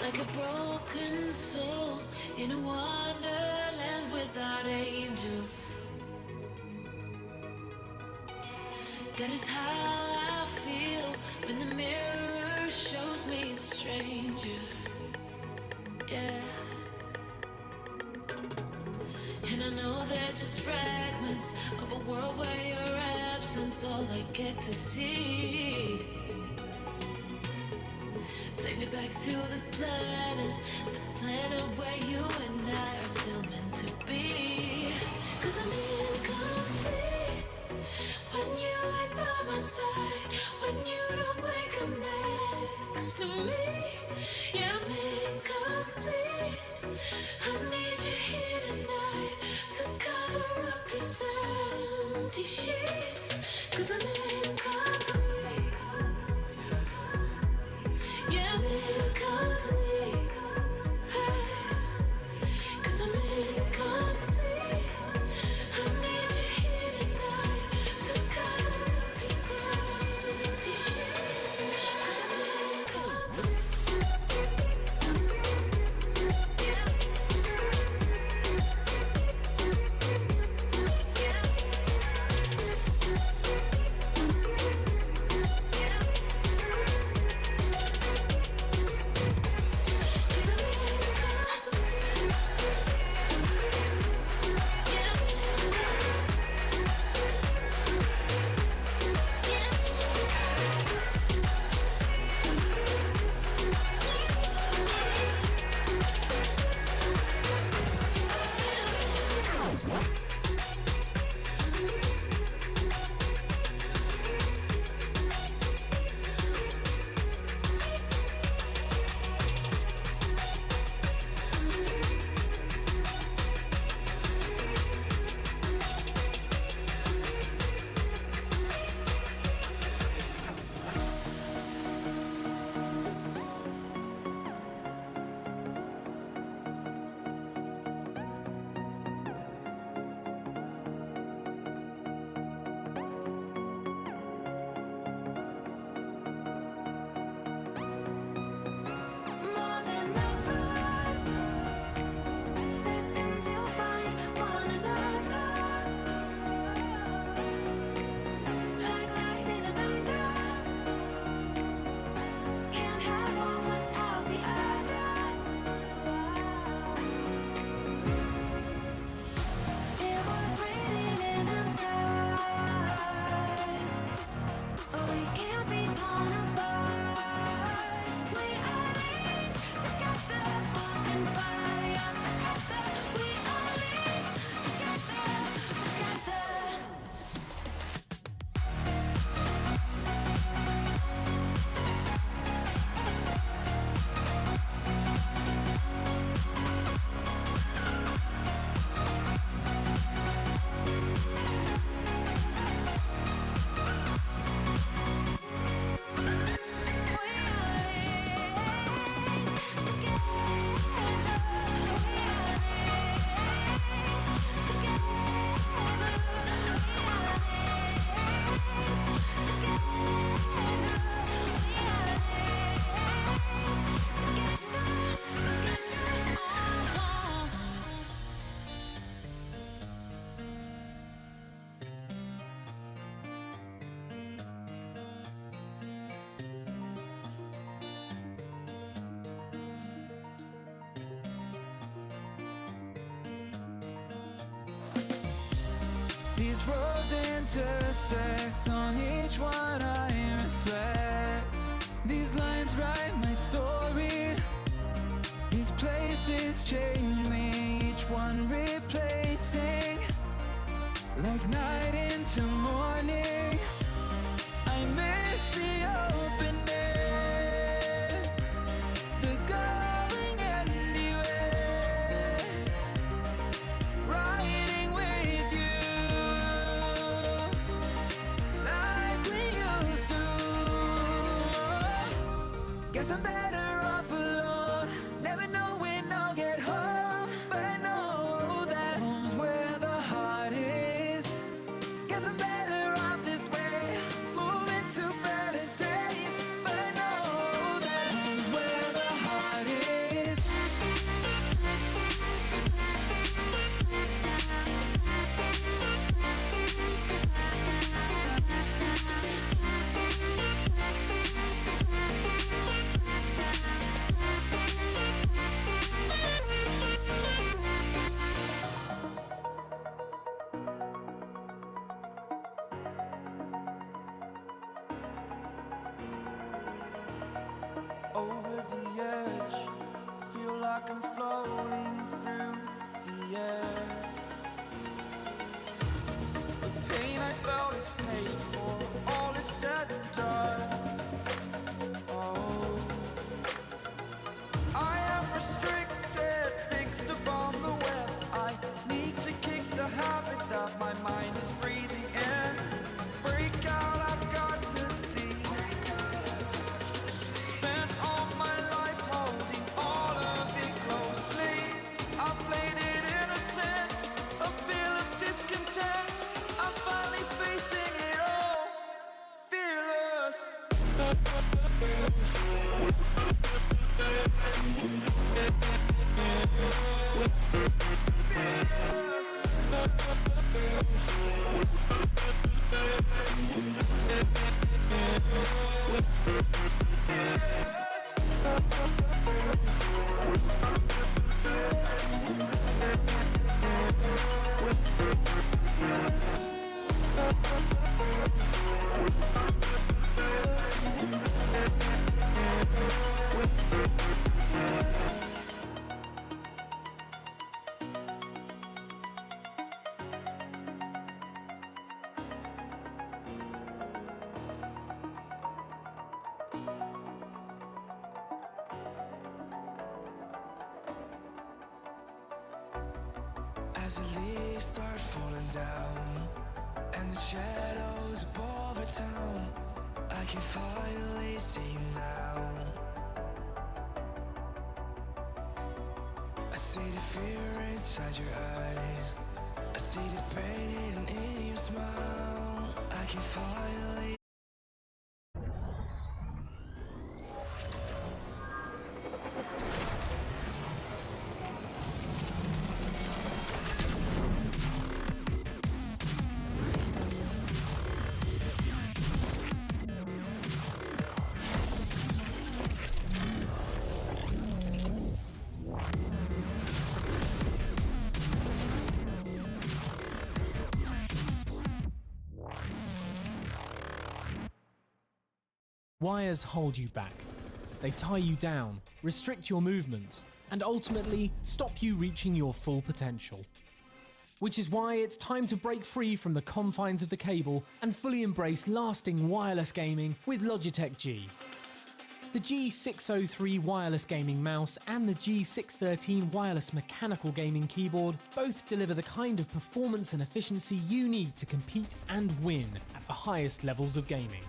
Like a broken soul in a wonderland without angels. That is how I feel when the mirror shows me a stranger. Yeah. And I know they're just fragments of a world where your absence all I get to see. Take me back to the planet where you and I are still meant to be. 'Cause I'm incomplete when you ain't by my side, when you don't wake up next to me. Yeah, I'm incomplete. I need you here tonight to cover up these empty sheets. 'Cause I'm incomplete. Yeah, I'm incomplete. Hey, 'cause I'm incomplete. I need you here tonight to cover up these empty sheets. 'Cause I'm incomplete. worlds intersect, on each one I reflect. These lines write my story, these places change me, each one replacing, like night into morning. I miss the open air, the going anywhere, riding with you, like we used to. Guess I'm better off alone, never know when I'll get home, but I know that home's where the heart is. Guess I'm better off this way, moving to better days, but I know that home's where the heart is. Over the edge, feel like I'm floating through the air. The pain I felt is paid for, all is said and done. Oh, I am restricted, fixed upon the web. I need to kick the habit that my mind is breathing in. Break out, I've got to see. Spent all my life holding all of it closely. I played it innocent, a feel of discontent. I'm finally facing it all, fearless. As the leaves start falling down and the shadows above the town, I can finally see you now. I see the fear inside your eyes, I see the pain in your smile. I can finally. Wires hold you back. They tie you down, restrict your movements, and ultimately stop you reaching your full potential. Which is why it's time to break free from the confines of the cable and fully embrace lasting wireless gaming with Logitech G. The G603 wireless gaming mouse and the G613 wireless mechanical gaming keyboard both deliver the kind of performance and efficiency you need to compete and win at the highest levels of gaming.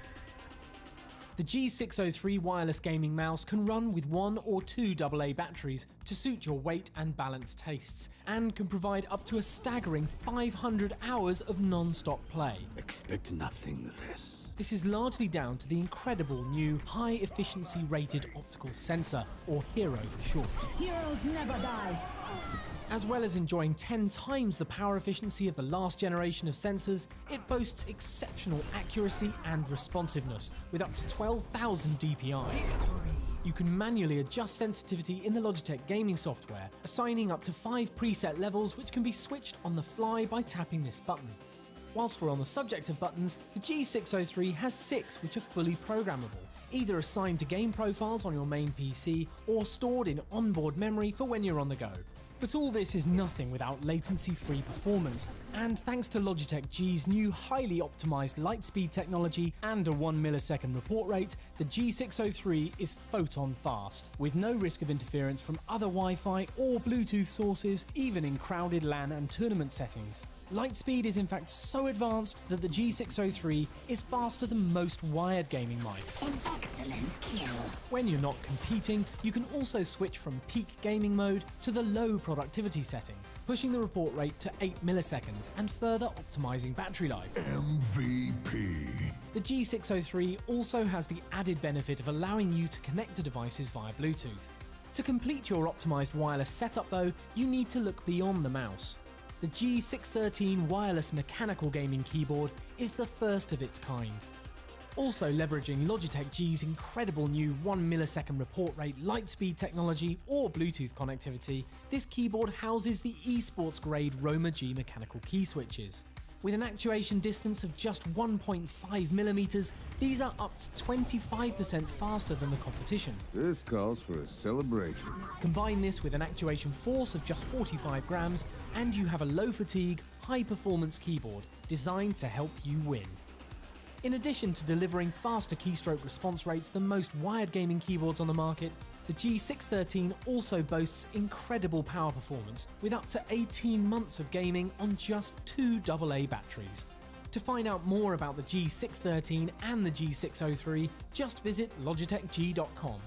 The G603 wireless gaming mouse can run with 1 or 2 AA batteries to suit your weight and balance tastes, and can provide up to a staggering 500 hours of non-stop play. Expect nothing less. This is largely down to the incredible new high-efficiency rated optical sensor, or HERO for short. Heroes never die. As well as enjoying 10 times the power efficiency of the last generation of sensors, it boasts exceptional accuracy and responsiveness, with up to 12,000 dpi. You can manually adjust sensitivity in the Logitech gaming software, assigning up to 5 preset levels which can be switched on the fly by tapping this button. Whilst we're on the subject of buttons, the G603 has 6 which are fully programmable, either assigned to game profiles on your main PC or stored in onboard memory for when you're on the go. But all this is nothing without latency-free performance, and thanks to Logitech G's new highly optimized light speed technology and a 1 millisecond report rate, the G603 is photon fast, with no risk of interference from other Wi-Fi or Bluetooth sources, even in crowded LAN and tournament settings. Lightspeed is in fact so advanced that the G603 is faster than most wired gaming mice. An excellent kill. When you're not competing, you can also switch from peak gaming mode to the low productivity setting, pushing the report rate to 8 milliseconds and further optimizing battery life. MVP. The G603 also has the added benefit of allowing you to connect to devices via Bluetooth. To complete your optimized wireless setup though, you need to look beyond the mouse. The G613 wireless mechanical gaming keyboard is the first of its kind. Also leveraging Logitech G's incredible new 1 millisecond report rate lightspeed technology or Bluetooth connectivity, this keyboard houses the esports grade Roma G mechanical key switches. With an actuation distance of just 1.5 millimeters, these are up to 25% faster than the competition. This calls for a celebration. Combine this with an actuation force of just 45 grams, and you have a low fatigue, high performance keyboard designed to help you win. In addition to delivering faster keystroke response rates than most wired gaming keyboards on the market, the G613 also boasts incredible power performance with up to 18 months of gaming on just 2 AA batteries. To find out more about the G613 and the G603, just visit logitechg.com.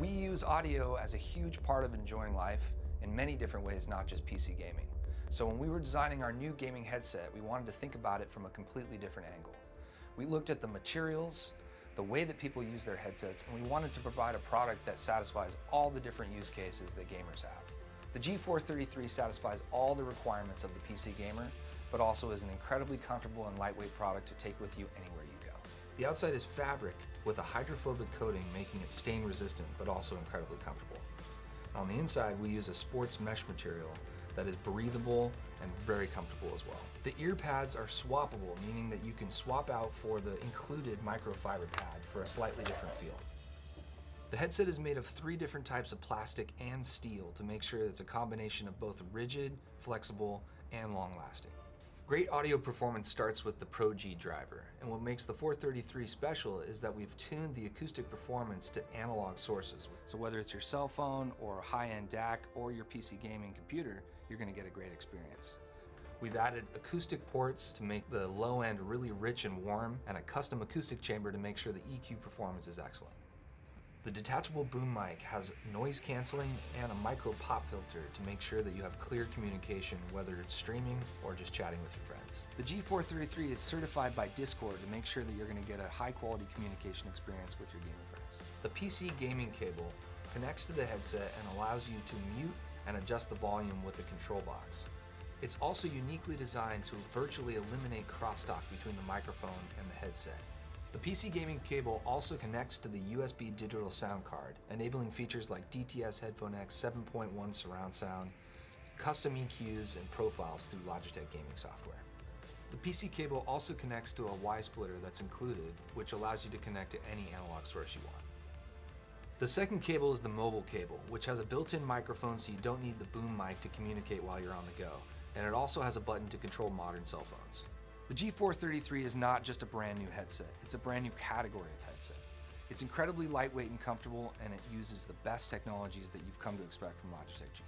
We use audio as a huge part of enjoying life in many different ways, not just PC gaming. So when we were designing our new gaming headset, we wanted to think about it from a completely different angle. We looked at the materials, the way that people use their headsets, and we wanted to provide a product that satisfies all the different use cases that gamers have. The G433 satisfies all the requirements of the PC gamer, but also is an incredibly comfortable and lightweight product to take with you anywhere you go. The outside is fabric with a hydrophobic coating, making it stain resistant, but also incredibly comfortable. On the inside, we use a sports mesh material that is breathable and very comfortable as well. The ear pads are swappable, meaning that you can swap out for the included microfiber pad for a slightly different feel. The headset is made of 3 different types of plastic and steel to make sure it's a combination of both rigid, flexible, and long-lasting. Great audio performance starts with the Pro G driver, and what makes the 433 special is that we've tuned the acoustic performance to analog sources. So whether it's your cell phone or a high-end DAC or your PC gaming computer, you're going to get a great experience. We've added acoustic ports to make the low end really rich and warm, and a custom acoustic chamber to make sure the EQ performance is excellent. The detachable boom mic has noise canceling and a micro pop filter to make sure that you have clear communication whether it's streaming or just chatting with your friends. The G433 is certified by Discord to make sure that you're going to get a high quality communication experience with your gaming friends. The PC gaming cable connects to the headset and allows you to mute and adjust the volume with the control box. It's also uniquely designed to virtually eliminate crosstalk between the microphone and the headset. The PC gaming cable also connects to the USB digital sound card, enabling features like DTS Headphone X 7.1 surround sound, custom EQs, and profiles through Logitech gaming software. The PC cable also connects to a Y splitter that's included, which allows you to connect to any analog source you want. The second cable is the mobile cable, which has a built-in microphone so you don't need the boom mic to communicate while you're on the go, and it also has a button to control modern cell phones. The G433 is not just a brand new headset, it's a brand new category of headset. It's incredibly lightweight and comfortable, and it uses the best technologies that you've come to expect from Logitech G.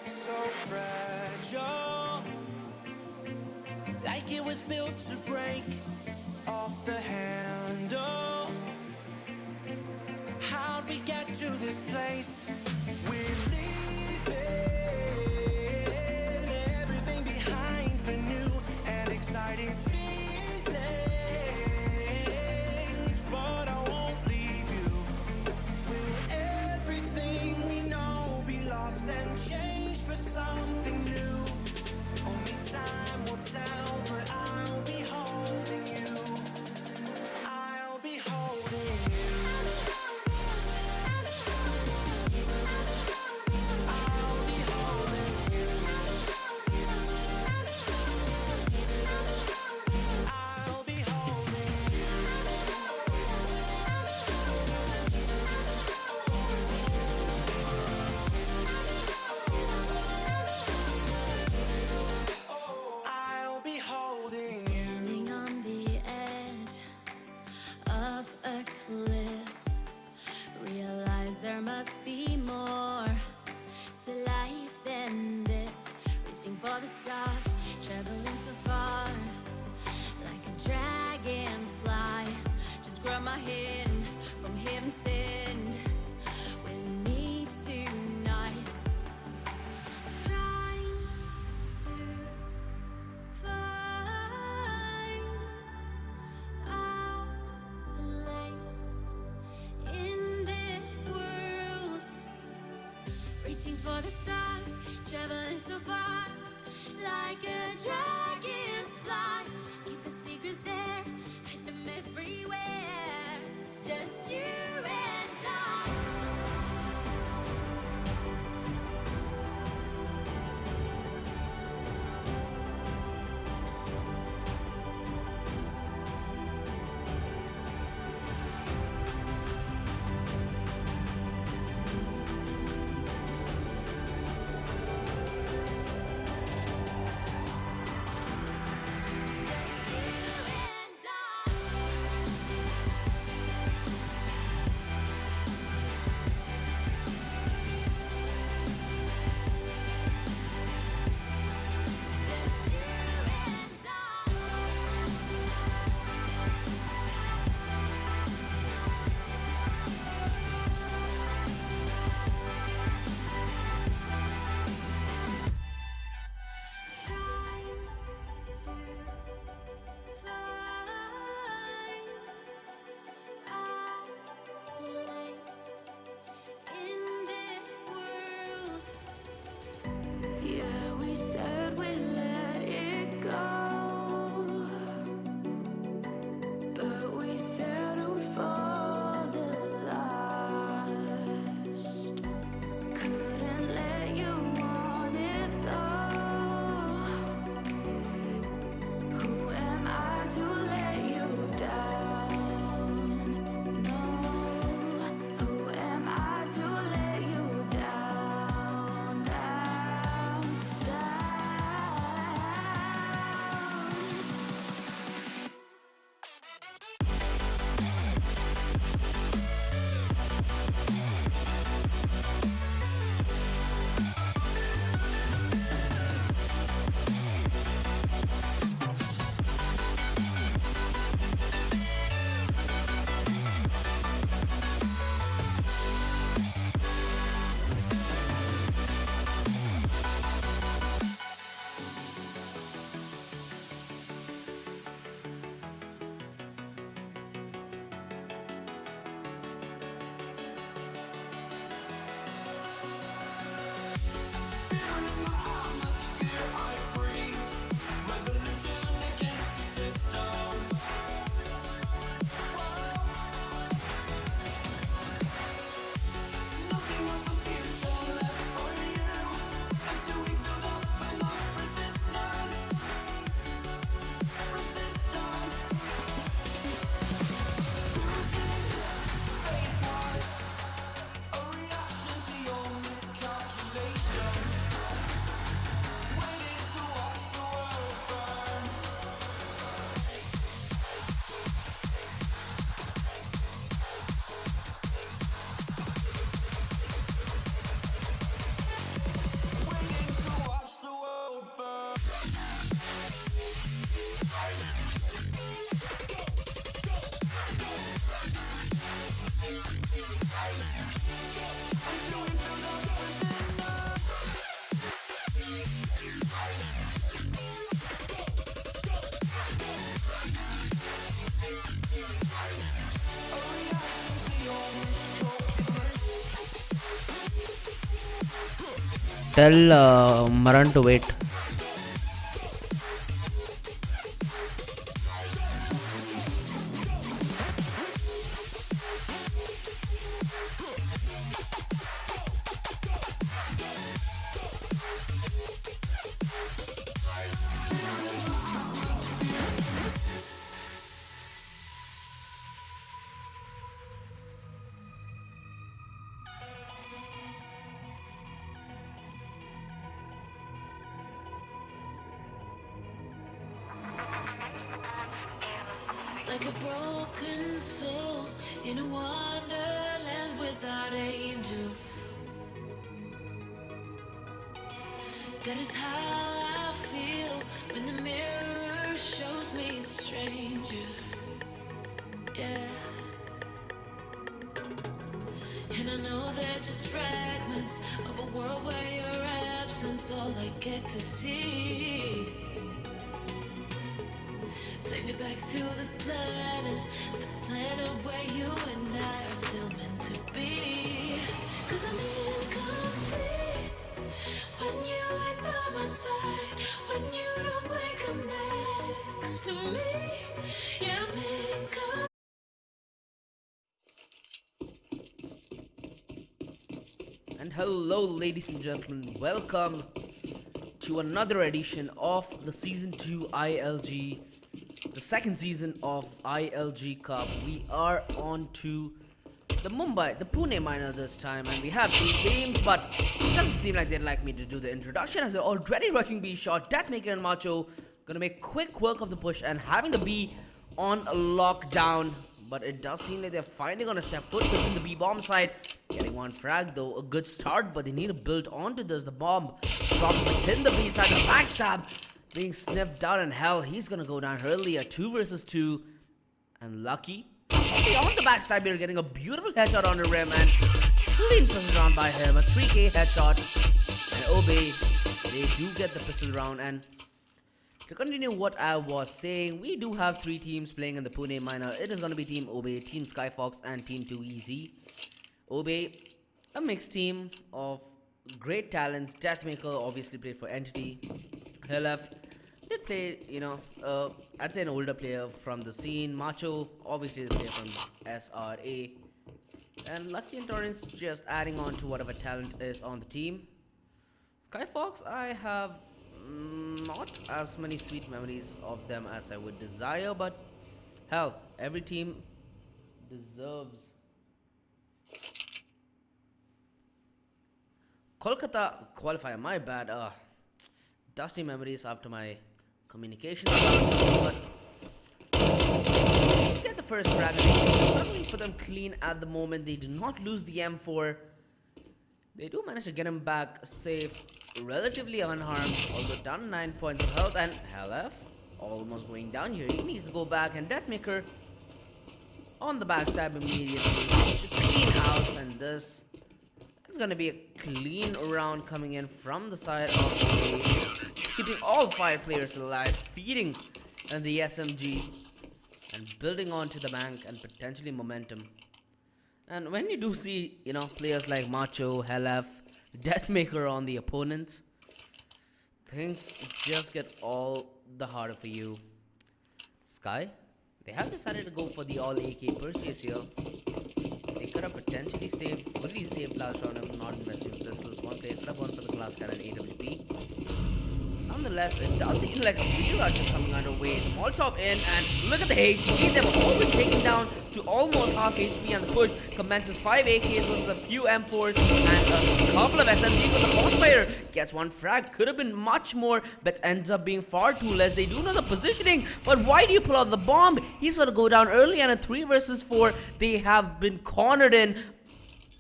So fragile, like it was built to break off the handle. How'd we get to this place? We're leaving everything behind for new and exciting feelings, but I won't leave you. Will everything we know be lost and changed for something new? Only time will tell, but I'll be holding you. I'll be holding you. dancing with me tonight. Trying to find our place in this world. Reaching for the stars, traveling so far, like a dragonfly. Keep your secrets there, hide them everywhere. Just you and I. Just you and I. Just you and I. Trying to find our place in this world. Yeah, we said we let it go, but we settled for the last. Couldn't let you want it though. Who am I to let you down? No. Who am I to let you down, down, down? Tell Maran to wait. Like a broken soul in a wonderland without angels. That is how I feel when the mirror shows me a stranger. Yeah. get to see. Take me back to the planet where you and I are still meant to be. 'Cause I'm incomplete when you ain't by my side, when you don't wake up next to me. Yeah, I'm incomplete. And hello, ladies and gentlemen, welcome to another edition of the Season 2 ILG, the second season of ILG Cup. We are on to the Pune minor this time, and we have 2 games, but it doesn't seem like they'd like me to do the introduction as they're already rushing B shot. Deathmaker and Macho gonna make quick work of the push and having the B on lockdown. But it does seem like they're finally gonna step foot within the B bomb side. Getting one frag though, a good start, but they need to build onto this. The bomb drops within the B side, the backstab being sniffed out, and hell, he's gonna go down early. A 2 versus 2, and Lucky beyond the backstab here, getting a beautiful headshot on the rim, and clean pistol round by him. A 3K headshot, and Obey, they do get the pistol round. And to continue what I was saying, we do have 3 teams playing in the Pune minor. It is going to be Team Obey, Team Skyfox, and Team 2EZ. Obey, a mixed team of great talents. Deathmaker obviously played for Entity. LF did play, I'd say an older player from the scene. Macho, obviously the player from SRA. And Lucky and Torrance just adding on to whatever talent is on the team. Skyfox, I have not as many sweet memories of them as I would desire, but hell, every team deserves. Kolkata Qualifier, my bad. Dusty memories after my communications classes, but get the first frag. Struggling for them clean at the moment. They do not lose the M4. They do manage to get him back safe, relatively unharmed, although down 9 points of health. And LF almost going down here. He needs to go back, and Deathmaker on the backstab immediately to clean house, and this is gonna be a clean round coming in from the side of A, keeping all 5 players alive, feeding the SMG and building onto the bank and potentially momentum. And when you do see, players like Macho, LF, Deathmaker on the opponents, things just get all the harder for you. Sky, they have decided to go for the all AK purchase here. They could have potentially fully saved last round of not investing in pistols. One player could have gone for the glass cannon AWP. Nonetheless, it does seem like a real rush is coming underway. The Molotov in, and look at the HP. They've all been taken down to almost half HP, and the push commences 5 AKs versus a few M4s and a couple of SMGs. But the Qualifier gets one frag. Could have been much more, but ends up being far too less. They do know the positioning, but why do you pull out the bomb? He's going to go down early, and a 3 versus 4. They have been cornered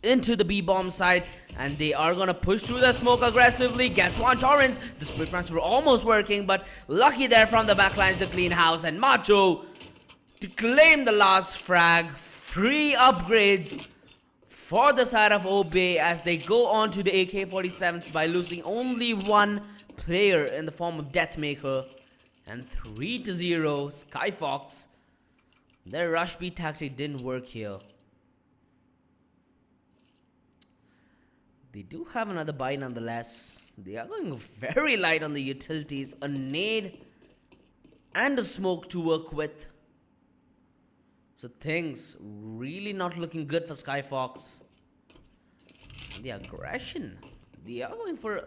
into the B bomb side, and they are gonna push through the smoke aggressively. Gets one Torrance. The split rounds were almost working, but Lucky there from the backlines to clean house, and Macho to claim the last frag. Free upgrades for the side of Obey as they go on to the AK-47s by losing only 1 player in the form of Deathmaker, and 3-0 Skyfox. Their rush B tactic didn't work here. They do have another buy nonetheless. They are going very light on the utilities. A nade and a smoke to work with. So things really not looking good for Skyfox. The aggression. They are going for...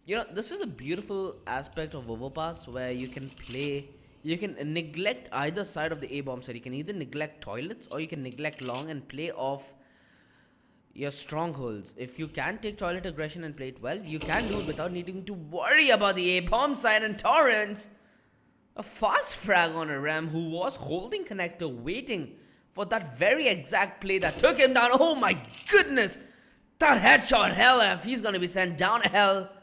this is a beautiful aspect of Overpass where you can play... You can neglect either side of the A-bomb side. You can either neglect toilets or you can neglect long and play off your strongholds. If you can take toilet aggression and play it well, you can do it without needing to worry about the A-bomb side. And Torrance, a fast frag on a Ram who was holding connector, waiting for that very exact play that took him down. Oh my goodness, that headshot, LF, he's gonna be sent down hell.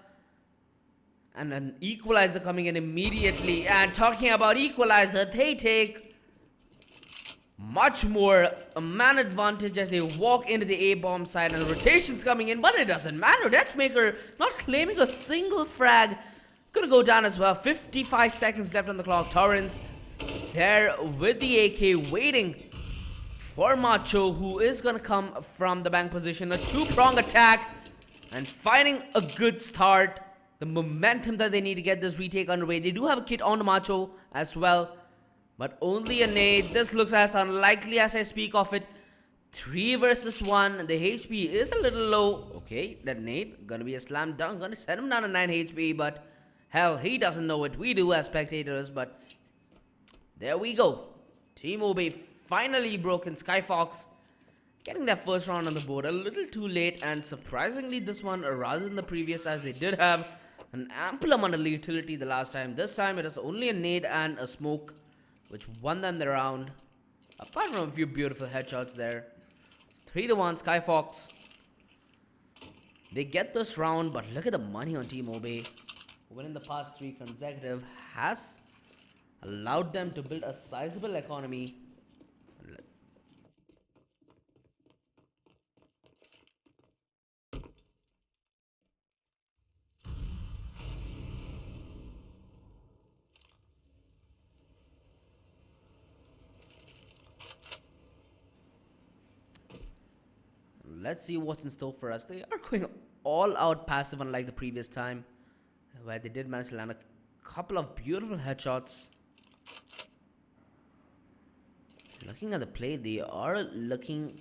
And an equalizer coming in immediately. And talking about equalizer, they take much more a man advantage as they walk into the A-bomb side and the rotation's coming in, but it doesn't matter. Deathmaker not claiming a single frag. Gonna go down as well. 55 seconds left on the clock. Torrens there with the AK waiting for Macho, who is gonna come from the bank position. A two-prong attack and finding a good start. The momentum that they need to get this retake underway. They do have a kit on the Macho as well, but only a nade. This looks as unlikely as I speak of it. 3 versus 1. The HP is a little low. Okay, that nade gonna be a slam dunk. Gonna send him down to 9 HP, but hell, he doesn't know it. We do as spectators, but there we go. Team Obey finally broken. Skyfox getting their first round on the board a little too late, and surprisingly this one, rather than the previous, as they did have an ample amount of utility the last time. This time it is only a nade and a smoke, which won them the round. Apart from a few beautiful headshots there. 3-1 Skyfox. They get this round, but look at the money on Team Obey. Winning the past 3 consecutive has allowed them to build a sizable economy. Let's see what's in store for us. They are going all out passive, unlike the previous time, where they did manage to land a couple of beautiful headshots. Looking at the play, they are looking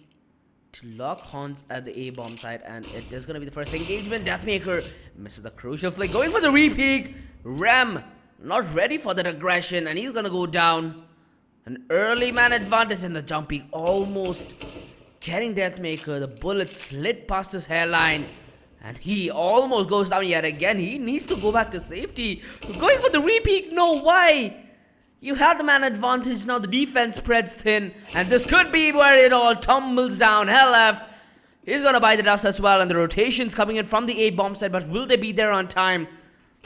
to lock horns at the A-bomb side, and it is going to be the first engagement. Deathmaker misses the crucial flick, going for the re-peek. Rem not ready for that aggression, and he's going to go down. An early man advantage in the jump peek, almost getting Deathmaker. The bullet slid past his hairline, and he almost goes down yet again. He needs to go back to safety. Going for the re-peek, no, why? You had the man advantage, now the defense spreads thin, and this could be where it all tumbles down. LF, he's gonna buy the dust as well, and the rotations coming in from the A-bomb side, but will they be there on time?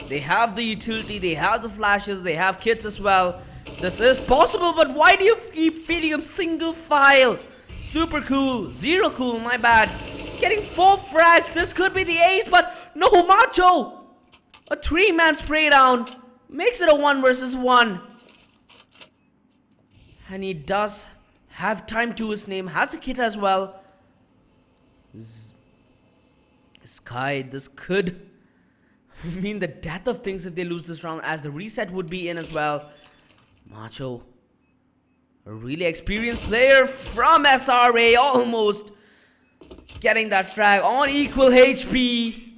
They have the utility, they have the flashes, they have kits as well. This is possible, but why do you keep feeding him single file? Super cool, 0 cool, my bad. Getting 4 frags, this could be the ace, but no, Macho! A 3-man spray down makes it a 1 versus 1. And he does have time to his name, has a kit as well. Sky, this could mean the death of things if they lose this round, as the reset would be in as well. Macho, a really experienced player from SRA, almost getting that frag on equal HP.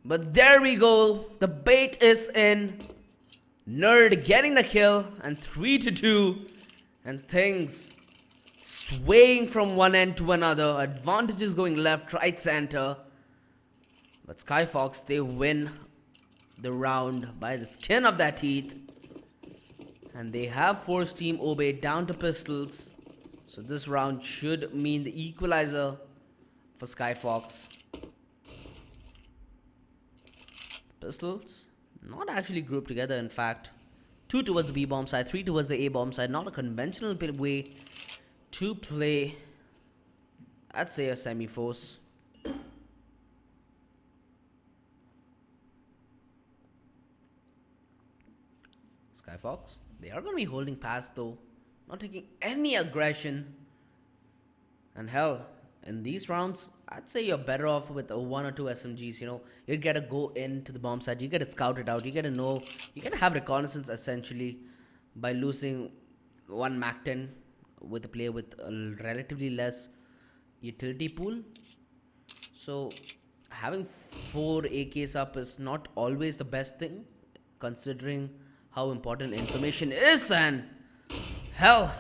But there we go, the bait is in. Nerd getting the kill, and 3-2. And things swaying from one end to another. Advantages going left, right, center. But Skyfox, they win the round by the skin of their teeth. And they have forced Team Obey down to pistols. So this round should mean the equalizer for Skyfox. Pistols not actually grouped together, in fact. 2 towards the B-bomb side, 3 towards the A-bomb side. Not a conventional way to play, I'd say, a semi-force. Skyfox, they are going to be holding past though, not taking any aggression. And hell, in these rounds, I'd say you're better off with a 1 or 2 SMGs. You know, you get to go into the bomb site, you get to scout it out, you get to know, you get to have reconnaissance essentially by losing 1 MAC-10 with a player with a relatively less utility pool. So having 4 AKs up is not always the best thing, considering how important information is. And hell,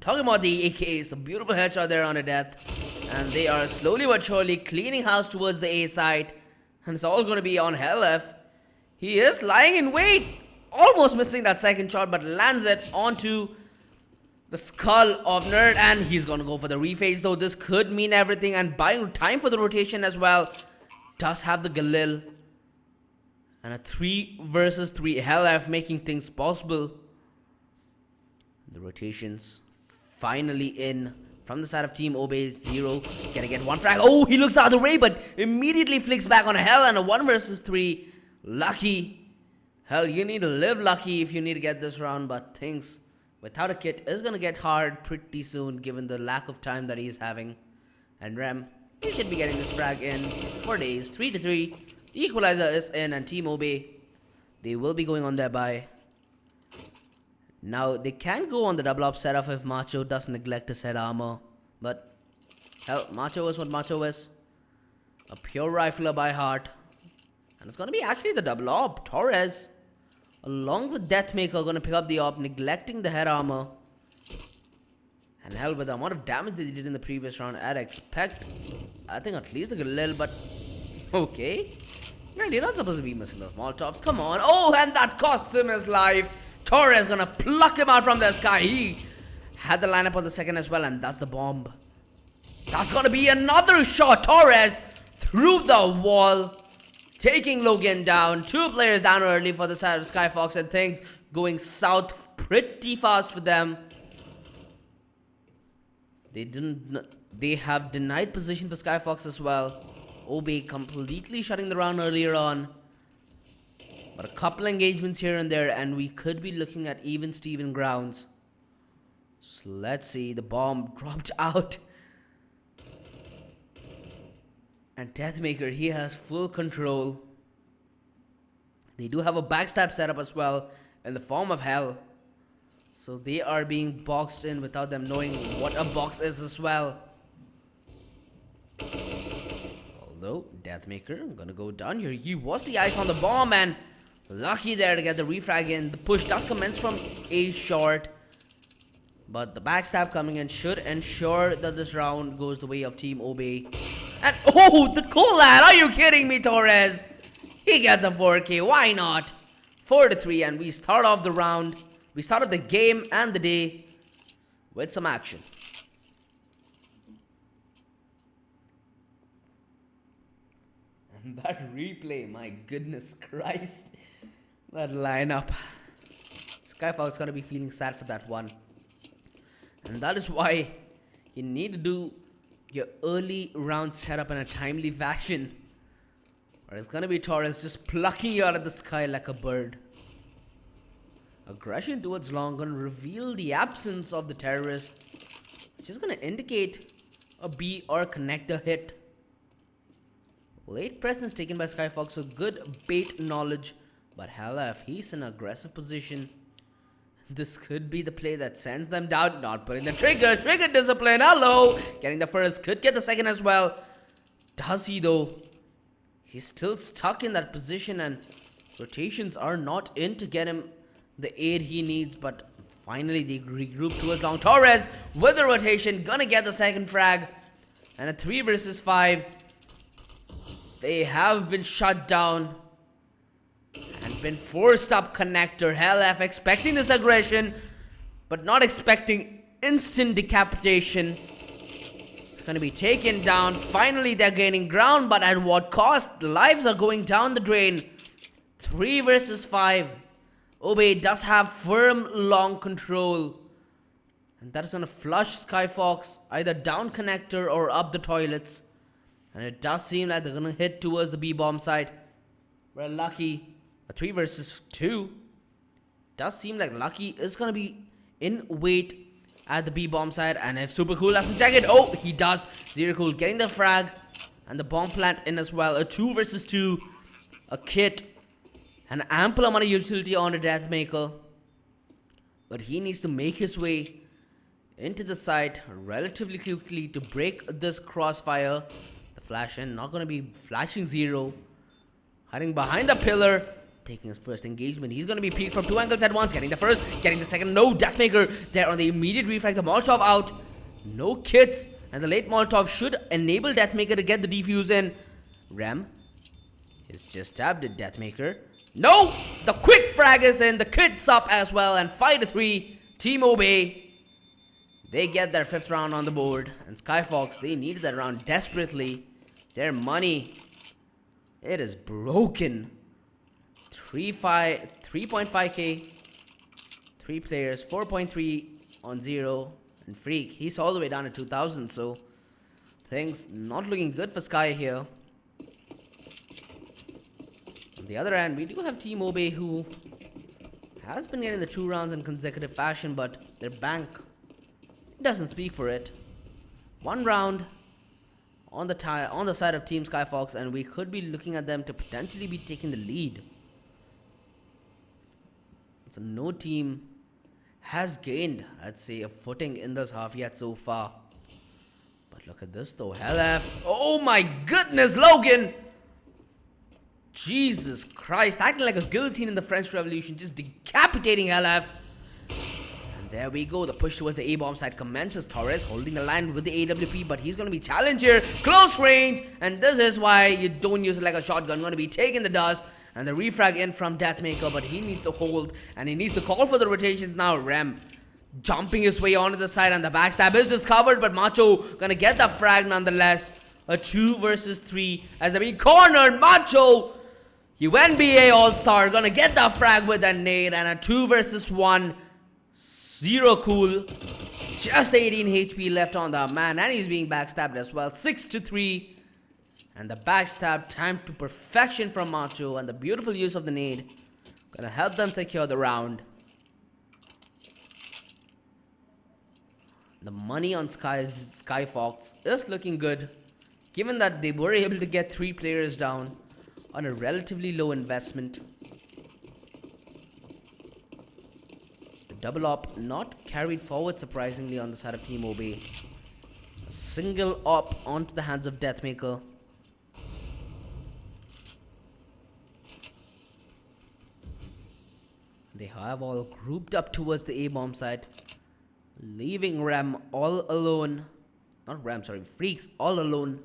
talking about the AKs, a beautiful headshot there on a death. And they are slowly but surely cleaning house towards the A side. And it's all going to be on LF. He is lying in wait. Almost missing that second shot, but lands it onto the skull of Nerd. And he's going to go for the rephase, though. This could mean everything. And buying time for the rotation as well. Does have the Galil. And a 3 versus 3 LF making things possible. The rotations finally in from the side of Team Obey. Zero gonna get one frag. Oh, he looks the other way, but immediately flicks back on Hell, and a 1 versus 3. Lucky. Hell, you need to live lucky if you need to get this round, but things without a kit is gonna get hard pretty soon given the lack of time that he's having. And Rem, he should be getting this frag in for days. 3-3. The equalizer is in, and Team Obey, they will be going on their bye. Now, they can go on the double up setup if Macho does neglect his head armor. But, hell, Macho is what Macho is. A pure rifler by heart. And it's going to be actually the double op. Torres, along with Deathmaker, going to pick up the op, neglecting the head armor. And hell, with the amount of damage that he did in the previous round, I'd expect, I think at least a little, but okay. Man, you're not supposed to be missing those Molotovs. Come on. Oh, and that cost him his life. Torres gonna pluck him out from the sky. He had the lineup on the second as well, and that's the bomb. That's gonna be another shot. Torres through the wall, taking Logan down. 2 players down early for the side of Skyfox, and things going south pretty fast for them. They have denied position for Skyfox as well. Obey completely shutting the round earlier on. But a couple engagements here and there, and we could be looking at even Steven grounds. So let's see. The bomb dropped out. And Deathmaker, he has full control. They do have a backstab setup as well in the form of Hell. So they are being boxed in without them knowing what a box is as well. Although, Deathmaker, I'm gonna go down here. He was the ice on the bomb, and lucky there to get the refrag in. The push does commence from a short, but the backstab coming in should ensure that this round goes the way of Team Obey. And oh, the collab! Are you kidding me, Torres? He gets a 4K. Why not? 4-3, and we start off the round. We started the game and the day with some action. And that replay, my goodness Christ. That lineup. Skyfall is going to be feeling sad for that one. And that is why you need to do your early round setup in a timely fashion. Or it's going to be Torres just plucking you out of the sky like a bird. Aggression towards long going to reveal the absence of the terrorist, which is going to indicate a B or connector hit. Late presence taken by Skyfox, so good bait knowledge. But hell, if he's in an aggressive position, this could be the play that sends them down. Not putting the trigger. Trigger discipline. Hello. Getting the first. Could get the second as well. Does he though? He's still stuck in that position, and rotations are not in to get him the aid he needs. But finally they regroup towards long. Torres with the rotation. Gonna get the second frag. And a 3 versus 5. They have been shut down and been forced up connector. Hell F expecting this aggression, but not expecting instant decapitation. Gonna be taken down. Finally they're gaining ground, but at what cost? The lives are going down the drain. 3 versus 5. Obey does have firm long control, and that is gonna flush Skyfox either down connector or up the toilets. And it does seem like they're gonna hit towards the B-bomb site. We're lucky. A 3 versus 2. Does seem like Lucky is gonna be in wait at the B-bomb side. And if Super Cool doesn't check it, oh, he does. Zero Cool getting the frag and the bomb plant in as well. A 2 versus 2. A kit. An ample amount of utility on the Deathmaker. But he needs to make his way into the site relatively quickly to break this crossfire. The flash in, not going to be flashing Zero. Hiding behind the pillar. Taking his first engagement. He's going to be peeked from 2 angles at once. Getting the first, getting the second. No, Deathmaker there on the immediate refrag. The Molotov out. No kits. And the late Molotov should enable Deathmaker to get the defuse in. Rem is just tabbed at Deathmaker. No! The quick frag is in. The kit's up as well. And 5-3. Team Obey. They get their 5th round on the board. And Skyfox, they needed that round desperately. Their money, it is broken. 3.5k. 3 players. 4.3 on Zero. And Freak, he's all the way down to 2000, so things not looking good for Sky here. On the other hand, we do have Team Obey, who has been getting the 2 rounds in consecutive fashion, but their bank doesn't speak for it. 1 round on the side of Team Skyfox, and we could be looking at them to potentially be taking the lead. So no team has gained, I'd say, a footing in this half yet so far. But look at this though, LF. Oh my goodness, Logan! Jesus Christ, acting like a guillotine in the French Revolution, just decapitating LF. And there we go, the push towards the A-bomb side commences. Torres holding the line with the AWP, but he's going to be challenged here. Close range, and this is why you don't use it like a shotgun. Going to be taking the dust. And the refrag in from Deathmaker, but he needs to hold, and he needs to call for the rotations now. Rem jumping his way onto the side, and the backstab is discovered, but Macho gonna get the frag nonetheless. A 2 versus 3 as they're being cornered. Macho, you NBA All-Star, gonna get the frag with that nade, and a 2 versus 1. Zero cool. Just 18 HP left on the man, and he's being backstabbed as well. 6-3. And the backstab timed to perfection from Macho, and the beautiful use of the nade gonna help them secure the round. The money on Skyfox is looking good, given that they were able to get 3 players down on a relatively low investment. The double op not carried forward surprisingly on the side of Team Obey. A single op onto the hands of Deathmaker. They have all grouped up towards the A-bomb side, leaving Rem all alone. Not Rem, sorry, Freaks all alone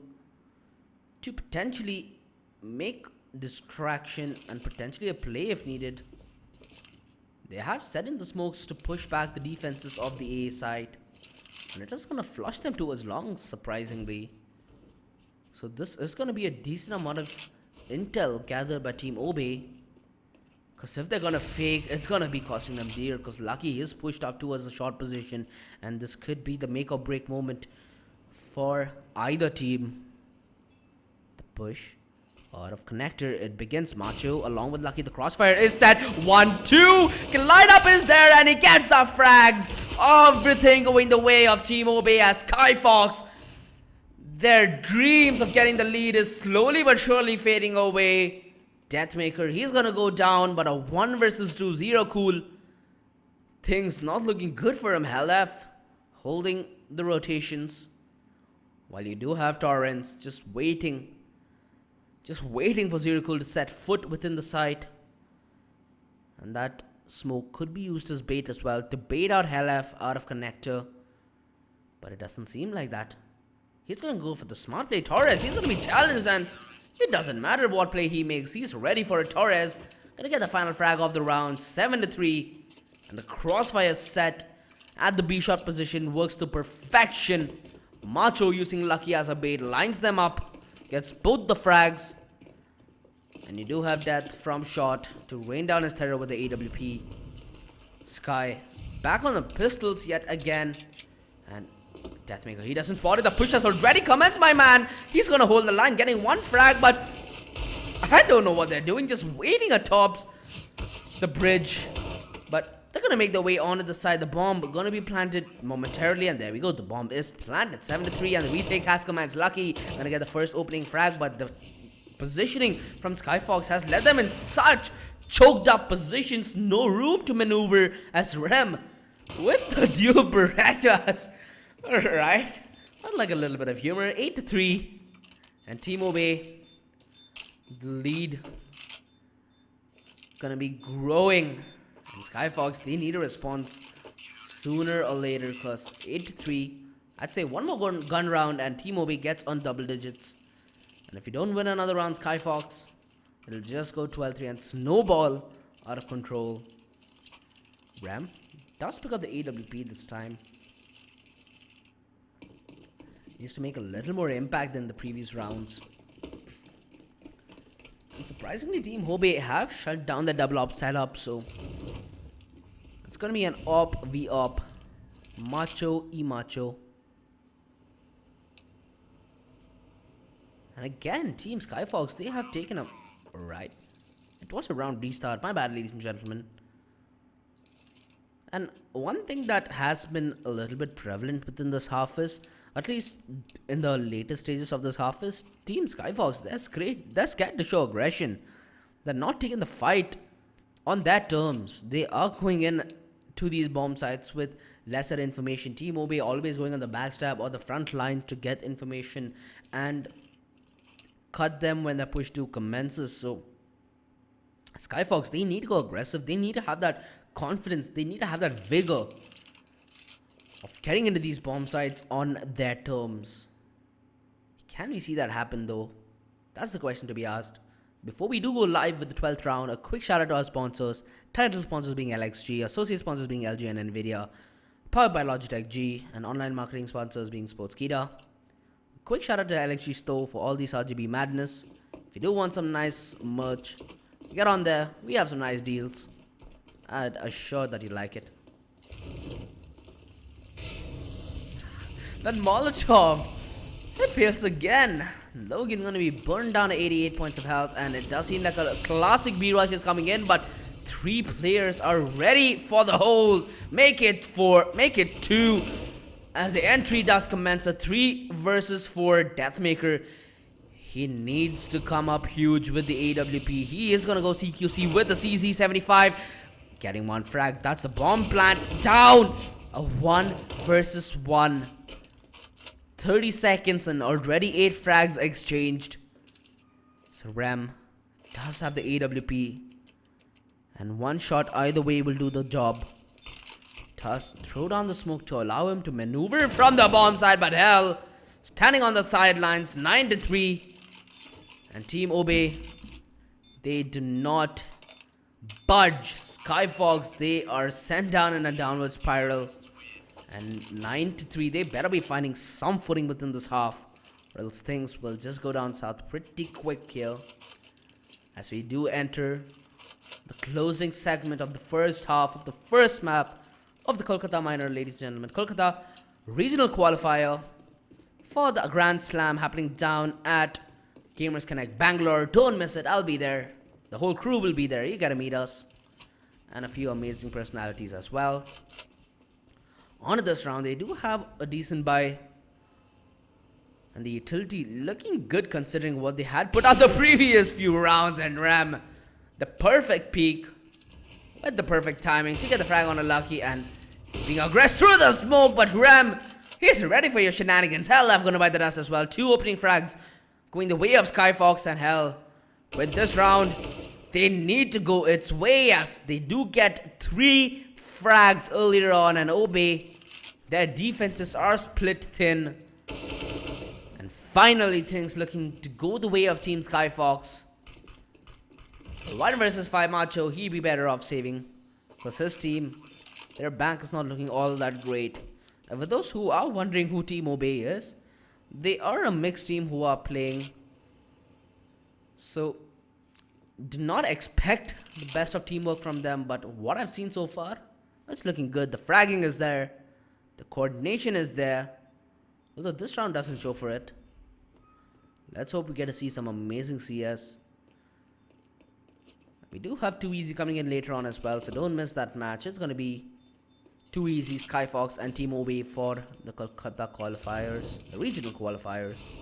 to potentially make distraction and potentially a play if needed. They have set in the smokes to push back the defenses of the A side, and it is going to flush them towards long, surprisingly. So this is going to be a decent amount of intel gathered by Team Obey. Because if they're going to fake, it's going to be costing them dear. Because Lucky is pushed up towards the short position. And this could be the make or break moment for either team. The push out of connector. It begins. Macho along with Lucky. The crossfire is set. 1-2. Can light up is there. And he gets the frags. Everything going the way of Team Obey as Skyfox. Their dreams of getting the lead is slowly but surely fading away. Deathmaker, he's gonna go down, but a 1 versus 2, 0 cool. Things not looking good for him. LF holding the rotations, while you do have Torrens just waiting for 0 cool to set foot within the site. And that smoke could be used as bait as well to bait out LF out of connector, but it doesn't seem like that. He's gonna go for the smart play. Torres, he's gonna be challenged, and it doesn't matter what play he makes. He's ready for it. Torres gonna get the final frag of the round. 7-3. And the crossfire set at the B shot position works to perfection. Macho using Lucky as a bait lines them up. Gets both the frags. And you do have Death from shot to rain down his terror with the AWP. Sky back on the pistols yet again. And Deathmaker, he doesn't spot it. The push has already commenced, my man. He's gonna hold the line, getting 1 frag, but I don't know what they're doing. Just waiting atop the bridge. But they're gonna make their way onto the side. The bomb gonna be planted momentarily, and there we go. The bomb is planted. 7-3, and the retake has commenced. Lucky gonna get the first opening frag, but the positioning from Skyfox has led them in such choked up positions. No room to maneuver as Rem with the dual Berettas. Alright, I'd like a little bit of humor. 8-3, and Team Obey, the lead gonna be growing, and Skyfox, they need a response sooner or later, because 8-3, I'd say one more gun round and Team Obey gets on double digits. And if you don't win another round, Skyfox, it'll just go 12-3 and snowball out of control. Ram does pick up the AWP this time. Needs to make a little more impact than the previous rounds. And surprisingly, Team Obey have shut down the double op setup, so it's gonna be an op v op Macho y macho. And again, Team Skyfox, they have taken a... Right. It was a round restart. My bad, ladies and gentlemen. And one thing that has been a little bit prevalent within this half is, at least in the later stages of this half, is Team Skyfox. They're scared to show aggression. They're not taking the fight on their terms. They are going in to these bomb sites with lesser information. Team OB always going on the backstab or the front line to get information and cut them when the push 2 commences. So Skyfox, they need to go aggressive. They need to have that confidence. They need to have that vigor of getting into these bomb sites on their terms. Can we see that happen though? That's the question to be asked. Before we do go live with the 12th round, a quick shout out to our sponsors. Title sponsors being LXG, associate sponsors being LG and Nvidia, powered by Logitech G, and online marketing sponsors being Sportskeeda. Quick shout out to LXG store for all these RGB madness. If you do want some nice merch, get on there. We have some nice deals. I'd assure that you like it. That Molotov, it fails again. Logan gonna be burned down to 88 points of health, and it does seem like a classic B rush is coming in, but 3 players are ready for the hold. Make it 2. As the entry does commence, a 3 versus 4 Deathmaker. He needs to come up huge with the AWP. He is gonna go CQC with the CZ75. Getting 1 frag. That's the bomb plant down. A 1 versus 1. 30 seconds and already 8 frags exchanged. So Rem does have the AWP. And 1 shot either way will do the job. Thus, throw down the smoke to allow him to maneuver from the bomb side. But hell, standing on the sidelines, 9-3. And Team Obe, they do not budge. Skyfox, they are sent down in a downward spiral. And 9-3, they better be finding some footing within this half, or else things will just go down south pretty quick here. As we do enter the closing segment of the first half of the first map of the Kolkata Minor, ladies and gentlemen. Kolkata Regional Qualifier for the Grand Slam happening down at Gamers Connect Bangalore. Don't miss it, I'll be there. The whole crew will be there, you gotta meet us. And a few amazing personalities as well. On to this round, they do have a decent buy. And the utility looking good considering what they had put out the previous few rounds. And Ram, the perfect peak with the perfect timing to get the frag on a lucky and being aggressive through the smoke. But Ram, he's ready for your shenanigans. Hell, I'm gonna bite the dust as well. 2 opening frags going the way of Skyfox. And hell, with this round, they need to go its way as they do get 3 frags earlier on, and Obe, their defenses are split thin. And finally things looking to go the way of Team Skyfox. 1 versus 5 Macho, he'd be better off saving, because his team, their bank is not looking all that great. And for those who are wondering who Team Obe is, they are a mixed team who are playing, so do not expect the best of teamwork from them. But what I've seen so far, it's looking good. The fragging is there. The coordination is there. Although this round doesn't show for it. Let's hope we get to see some amazing CS. We do have 2 easy coming in later on as well, so don't miss that match. It's going to be 2 easy, Skyfox and Team OB for the Kolkata qualifiers, the regional qualifiers.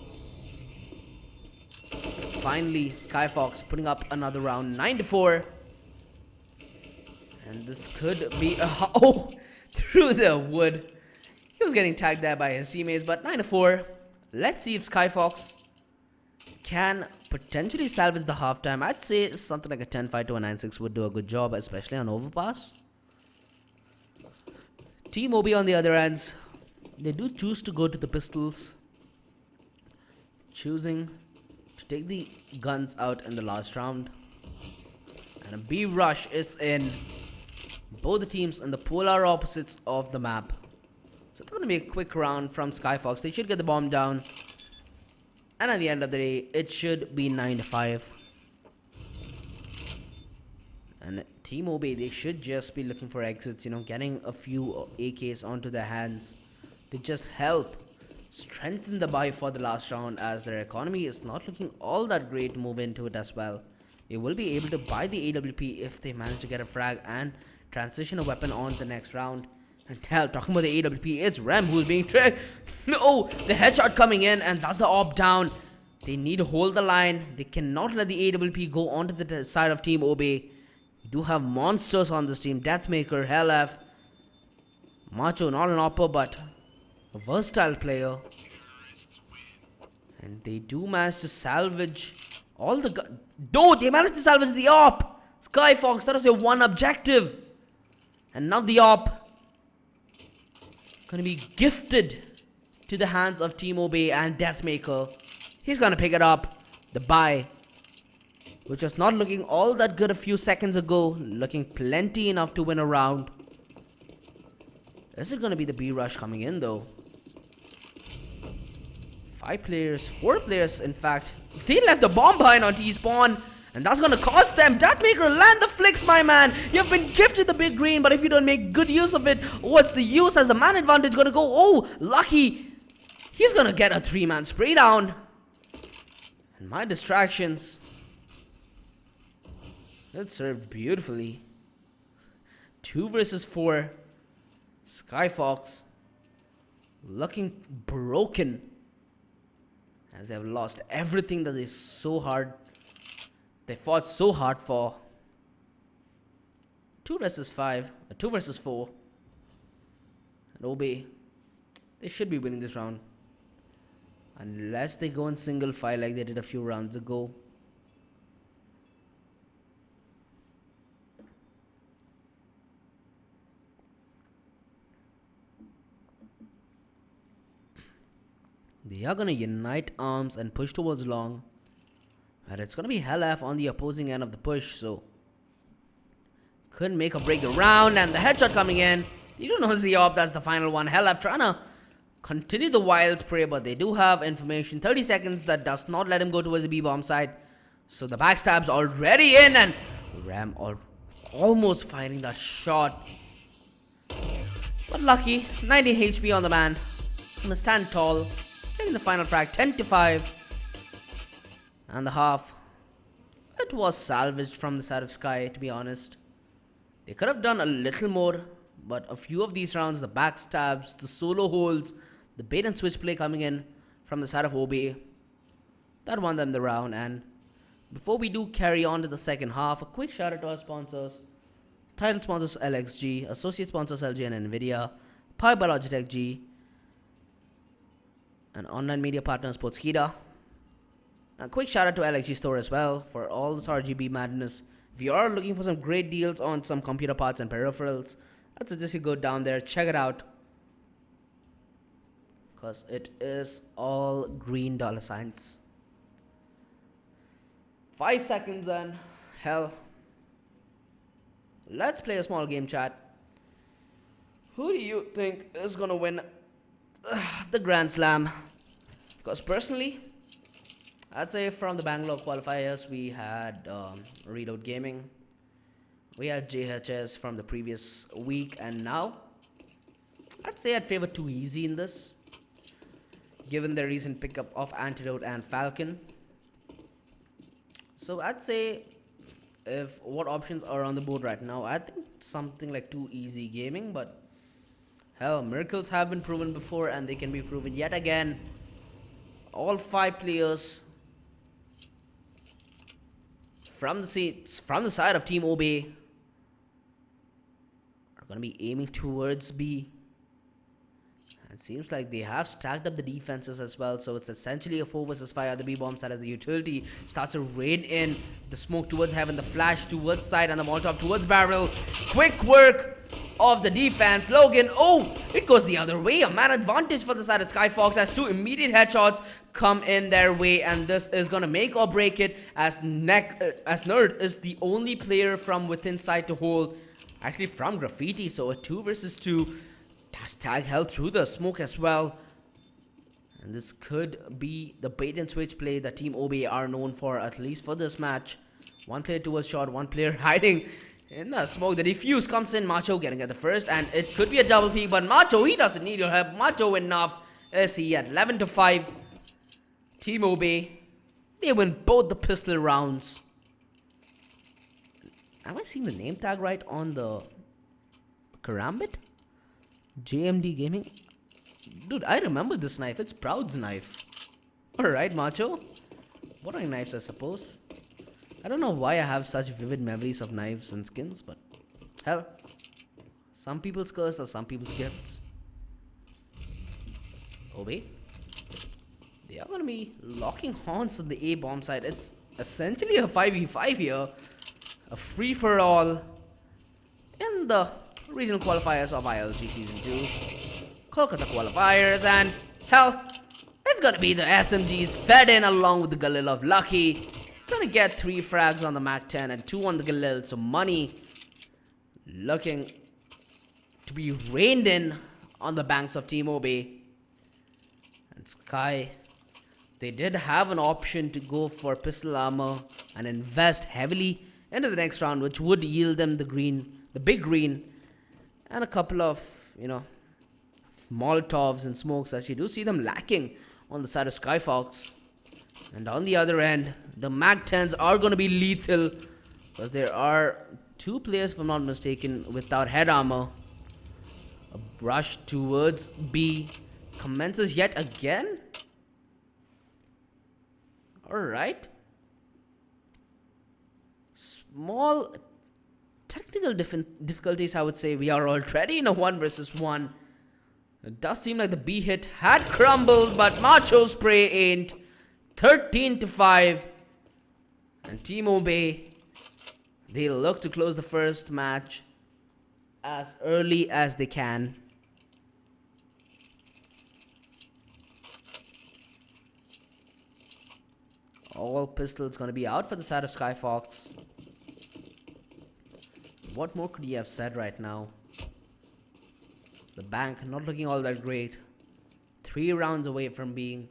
Finally, Skyfox putting up another round, 9-4. And this could be a... Oh! Through the wood. He was getting tagged there by his teammates, but 9-4. Let's see if Skyfox can potentially salvage the halftime. I'd say something like a 10-5 to a 9-6 would do a good job, especially on overpass. Team OB on the other ends, they do choose to go to the pistols, choosing to take the guns out in the last round. And a B rush is in. Both the teams on the polar opposites of the map. So it's going to be a quick round from Skyfox. They should get the bomb down. And at the end of the day, it should be 9-5. And Team OB, they should just be looking for exits, you know, getting a few AKs onto their hands to just help strengthen the buy for the last round, as their economy is not looking all that great to move into it as well. They will be able to buy the AWP if they manage to get a frag and transition a weapon on the next round. And talking about the AWP, it's Rem who's being tricked. No, the headshot coming in, and that's the op down. They need to hold the line. They cannot let the AWP go onto the side of Team OB. You do have monsters on this team. Deathmaker, Helef, Macho, not an opper, but a versatile player. And they do manage to salvage all the... No, they managed to salvage the op! Skyfox, that was your one objective. And now the op gonna be gifted to the hands of Team OB and Deathmaker. He's gonna pick it up. The buy, which was not looking all that good a few seconds ago, looking plenty enough to win a round. Is it gonna be the B rush coming in though? 4 players in fact. They left the bomb behind on T-spawn, and that's gonna cost them. Deathmaker, land the flicks, my man. You've been gifted the big green, but if you don't make good use of it, what's the use? As the man advantage gonna go? Oh, lucky. He's gonna get a 3-man spray down. And my distractions, it served beautifully. 2 versus 4. Skyfox looking broken, as they have lost everything that they fought so hard for. 2 versus 5, 2 versus 4. And OB, they should be winning this round, unless they go in single file like they did a few rounds ago. They are going to unite arms and push towards long. And it's going to be Helef on the opposing end of the push, so couldn't make or break the round. And the headshot coming in. You don't know it's the op, that's the final one. Helef trying to continue the wild spray, but they do have information. 30 seconds, that does not let him go towards the B-bomb side. So the backstab's already in, and Ram almost firing that shot. But lucky, 90 HP on the man. Gonna stand tall. In the final frag, 10-5. And the half, it was salvaged from the side of Sky, to be honest. They could have done a little more, but a few of these rounds, the backstabs, the solo holds, the bait and switch play coming in from the side of OB, that won them the round. And before we do carry on to the second half, a quick shout out to our sponsors. Title sponsors LXG, associate sponsors LG and Nvidia, powered by Logitech G, and online media partner Sportskeeda. A quick shout out to LXG store as well for all this RGB madness. If you are looking for some great deals on some computer parts and peripherals, I'd suggest you go down there, check it out, because it is all green dollar signs. 5 seconds and hell, let's play a small game, chat. Who do you think is gonna win the Grand Slam? Because personally, I'd say from the Bangalore qualifiers, we had Reload Gaming, we had JHS from the previous week, and now I'd say I'd favor Too Easy in this, given their recent pickup of Antidote and Falcon. So I'd say, if what options are on the board right now, I think something like Too Easy Gaming, but hell, miracles have been proven before and they can be proven yet again. All 5 players from the side of Team OB are going to be aiming towards B. It seems like they have stacked up the defenses as well, so it's essentially a 4 versus 5 at the B-bomb side as the utility starts to rain in. The smoke towards heaven, the flash towards side, and the molotov towards barrel. Quick work of the defense. Logan, oh, it goes the other way. A man advantage for the side of Skyfox as 2 immediate headshots come in their way, and this is gonna make or break it as Nerd is the only player from within side to hold, actually from Graffiti, so a 2 versus 2. Tag held through the smoke as well. And this could be the bait and switch play that Team OB are known for, at least for this match. 1 player towards short, 1 player hiding In the smoke, the defuse comes in. Macho getting at the first, and it could be a double peak, but Macho, he doesn't need your help. Macho enough. Is he at 11-5? Team Obey, they win both the pistol rounds. Am I seeing the name tag right on the Karambit? JMD Gaming? Dude, I remember this knife. It's Proud's knife. Alright, Macho. Boring knives, I suppose. I don't know why I have such vivid memories of knives and skins, but hell, some people's curse are some people's gifts. Obey. They are going to be locking horns on the A bomb side. It's essentially a 5v5 here. A free for all in the regional qualifiers of ILG Season 2. Kolkata qualifiers, and hell, it's going to be the SMGs fed in along with the Galil of Lucky. Gonna get 3 frags on the Mac 10 and 2 on the Galil. So money looking to be reined in on the banks of Team Obey. And Sky, they did have an option to go for pistol armor and invest heavily into the next round, which would yield them the green, the big green, and a couple of, you know, Molotovs and smokes, as you do see them lacking on the side of Skyfox. And on the other end, the Mag 10s are going to be lethal, because there are 2 players, if I'm not mistaken, without head armor. A brush towards B commences yet again. Alright. Small technical difficulties, I would say. We are already in a 1 versus 1. It does seem like the B hit had crumbled, but Macho Spray ain't. 13-5. And Team Obey, they look to close the first match as early as they can. All pistols going to be out for the side of Skyfox. What more could he have said right now? The bank not looking all that great. 3 rounds away from being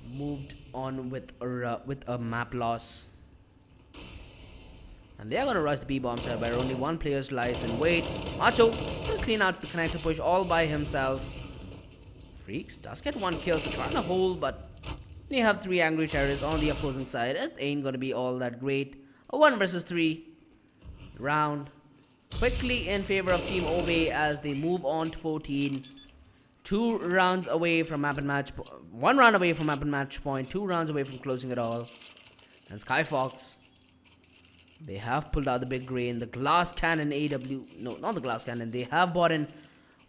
moved on with a map loss. And they are going to rush the B-bomb side where only 1 player lies in wait. Macho will clean out the connector push all by himself. Freaks does get 1 kill, so trying to hold, but they have 3 angry terrorists on the opposing side. It ain't going to be all that great. A 1 versus 3 round quickly in favor of Team Obey as they move on to 14. 2 rounds away from map and match. 1 round away from map and match point. 2 rounds away from closing it all. And Skyfox, they have pulled out the big grain. The glass cannon AW. No, not the glass cannon. They have bought in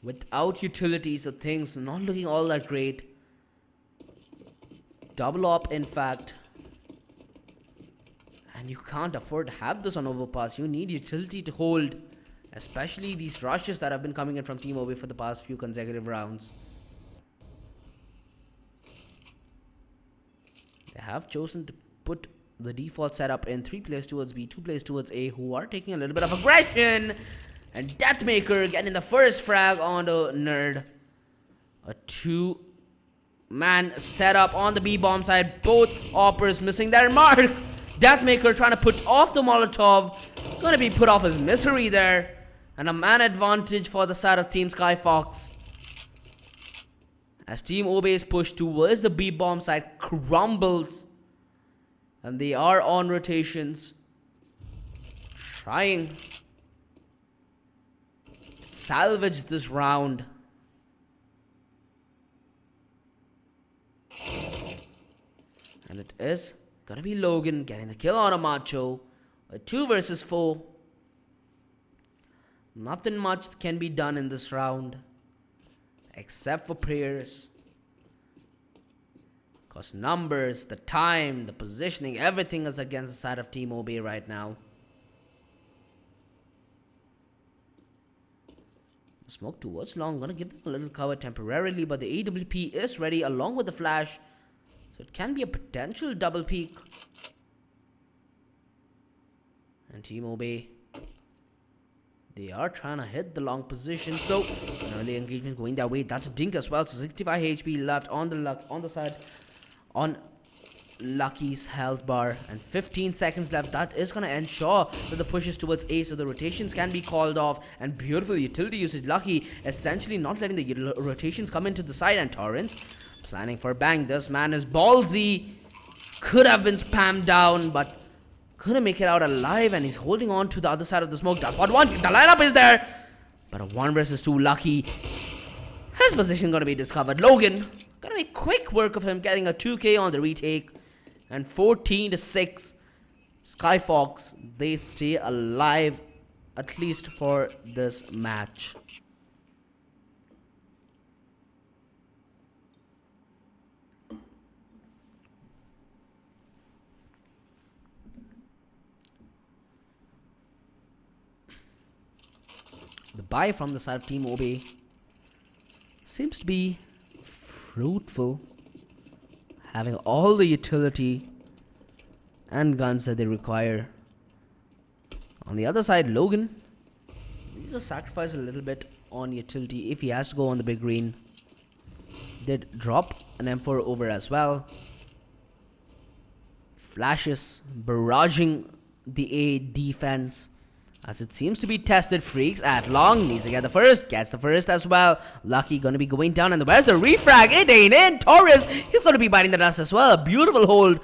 without utility. So things not looking all that great. Double op, in fact. And you can't afford to have this on overpass. You need utility to hold. Especially these rushes that have been coming in from Team Obey for the past few consecutive rounds. They have chosen to put the default setup in 3 players towards B, 2 players towards A, who are taking a little bit of aggression. And Deathmaker getting the first frag on the Nerd. A 2-man setup on the B-bomb side. Both oppers missing their mark. Deathmaker trying to put off the Molotov. Gonna be put off his misery there. And a man advantage for the side of Team Skyfox. As Team Obey's push towards the B-bomb side crumbles. And they are on rotations. Trying to salvage this round. And it is gonna be Logan getting the kill on a Macho. A 2 versus 4. Nothing much can be done in this round. Except for prayers. Because numbers, the time, the positioning, everything is against the side of Team Obey right now. Smoke towards long. Gonna give them a little cover temporarily. But the AWP is ready along with the flash. So it can be a potential double peak. And Team Obey, they are trying to hit the long position. So an early engagement going that way. That's a dink as well. So 65 HP left on the side on Lucky's health bar, and 15 seconds left. That is going to ensure that the pushes towards A, so the rotations can be called off. And beautiful utility usage. Lucky essentially not letting the rotations come into the side, and Torrance planning for a bang. This man is ballsy. Could have been spammed down, but couldn't make it out alive, and he's holding on to the other side of the smoke. Does what one? The lineup is there, but a 1 versus 2 Lucky. His position going to be discovered. Logan going to make quick work of him, getting a 2k on the retake. And 14-6, Skyfox, they stay alive at least for this match. The buy from the side of Team OB seems to be fruitful, having all the utility and guns that they require. On the other side, Logan needs to sacrifice a little bit on utility if he has to go on the big green. Did drop an M4 over as well. Flashes barraging the A defense, as it seems to be tested. Freaks at long, needs to get the first, gets the first as well. Lucky gonna be going down, and where's the refrag? It ain't in. Torres, he's gonna be biting the dust as well. A beautiful hold,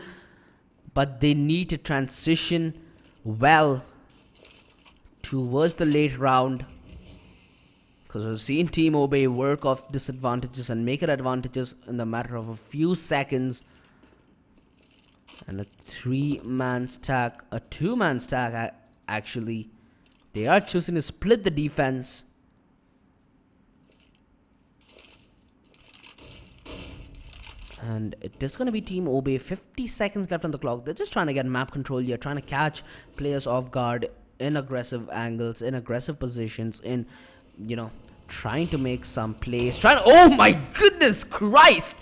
but they need to transition well towards the late round, because we've seen Team Obey work off disadvantages and make it advantages in the matter of a few seconds. And a 3-man stack, a 2-man stack actually. They are choosing to split the defense. And it is going to be Team Obey. 50 seconds left on the clock. They're just trying to get map control here, trying to catch players off guard in aggressive angles, in aggressive positions, in, you know, trying to make some plays. Oh my goodness Christ!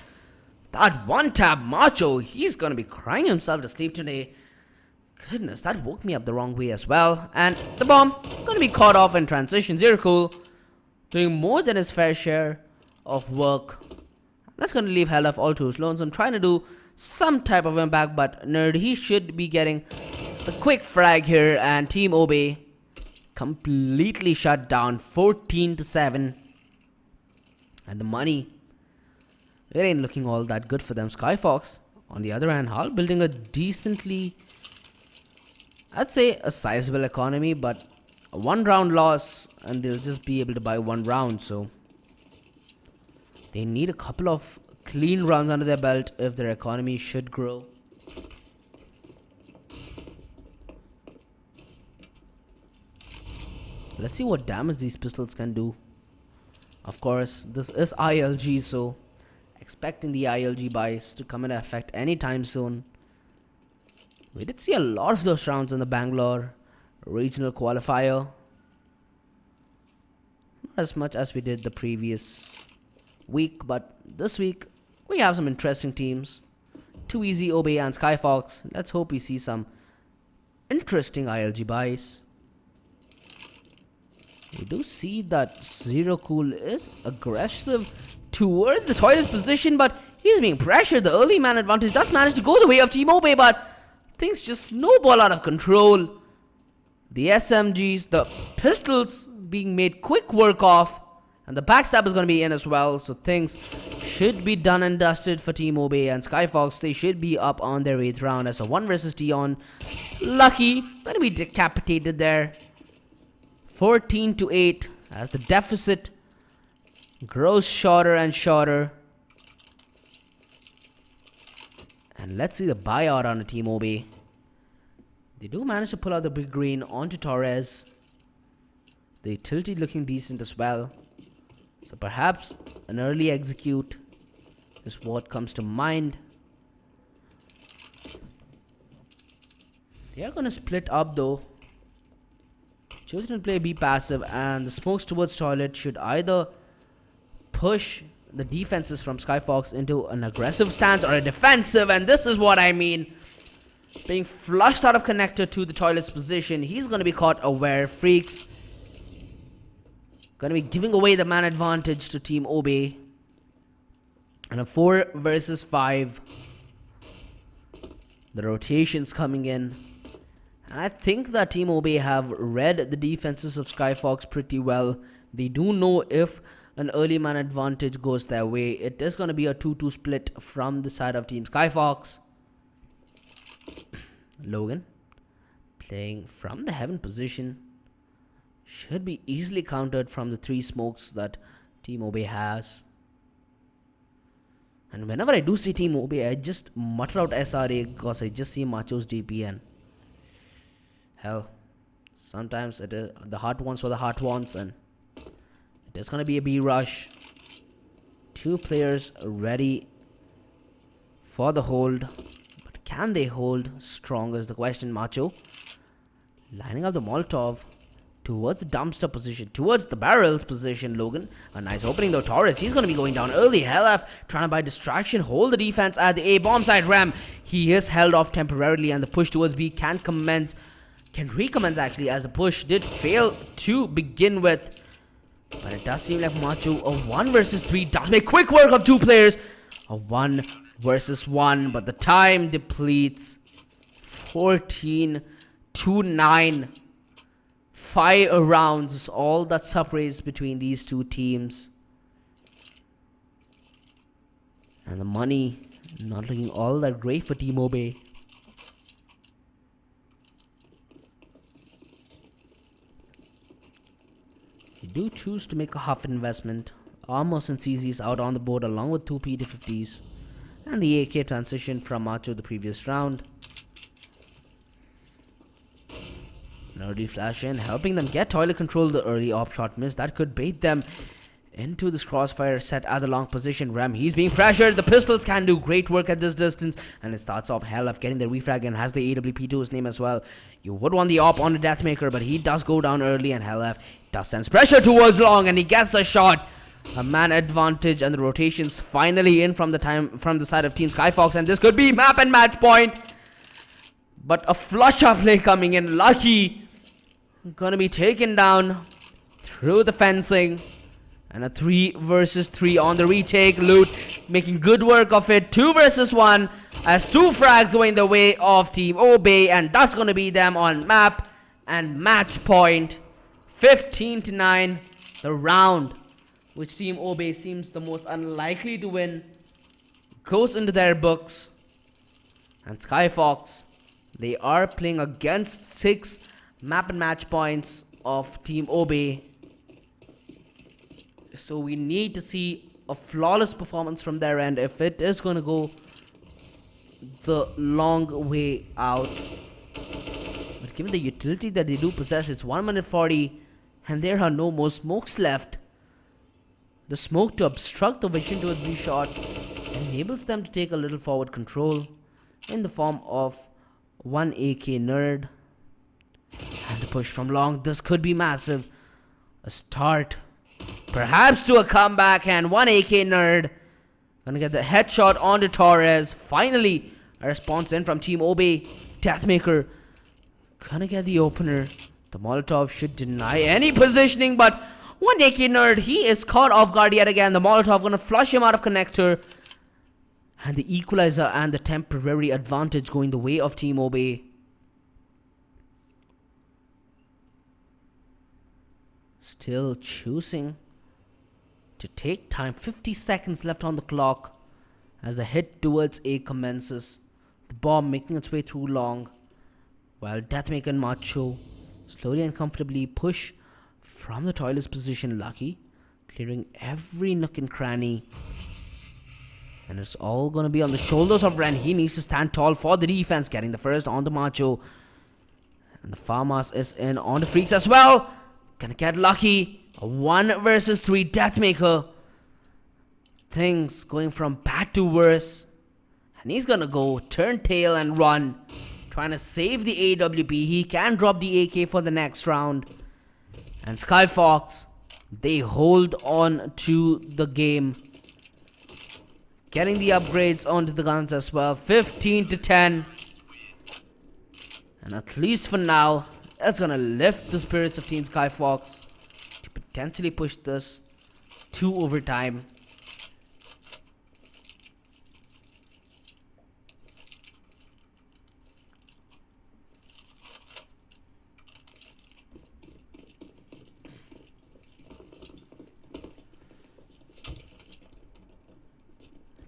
That one-tap Macho, he's going to be crying himself to sleep today. Goodness, that woke me up the wrong way as well. And the bomb going to be caught off in transition. Zero doing more than his fair share of work. That's going to leave Helaf all to his lonesome, trying to do some type of impact, but Nerd, he should be getting the quick frag here, and Team Obey completely shut down. 14-7. And the money, it ain't looking all that good for them. Skyfox, on the other hand, Hull building a decently, I'd say a sizable economy, but a 1-round loss and they'll just be able to buy 1 round, so they need a couple of clean rounds under their belt if their economy should grow. Let's see what damage these pistols can do. Of course, this is ILG, so expecting the ILG buys to come into effect anytime soon. We did see a lot of those rounds in the Bangalore regional qualifier. Not as much as we did the previous week, but this week we have some interesting teams. Too Easy, Obey, and Skyfox. Let's hope we see some interesting ILG buys. We do see that Zero Cool is aggressive towards the toilet's position, but he's being pressured. The early man advantage does manage to go the way of Team Obey, but things just snowball out of control. The SMGs, the pistols being made quick work of, and the backstab is going to be in as well. So things should be done and dusted for Team Obey, and Skyfox, they should be up on their 8th round as a 1 versus Dion. Lucky going to be decapitated there. 14-8 as the deficit grows shorter and shorter. And let's see the buyout on the Team Obey. They do manage to pull out the big green onto Torres. The utility looking decent as well. So perhaps an early execute is what comes to mind. They are going to split up though. Choosing to play B passive, and the smokes towards toilet should either push the defenses from Skyfox into an aggressive stance or a defensive, and this is what I mean. Being flushed out of connector to the toilet's position. He's going to be caught aware. Freaks going to be giving away the man advantage to Team Obey. And a 4 versus 5. The rotations coming in. And I think that Team OB have read the defenses of Skyfox pretty well. They do know if an early man advantage goes their way, it is going to be a 2-2 split from the side of Team Skyfox. Logan playing from the heaven position. Should be easily countered from the 3 smokes that Team OB has. And whenever I do see Team OB, I just mutter out SRA because I just see Macho's DPN. Hell, sometimes it is the hot ones for the hot ones, and it is going to be a B rush. 2 players ready for the hold, but can they hold strong is the question. Macho lining up the Molotov towards the dumpster position, towards the barrels position. Logan, a nice opening though. Torres, he's going to be going down early. LF trying to buy distraction, hold the defense at the A bomb side. Ram, he is held off temporarily, and the push towards B can recommence actually, as the push did fail to begin with. But it does seem like Macho, a 1 versus 3, does make quick work of 2 players. A 1 versus 1, but the time depletes. 14 to 9. 5 rounds is all that separates between these 2 teams. And the money not looking all that great for Team OB. They do choose to make a half investment. Amos and CZ is out on the board along with 2 P250s. And the AK transition from Macho the previous round. Nerdy flash in, helping them get toilet control. The early off shot miss that could bait them into this crossfire set at the long position. Ram, he's being pressured. The pistols can do great work at this distance, and it starts off Hellf getting the refrag and has the AWP to his name as well. You would want the op on the Deathmaker, but he does go down early, and Hellf does sense pressure towards long, and he gets the shot. A man advantage, and the rotations finally in from the side of Team Skyfox, and this could be map and match point. But a flush up play coming in. Lucky gonna be taken down through the fencing. And a 3 versus 3 on the retake. Loot making good work of it. 2 versus 1 as 2 frags going the way of Team OB. And that's going to be them on map and match point. 15 to 9. The round which Team OB seems the most unlikely to win goes into their books. And Skyfox, they are playing against 6 map and match points of Team OB. So we need to see a flawless performance from their end if it is going to go the long way out. But given the utility that they do possess, it's 1 minute 40 and there are no more smokes left. The smoke to obstruct the vision towards B shot enables them to take a little forward control in the form of 1 AK nerd. And the push from long, this could be massive. A start perhaps to a comeback, and 1 AK nerd gonna get the headshot onto Torres. Finally a response in from Team OB. Deathmaker gonna get the opener. The Molotov should deny any positioning, but 1 AK nerd, he is caught off guard yet again. The Molotov gonna flush him out of connector, and the equalizer and the temporary advantage going the way of Team OB. Still choosing to take time. 50 seconds left on the clock as the hit towards A commences. The bomb making its way through long, while Deathmaker and Macho slowly and comfortably push from the toilet's position. Lucky clearing every nook and cranny, and it's all gonna be on the shoulders of Ren. He needs to stand tall for the defense, getting the first on the Macho, and the Farmers is in on the Freaks as well. Gonna get lucky. A 1 versus 3 Deathmaker. Things going from bad to worse. And he's gonna go turn tail and run, trying to save the AWP. He can drop the AK for the next round. And Skyfox, they hold on to the game, getting the upgrades onto the guns as well. 15 to 10. And at least for now, that's gonna lift the spirits of Team Skyfox to potentially push this to overtime.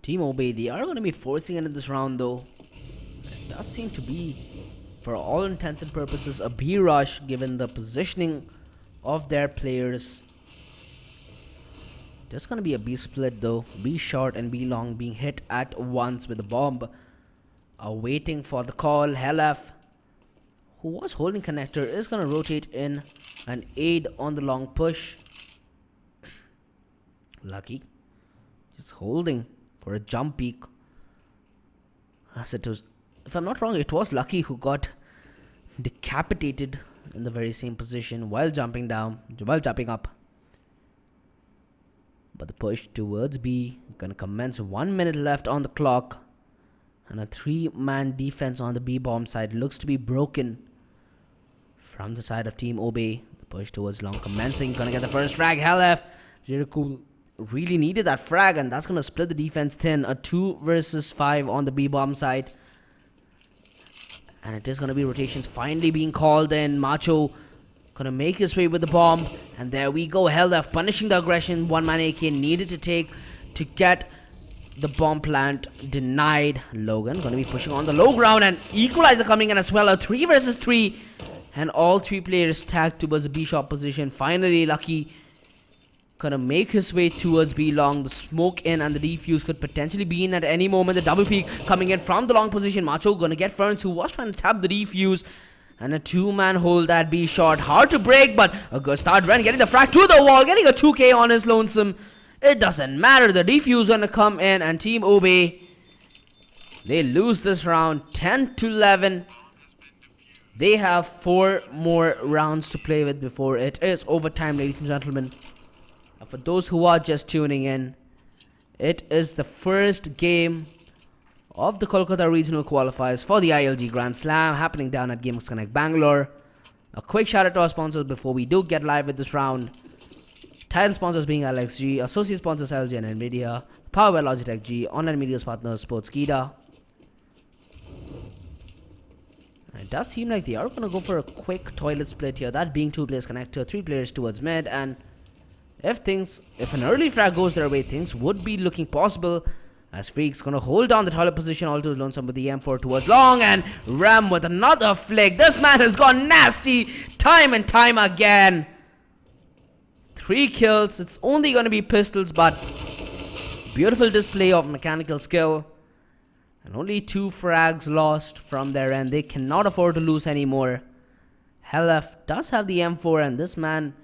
Team Obey, they are going to be forcing it in this round though. It does seem to be, for all intents and purposes, a B rush given the positioning of their players. There's going to be a B split though. B short and B long being hit at once with the bomb. Waiting for the call. Helef, who was holding connector, is going to rotate in and aid on the long push. Lucky just holding for a jump peak. As it was, if I'm not wrong, it was Lucky who got decapitated in the very same position while jumping up. But the push towards B gonna commence. 1 minute left on the clock, and a 3-man defense on the B bomb side looks to be broken from the side of Team Obey. The push towards long commencing. Gonna get the first frag. Helef, Zero Cool really needed that frag, and that's gonna split the defense thin. A 2 versus 5 on the B bomb side, and it is gonna be rotations finally being called in. Macho gonna make his way with the bomb, and there we go. Helef punishing the aggression 1-man AK needed to take to get the bomb plant denied. Logan gonna be pushing on the low ground, and equalizer coming in as well. A 3 versus 3, and all 3 players tagged towards the B shot position. Finally, Lucky gonna make his way towards B long. The smoke in and the defuse could potentially be in at any moment. The double peak coming in from the long position. Macho gonna get Ferns, who was trying to tap the defuse, and a 2-man hold at B short. Hard to break, but a good start. Ren getting the frag to the wall, getting a 2K on his lonesome. It doesn't matter. The defuse gonna come in, and Team Obey, they lose this round 10-11. They have 4 more rounds to play with before it is overtime, ladies and gentlemen. For those who are just tuning in, it is the first game of the Kolkata regional qualifiers for the ILG Grand Slam happening down at Gamers Connect Bangalore. A quick shout out to our sponsors before we do get live with this round. Title sponsors being LXG, associate sponsors LG and Nvidia, powered by Logitech G, online media partners Sportskeeda. It does seem like they are going to go for a quick toilet split here, that being 2 players connector, 3 players towards mid, and if an early frag goes their way, things would be looking possible, as Freak's gonna hold down the toilet position all to his lonesome with the M4 towards long, and Ram with another flick. This man has gone nasty time and time again. 3 kills. It's only gonna be pistols, but beautiful display of mechanical skill. And only 2 frags lost from their end. They cannot afford to lose anymore. Helef does have the M4, and this man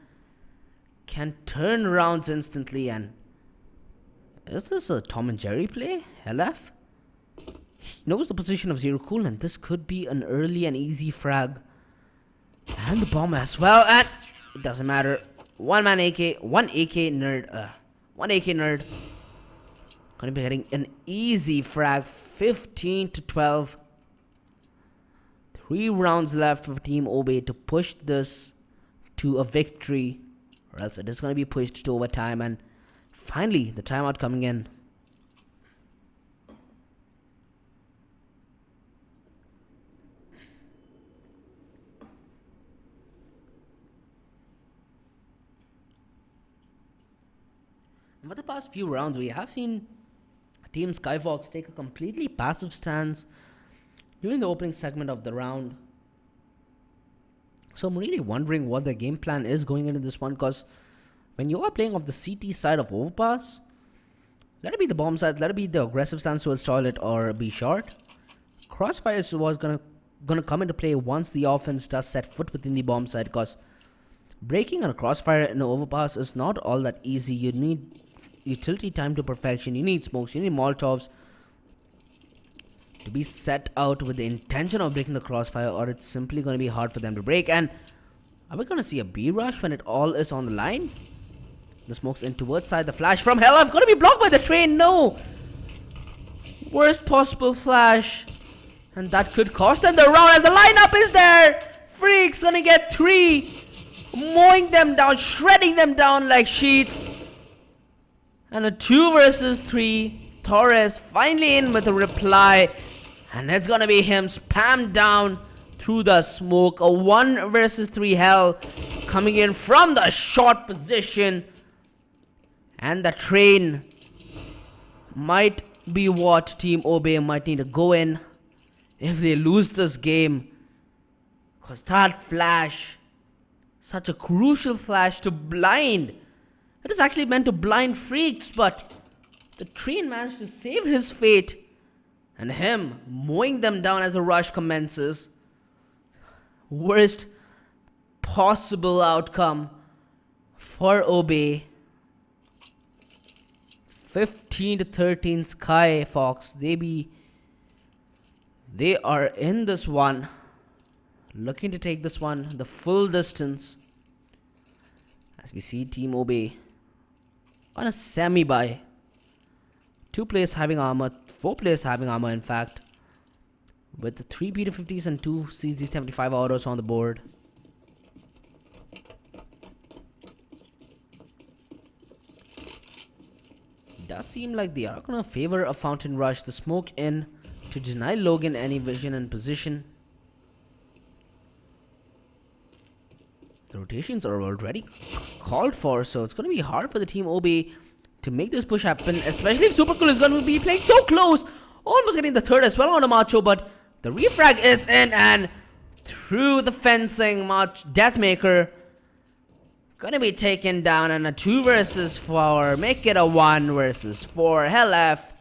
can turn rounds instantly. And is this a Tom and Jerry play? Helef, he knows the position of Zero Cool, and this could be an early and easy frag. And the bomb as well, and it doesn't matter. 1-man AK, 1 AK nerd. Gonna be getting an easy frag, 15-12. 3 rounds left for Team Obey to push this to a victory, or else it is going to be pushed to overtime. And finally, the timeout coming in. And for the past few rounds, we have seen Team Skyfox take a completely passive stance during the opening segment of the round. So I'm really wondering what the game plan is going into this one, because when you are playing off the CT side of overpass, let it be the bomb side, let it be the aggressive stance towards toilet or be short, Crossfire was gonna come into play once the offense does set foot within the bomb side, because breaking on a crossfire in an overpass is not all that easy. You need utility time to perfection, you need smokes, you need molotovs to be set out with the intention of breaking the crossfire, or it's simply going to be hard for them to break. And are we going to see a B rush when it all is on the line? The smokes in towards side, the flash from hell, I've got to be blocked by the train. No, worst possible flash, and that could cost them the round as the lineup is there. Freak's gonna get 3, mowing them down, shredding them down like sheets. And a 2 versus 3. Torres finally in with a reply, and it's gonna be him spammed down through the smoke. A 1 versus 3 hell coming in from the short position, and the train might be what Team Obey might need to go in if they lose this game. Because that flash, such a crucial flash to blind. It is actually meant to blind Freaks, but the train managed to save his fate. And him mowing them down as the rush commences. Worst possible outcome for Obey. 15-13 Sky Fox. They are in this one. Looking to take this one the full distance. As we see Team Obey on a semi-bye. 2 players having armor, 4 players having armor in fact. With 3 P250s and 2 CZ75 autos on the board. It does seem like they are going to favor a Fountain Rush. The smoke in to deny Logan any vision and position. The rotations are already called for, so it's going to be hard for the Team Obey to make this push happen, especially if Super Cool is going to be playing so close. Almost getting the third as well on a Macho, but the refrag is in and through the fencing. Deathmaker going to be taken down, and a 2 versus 4. Make it a 1 versus 4. Hell F.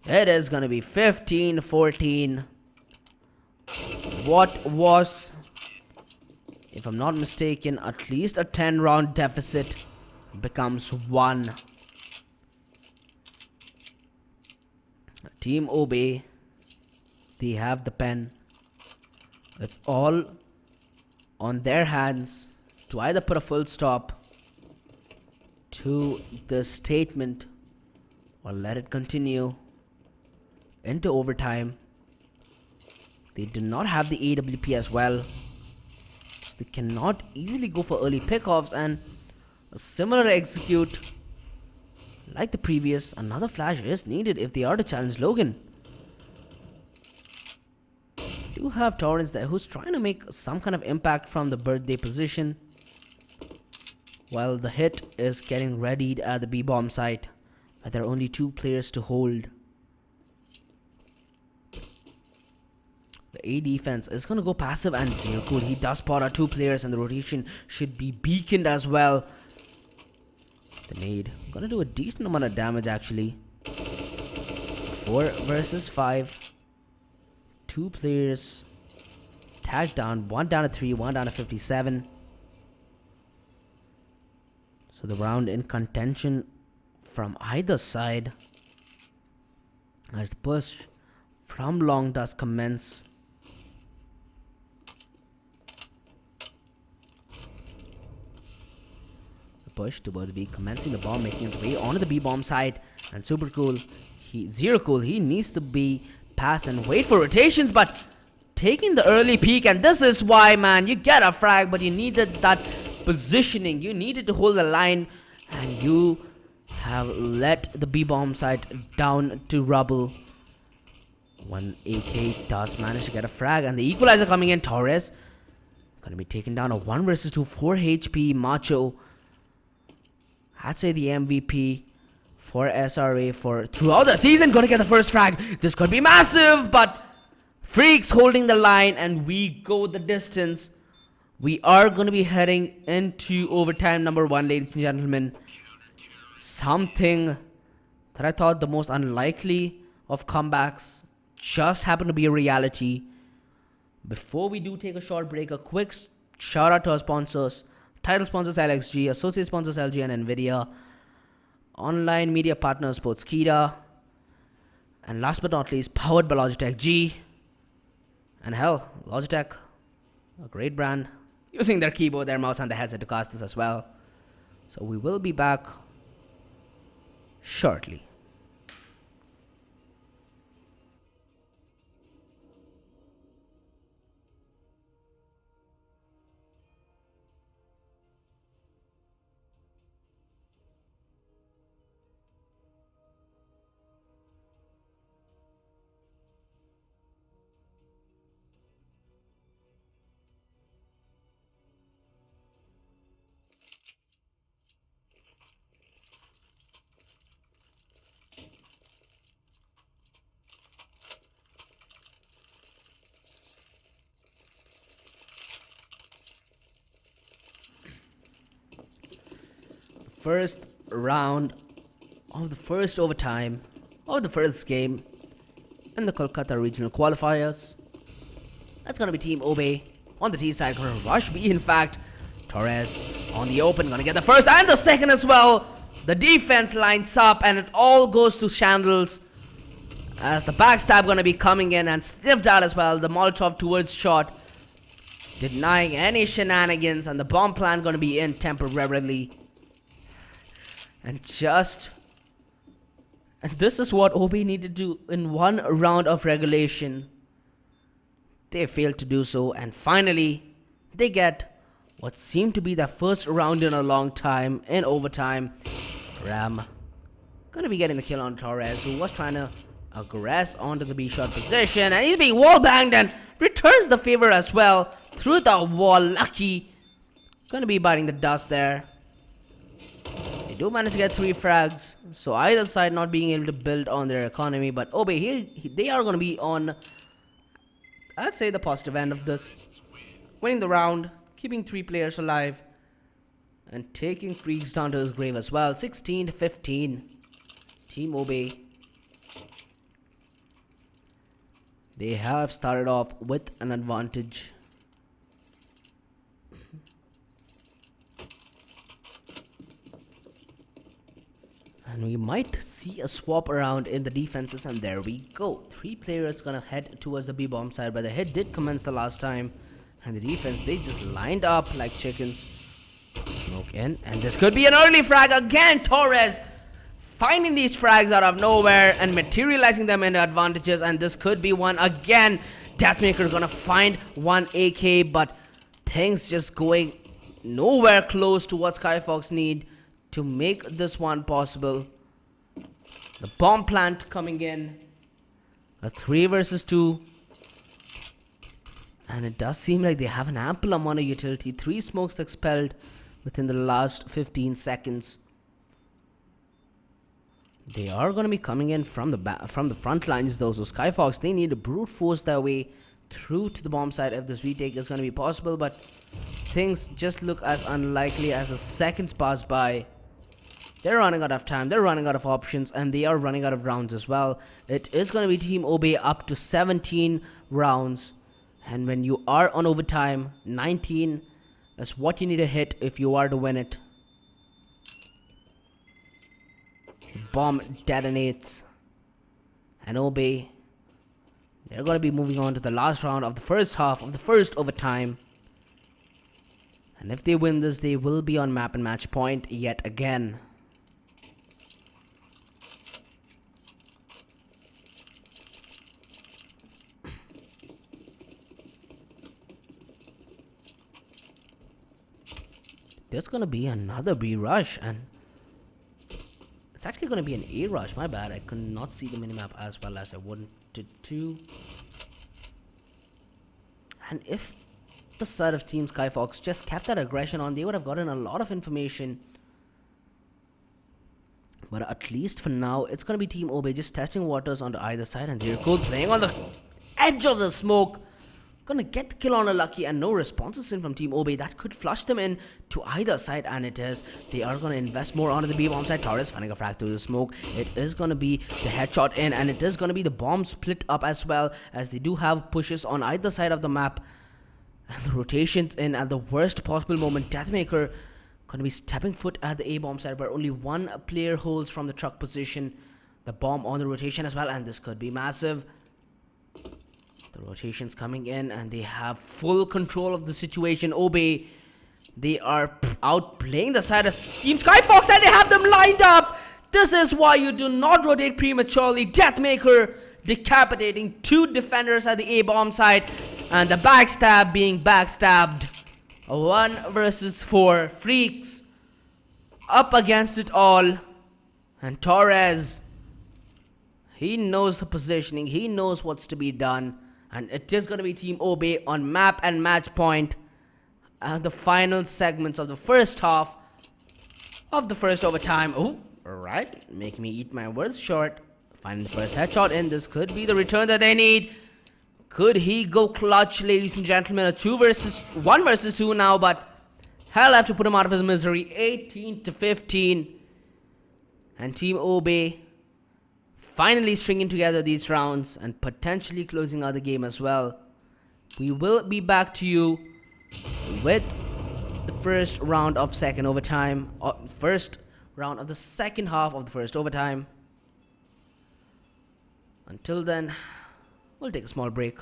It is going to be 15-14. What was, if I'm not mistaken, at least a 10-round deficit becomes 1. Team Obey, they have the pen. It's all on their hands to either put a full stop to the statement or let it continue into overtime. They do not have the AWP as well. They cannot easily go for early pickoffs, and a similar execute like the previous. Another flash is needed if they are to challenge Logan. Do have Torrance there who's trying to make some kind of impact from the birthday position, while the hit is getting readied at the B-bomb site, but there are only 2 players to hold. The A defense is going to go passive, and Zero Cool, he does spot our 2 players, and the rotation should be beaconed as well. The nade going to do a decent amount of damage actually. 4 versus 5. 2 players tagged down, 1 down to 3, 1 down to 57. So the round in contention from either side as the push from long does commence. The push towards B, commencing the bomb, making its way onto the B bomb side, and Super Cool, Zero Cool, he needs to be pass and wait for rotations, but taking the early peek, and this is why, man, you get a frag, but you needed that positioning. You needed to hold the line, and you have let the B-bomb site down to rubble. One AK does manage to get a frag, and the equalizer coming in. Torres gonna be taken down a 1 versus 2, 4 HP. Macho, I'd say the MVP for SRA for throughout the season, gonna get the first frag. This could be massive, but Freaks holding the line, and we go the distance. We are going to be heading into overtime number 1, ladies and gentlemen. Something that I thought the most unlikely of comebacks just happened to be a reality. Before we do take a short break, a quick shout out to our sponsors. Title sponsors LXG, associate sponsors LG and Nvidia, online media partners Sportskeeda, and last but not least, powered by Logitech G. And hell, Logitech, a great brand, using their keyboard, their mouse, and the headset to cast this as well. So we will be back shortly. first round of the first overtime of the first game in the Kolkata regional qualifiers. That's gonna be Team Obe on the T side, gonna rush B. In fact, Torres on the open, gonna get the first and the second as well. The defense lines up and it all goes to shambles as the backstab gonna be coming in and sniffed out as well. The Molotov towards shot, denying any shenanigans, and the bomb plant gonna be in temporarily. And this is what OB needed to do in one round of regulation. They failed to do so, and finally they get what seemed to be their first round in a long time in overtime. Ram gonna be getting the kill on Torres, who was trying to aggress onto the B shot position, and he's being wall banged and returns the favor as well through the wall. Lucky gonna be biting the dust there. They do manage to get 3 frags, so either side not being able to build on their economy, but Obe they are gonna be on, I'd say, the positive end of this, winning the round, keeping 3 players alive, and taking Freaks down to his grave as well. 16-15, Team Obe. They have started off with an advantage. And we might see a swap around in the defenses, and there we go. 3 players gonna head towards the B-bomb side, but the hit did commence the last time. And the defense, they just lined up like chickens. Smoke in, and this could be an early frag again. Torres finding these frags out of nowhere and materializing them into advantages, and this could be one again. Deathmaker gonna find 1 AK, but things just going nowhere close to what Skyfox need to make this one possible. The bomb plant coming in, a 3 versus 2, and it does seem like they have an ample amount of utility. 3 smokes expelled within the last 15 seconds. They are going to be coming in from the front lines though, so Skyfox, they need to brute force their way through to the bomb side if this retake is going to be possible, but things just look as unlikely as the seconds pass by. They're running out of time, they're running out of options, and they are running out of rounds as well. It is going to be Team Obe up to 17 rounds, and when you are on overtime, 19 is what you need to hit if you are to win it. Bomb detonates, and Obe, they're going to be moving on to the last round of the first half of the first overtime. And if they win this, they will be on map and match point yet again. There's going to be another B rush, and it's actually going to be an A rush. My bad, I could not see the minimap as well as I wanted to. And if the side of Team Skyfox just kept that aggression on, they would have gotten a lot of information. But at least for now, it's going to be Team Obe just testing waters onto either side, and Zero Cold playing on the edge of the smoke. Gonna get the kill on a Lucky, and no responses in from Team Obe. That could flush them in to either side, and it is. They are gonna invest more onto the B-bomb side. Torres finding a frag through the smoke. It is gonna be the headshot in, and it is gonna be the bomb split up as well, as they do have pushes on either side of the map. And the rotations in at the worst possible moment. Deathmaker gonna be stepping foot at the A-bomb side, but only 1 player holds from the truck position. The bomb on the rotation as well, and this could be massive. The rotations coming in, and they have full control of the situation. Obe, they are outplaying the side of Team Skyfox, and they have them lined up. This is why you do not rotate prematurely. Deathmaker decapitating 2 defenders at the A-bomb side, and the backstab being backstabbed. 1 versus 4. Freaks up against it all, and Torres, he knows the positioning, he knows what's to be done. And it is going to be Team Obe on map and match point at the final segments of the first half of the first overtime. Oh, alright, make me eat my words short. Finding the first headshot in. This could be the return that they need. Could he go clutch, ladies and gentlemen? A 1 versus 2 now, but LF to put him out of his misery, 18-15. And Team Obe finally stringing together these rounds and potentially closing out the game as well. We will be back to you with the first round of second overtime, first round of the second half of the first overtime. Until then, we'll take a small break.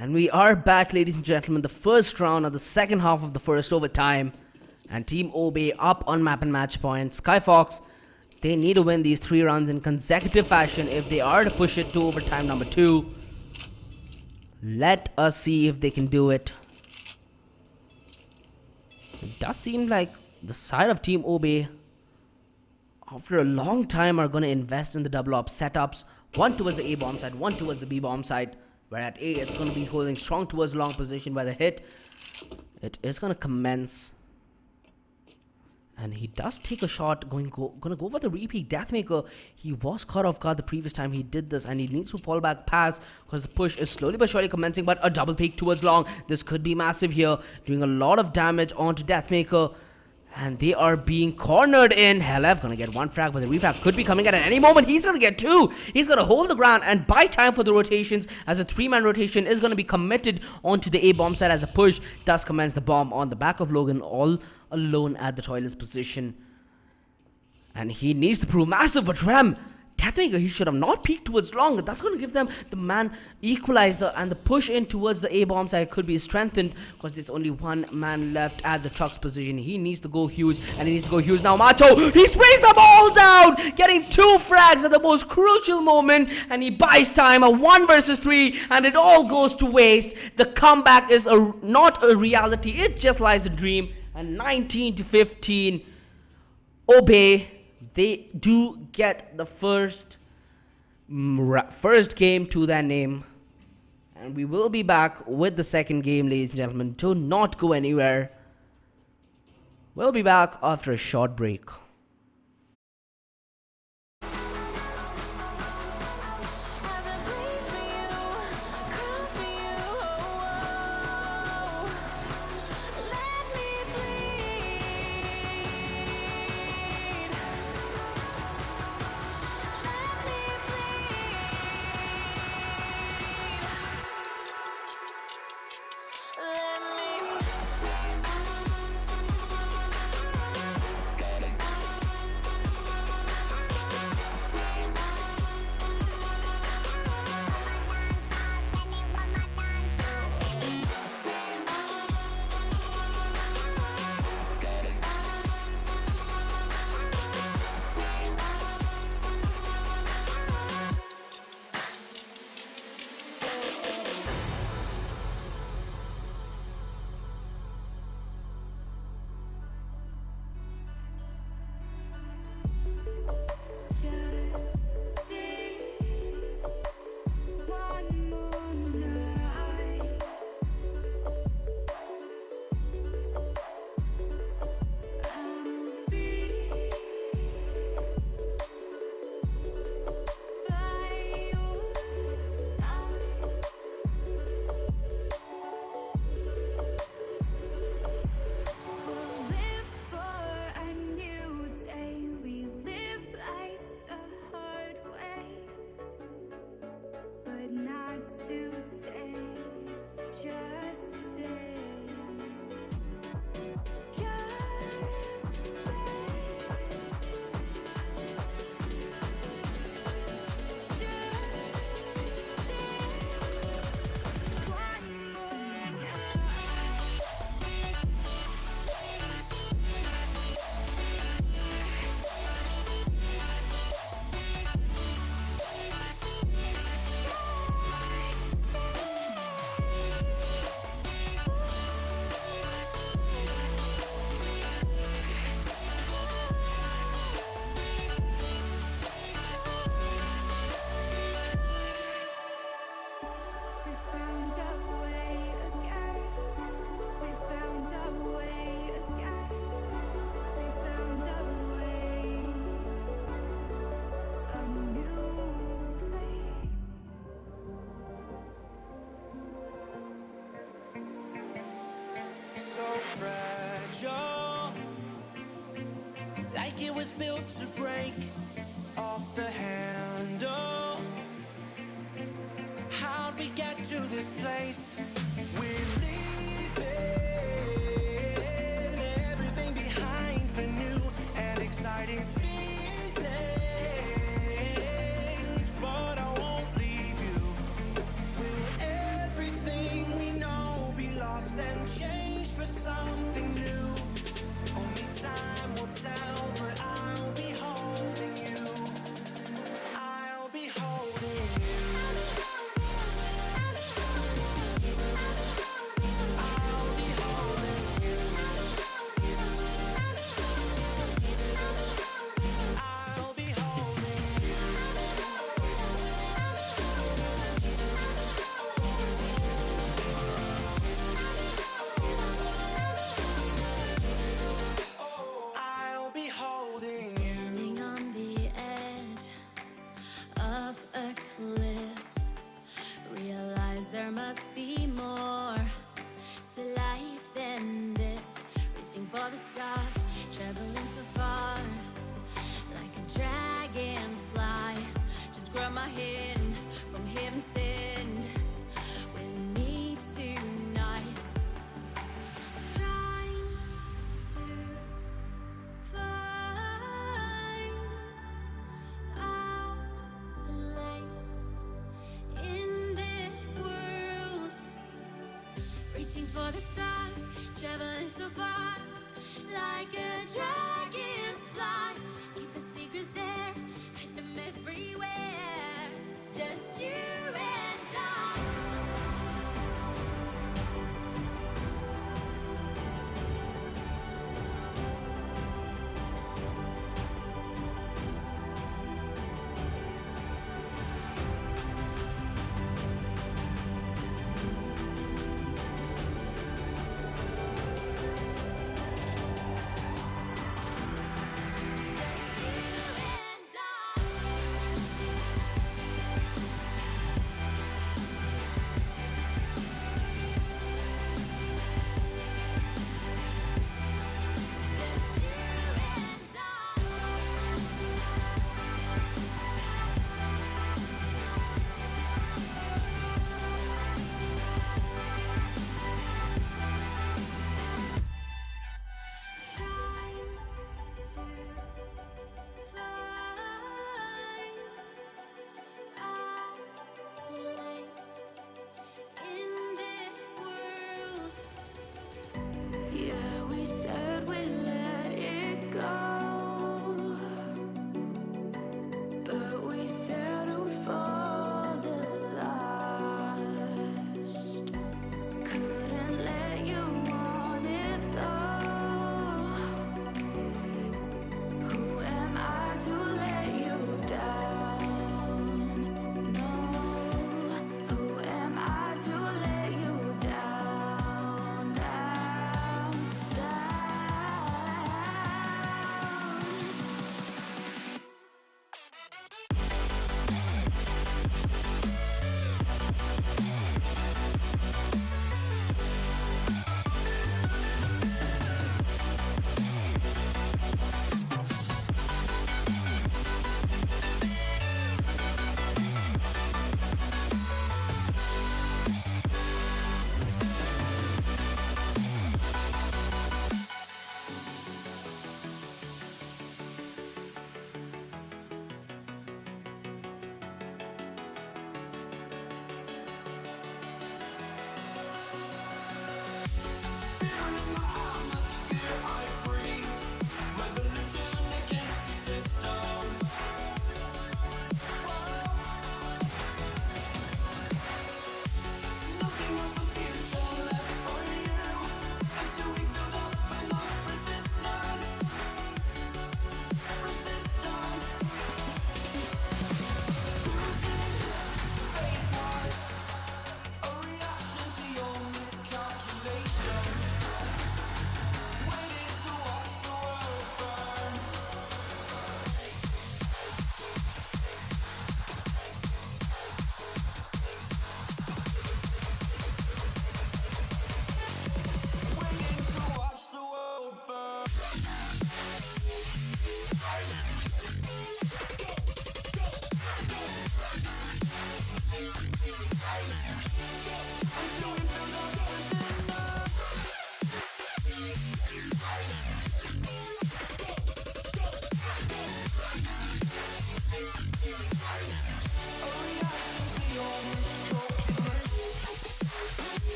And we are back, ladies and gentlemen, the first round of the second half of the first overtime. And Team Obe up on map and match points. Skyfox, they need to win these 3 rounds in consecutive fashion if they are to push it to overtime number 2. Let us see if they can do it. It does seem like the side of Team Obe, after a long time, are going to invest in the double op setups. One towards the A bomb side, one towards the B bomb side. Where at A, it's going to be holding strong towards long position by the hit. It is going to commence. And he does take a shot, going to go for the repeat Deathmaker. He was caught off guard the previous time he did this, and he needs to fall back pass because the push is slowly but surely commencing, but a double peek towards long. This could be massive here, doing a lot of damage onto Deathmaker. And they are being cornered in. LF gonna get 1 frag, but the refrag could be coming at any moment. He's gonna get 2. He's gonna hold the ground and buy time for the rotations, as a 3-man rotation is gonna be committed onto the A bomb side as the push does commence. The bomb on the back of Logan, all alone at the toilet's position. And he needs to prove massive, but Rem, Deathmaker, he should have not peeked towards long. That's going to give them the man equalizer, and the push in towards the A bomb side could be strengthened because there's only 1 man left at the truck's position. He needs to go huge, and he needs to go huge now. Macho, he sprays them all down, getting 2 frags at the most crucial moment, and he buys time, a 1 versus 3, and it all goes to waste. The comeback is not a reality, it just lies a dream. And 19-15, Obe, they do get the first game to their name. And we will be back with the second game, ladies and gentlemen. Do not go anywhere. We'll be back after a short break. As I bleed for you, cry for you, let me bleed. Let me bleed. Let me fragile, like it was built to break off the handle. How'd we get to this place? We're leaving everything behind for new and exciting feelings, but I won't leave you. Will everything we know be lost and changed for something new? Only time will tell, but I'll be holding you. I'll be holding you. I'll be holding you. I'll be holding you. I'll be holding you. Standing on the edge of a cliff, realize there must be more to life than this. Reaching for the stars, traveling so far, like a dragonfly. Just grab my hand from heaven's send with me tonight. Trying to find our place in this world. Reaching for the stars, traveling so far, like a dragonfly. Keep your secrets there, hide them everywhere. Just you and I.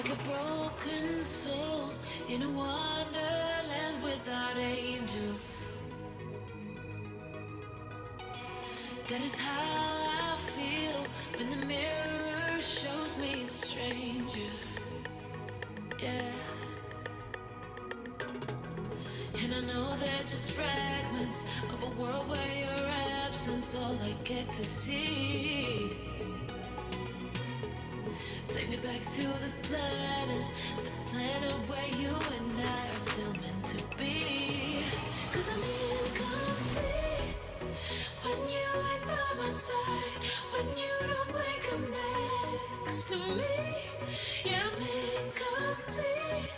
like a broken soul in a wonderland without angels. That is how I feel when the mirror shows me a stranger. Yeah. And I know they're just fragments of a world where your absence all I get to see. Take me back to the planet where you and I are still meant to be. 'Cause I'm incomplete when you ain't by my side, when you don't wake up next to me. Yeah, I'm incomplete.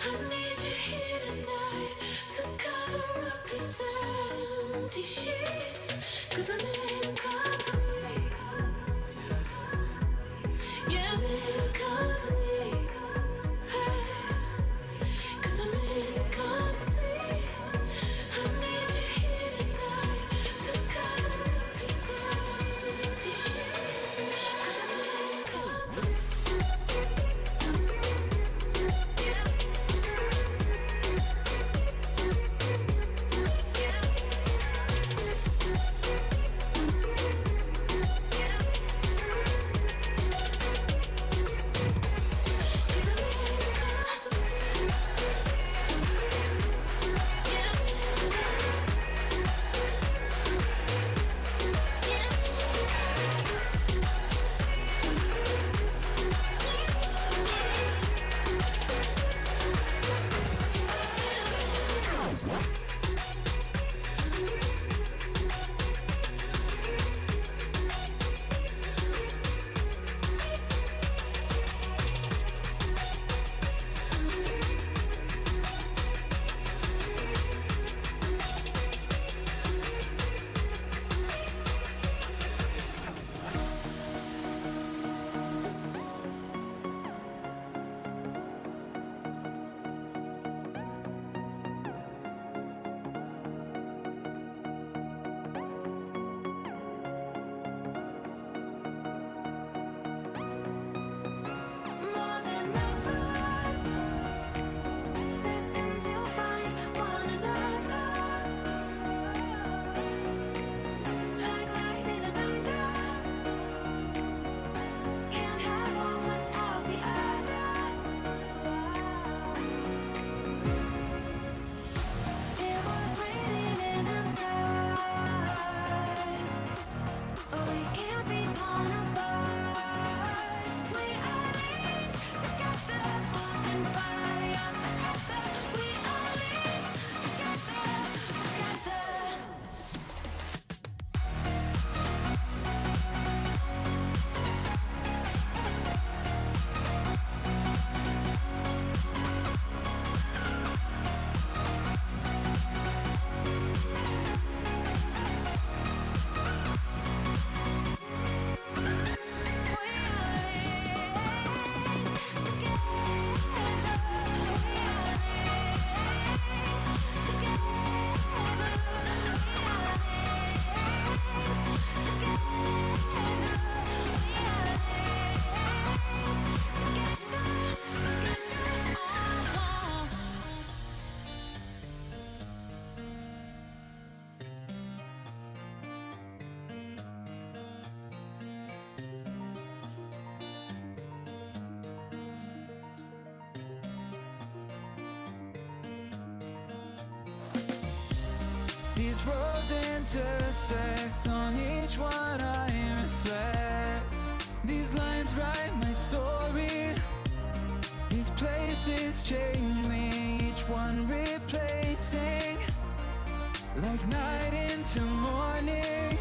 I need you here tonight to cover up these empty sheets. 'Cause I'm incomplete. Yeah, I'm incomplete. Hey, 'cause I'm incomplete. I need you here tonight to cover up these empty sheets. 'Cause I'm incomplete. More than lovers, destined to find one another. Like lightning and thunder, can't have one without the other. It was written in the stars. We can't be torn apart. We are linked together, forging fire forever. We are linked together, together. These roads intersect, on each one I reflect. These lines write my story. These places change me, each one replacing. Like night into morning,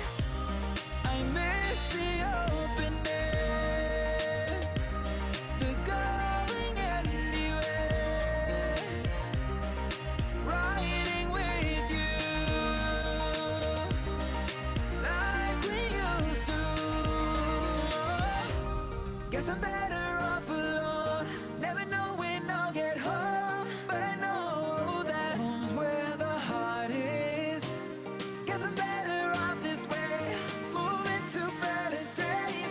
I miss the open air, the going anywhere, riding with you like we used to. Guess I'm better off alone, never know when I'll get home, but I know that home's where the heart is. Guess I'm better off this way, moving to better days.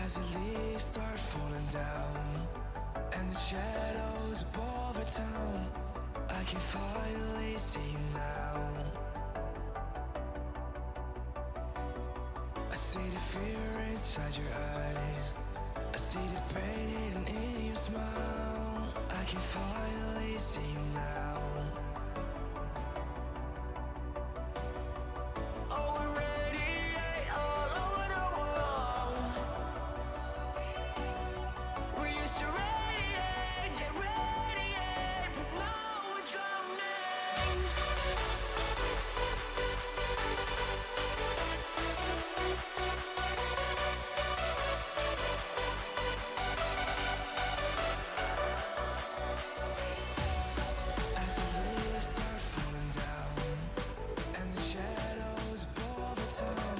As the leaves start falling down and the shadows above the town, I can finally see you now. I see the fear inside your eyes, I see the pain hidden in your smile. I can finally see you now. Oh, we radiate all over the world. We used to radiate, yeah, radiate, but now we're drowning. As the leaves start falling down and the shadows above the town,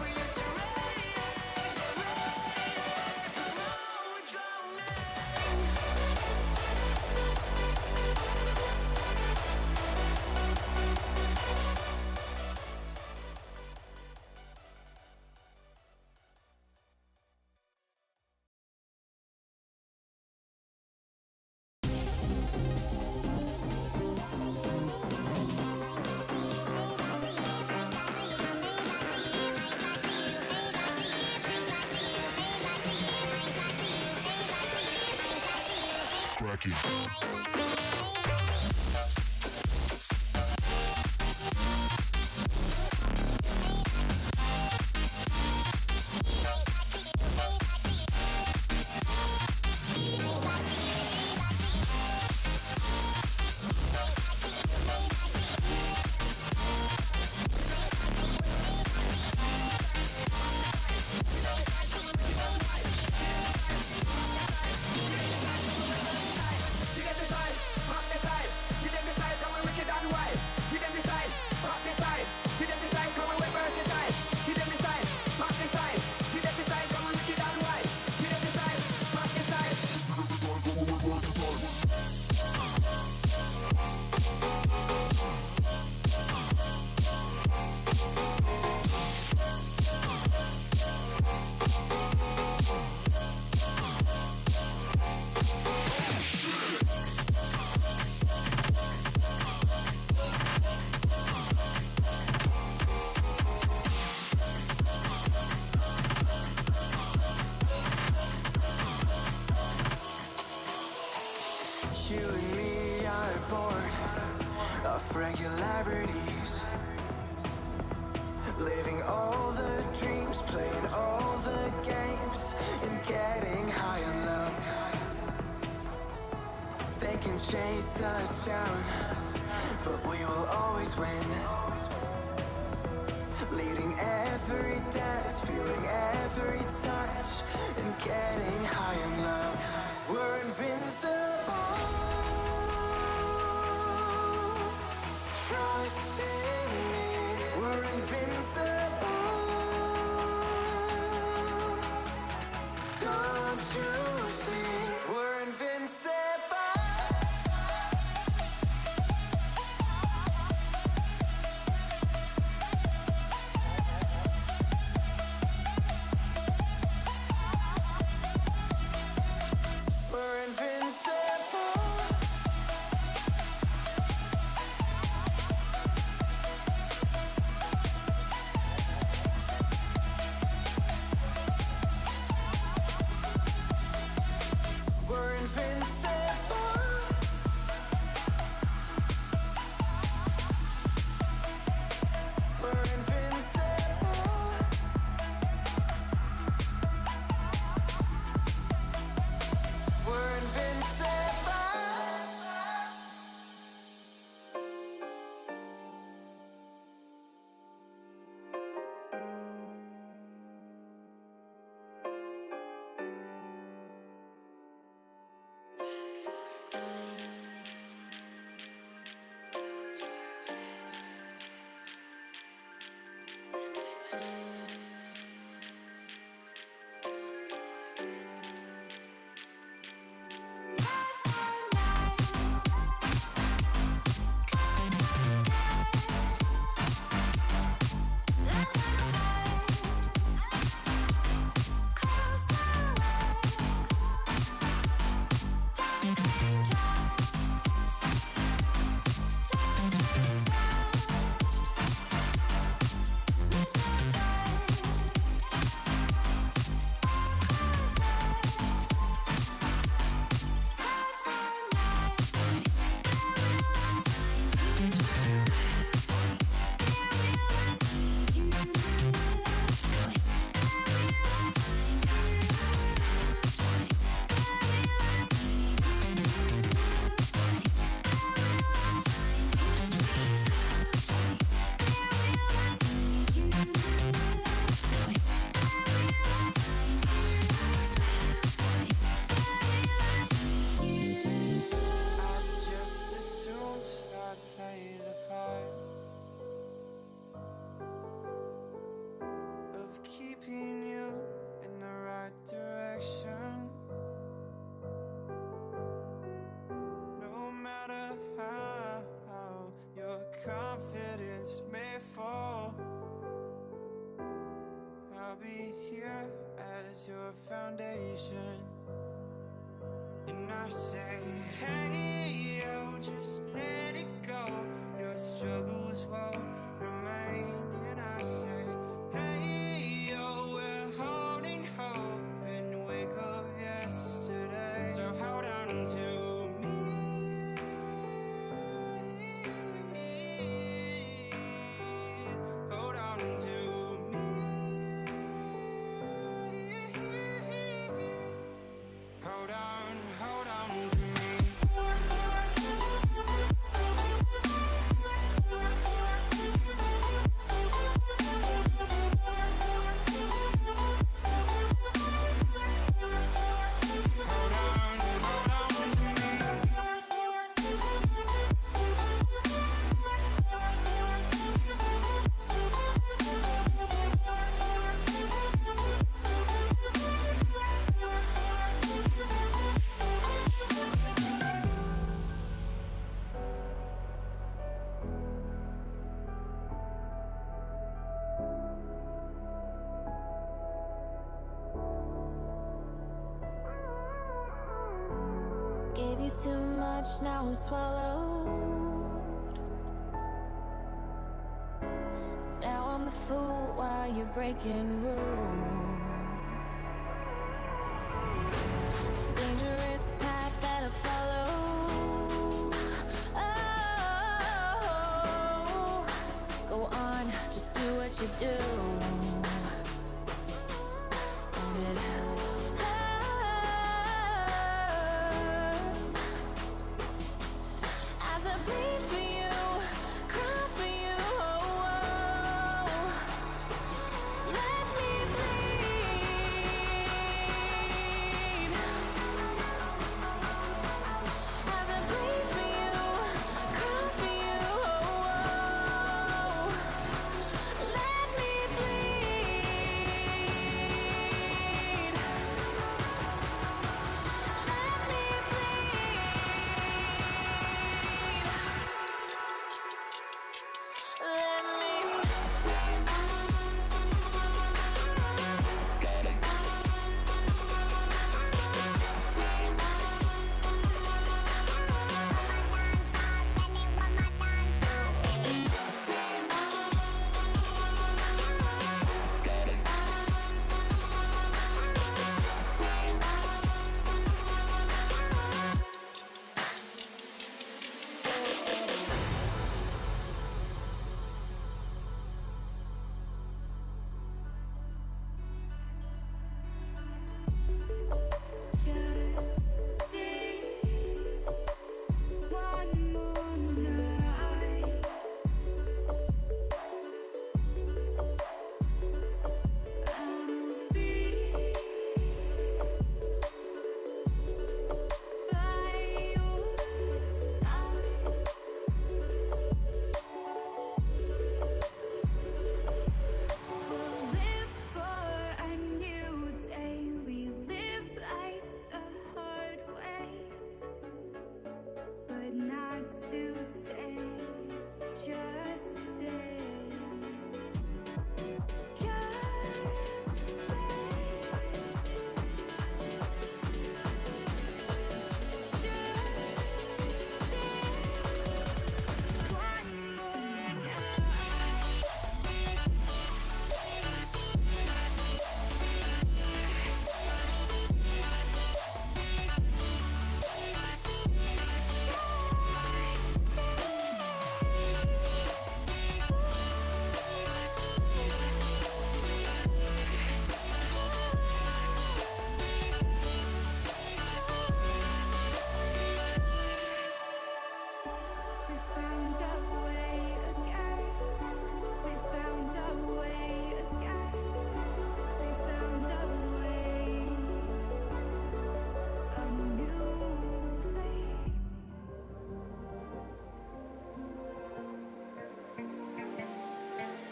we used to radiate, yeah, radiate, but now we're drowning. You and me are bored of regularities, living all the dreams, playing all the games, and getting high on love. They can chase us down, but we will always win. Leading every dance, feeling every touch, and getting high on love. We're invincible. Trust in me. We're invincible. Don't you see? We're invincible. of keeping you in the right direction. No matter how your confidence may fall, I'll be here as your foundation. And I say, hey, yo, just let it go. Your struggles won't remain. And I say, hey, yo, we're holding hope and wake up yesterday. So hold on to me. Hold on to me. Hold on to me. Gave you too much, now I'm swallowed. Now I'm the fool while you're breaking rules. Dangerous path that I follow. Oh, go on, just do what you do. And it hurts as I bleed for you, cry for you. Let me bleed as I bleed for you, cry for you. Let me bleed. Let me bleed. Just stay one more night. I'll be by your side. We'll live for a new day. We live life the hard way, but not today. Just stay. Just stay. Just stay. One more night. We found our way again. We found our way again. We found our way. A new place.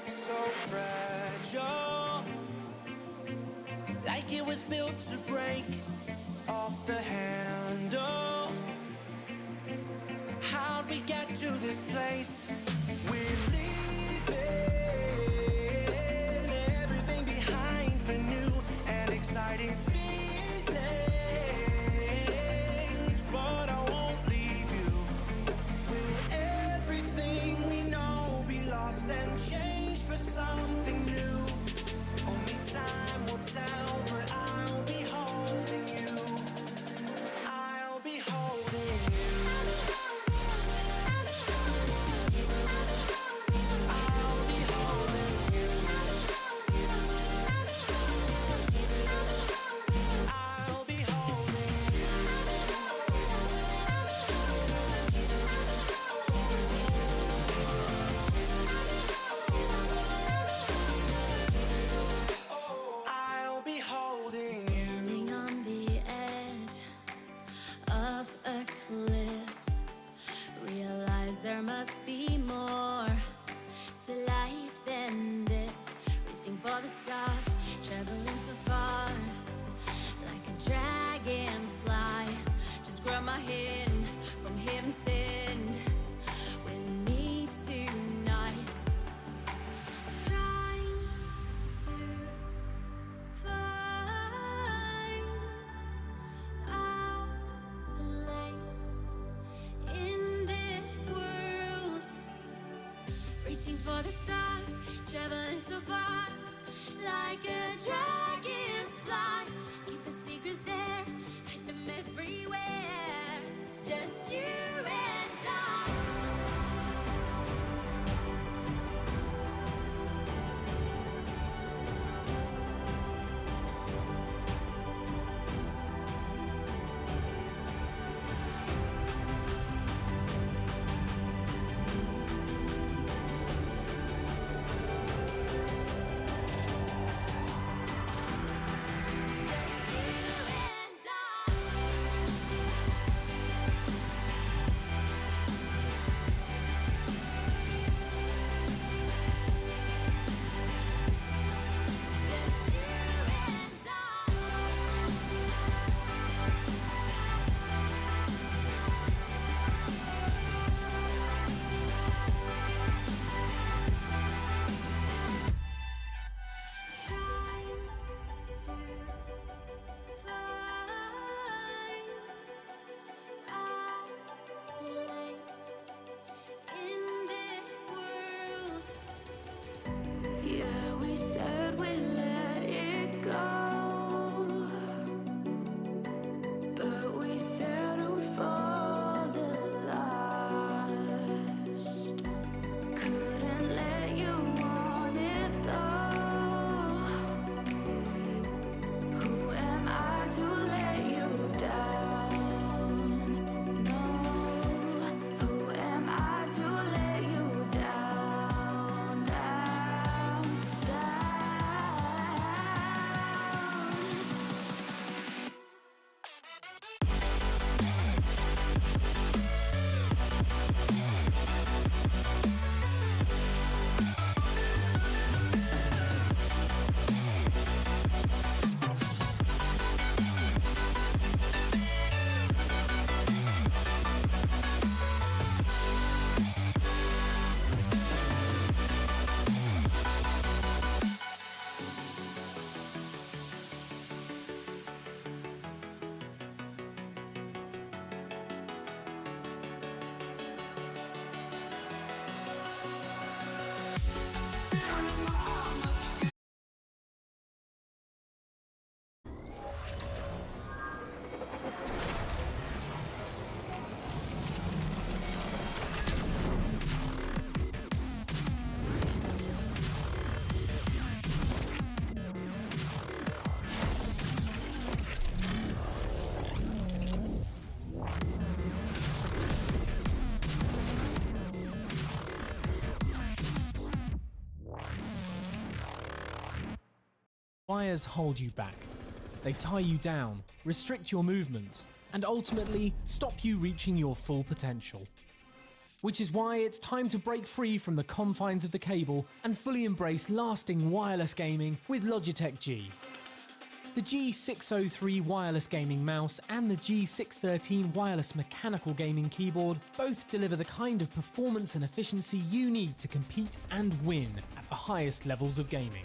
So fragile, like it was built to break off the handle. How'd we get to this place? We're leaving everything behind for new and exciting feelings, but I won't leave you. Will everything we know be lost and changed for something new? Only time will tell, but I'll be holding you. I'll be holding you. I'll be holding you. I'll be holding you. I'll be holding you. Standing on the edge of a cliff, realize there must be more to life than this. Reaching for the stars, traveling so far, like a dragonfly. Just grab my hand from heaven sent with me tonight. Trying to find our place in this world. Reaching for the stars, traveling so far, like a dragonfly. Keep our secrets there, hide them everywhere. Just you and I. Just you and I. Just you and Trying to find our place in this world. Yeah, we said we let it go, but we settled for the last. Couldn't let you want it though. Who am I to let you down? No. Who am I to let you down? Down, down. Wires hold you back. They tie you down, restrict your movements, and ultimately stop you reaching your full potential. Which is why it's time to break free from the confines of the cable and fully embrace lasting wireless gaming with Logitech G. The G603 wireless gaming mouse and the G613 wireless mechanical gaming keyboard both deliver the kind of performance and efficiency you need to compete and win at the highest levels of gaming.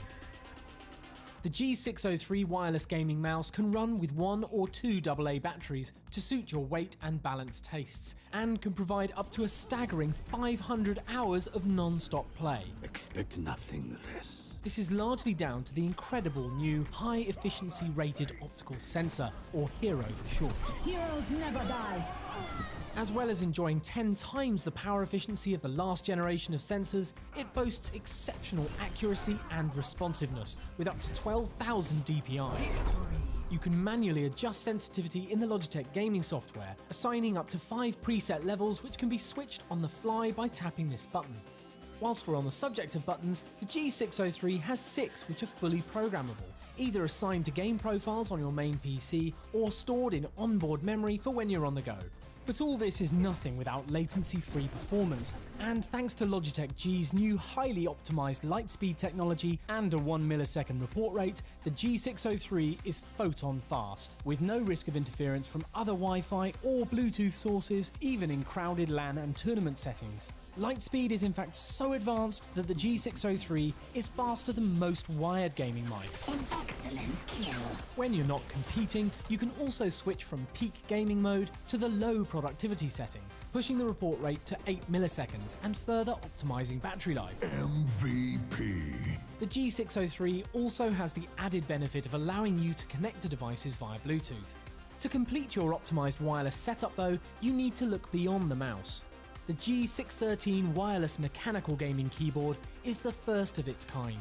The G603 wireless gaming mouse can run with 1 or 2 AA batteries to suit your weight and balance tastes, and can provide up to a staggering 500 hours of non-stop play. Expect nothing less. This is largely down to the incredible new high-efficiency rated optical sensor, or HERO for short. Heroes never die. As well as enjoying 10 times the power efficiency of the last generation of sensors, it boasts exceptional accuracy and responsiveness, with up to 12,000 dpi. You can manually adjust sensitivity in the Logitech gaming software, assigning up to 5 preset levels which can be switched on the fly by tapping this button. Whilst we're on the subject of buttons, the G603 has 6 which are fully programmable, either assigned to game profiles on your main PC or stored in onboard memory for when you're on the go. But all this is nothing without latency-free performance, and thanks to Logitech G's new highly optimized light speed technology and a 1 millisecond report rate, the G603 is photon fast, with no risk of interference from other Wi-Fi or Bluetooth sources, even in crowded LAN and tournament settings. Lightspeed is in fact so advanced that the G603 is faster than most wired gaming mice. An excellent kill. When you're not competing, you can also switch from peak gaming mode to the low productivity setting, pushing the report rate to 8 milliseconds and further optimizing battery life. MVP. The G603 also has the added benefit of allowing you to connect to devices via Bluetooth. To complete your optimized wireless setup though, you need to look beyond the mouse. The G613 wireless mechanical gaming keyboard is the first of its kind.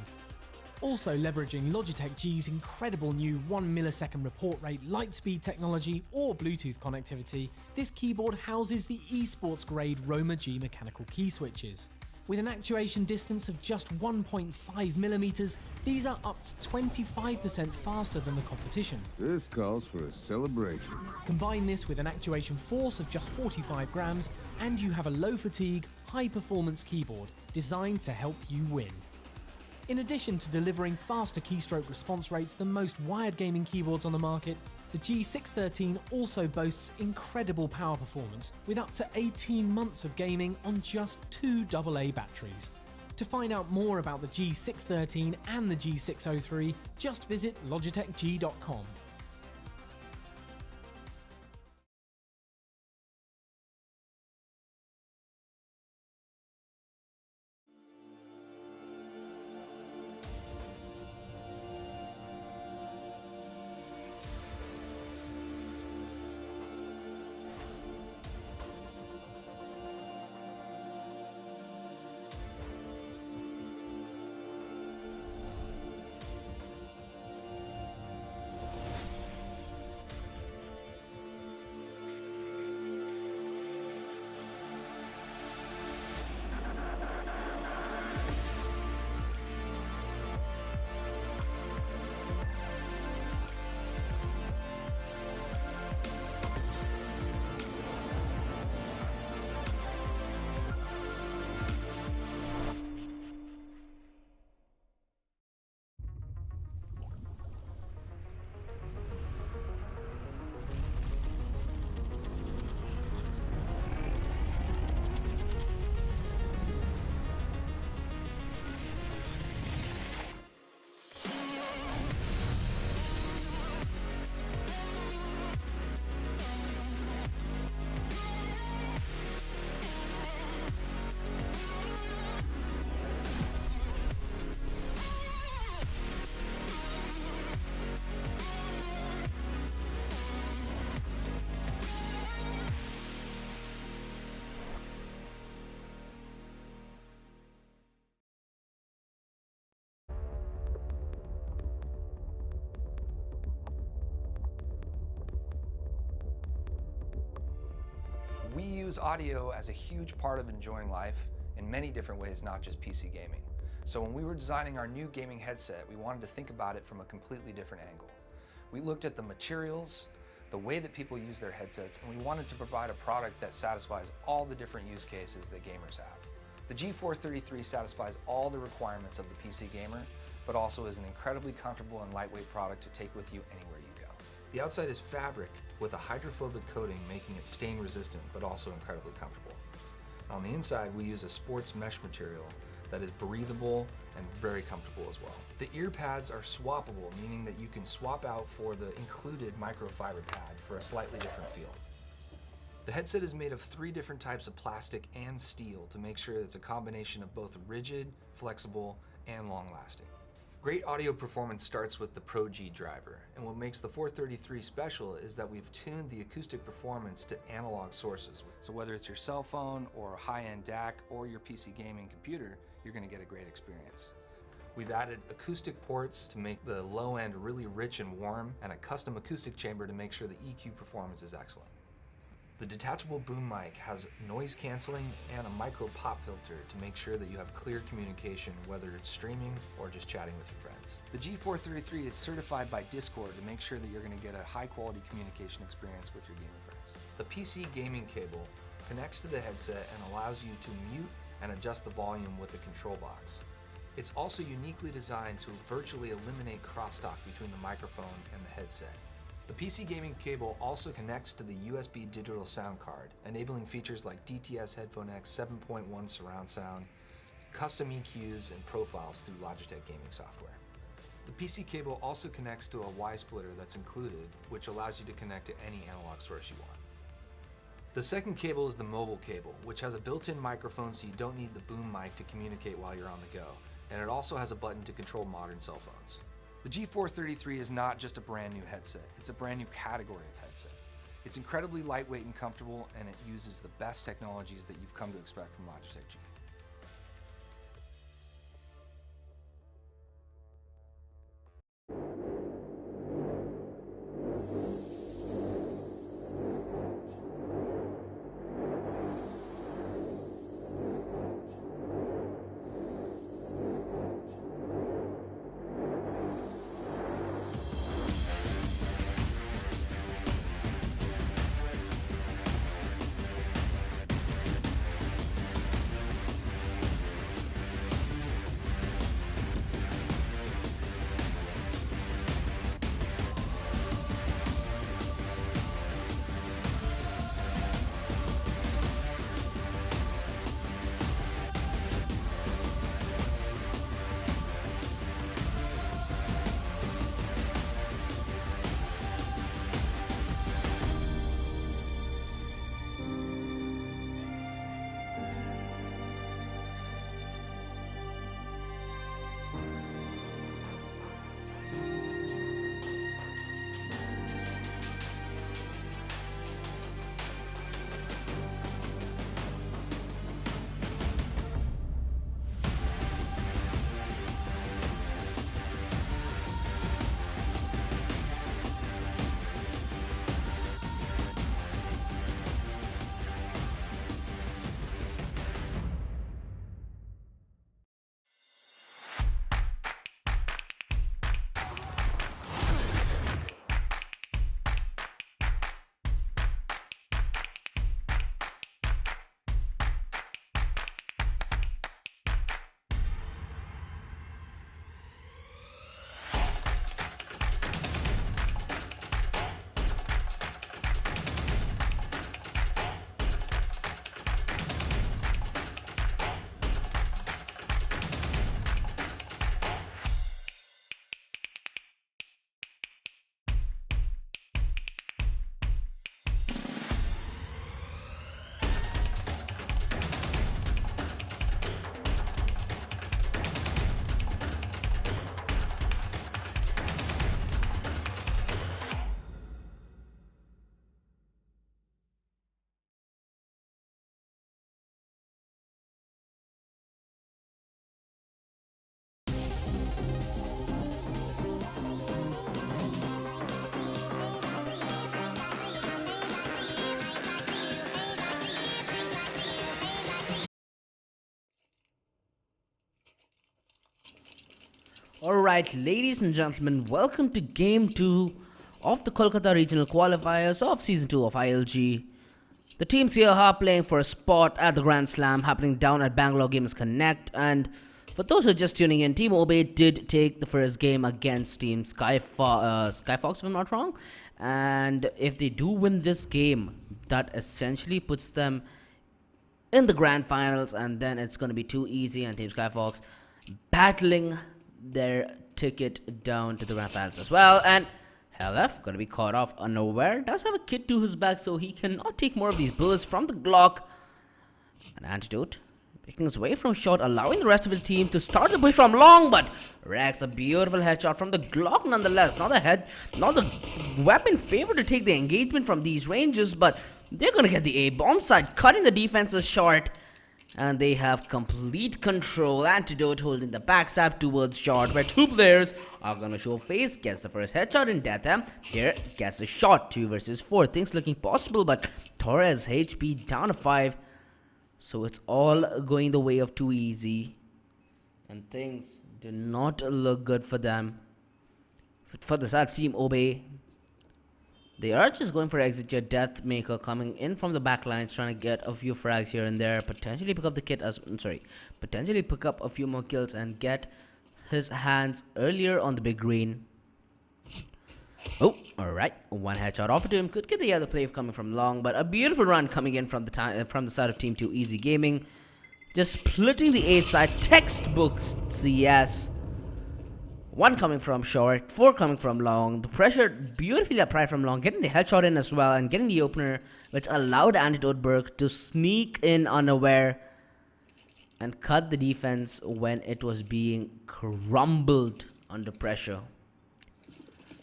Also leveraging Logitech G's incredible new 1 millisecond report rate lightspeed technology or Bluetooth connectivity, this keyboard houses the esports grade Roma G mechanical key switches. With an actuation distance of just 1.5 millimeters, these are up to 25% faster than the competition. This calls for a celebration. Combine this with an actuation force of just 45 grams, and you have a low fatigue, high performance keyboard designed to help you win. In addition to delivering faster keystroke response rates than most wired gaming keyboards on the market, the G613 also boasts incredible power performance with up to 18 months of gaming on just 2 AA batteries. To find out more about the G613 and the G603, just visit logitechg.com. We use audio as a huge part of enjoying life in many different ways, not just PC gaming. So when we were designing our new gaming headset, we wanted to think about it from a completely different angle. We looked at the materials, the way that people use their headsets, and we wanted to provide a product that satisfies all the different use cases that gamers have. The G433 satisfies all the requirements of the PC gamer, but also is an incredibly comfortable and lightweight product to take with you anywhere you go. The outside is fabric with a hydrophobic coating, making it stain resistant, but also incredibly comfortable. On the inside, we use a sports mesh material that is breathable and very comfortable as well. The ear pads are swappable, meaning that you can swap out for the included microfiber pad for a slightly different feel. The headset is made of 3 different types of plastic and steel to make sure it's a combination of both rigid, flexible, and long-lasting. Great audio performance starts with the Pro G driver, and what makes the 433 special is that we've tuned the acoustic performance to analog sources. So whether it's your cell phone or a high-end DAC or your PC gaming computer, you're gonna get a great experience. We've added acoustic ports to make the low end really rich and warm, and a custom acoustic chamber to make sure the EQ performance is excellent. The detachable boom mic has noise canceling and a micro pop filter to make sure that you have clear communication, whether it's streaming or just chatting with your friends. The G433 is certified by Discord to make sure that you're going to get a high quality communication experience with your gaming friends. The PC gaming cable connects to the headset and allows you to mute and adjust the volume with the control box. It's also uniquely designed to virtually eliminate crosstalk between the microphone and the headset. The PC gaming cable also connects to the USB digital sound card, enabling features like DTS Headphone X 7.1 surround sound, custom EQs, and profiles through Logitech gaming software. The PC cable also connects to a Y splitter that's included, which allows you to connect to any analog source you want. The second cable is the mobile cable, which has a built-in microphone so you don't need the boom mic to communicate while you're on the go, and it also has a button to control modern cell phones. The G433 is not just a brand new headset, it's a brand new category of headset. It's incredibly lightweight and comfortable, and it uses the best technologies that you've come to expect from Logitech G. Alright, ladies and gentlemen, welcome to Game 2 of the Kolkata Regional Qualifiers of Season 2 of ILG. The teams here are playing for a spot at the Grand Slam happening down at Bangalore Games Connect, and For those who are just tuning in, Team Obey did take the first game against Team Skyfox, if I'm not wrong. And if they do win this game, that essentially puts them in the grand finals, and then it's going to be too easy, and Team Skyfox battling their ticket down to the grand finals as well. And LF going to be caught off unaware. Does have a kid to his back, so he cannot take more of these bullets from the Glock. An antidote picking his way from short, allowing the rest of his team to start the push from long, but Rex a beautiful headshot from the Glock nonetheless. Not the weapon favored to take the engagement from these ranges, but they're gonna get the A bomb side, cutting the defenses short, and they have complete control. Antidote holding the backstab towards short, where two players are gonna show face. Gets the first headshot in death. Here gets a shot. 2 versus 4. Things looking possible, but Torres HP down to 5. So it's all going the way of too easy, and things do not look good for them. For the side of Team Obey, they are just going for exit your death maker, coming in from the back lines, trying to get a few frags here and there, potentially pick up the kit potentially pick up a few more kills and get his hands earlier on the big green. Oh, alright. One headshot offered to him. Could get the other play coming from long, but a beautiful run coming in from the side of Team 2 Easy Gaming. Just splitting the A side. Textbooks CS. 1 coming from short, 4 coming from long. The pressure beautifully applied from long, getting the headshot in as well, and getting the opener, which allowed Antidote Burke to sneak in unaware and cut the defense when it was being crumbled under pressure.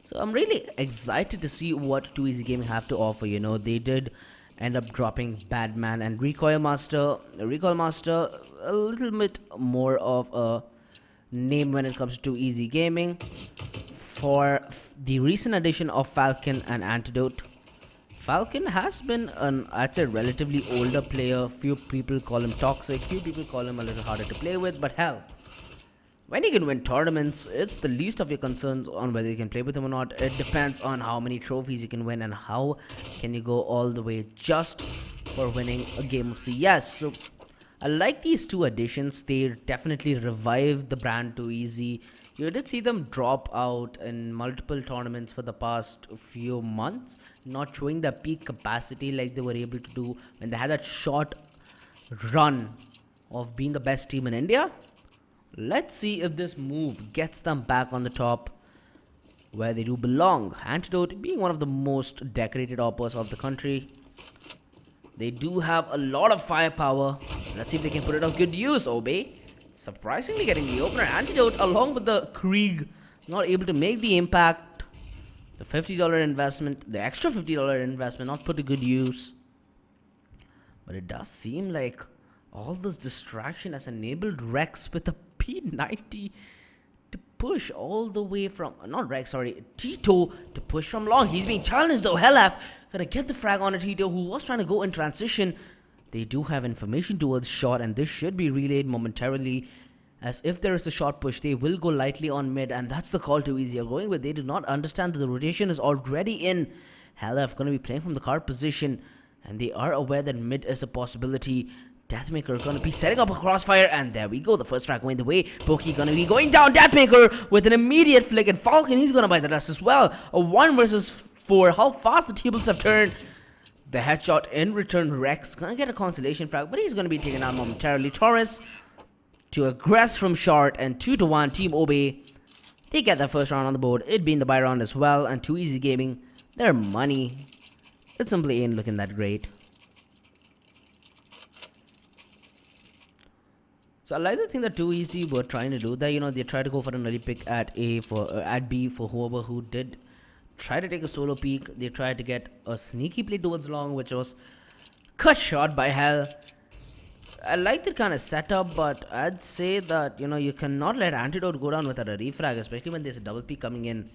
So I'm really excited to see what 2 Easy Gaming have to offer. You know, they did end up dropping Badman and Recoil Master. Recoil Master, a little bit more of a name when it comes to 2 Easy Gaming. For the recent addition of Falcon and Antidote, Falcon has been an, I'd say, relatively older player. Few people call him toxic, few people call him a little harder to play with, but hell, when you can win tournaments, it's the least of your concerns on whether you can play with him or not. It depends on how many trophies you can win and how can you go all the way just for winning a game of CS. So I like these 2 additions. They definitely revived the brand 2 Easy. You did see them drop out in multiple tournaments for the past few months, not showing their peak capacity like they were able to do when they had that short run of being the best team in India. Let's see if this move gets them back on the top where they do belong. Antidote being one of the most decorated oppers of the country. They do have a lot of firepower. Let's see if they can put it of good use. Obey surprisingly getting the opener. Antidote along with the Krieg not able to make the impact. The $50 investment, the extra $50 investment not put to good use. But it does seem like all this distraction has enabled Rex with a P90 to push all the way from, not Rex, sorry, Tito to push from long. He's being challenged though. Hellaf gonna get the frag on a Tito who was trying to go in transition. They do have information towards short, and this should be relayed momentarily, as if there is a short push, they will go lightly on mid, and that's the call 2 Easy are going with. They do not understand that the rotation is already in. Hellaf gonna be playing from the card position, and they are aware that mid is a possibility. Deathmaker gonna be setting up a crossfire, and there we go. The first frag going the way. Pokey gonna be going down. Deathmaker with an immediate flick, and Falcon, he's gonna buy the rest as well. A 1 versus 4. How fast the tables have turned. The headshot in return. Rex gonna get a consolation frag, but he's gonna be taken out momentarily. Torres to aggress from short, and 2-1 Team Obey. They get their first round on the board. It being the buy round as well, and 2 Easy Gaming, their money, it simply ain't looking that great. So I like the thing that 2 Easy were trying to do that, you know, they tried to go for an early pick at at B for whoever who did try to take a solo peek. They tried to get a sneaky play towards long, which was cut short by Hell. I like the kind of setup, but I'd say that, you know, you cannot let Antidote go down without a refrag, especially when there's a double peek coming in.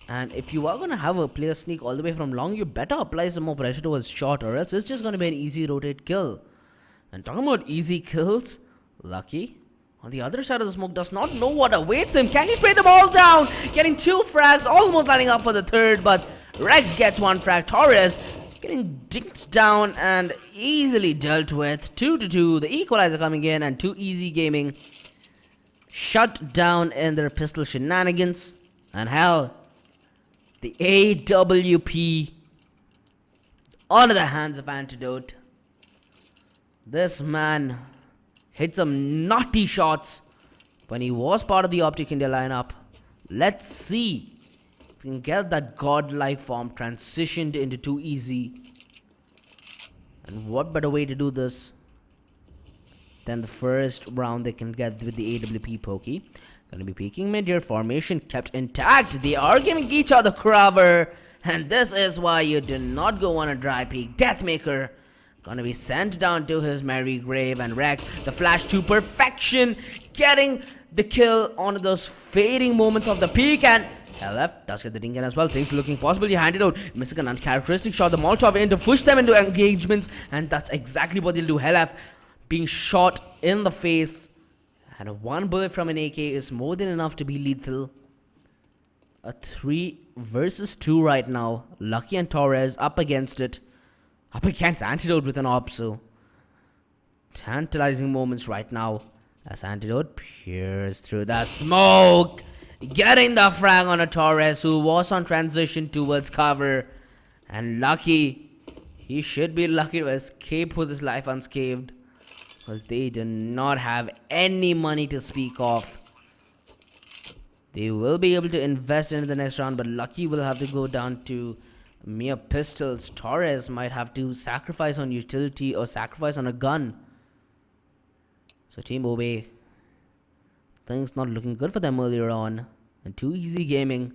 And if you are going to have a player sneak all the way from long, you better apply some more pressure towards short, or else it's just going to be an easy rotate kill. And talking about easy kills, Lucky on the other side of the smoke does not know what awaits him. Can he spray them all down? Getting 2 frags, almost lining up for the 3rd, but Rex gets 1 frag. Torres getting dinked down and easily dealt with. 2-2, the equalizer coming in, and 2 Easy Gaming shut down in their pistol shenanigans. And hell, the AWP onto the hands of Antidote. This man hit some naughty shots when he was part of the Optic India lineup. Let's see if we can get that godlike form transitioned into too easy. And what better way to do this than the first round they can get with the AWP pokey. Gonna be peeking mid-air, formation kept intact. They are giving each other cover. And this is why you do not go on a dry peek. Deathmaker gonna be sent down to his merry grave, and Rex, the flash to perfection, getting the kill on those fading moments of the peak. And LF does get the ding in as well. Things looking possible. He handed out, missing an uncharacteristic shot. The Molotov in to push them into engagements, and that's exactly what they'll do. LF being shot in the face, and one bullet from an AK is more than enough to be lethal. A 3 versus 2 right now. Lucky and Torres up against it. Up against Antidote with an op, so tantalizing moments right now as Antidote peers through the smoke, getting the frag on a Torres who was on transition towards cover. And Lucky, he should be lucky to escape with his life unscathed, because they do not have any money to speak of. They will be able to invest in the next round, but Lucky will have to go down to mere pistols. Torres might have to sacrifice on utility or sacrifice on a gun. So Team Obey, things not looking good for them earlier on. And Too Easy Gaming,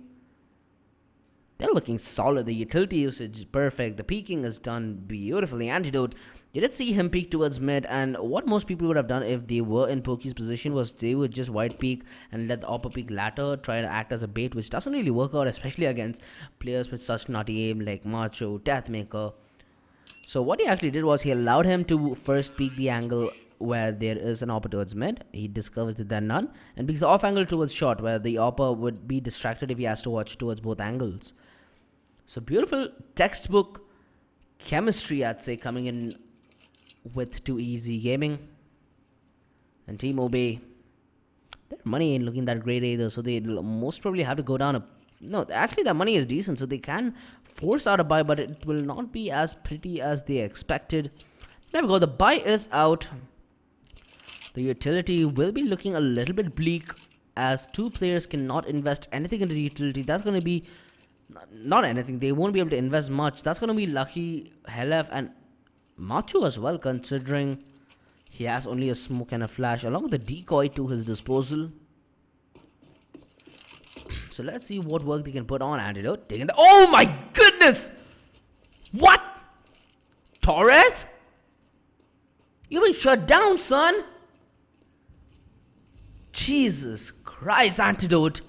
they're looking solid. The utility usage is perfect. The peeking is done beautifully. Antidote, you did see him peek towards mid, and what most people would have done if they were in Pokey's position was they would just wide peek and let the upper peek latter try to act as a bait, which doesn't really work out, especially against players with such naughty aim like Macho, Deathmaker. So what he actually did was he allowed him to first peek the angle where there is an upper towards mid. He discovers that there none, and peeks the off angle towards short, where the upper would be distracted if he has to watch towards both angles. So beautiful textbook chemistry, I'd say, coming in with Too Easy Gaming. And Team Obey, their money ain't looking that great either, so they most probably have to go down a... No, actually their money is decent, so they can force out a buy, but it will not be as pretty as they expected. There we go, the buy is out. The utility will be looking a little bit bleak, as two players cannot invest anything into the utility. That's going to be... Not anything, they won't be able to invest much. That's going to be Lucky, Helef, and Machu as well, considering he has only a smoke and a flash, along with a decoy to his disposal. So let's see what work they can put on Antidote. Taking the... Oh my goodness! What? Torres? You've been shut down, son! Jesus Christ, Antidote.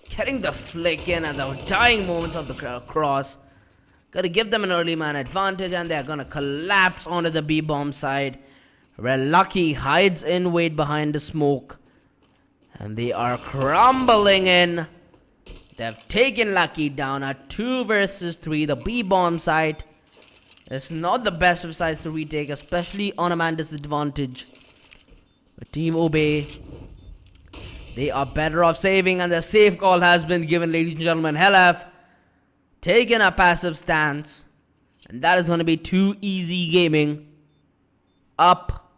Getting the flick in at the dying moments of the cross. Gotta give them an early man advantage, and they're gonna collapse onto the B-bomb side, where Lucky hides in wait behind the smoke. And they are crumbling in. They've taken Lucky down at 2 versus 3. The B-bomb side is not the best of sides to retake, especially on a man disadvantage. But Team Obey, they are better off saving, and the safe call has been given, ladies and gentlemen. Helef taking a passive stance, and that is going to be Too Easy Gaming up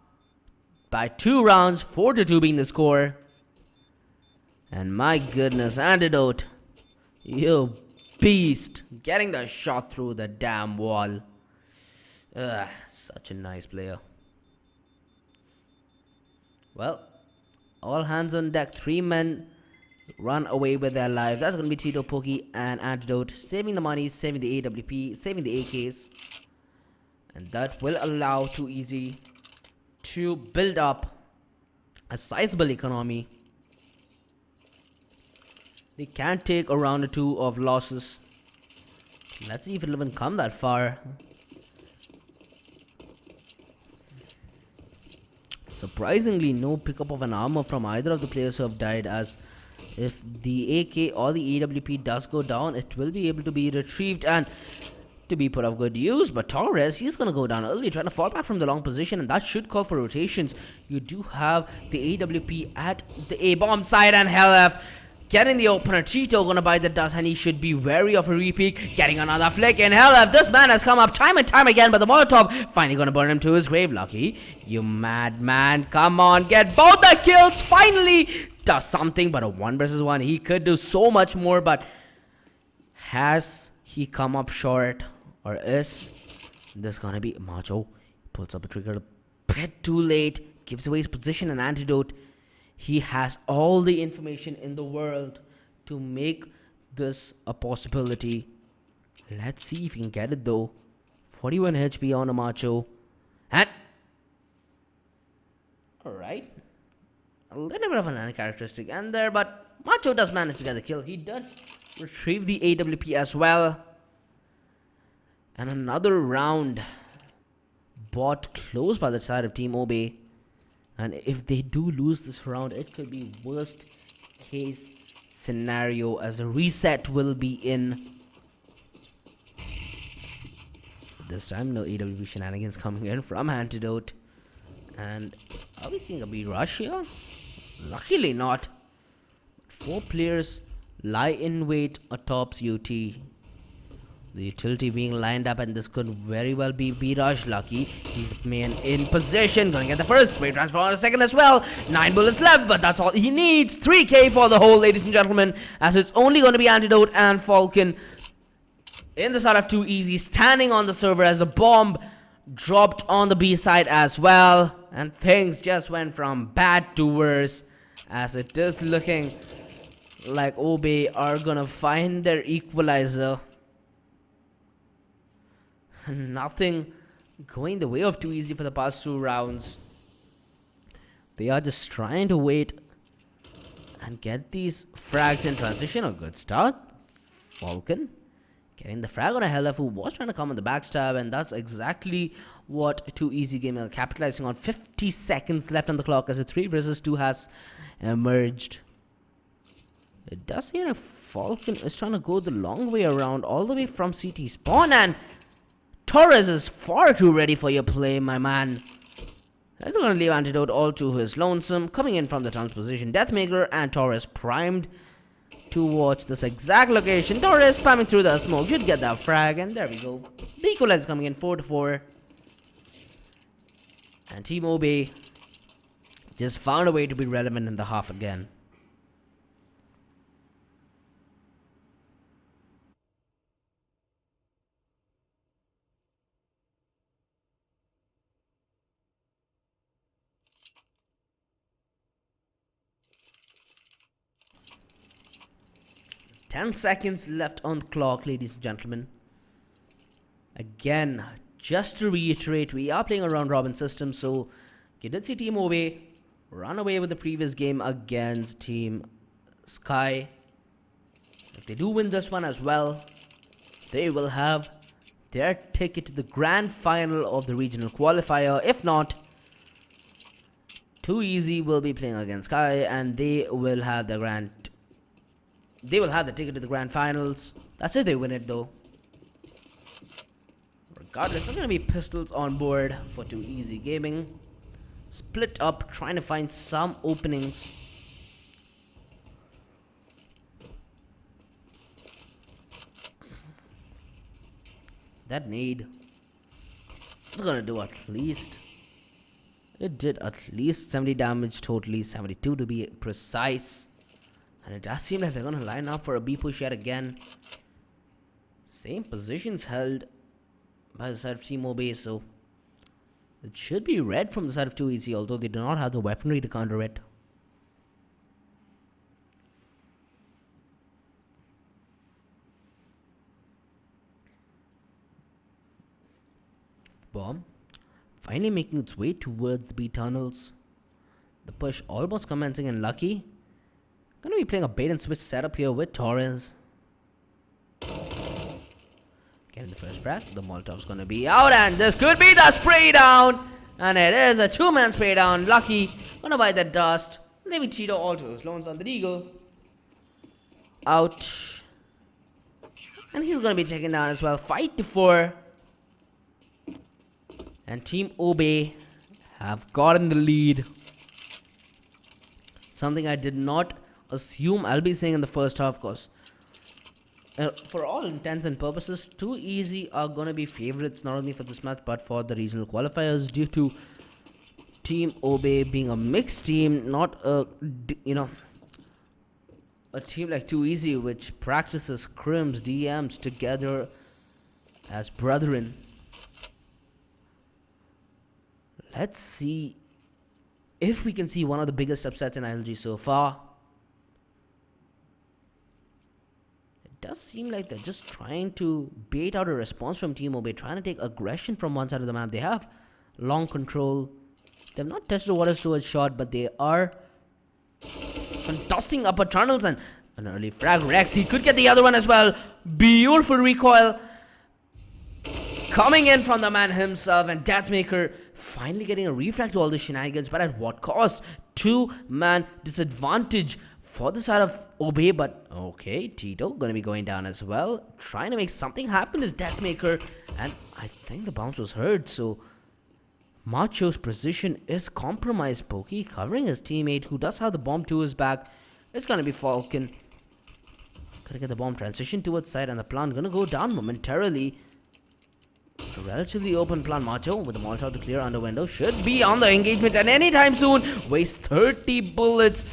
by 2 rounds, 4-2 being the score. And my goodness, Antidote, you beast, getting the shot through the damn wall. Such a nice player. Well, all hands on deck. 3 men run away with their lives. That's going to be Tito, Pokey, and Antidote, saving the money, saving the AWP, saving the AKs. And that will allow Too Easy to build up a sizable economy. They can take a round or 2 of losses. Let's see if it'll even come that far. Surprisingly, no pickup of an armor from either of the players who have died, as if the AK or the AWP does go down, it will be able to be retrieved. And to be put of good use, but Torres, he's going to go down early, trying to fall back from the long position, and that should call for rotations. You do have the AWP at the A-bomb side, and LF getting the opener. Tito going to buy the dust, and he should be wary of a repeat. Getting another flick in. LF, this man has come up time and time again, but the Molotov finally going to burn him to his grave. Lucky, you madman, come on, get both the kills. Finally does something, but a 1 versus 1. He could do so much more, but has he come up short? Or is this gonna be Macho? Pulls up a trigger a bit too late, gives away his position and antidote. He has all the information in the world to make this a possibility. Let's see if he can get it though. 41 HP on a Macho. And alright. A little bit of an uncharacteristic end there, but Macho does manage to get the kill. He does retrieve the AWP as well. And another round bought close by the side of Team Obe. And if they do lose this round, it could be worst case scenario, as a reset will be in. This time, no AWP shenanigans coming in from Antidote. And are we seeing a B rush here? Luckily not. 4 players lie in wait atop UT. The utility being lined up, and this could very well be B-Rush. Lucky, he's the man in position. Gonna get the first. Wave transfer on a second as well. 9 bullets left, but that's all he needs. 3k for the hole, ladies and gentlemen, as it's only going to be Antidote and Falcon in the side of 2 easy, standing on the server as the bomb dropped on the B side as well. And things just went from bad to worse, as it is looking like Obe are gonna find their equalizer. Nothing going the way of 2 easy for the past 2 rounds. They are just trying to wait and get these frags in transition. A good start. Falcon getting the frag on a LF, who was trying to come on the backstab, and that's exactly what 2 easy gaming are capitalizing on. 50 seconds left on the clock as a 3 versus 2 has emerged. It does seem like Falcon is trying to go the long way around, all the way from CT spawn, and Torres is far too ready for your play, my man. That's going to leave Antidote all to his lonesome. Coming in from the town's position, Deathmaker and Torres primed towards this exact location. Torres spamming through the smoke. Should get that frag, and there we go. The equalizer coming in 4-4. And Team Obe just found a way to be relevant in the half again. Ten seconds left on the clock, ladies and gentlemen. Again, just to reiterate, we are playing a round robin system, so you did see Team Obe run away with the previous game against Team Sky. If they do win this one as well, they will have their ticket to the grand final of the regional qualifier. If not, 2 easy will be playing against Sky, and they will have the ticket to the grand finals. That's if they win it though. Regardless, there's going to be pistols on board for 2 easy gaming. Split up, trying to find some openings. That nade is going to do at least. It did at least 70 damage totally, 72 to be precise. And it does seem like they're going to line up for a B push yet again. Same positions held by the side of Team Obe, so it should be red from the side of 2 easy, although they do not have the weaponry to counter it. Bomb finally making its way towards the B tunnels. The push almost commencing, and Lucky gonna be playing a bait and switch setup here with Torres. Getting the first frag. The Molotov's gonna be out, and this could be the spray down. And it is a 2-man spray down. Lucky gonna buy the dust. Leaving Cheeto all to his lonesome. The Eagle out. And he's gonna be taken down as well. 5-4. And Team Obey have gotten the lead. Something I did not assume I'll be saying in the first half, cause for all intents and purposes, Too Easy are gonna be favorites not only for this match but for the regional qualifiers, due to Team Obey being a mixed team, not a a team like Too Easy, which practices scrims, DMs together as brethren. Let's see if we can see one of the biggest upsets in ILG so far. It does seem like they're just trying to bait out a response from Team Obey, trying to take aggression from one side of the map. They have long control. They've not touched the water storage shot, but they are contesting upper tunnels, and an early frag. Rex, he could get the other one as well. Beautiful recoil coming in from the man himself, and Deathmaker finally getting a refrag to all the shenanigans, but at what cost? 2-man disadvantage for the side of Obey, but okay, Tito gonna be going down as well, trying to make something happen is Deathmaker, and I think the bounce was heard, so Macho's position is compromised. Pokey covering his teammate who does have the bomb to his back. It's gonna be Falcon. Gonna get the bomb transition towards side, and the plant gonna go down momentarily. A relatively open plant. Macho with the Molotov to clear under window. Should be on the engagement and anytime soon. Waste 30 bullets.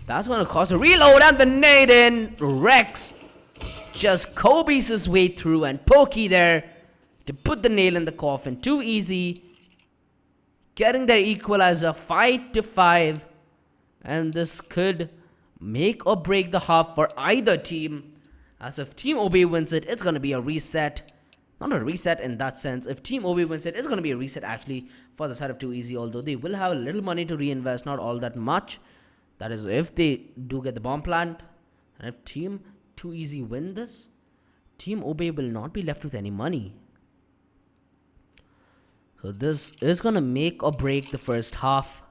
That's gonna cause a reload, and the nade in. Rex just Kobe's his way through, and Pokey there to put the nail in the coffin. Too Easy getting their equalizer. 5-5, and this could make or break the half for either team, as if Team Obey wins it, it's gonna be a reset. Not a reset in that sense. If Team Obey wins it, it's gonna be a reset actually for the side of Too Easy, although they will have a little money to reinvest, not all that much. That is if they do get the bomb plant. And if Team Too Easy win this, Team Obey will not be left with any money. So this is gonna make or break the first half.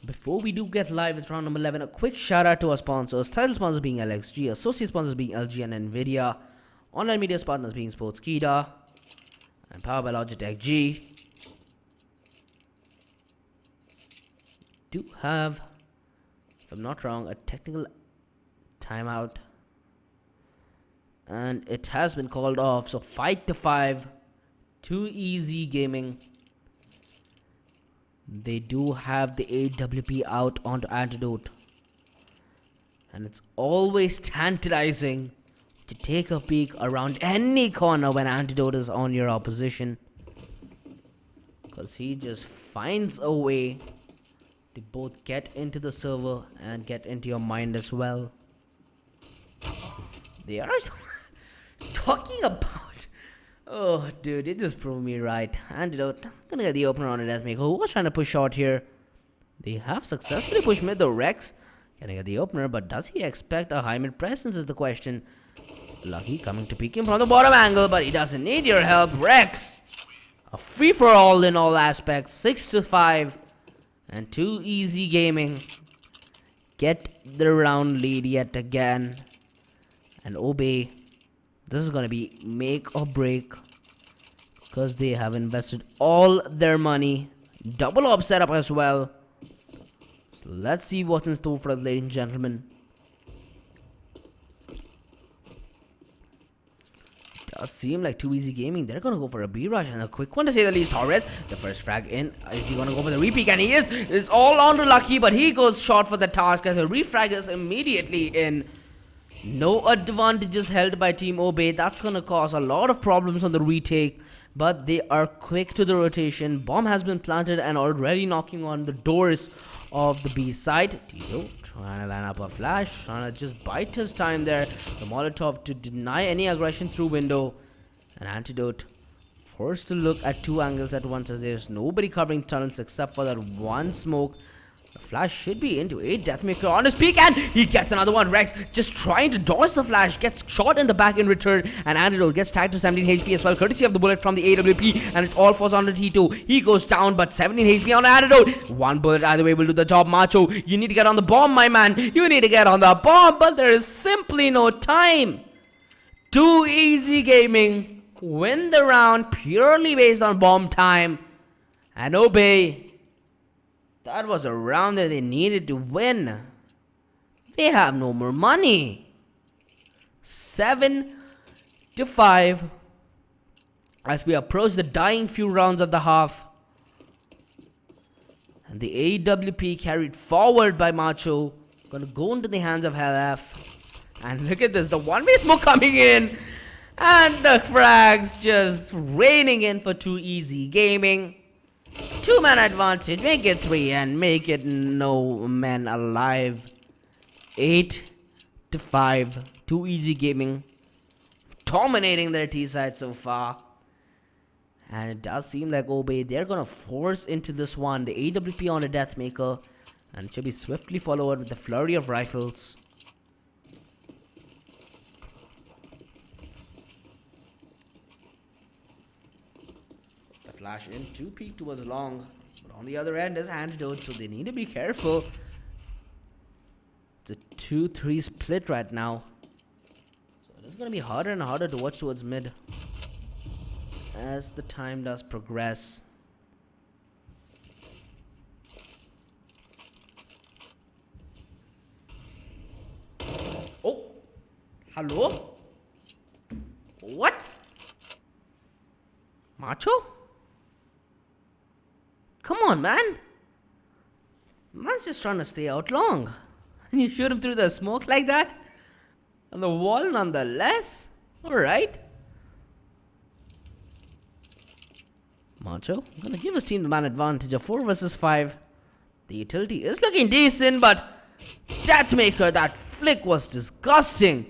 Before we do get live with round number 11, a quick shout out to our sponsors. Title sponsors being LXG, associate sponsors being LG and Nvidia, online media partners being Sportskeeda, and powered by Logitech G. Do have, if I'm not wrong, a technical timeout, and it has been called off. So 5-5, Too Easy Gaming. They do have the AWP out onto Antidote, and it's always tantalizing to take a peek around any corner when Antidote is on your opposition, because he just finds a way to both get into the server and get into your mind as well. They are talking about, oh dude, it just proved me right. Antidote gonna get the opener on a Deathmaker who was trying to push short here. They have successfully pushed mid. The Rex gonna get the opener, but does he expect a high mid presence is the question. Lucky coming to peek him from the bottom angle, but he doesn't need your help. Rex, a free for all in all aspects. 6-5, and Too Easy Gaming get the round lead yet again. And Obey, this is gonna be make or break, because they have invested all their money. Double op setup as well. So let's see what's in store for us, ladies and gentlemen. Does seem like Too Easy Gaming, they're gonna go for a B rush, and a quick one to say the least. Torres, the first frag in. Is he gonna go for the repeat? And he is. It's all on to Lucky, but he goes short for the task as a refrag is immediately in. No advantages held by Team Obey. That's gonna cause a lot of problems on the retake, but they are quick to the rotation. Bomb has been planted and already knocking on the doors of the B side. Tito trying to line up a flash, trying to just bite his time there. The Molotov to deny any aggression through window. An Antidote forced to look at two angles at once, as there's nobody covering tunnels except for that one smoke The flash should be into a Deathmaker on his peak, and he gets another one. Rex just trying to dodge the flash, gets shot in the back in return, and Antidote gets tagged to 17 HP as well, courtesy of the bullet from the AWP, and it all falls on the T2. He goes down, but 17 HP on Antidote. One bullet either way will do the job. Macho, you need to get on the bomb, my man. You need to get on the bomb, but there is simply no time. Too Easy Gaming win the round purely based on bomb time. And Obey, that was a round that they needed to win. They have no more money. 7-5 as we approach the dying few rounds of the half. And the AWP carried forward by Macho gonna go into the hands of LF. And look at this, the one-way smoke coming in. And the frags just raining in for Too Easy Gaming. 2-man advantage, make it 3 and make it no man alive. 8-5, Too Easy Gaming dominating their T side so far. And it does seem like Obey, they're gonna force into this one. The AWP on a Deathmaker, and it should be swiftly followed with the flurry of rifles. Flash in, 2 peak towards long, but on the other end is Antidote, so they need to be careful. It's a 2-3 split right now, so it's gonna be harder and harder to watch towards mid as the time does progress. Oh, hello? What? Macho? Come on, man. Man's just trying to stay out long. And you shoot him through the smoke like that? On the wall nonetheless? Alright. Macho gonna give his team the man advantage of 4 versus 5. The utility is looking decent, but Deathmaker, that flick was disgusting.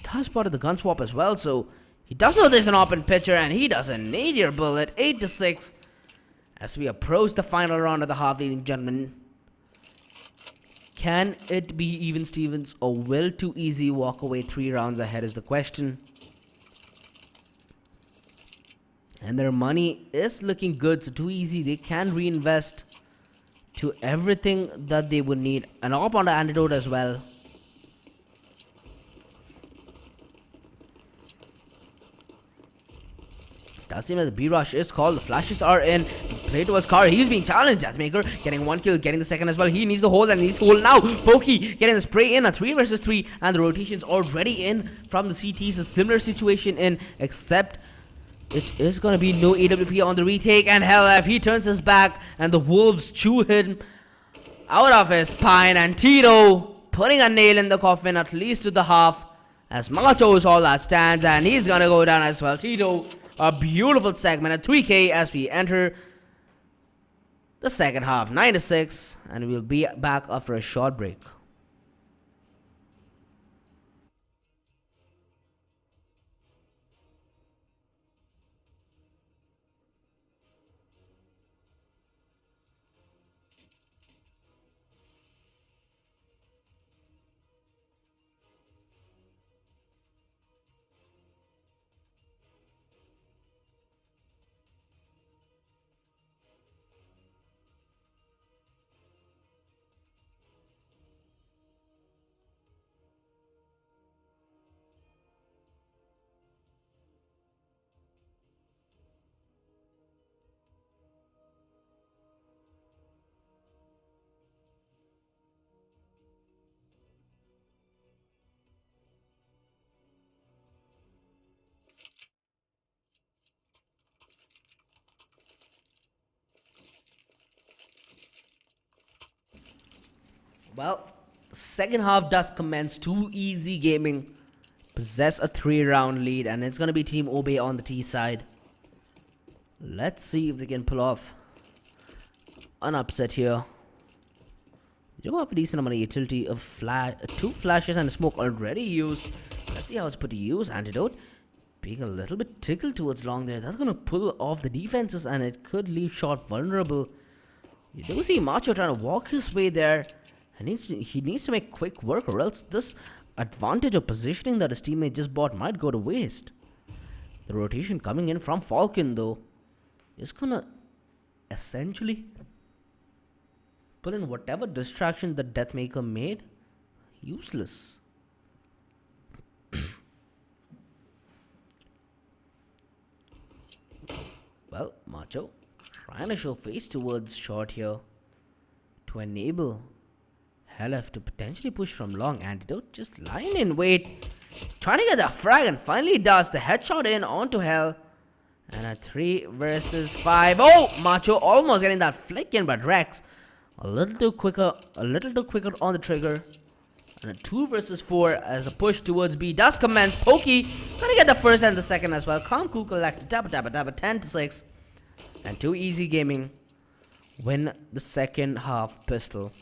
That's part of the gun swap as well, so he does know there's an open pitcher and he doesn't need your bullet. 8-6. As we approach the final round of the half, ladies and gentlemen. Can it be even Stevens, or will Too Easy walk away 3 rounds ahead is the question. And their money is looking good, so Too Easy, they can reinvest to everything that they would need. An op on the Antidote as well. Does seem like the B-Rush is called. The flashes are in. Play towards Car. He's being challenged. Deathmaker getting 1 kill, getting the second as well. He needs the hold and needs the hold now. Pokey getting the spray in. A 3 versus 3. And the rotation's already in from the CTs. A similar situation in, except it is going to be no AWP on the retake. And LF, he turns his back. And the Wolves chew him out of his spine. And Tito putting a nail in the coffin, at least to the half. As Macho is all that stands. And he's going to go down as well. Tito, a beautiful segment at 3K as we enter the second half. 9-6, and we'll be back after a short break. Well, the second half does commence. Too Easy Gaming possess a 3-round lead, and it's going to be Team Obey on the T side. Let's see if they can pull off an upset here. They do have a decent amount of utility of 2 flashes and a smoke already used. Let's see how it's put to use. Antidote being a little bit tickled towards long there. That's going to pull off the defenses, and it could leave short vulnerable. You do see Macho trying to walk his way there. He needs to make quick work, or else this advantage of positioning that his teammate just bought might go to waste. The rotation coming in from Falcon, though, is gonna essentially pull in whatever distraction the Deathmaker made useless. Well, Macho trying to show face towards short here to enable LF to potentially push from long. Antidote just lying in wait, trying to get the frag, and finally does the headshot in onto Hell. And a 3 versus 5. Oh, Macho almost getting that flick in, but Rex a little too quicker on the trigger. And a 2 versus 4 as the push towards B does commence. Pokey gonna get the first and the second as well. Calm, cool, collect, dabba, 10-6. And Too Easy Gaming win the second half pistol.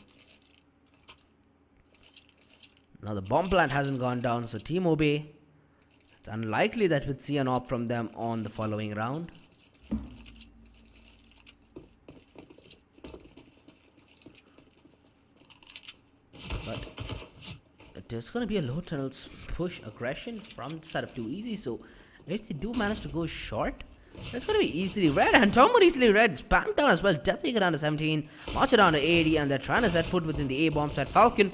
Now the bomb plant hasn't gone down, so Team OB, it's unlikely that we'd see an op from them on the following round. But there's going to be a low tunnels push aggression from the side of Too Easy, so if they do manage to go short, it's going to be easily read. And Tomo easily read, spam down as well. Deathmaker down to 17, Macho down to 80, and they're trying to set foot within the A-bomb side. Falcon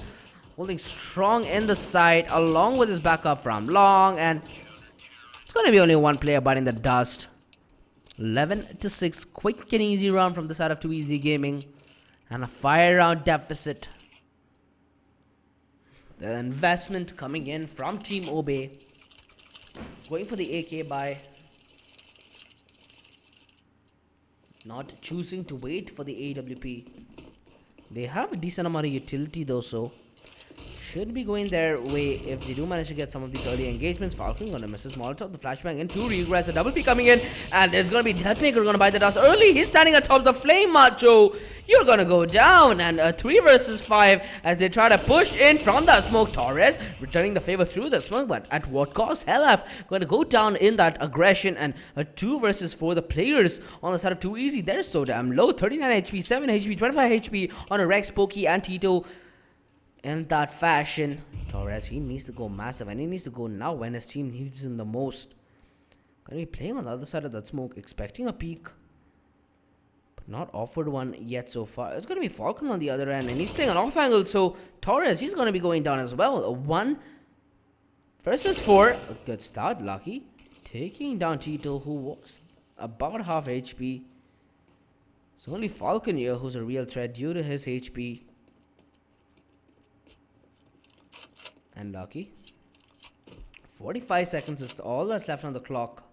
holding strong in the side along with his backup from long, and it's going to be only one player biting the dust. 11-6, quick and easy round from the side of Too Easy Gaming, and a 5-round deficit. The investment coming in from Team OB, going for the AK buy, not choosing to wait for the AWP. They have a decent amount of utility though, so should be going their way if they do manage to get some of these early engagements. Falcon gonna miss his Molotov, the flashbang, and 2 regress, a double P coming in, and there's gonna be Deathmaker gonna buy the dust early. He's standing atop the flame, Macho. You're gonna go down, and a 3 versus 5 as they try to push in from the smoke. Torres returning the favor through the smoke, but at what cost? LF gonna go down in that aggression, and a 2 versus 4. The players on the side of Too Easy, they're so damn low. 39 HP, 7 HP, 25 HP on a Rex, Pokey, and Tito. In that fashion, Torres, he needs to go massive, and he needs to go now when his team needs him the most. Gonna be playing on the other side of that smoke, expecting a peek, but not offered one yet so far. It's gonna be Falcon on the other end, and he's playing an off angle, so Torres, he's gonna be going down as well. A 1 versus 4. A good start, Lucky. Taking down Tito, who was about half HP. It's only Falcon here who's a real threat due to his HP. And Lucky. 45 seconds is all that's left on the clock.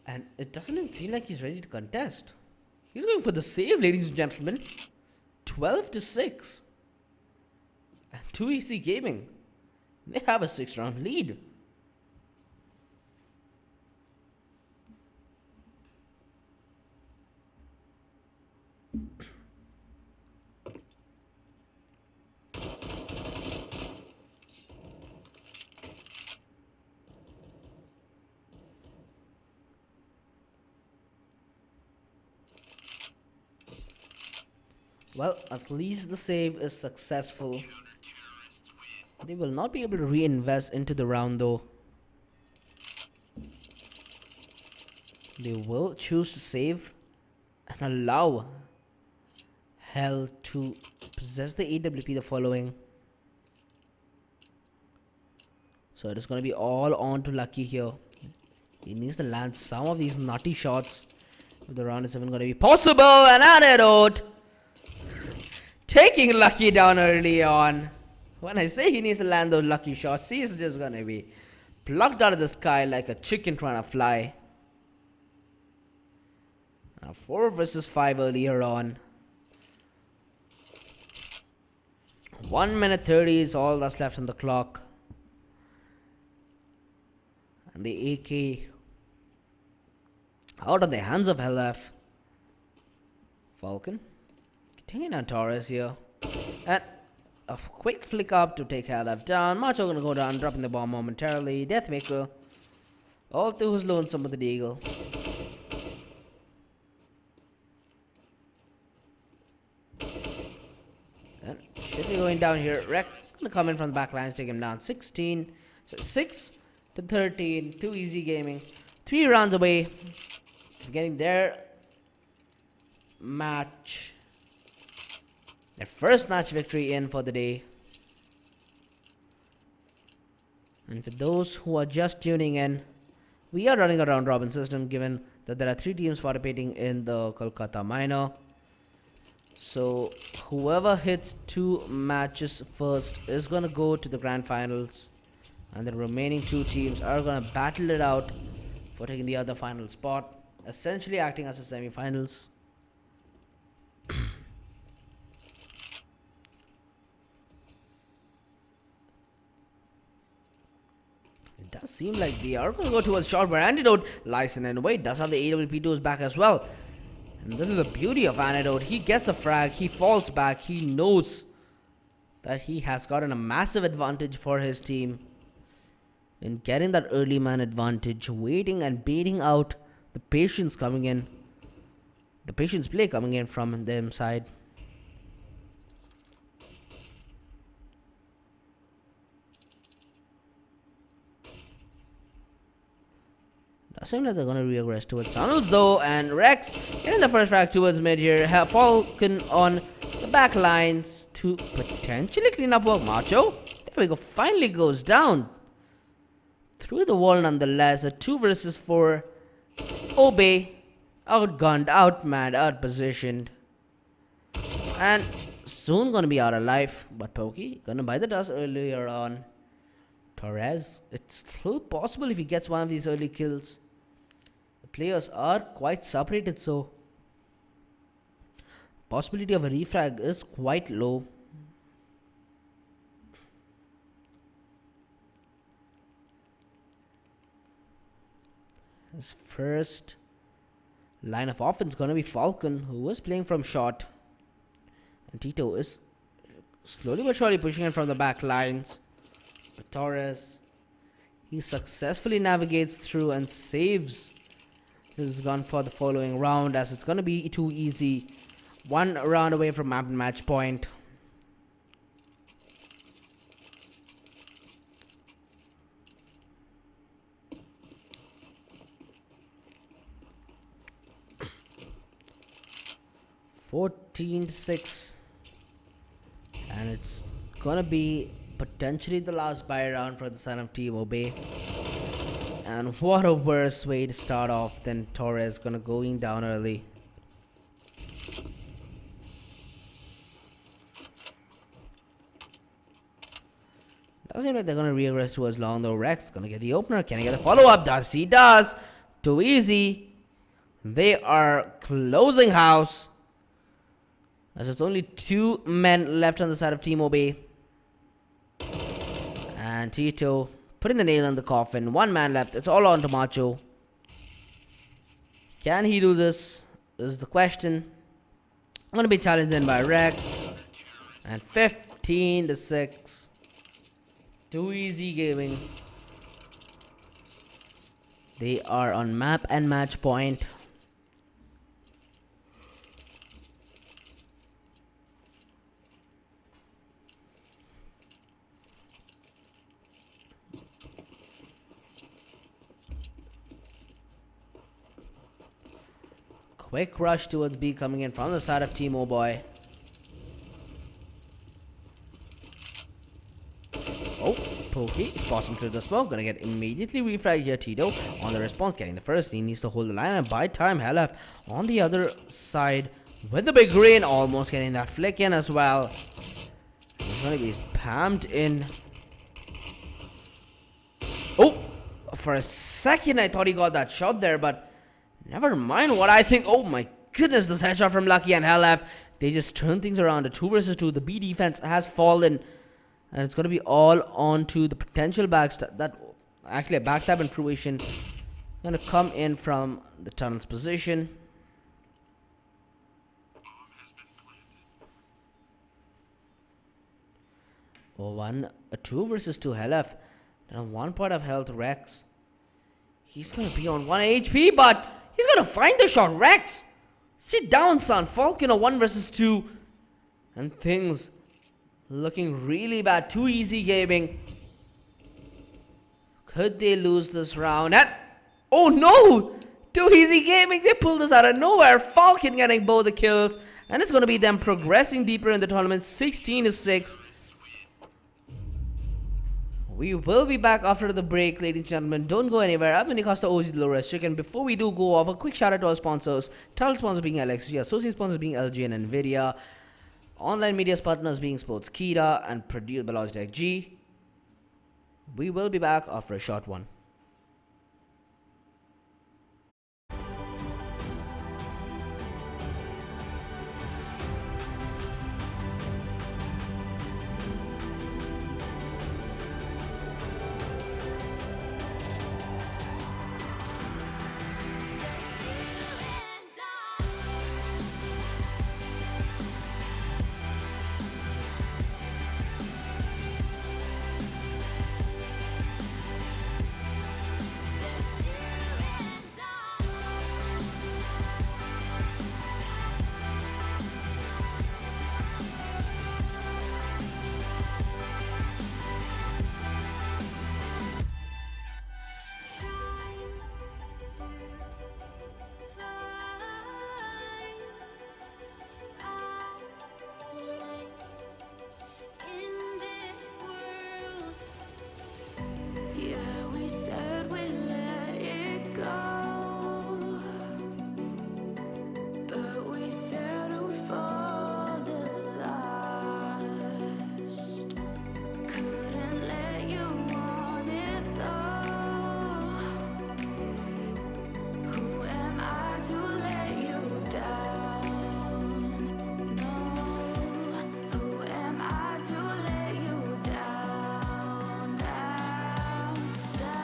And it doesn't seem like he's ready to contest. He's going for the save, ladies and gentlemen. 12-6. And Too Easy Gaming, they have a 6-round lead. Well, at least the save is successful. They will not be able to reinvest into the round though. They will choose to save and allow Hell to possess the AWP the following. So it is going to be all on to Lucky here. He needs to land some of these nutty shots. If the round is even going to be possible. An antidote. Taking Lucky down early on. When I say he needs to land those lucky shots, he's just gonna be plucked out of the sky like a chicken trying to fly. Now 4 versus 5 earlier on. 1 minute 30 is all that's left on the clock. And the AK out of the hands of LF. Falcon taking down Torres here. And a quick flick up to take LF down. Macho gonna go down, dropping the bomb momentarily. Deathmaker All to who's lonesome with the Deagle. Then should be going down here. Rex gonna come in from the back lines, take him down. 16. So 6 to 13. Too easy gaming. 3 rounds away from getting their match. Their first match victory in for the day. And for those who are just tuning in, we are running a round robin system given that there are 3 teams participating in the Kolkata minor. So whoever hits 2 matches first is going to go to the grand finals, and the remaining 2 teams are going to battle it out for taking the other final spot, essentially acting as the semi-finals. It does seem like they are going to go towards short, but Antidote, Lyson and Wade does have the AWP2s back as well. And this is the beauty of Antidote. He gets a frag, he falls back, he knows that he has gotten a massive advantage for his team in getting that early man advantage, waiting and baiting out the patience coming in, the patience play coming in from them side. Does seem like they're gonna regress towards tunnels though, and Rex getting the first frag towards mid here. Falcon on the back lines to potentially clean up work. Macho, there we go, finally goes down through the wall nonetheless. A 2 versus 4. Obey, outgunned, outmanned, outpositioned, and soon gonna be out of life. But Pokey gonna buy the dust earlier on. Torres, it's still possible if he gets one of these early kills. The players are quite separated, so possibility of a refrag is quite low. His first line of offense gonna be Falcon, who was playing from short, and Tito is slowly but surely pushing in from the back lines. But Torres, he successfully navigates through and saves his gun for the following round, as it's gonna be too easy. 1 round away from map and match point. (14-6), and it's gonna be potentially the last buy round for the son of Team Obey. And what a worse way to start off than Torres gonna going down early. Doesn't seem like they're gonna regress towards long though. Rex gonna get the opener. Can he get a follow-up? Does he? Does. Too easy. They are closing house, as there's only 2 men left on the side of Team Obey. And Tito putting the nail in the coffin. 1 man left. It's all on to Macho. Can he do this? Is the question. I'm going to be challenged in by Rex. And 15-6. Too easy gaming. They are on map and match point. Quick rush towards B coming in from the side of Team Boy. Oh, Pokey spots him through the smoke. Gonna get immediately refragged here. Tito on the response, getting the first. He needs to hold the line and buy time. Helef on the other side with the big green, almost getting that flick in as well. He's gonna be spammed in. Oh, for a second I thought he got that shot there, but never mind what I think. Oh my goodness, this headshot from Lucky and Helef. They just turn things around. A 2 versus 2. The B defense has fallen, and it's going to be all on to the potential backstab. That actually a backstab in fruition. Going to come in from the tunnel's position. A 2 versus 2 Helef. And 1 point of health Rex. He's gonna be on 1 HP, but he's gonna find the shot. Rex, sit down, son. Falcon 1 versus 2. And things looking really bad. Too easy gaming. Could they lose this round? And oh no! Too easy gaming. They pulled this out of nowhere. Falcon getting both the kills. And it's gonna be them progressing deeper in the tournament. 16-6. We will be back after the break, ladies and gentlemen. Don't go anywhere. I'm Nicosta OZ Dolores Chicken. Before we do go off, a quick shout out to our sponsors. Title sponsor being LXG, associate sponsors being LG and Nvidia, online media partners being Sportskeeda, and produced by Logitech G. We will be back after a short one. Just you and I. Just you and I. Trying to find our place in this world. Yeah, we said we let it go, but we settled for the last. Couldn't let you want it though. Who am I to let you down? No. Who am I to let you down? Down, down.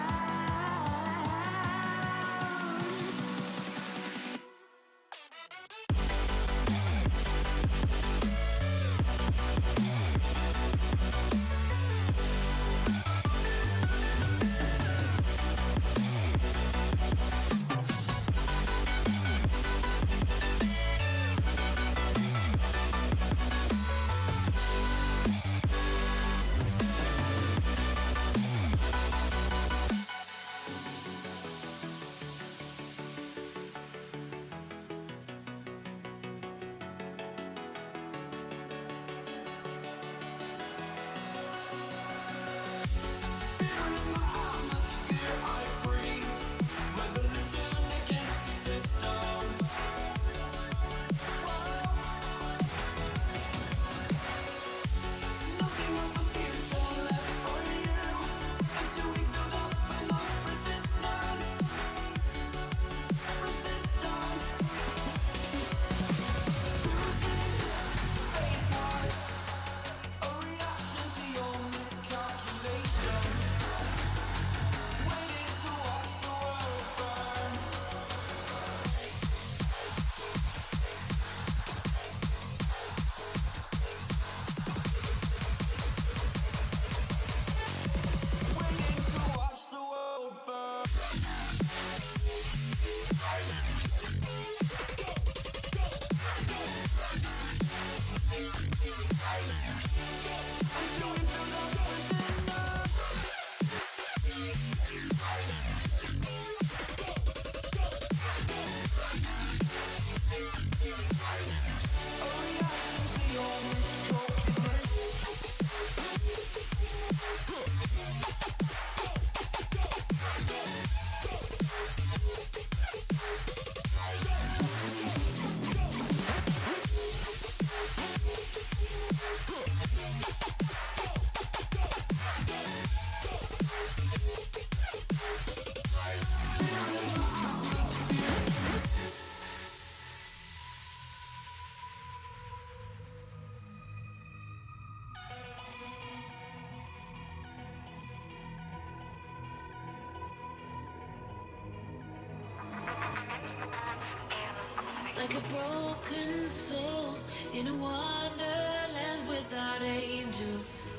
Like a broken soul in a wonderland without angels.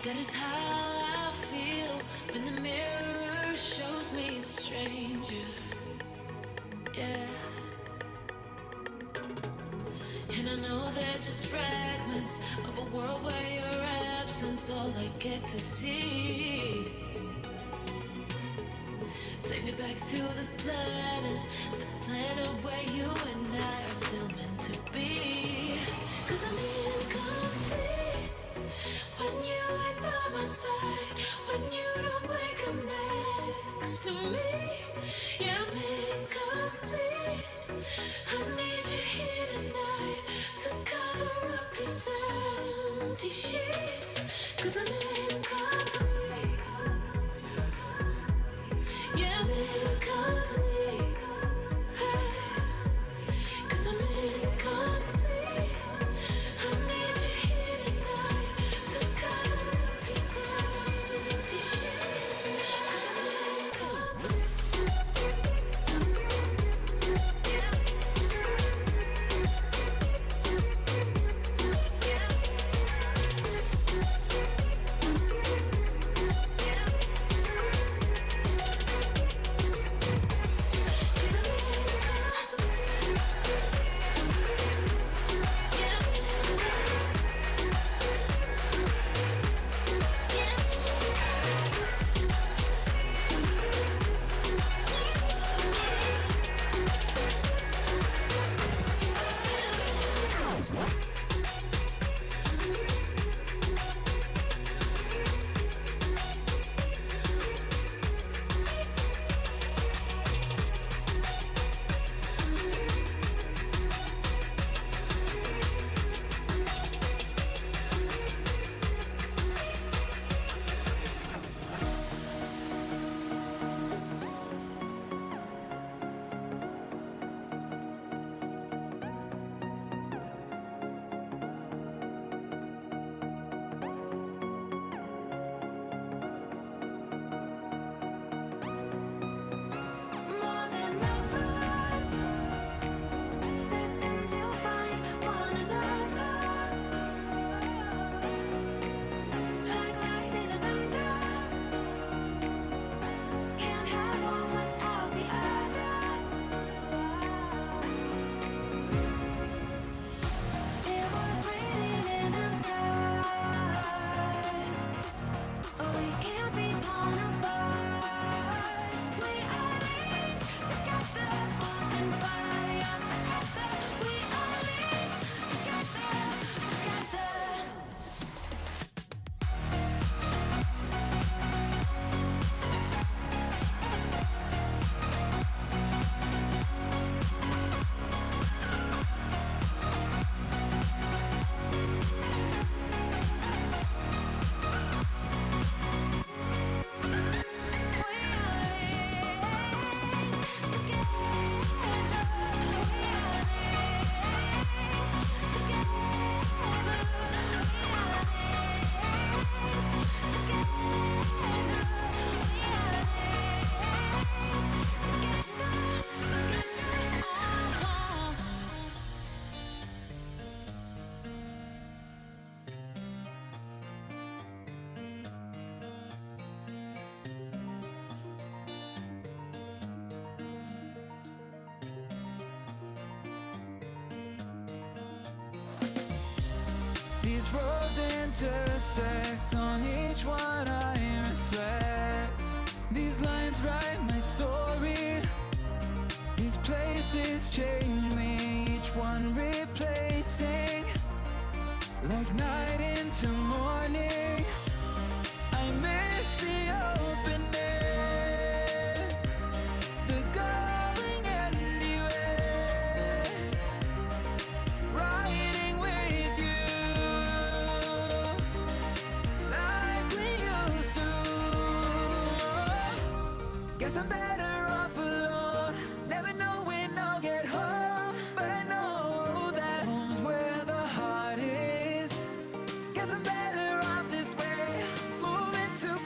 That is how I feel me a stranger. Yeah. And I know they're just fragments of a world where your absence all I get to see. Take me back to the planet where you and I are still meant to be. 'Cause I'm incomplete when you ain't by my side, when you don't wake up next to me. Yeah, I'm incomplete. I need you here tonight to cover up these empty sheets. 'Cause I'm incomplete. Yeah, I'm incomplete. Hey, 'cause I'm incomplete. I need you here tonight to cover up these empty sheets. 'Cause I'm incomplete. More than lovers, destined to find one another. Like lightning and thunder, can't have one without the other. It was written in the stars. We can't be torn apart. We are linked together, forged in fire forever. We are linked together, together. These roads intersect, on each one I reflect. These lines write my story. These places change me, each one replacing. Like night into morning, I miss the open air, the going anywhere, riding with you like we used to. Guess I'm better off alone, never know when I'll get home, but I know that home's where the heart is. Guess I'm better off this way, moving to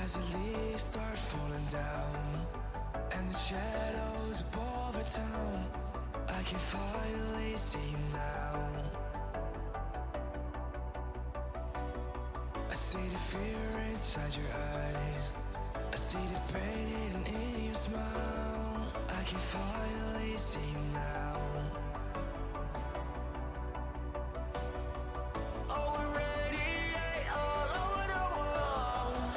As the leaves start falling down and the shadows above the town, I can finally see you now. I see the fear inside your eyes, I see the pain in your smile. I can finally see you now. Oh, we radiate all over the world.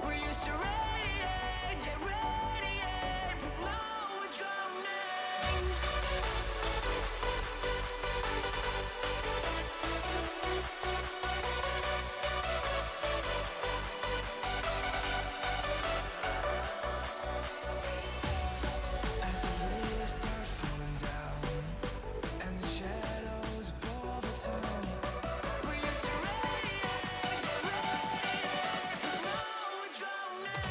We used to radiate, yeah, radiate, but now we're drowning. As the leaves start falling down and the shadows above the town, we used to radiate, but now we're drowning.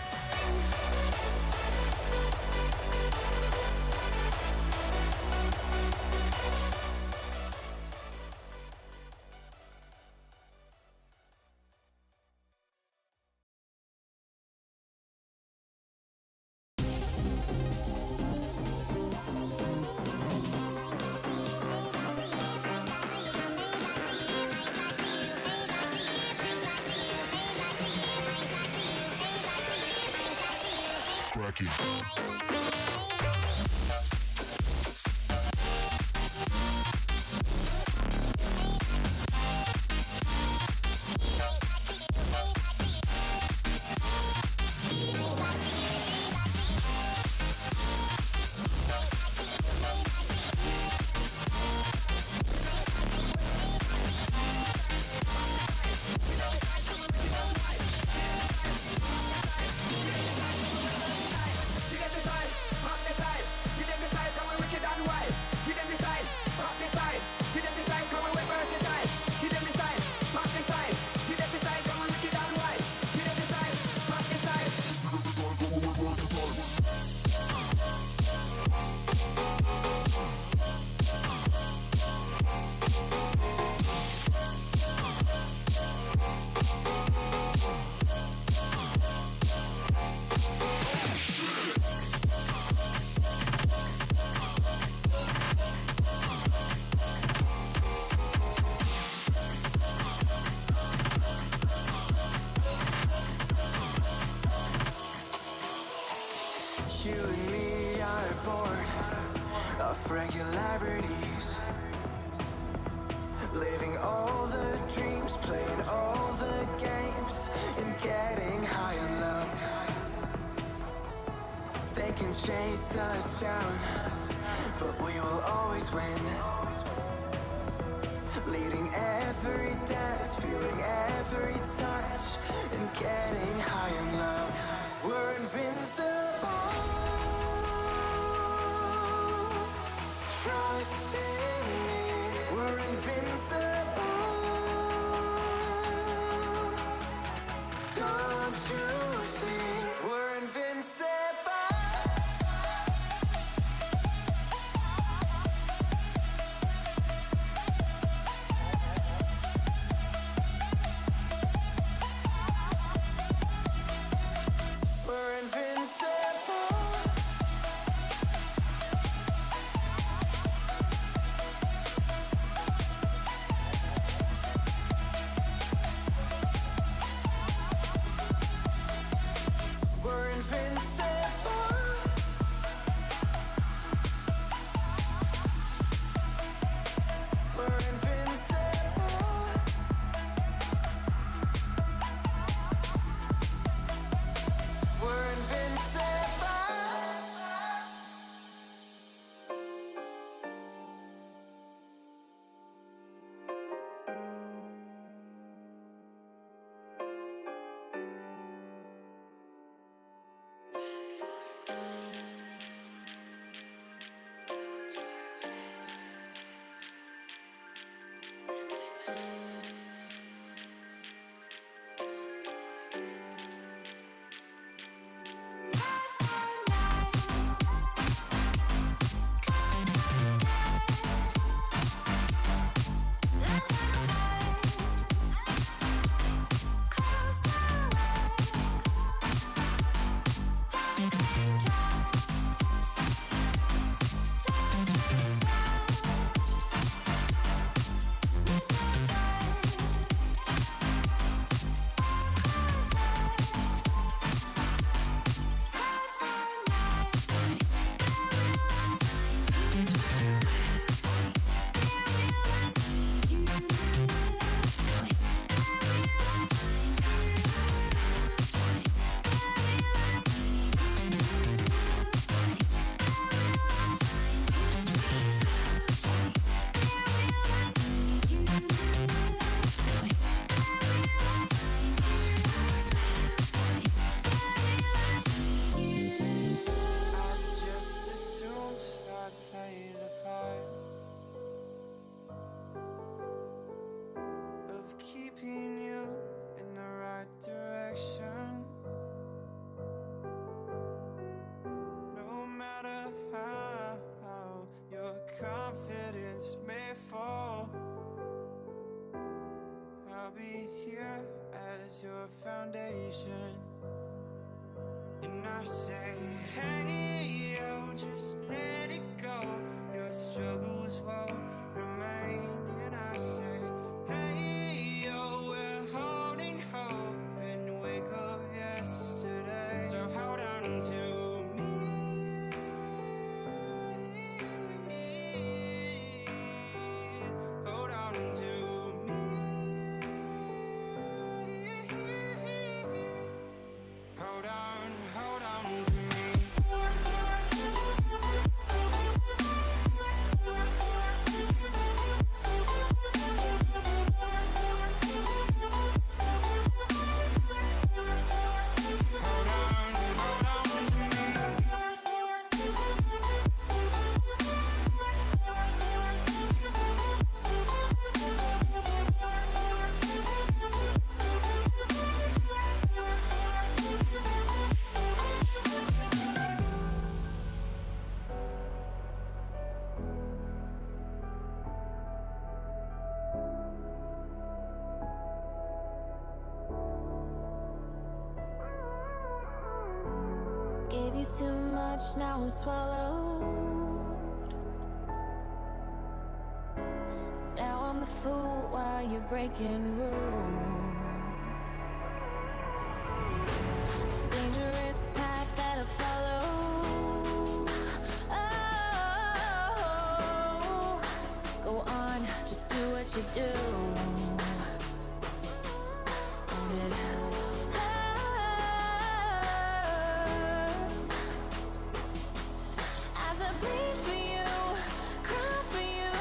You and me are bored of regularities, living all the dreams, playing all the games, and getting high on love. They can chase us down, but we will always win. Leading every dance, feeling every touch, and getting high on love. We're invincible. Trust in me, we're invincible. Don't you see, we're invincible. of keeping you in the right direction. No matter how your confidence may fall, I'll be here as your foundation. And I say, hey, yo, just let it go. Your struggles won't remain. And I say, hey, yo, we're holding hope and wake up yesterday. So hold on to me. Hold on to me. Hold on to me. Hold on to me. Gave you too much, now I'm swallowed. Now I'm the fool while you're breaking rules. Dangerous path that I follow. Oh, go on, just do what you do. And it hurts as I bleed for you, cry for you.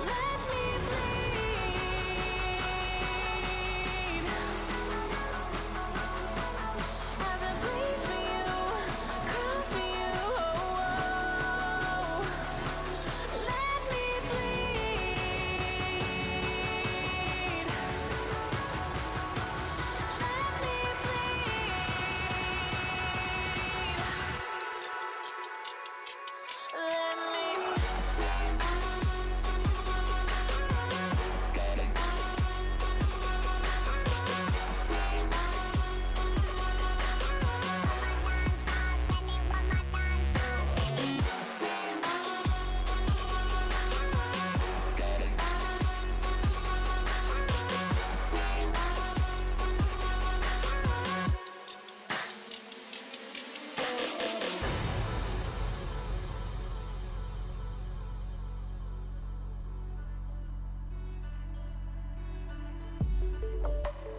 Let me bleed as I bleed for you, cry for you. Let me bleed. Let me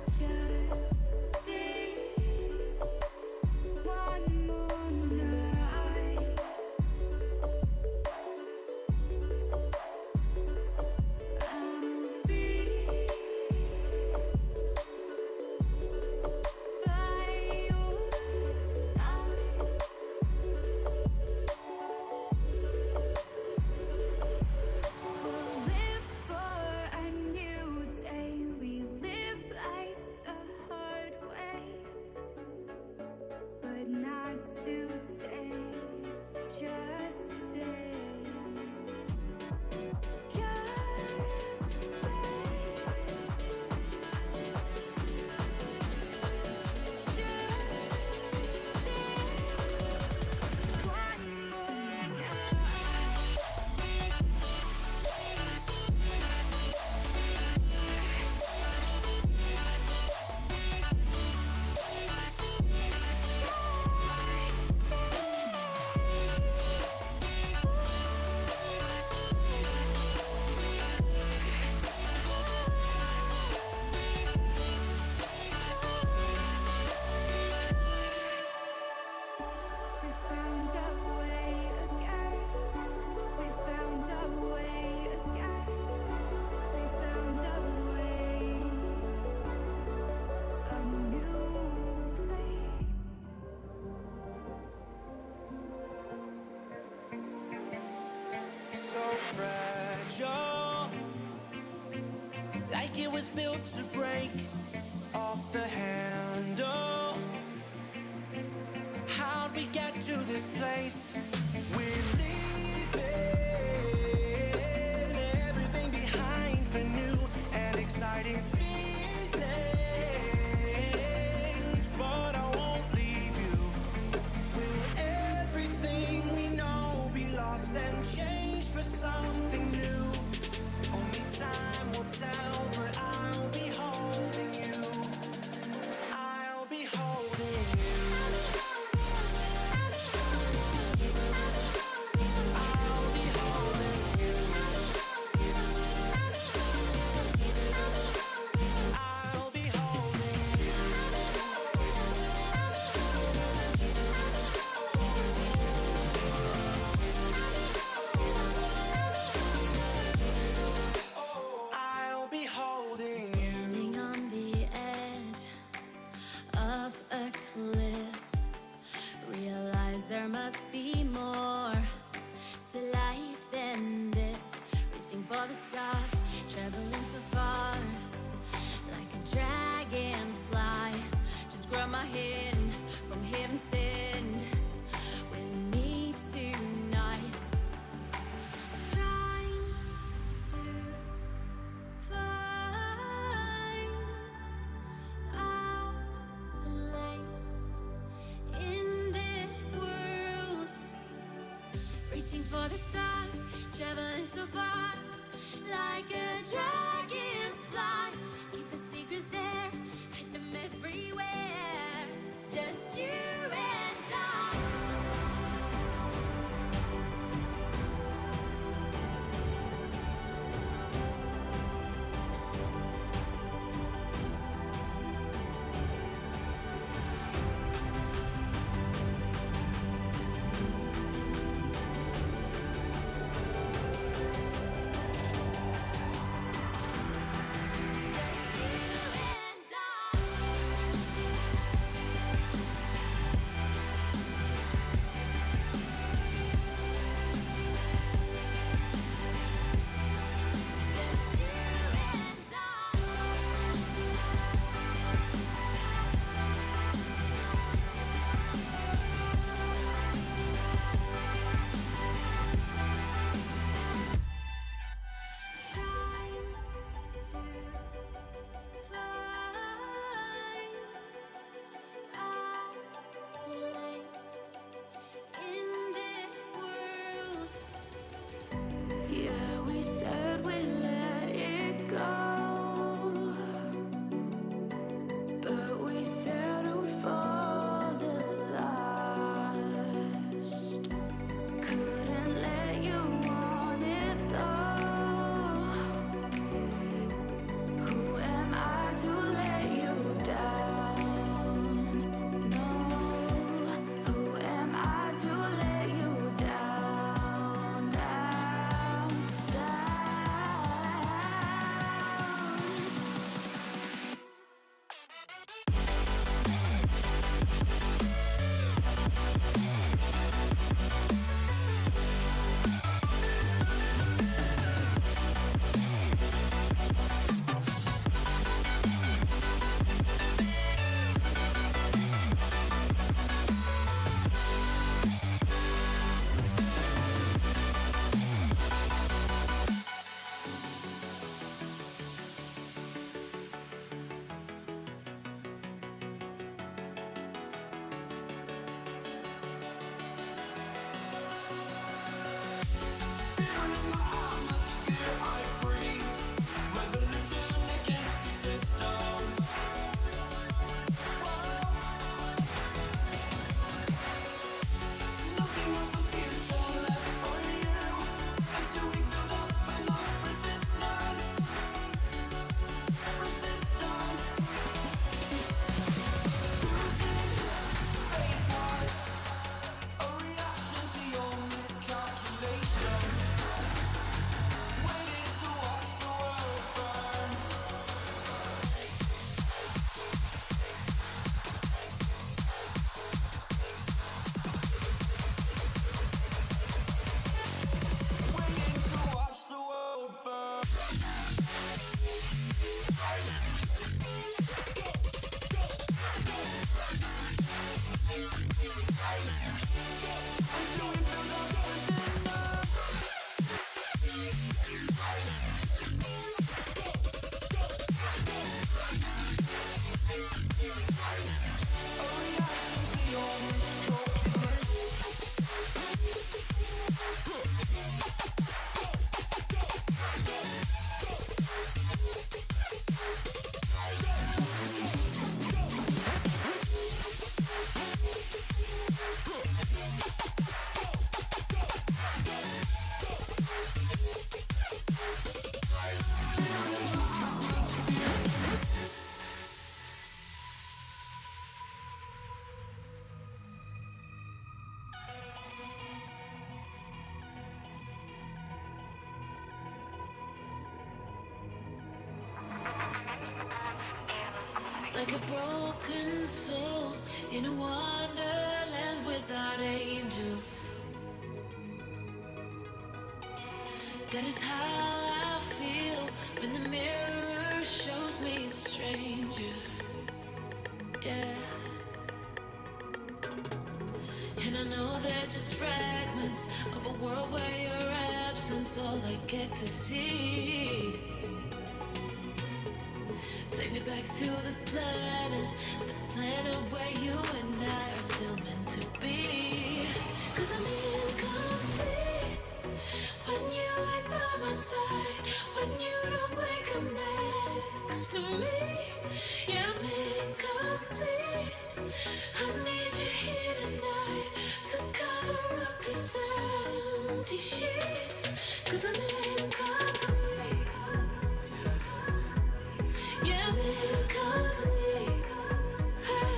just stay one more night. I'll be by your side. We'll live for a new day. We live life the hard way, but not today. Just stay. Just stay. Just stay. One more We found our way again. We found our way again. We found our way. A new place. So fragile, like it was built to break off the handle. How'd we get to this place? We're leaving everything behind for new and exciting feelings, but I won't leave you. Will everything we know be lost and changed for something new? Only time will tell, but I'll be holding you. I'll be holding you. I'll be holding you. I'll be holding you. I'll be holding you. Standing on the edge of a cliff, realize there must be more to life than this. Reaching for the stars, traveling so far, like a dragonfly. Just grab my hand from him, send with me tonight. Trying to find our place in this world. Reaching for the stars, traveling so far, like a dragonfly. Keep your secrets there, hide them everywhere. Just you and I. Just you and I. Just you and Trying to find our place in this world. Yeah, we said we let it go, but we settled for the last. Couldn't let you want it though. Who am I to let you down? No. Who am I to let you down, down, down? Like a broken soul in a wonderland without angels. That is how I feel when the mirror shows me a stranger. Yeah. And I know they're just fragments of a world where your absence all I get to see. Take me back to the planet where you and I are still meant to be. 'Cause I'm incomplete when you ain't by my side, when you don't wake up next to me. Yeah, I'm incomplete. I need you here tonight to cover up these empty sheets. 'Cause I'm incomplete. Yeah, I'm incomplete. Hey,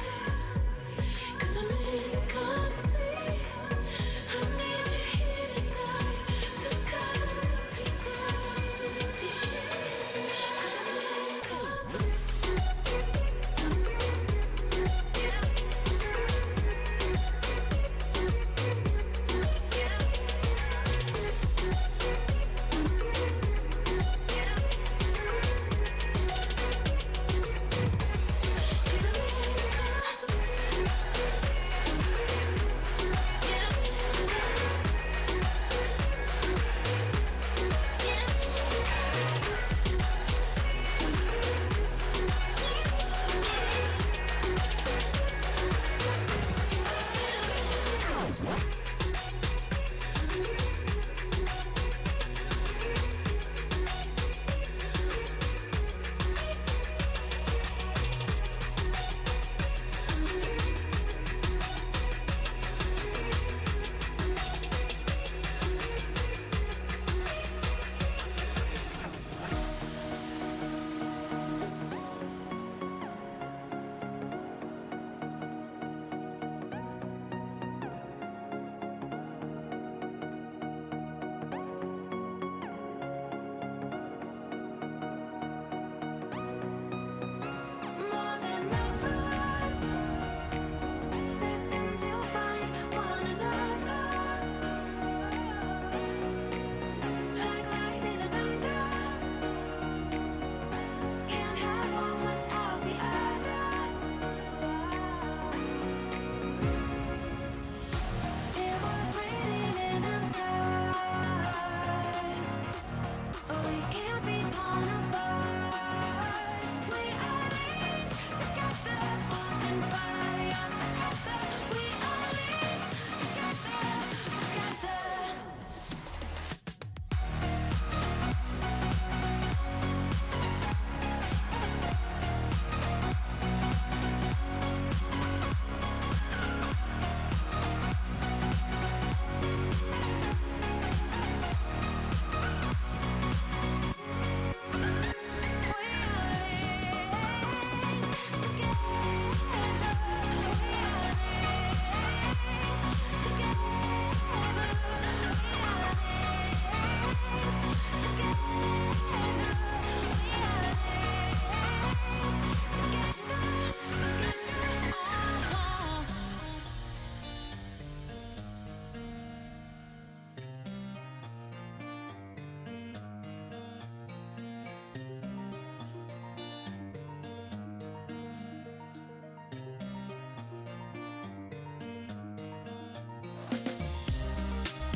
'cause I'm incomplete. I need you here tonight to cover up these empty sheets. 'Cause I'm incomplete.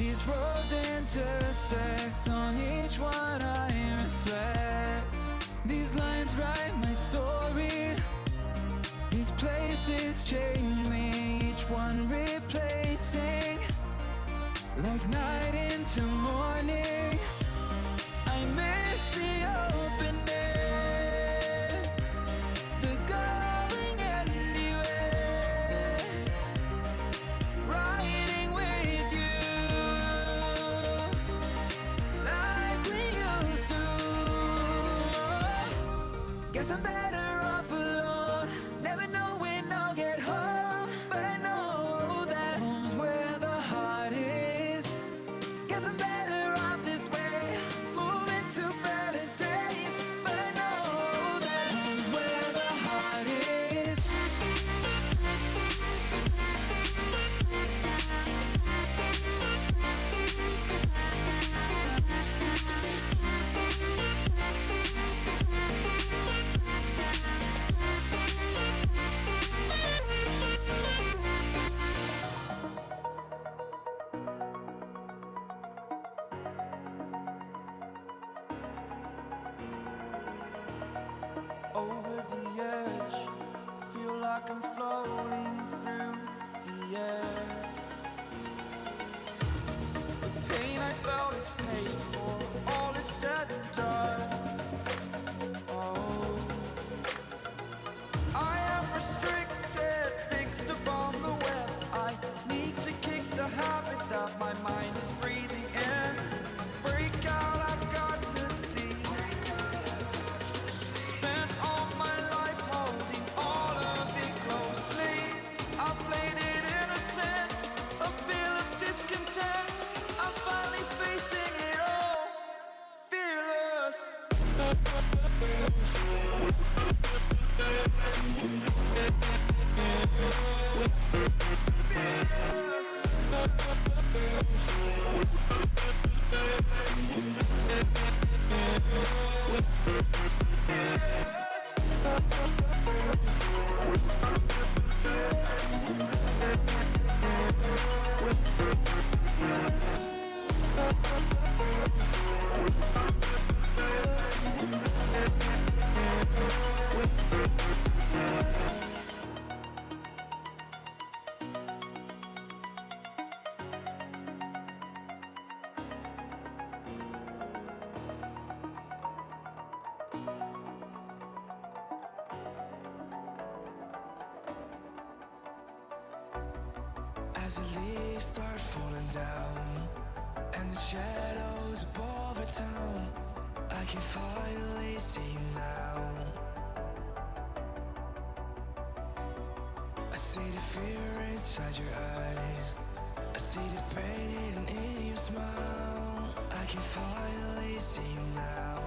These roads intersect, on each one I reflect. These lines write my story. These places change me, each one replacing. Like night into morning, I miss the open air, the going anywhere, riding with you, like we used to. Guess I'm better off alone, never know when I'll get home, but I know that home's where the heart is. Guess I'm better off this way, moving to better days, but I know that home's where the heart is. Over the edge, feel like I'm floating through the air. The pain I felt is paid for, all is said and done. Oh, I am restricted, fixed upon the web. I need to kick the habit that my mind is breathing in. Break out, I've got to see. Spent all my life holding all of it closely. I played it innocent, a feel of discontent. I'm finally facing it all, fearless. As the leaves start falling down and the shadows above our town, I can finally see you now. I see the fear inside your eyes, I see the pain hidden in your smile. I can finally see you now.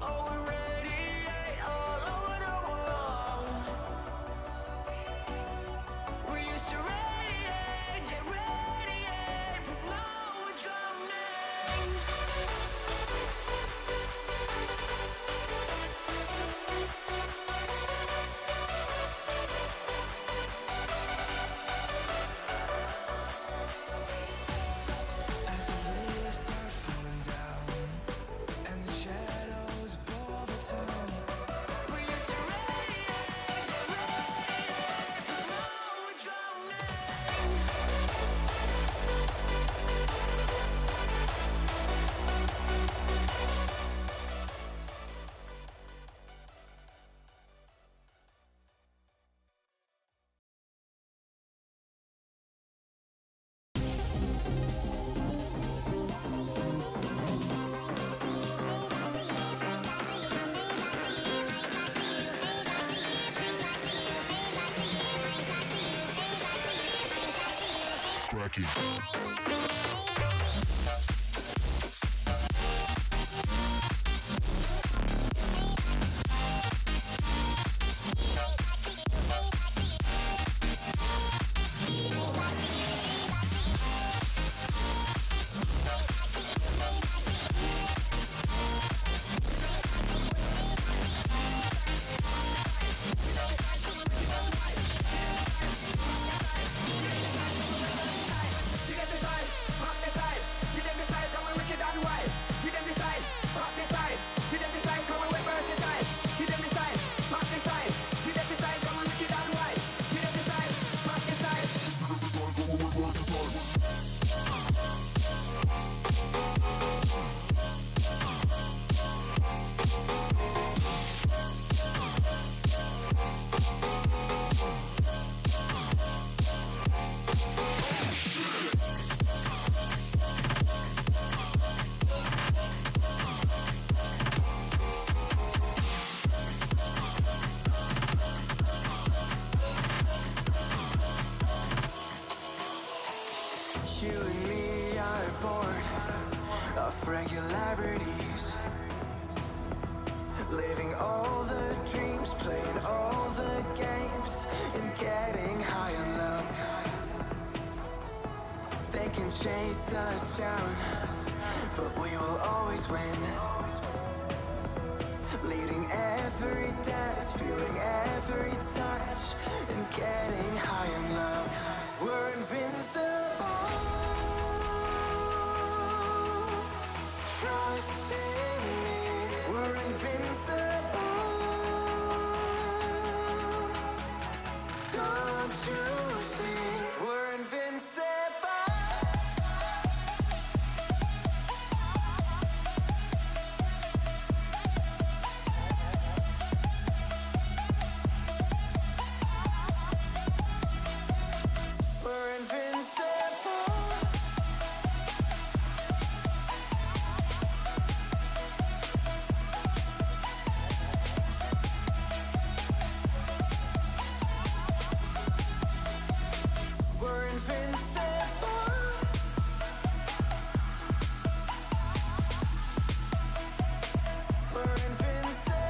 Oh, we radiate all over the world. We used to radiate, but now we're drowning. As the leaves start falling down and the shadows above the town, we used to radiate, but now we're drowning. regularities. Living all the dreams, playing all the games, and getting high on love. They can chase us down, but we will always win. Leading every dance, feeling every touch, and getting high on love. We're invincible. Trust in me. We're invincible. Don't you see? We're invincible. We're invincible. We're invincible. We're invincible.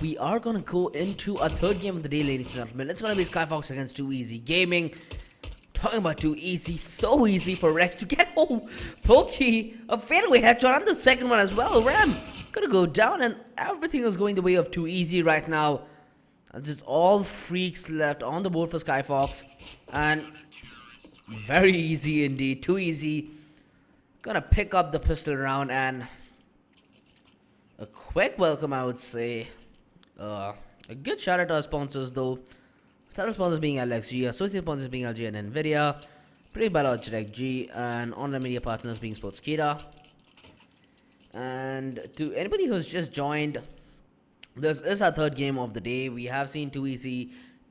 We are gonna go into a third game of the day, ladies and gentlemen. It's gonna be Skyfox against Too Easy Gaming. Talking about Too Easy, so easy for Rex to get home. Pokey, a fadeaway headshot on the second one as well. Ram gonna go down, and everything is going the way of Too Easy right now. Just all freaks left on the board for Skyfox, and very easy indeed. Too Easy gonna pick up the pistol round, and a quick welcome, I would say. A good shout out to our sponsors though. Title sponsors being LXG, associate sponsors being LG and Nvidia, produced by Logitech G, and online media partners being Sportskeeda. And to anybody who's just joined, this is our third game of the day. We have seen Too Easy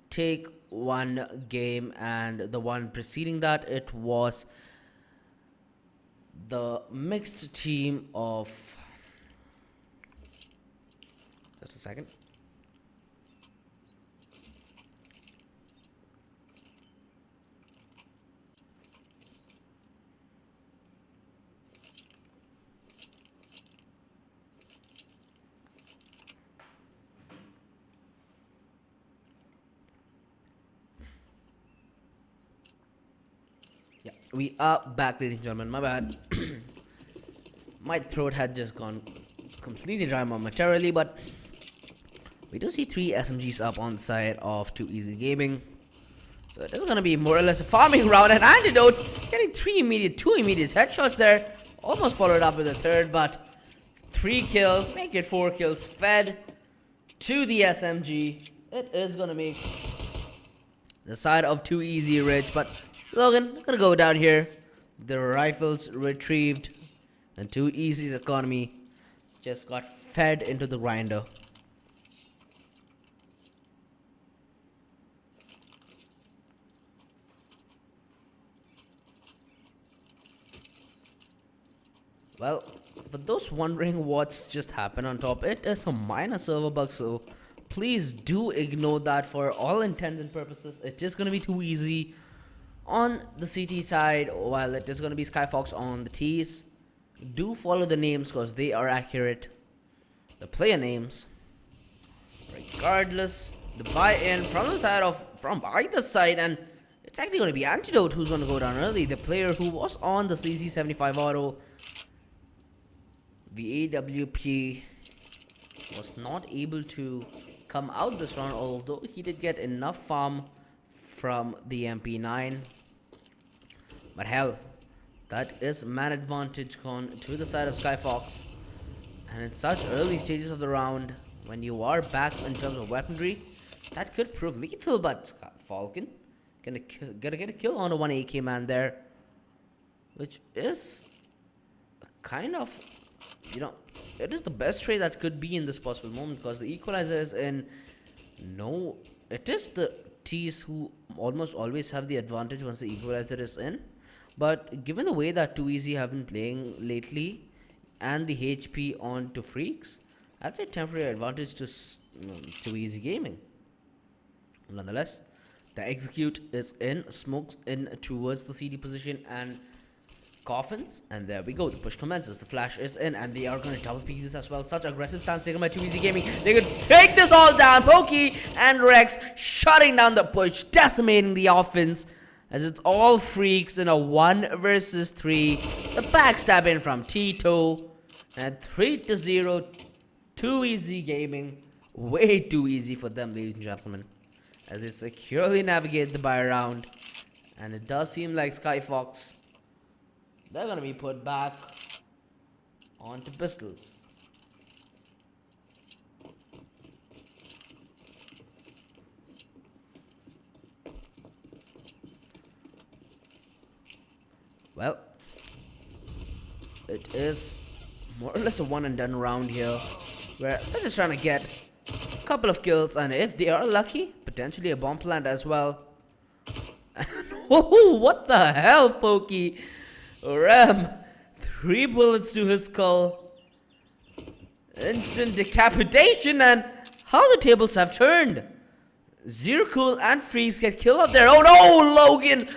take one game, and the one preceding that, it was the mixed team of... Just a second. Yeah, we are back, ladies and gentlemen. My bad. My throat had just gone completely dry momentarily, but we do see 3 SMGs up on the side of Too Easy Gaming. So it is going to be more or less a farming round. And Antidote getting 2 immediate headshots there. Almost followed up with a third, but 3 kills, make it 4 kills, fed to the SMG. It is going to make the side of Too Easy rich, but Logan going to go down here. The rifles retrieved, and Too Easy's economy just got fed into the grinder. Well, for those wondering what's just happened on top, it is a minor server bug, so please do ignore that. For all intents and purposes, it is going to be Too Easy on the CT side, while it is going to be Skyfox on the T's. Do follow the names because they are accurate, the player names. Regardless, the buy-in from either side, and it's actually going to be Antidote who's going to go down early, the player who was on the CC75 auto. The AWP was not able to come out this round, although he did get enough farm from the MP9. But hell, that is man advantage gone to the side of Skyfox. And in such early stages of the round, when you are back in terms of weaponry, that could prove lethal. But Falcon gonna get a kill on a 1 AK man there, which is kind of, you know, it is the best trade that could be in this possible moment, because the equalizer is in. No, it is the T's who almost always have the advantage once the equalizer is in. But given the way that Too Easy have been playing lately, and the HP on to Freaks, that's a temporary advantage to Too Easy Gaming. Nonetheless, The execute is in, smokes in towards the CD position and coffins, and there we go. The push commences. The flash is in, and they are going to double peek this as well. Such aggressive stance taken by Too Easy Gaming. They could take this all down. Pokey and Rex shutting down the push, decimating the offense as it's all freaks in a 1 versus 3. The backstab in from Tito, and 3-0. Too Easy Gaming. Way too easy for them, ladies and gentlemen, as they securely navigate the buy round. And it does seem like Skyfox, they're gonna be put back onto pistols. Well, it is more or less a one and done round here, where they're just trying to get a couple of kills, and if they are lucky, potentially a bomb plant as well. Oh, what the hell, Pokey? Ram, 3 bullets to his skull. Instant decapitation, and how the tables have turned. Zero Cool and Freeze get killed of their own. Oh, Logan!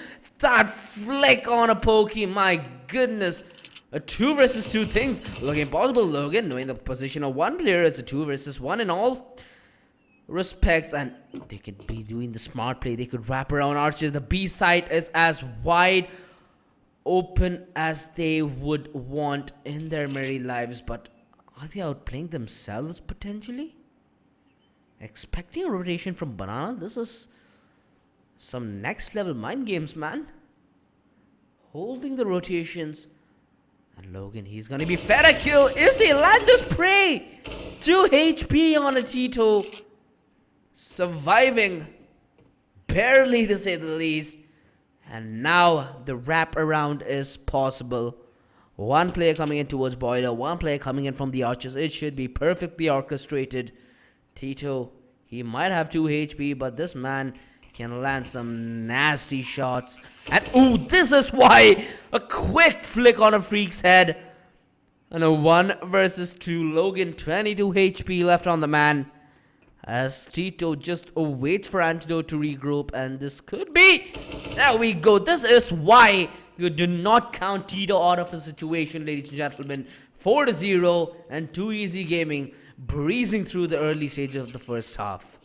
That flick on a Pokey, my goodness. A 2 versus 2 things looking possible. Logan, knowing the position of one player, it's a 2 versus 1 in all respects, and they could be doing the smart play. They could wrap around archers. The B side is as wide open as they would want in their merry lives, but are they outplaying themselves potentially? Expecting a rotation from Banana? This is some next level mind games, man. Holding the rotations. And Logan, he's gonna be fed a kill. Is he land this prey? 2 HP on a Tito. Surviving. Barely, to say the least. And now the wrap around is possible. 1 player coming in towards Boiler, 1 player coming in from the archers. It should be perfectly orchestrated. Tito, he might have 2 HP, but this man can land some nasty shots. And ooh, this is why a quick flick on a Freak's head. And a 1 versus 2. Logan, 22 HP left on the man, as Tito just waits for Antidote to regroup, and this could be... There we go. This is why you do not count Tito out of a situation, ladies and gentlemen. 4-0, and Too Easy Gaming breezing through the early stages of the first half.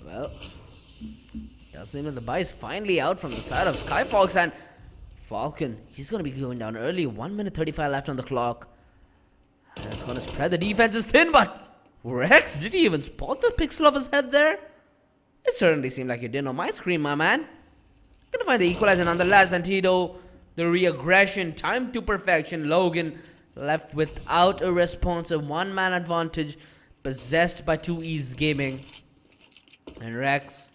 Well, does seem that the buy is finally out from the side of Skyfox, and Falcon, he's going to be going down early. 1 minute 35 left on the clock. And it's going to spread. The defense is thin, but Rex, did he even spot the pixel of his head there? It certainly seemed like you didn't on my screen, my man. Gonna find the equalizer nonetheless, and Tito, the re-aggression, time to perfection. Logan left without a responsive 1-man advantage, possessed by Too Easy Gaming. And Rex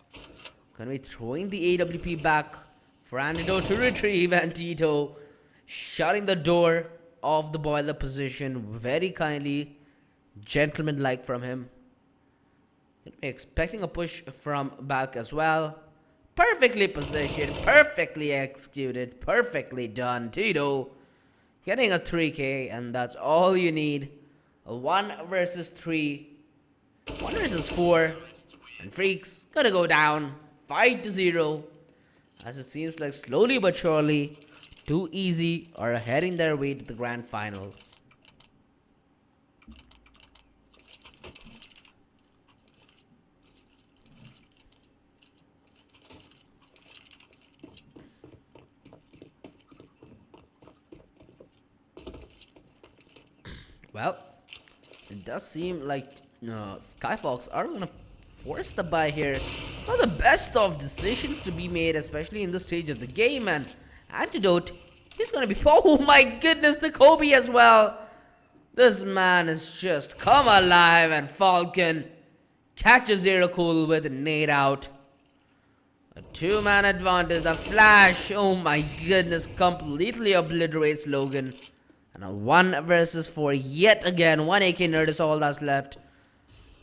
gonna be throwing the AWP back for Antidote to retrieve, and Tito shutting the door of the boiler position very kindly, gentleman-like from him. Gonna be expecting a push from back as well. Perfectly positioned, perfectly executed, perfectly done. Tito getting a 3K, and that's all you need. A 1 versus 3, 1 versus 4. And Freaks gonna go down 5-0, as it seems like slowly but surely Too Easy are heading their way to the grand finals. Well, it does seem like Skyfox are gonna force the buy here. Not the best of decisions to be made, especially in this stage of the game. And Antidote, he's gonna be... Oh my goodness, the Kobe as well. This man is just come alive, and Falcon catches Zero Cool with a nade out. A two-man advantage. The flash. Oh my goodness. Completely obliterates Logan. And a 1 versus 4 yet again. 1 AK nerd is all that's left.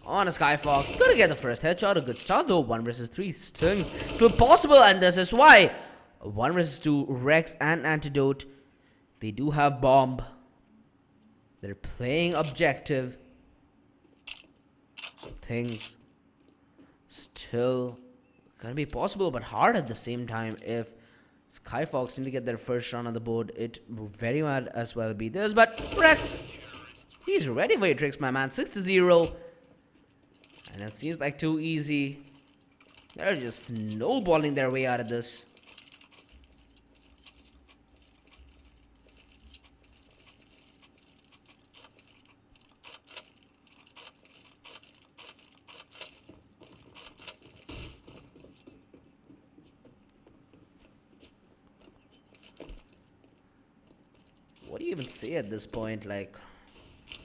On a Skyfox. Gonna get the first headshot. A good start though. 1 versus 3 stings. Still possible, and this is why. 1 versus 2. Rex and Antidote. They do have bomb. They're playing objective. So things still gonna be possible, but hard at the same time. If Skyfox need to get their first run on the board, it very might as well be theirs. But Rex, he's ready for your tricks, my man. 6-0. And it seems like too easy. They're just snowballing their way out of this. What do you even say at this point? Like,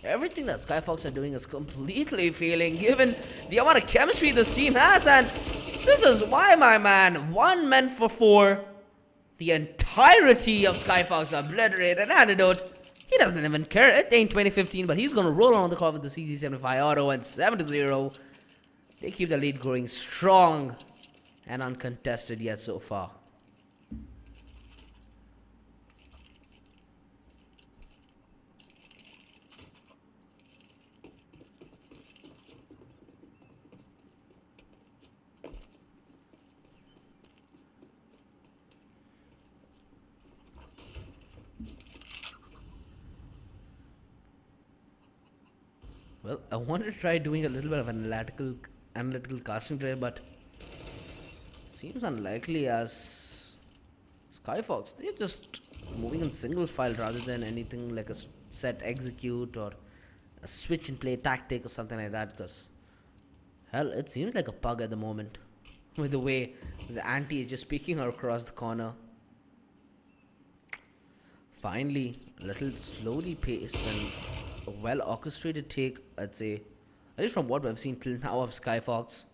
everything that Skyfox are doing is completely failing given the amount of chemistry this team has, and this is why, my man. 1 meant for 4. The entirety of Skyfox obliterated. Antidote, he doesn't even care. It ain't 2015, but he's gonna roll on the call with the CZ75 auto, and 7-0. They keep the lead growing strong and uncontested yet so far. Well, I wanted to try doing a little bit of analytical casting today, but seems unlikely as Skyfox, they're just moving in single file rather than anything like a set execute or a switch and play tactic or something like that, because hell, it seems like a pug at the moment with the way the anti is just peeking across the corner. Finally, a little slowly paced and a well orchestrated take, I'd say, at least from what we've seen till now of Skyfox.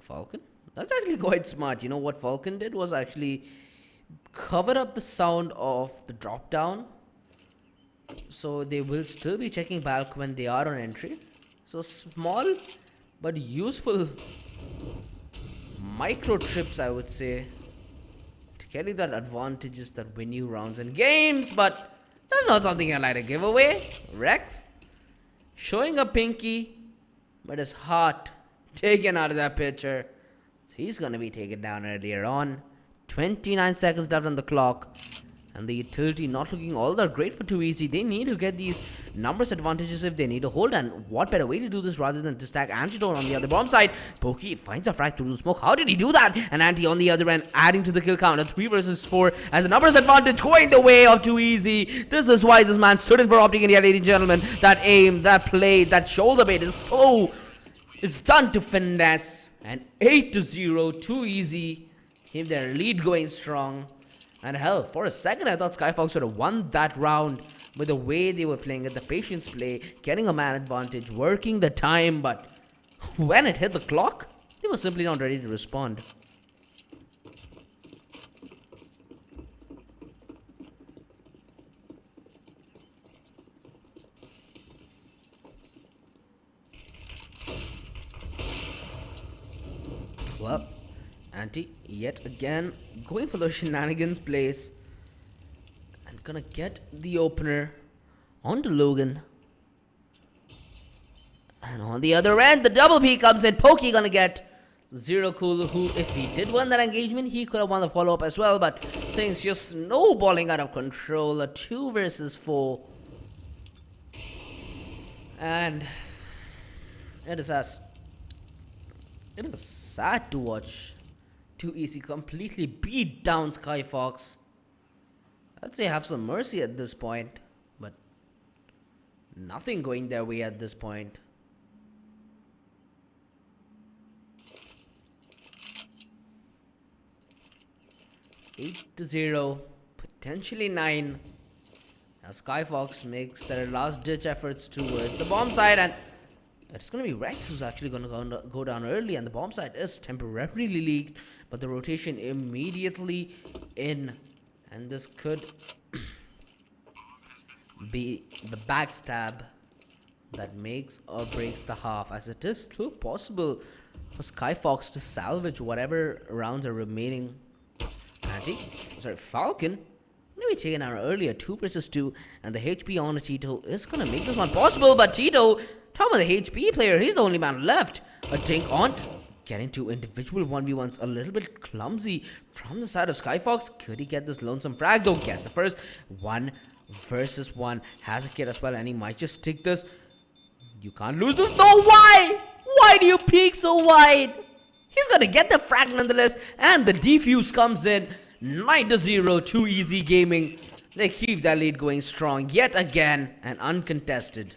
Falcon? That's actually quite smart. You know what Falcon did was actually cover up the sound of the drop down, so they will still be checking bulk when they are on entry. So small but useful micro trips, I would say, to getting that advantages that win you rounds and games. But that's not something I like to give away. Rex showing a pinky, but his heart taken out of that picture. So he's gonna be taken down earlier on. 29 seconds left on the clock, and the utility not looking all that great for Too Easy. They need to get these numbers advantages if they need to hold, and what better way to do this rather than to stack Antidote on the other bomb side. Pokey finds a frag through the smoke. How did he do that? And Anti on the other end adding to the kill count. A 3 versus 4 as a numbers advantage going the way of Too Easy. This is why this man stood in for Optic India, ladies and gentlemen. That aim, that play, that shoulder bait is so... it's done to finesse. And 8-0, Too Easy. Keep their lead going strong. And hell, for a second I thought Skyfox should have won that round with the way they were playing it, the patience play, getting a man advantage, working the time, but when it hit the clock, they were simply not ready to respond. Well, Anti, yet again, going for those shenanigans plays and gonna get the opener onto Logan. And on the other end, the double P comes in. Pokey gonna get Zero Cool, who, if he did win that engagement, he could have won the follow-up as well, but things just snowballing out of control. A 2 versus 4. And it is sad to watch Too Easy completely beat down Skyfox. I'd say have some mercy at this point, but nothing going their way at this point. Eight to 0, potentially 9, as Skyfox makes their last ditch efforts towards the bomb side, and It's going to be Rex who's actually going to go down early, and the bomb site is temporarily leaked, but the rotation immediately in. And this could be the backstab that makes or breaks the half, as it is still possible for Skyfox to salvage whatever rounds are remaining. Falcon going to be taken out earlier, 2 versus 2, and the HP on Tito is going to make this one possible, but Tito, Tom of the HP player, he's the only man left. A dink on, getting to individual 1v1s, a little bit clumsy from the side of Skyfox. Could he get this lonesome frag though? Gets the first. 1 versus 1, has a kid as well, and he might just stick this. You can't lose this. No, why? Why do you peek so wide? He's gonna get the frag nonetheless, and the defuse comes in. 9-0, too easy gaming. They keep that lead going strong yet again, and uncontested.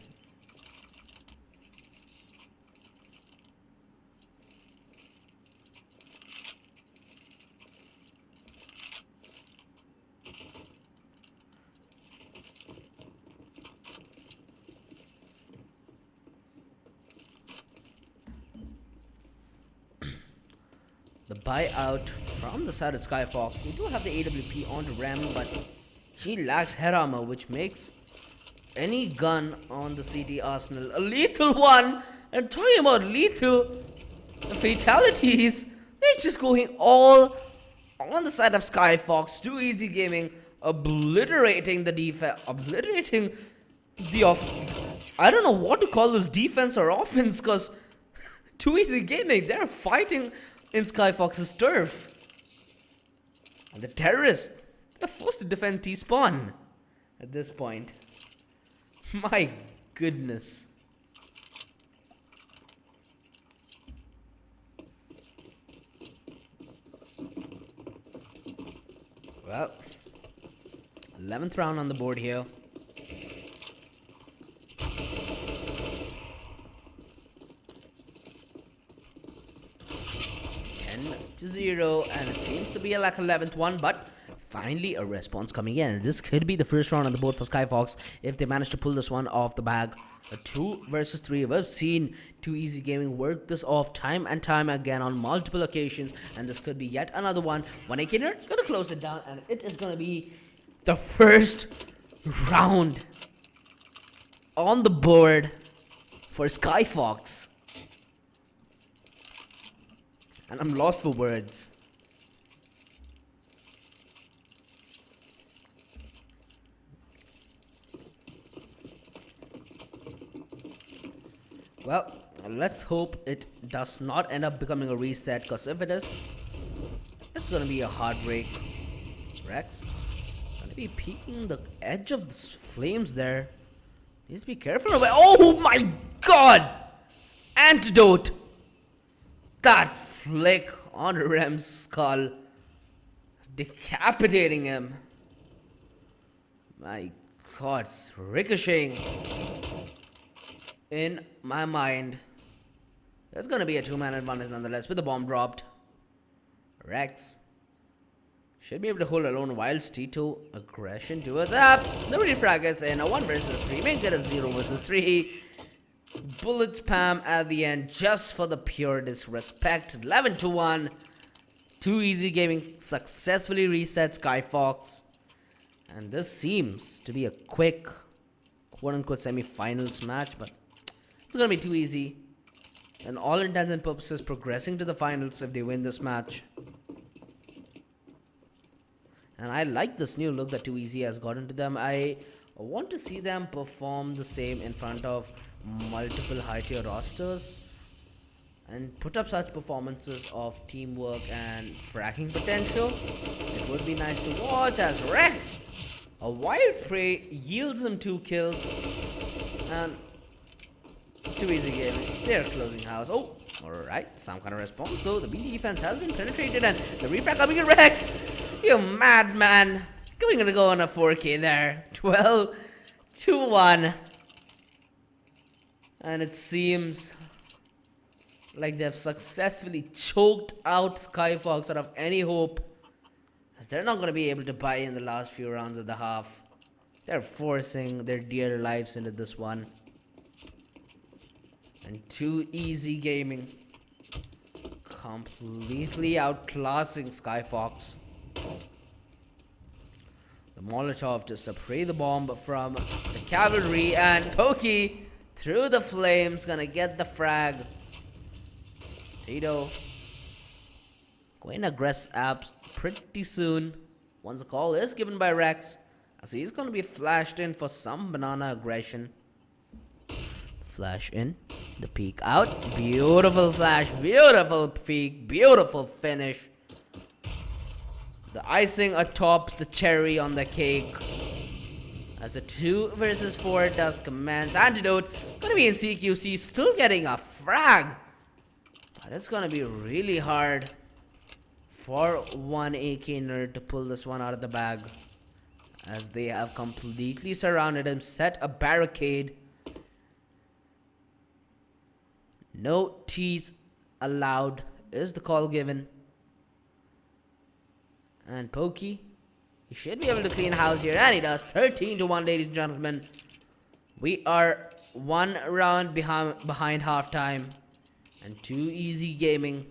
The buyout from the side of Skyfox. We do have the AWP on the Ram, but he lacks head armor, which makes any gun on the CT arsenal a lethal one. And talking about lethal fatalities, they're just going all on the side of Skyfox. Too easy gaming, obliterating the defense, obliterating the I don't know what to call this, defense or offense, because too easy gaming, they're fighting in Skyfox's turf. And the terrorists, they're forced to defend T-spawn at this point. My goodness. Well, 11th round on the board here. 10-0, and it seems to be a like 11th one, but finally a response coming in. This could be the first round on the board for Skyfox if they manage to pull this one off the bag. A 2 versus 3. We've seen Too Easy Gaming work this off time and time again on multiple occasions, and this could be yet another one. 1AK Nerd gonna close it down, and it is gonna be the first round on the board for Skyfox. And I'm lost for words. Well, let's hope it does not end up becoming a reset, because if it is, it's gonna be a heartbreak. Rex gonna be peeking the edge of the flames there. Needs to be careful. Oh my god! Antidote! That flick on Rem's skull, decapitating him. My god, it's ricocheting in my mind. There's gonna be a 2-man advantage nonetheless with the bomb dropped. Rex should be able to hold alone whilst Tito aggression towards apps. The refrag is in a 1 versus 3. Make it a 0 versus 3. Bullet spam at the end just for the pure disrespect. 11-1. Too Easy Gaming successfully resets Skyfox. And this seems to be a quick quote-unquote semi-finals match, but it's gonna be Too Easy, and all intents and purposes progressing to the finals if they win this match. And I like this new look that Too Easy has gotten to them. I want to see them perform the same in front of multiple high-tier rosters and put up such performances of teamwork and fracking potential. It would be nice to watch as Rex, a wild spray, yields him 2 kills. And Too Easy Gaming, they're closing house. Oh, alright, some kind of response though. The B defense has been penetrated, and the refrag coming in. Rex, you madman. We're gonna go on a 4K there. 12-1. And it seems like they've successfully choked out Skyfox out of any hope, as they're not going to be able to buy in the last few rounds of the half. They're forcing their dear lives into this one. And Too Easy Gaming completely outclassing Skyfox. The Molotov to separate the bomb from the cavalry, and Pokey through the flames gonna get the frag. Tito going to aggress apps pretty soon once the call is given by Rex, as he's gonna be flashed in for some banana aggression. Flash in, the peek out, beautiful flash, beautiful peek, beautiful finish. The icing atop the cherry on the cake. As a 2 versus 4 does commence. Antidote gonna be in CQC, still getting a frag. But it's gonna be really hard for one AK nerd to pull this one out of the bag, as they have completely surrounded him, set a barricade. No teas allowed is the call given. And Pokey, he should be able to clean house here, and he does. 13-1, ladies and gentlemen. We are 1 round behind halftime. And Too Easy Gaming,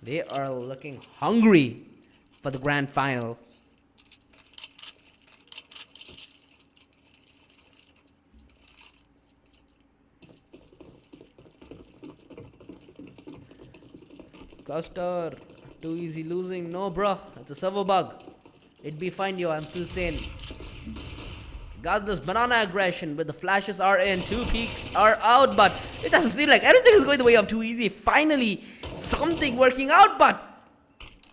they are looking hungry for the grand finals. Custer, Too Easy losing. No, bro, it's a server bug. It'd be fine, yo. I'm still sane. Got this banana aggression, but the flashes are in. 2 peaks are out, but it doesn't seem like anything is going the way of Too Easy. Finally, something working out, but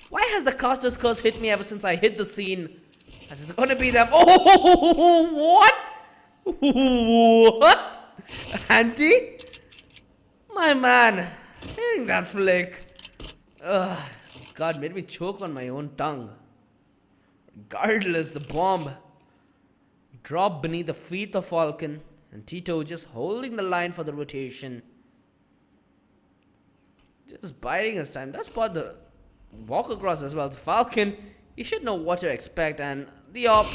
why has the caster's curse hit me ever since I hit the scene? As it's gonna be them. Oh, what? What? Auntie? My man, hitting that flick. Ugh, God, made me choke on my own tongue. Regardless, the bomb dropped beneath the feet of Falcon, and Tito just holding the line for the rotation. Just biding his time. That's part the walk across as well. So Falcon, you should know what to expect, and the op.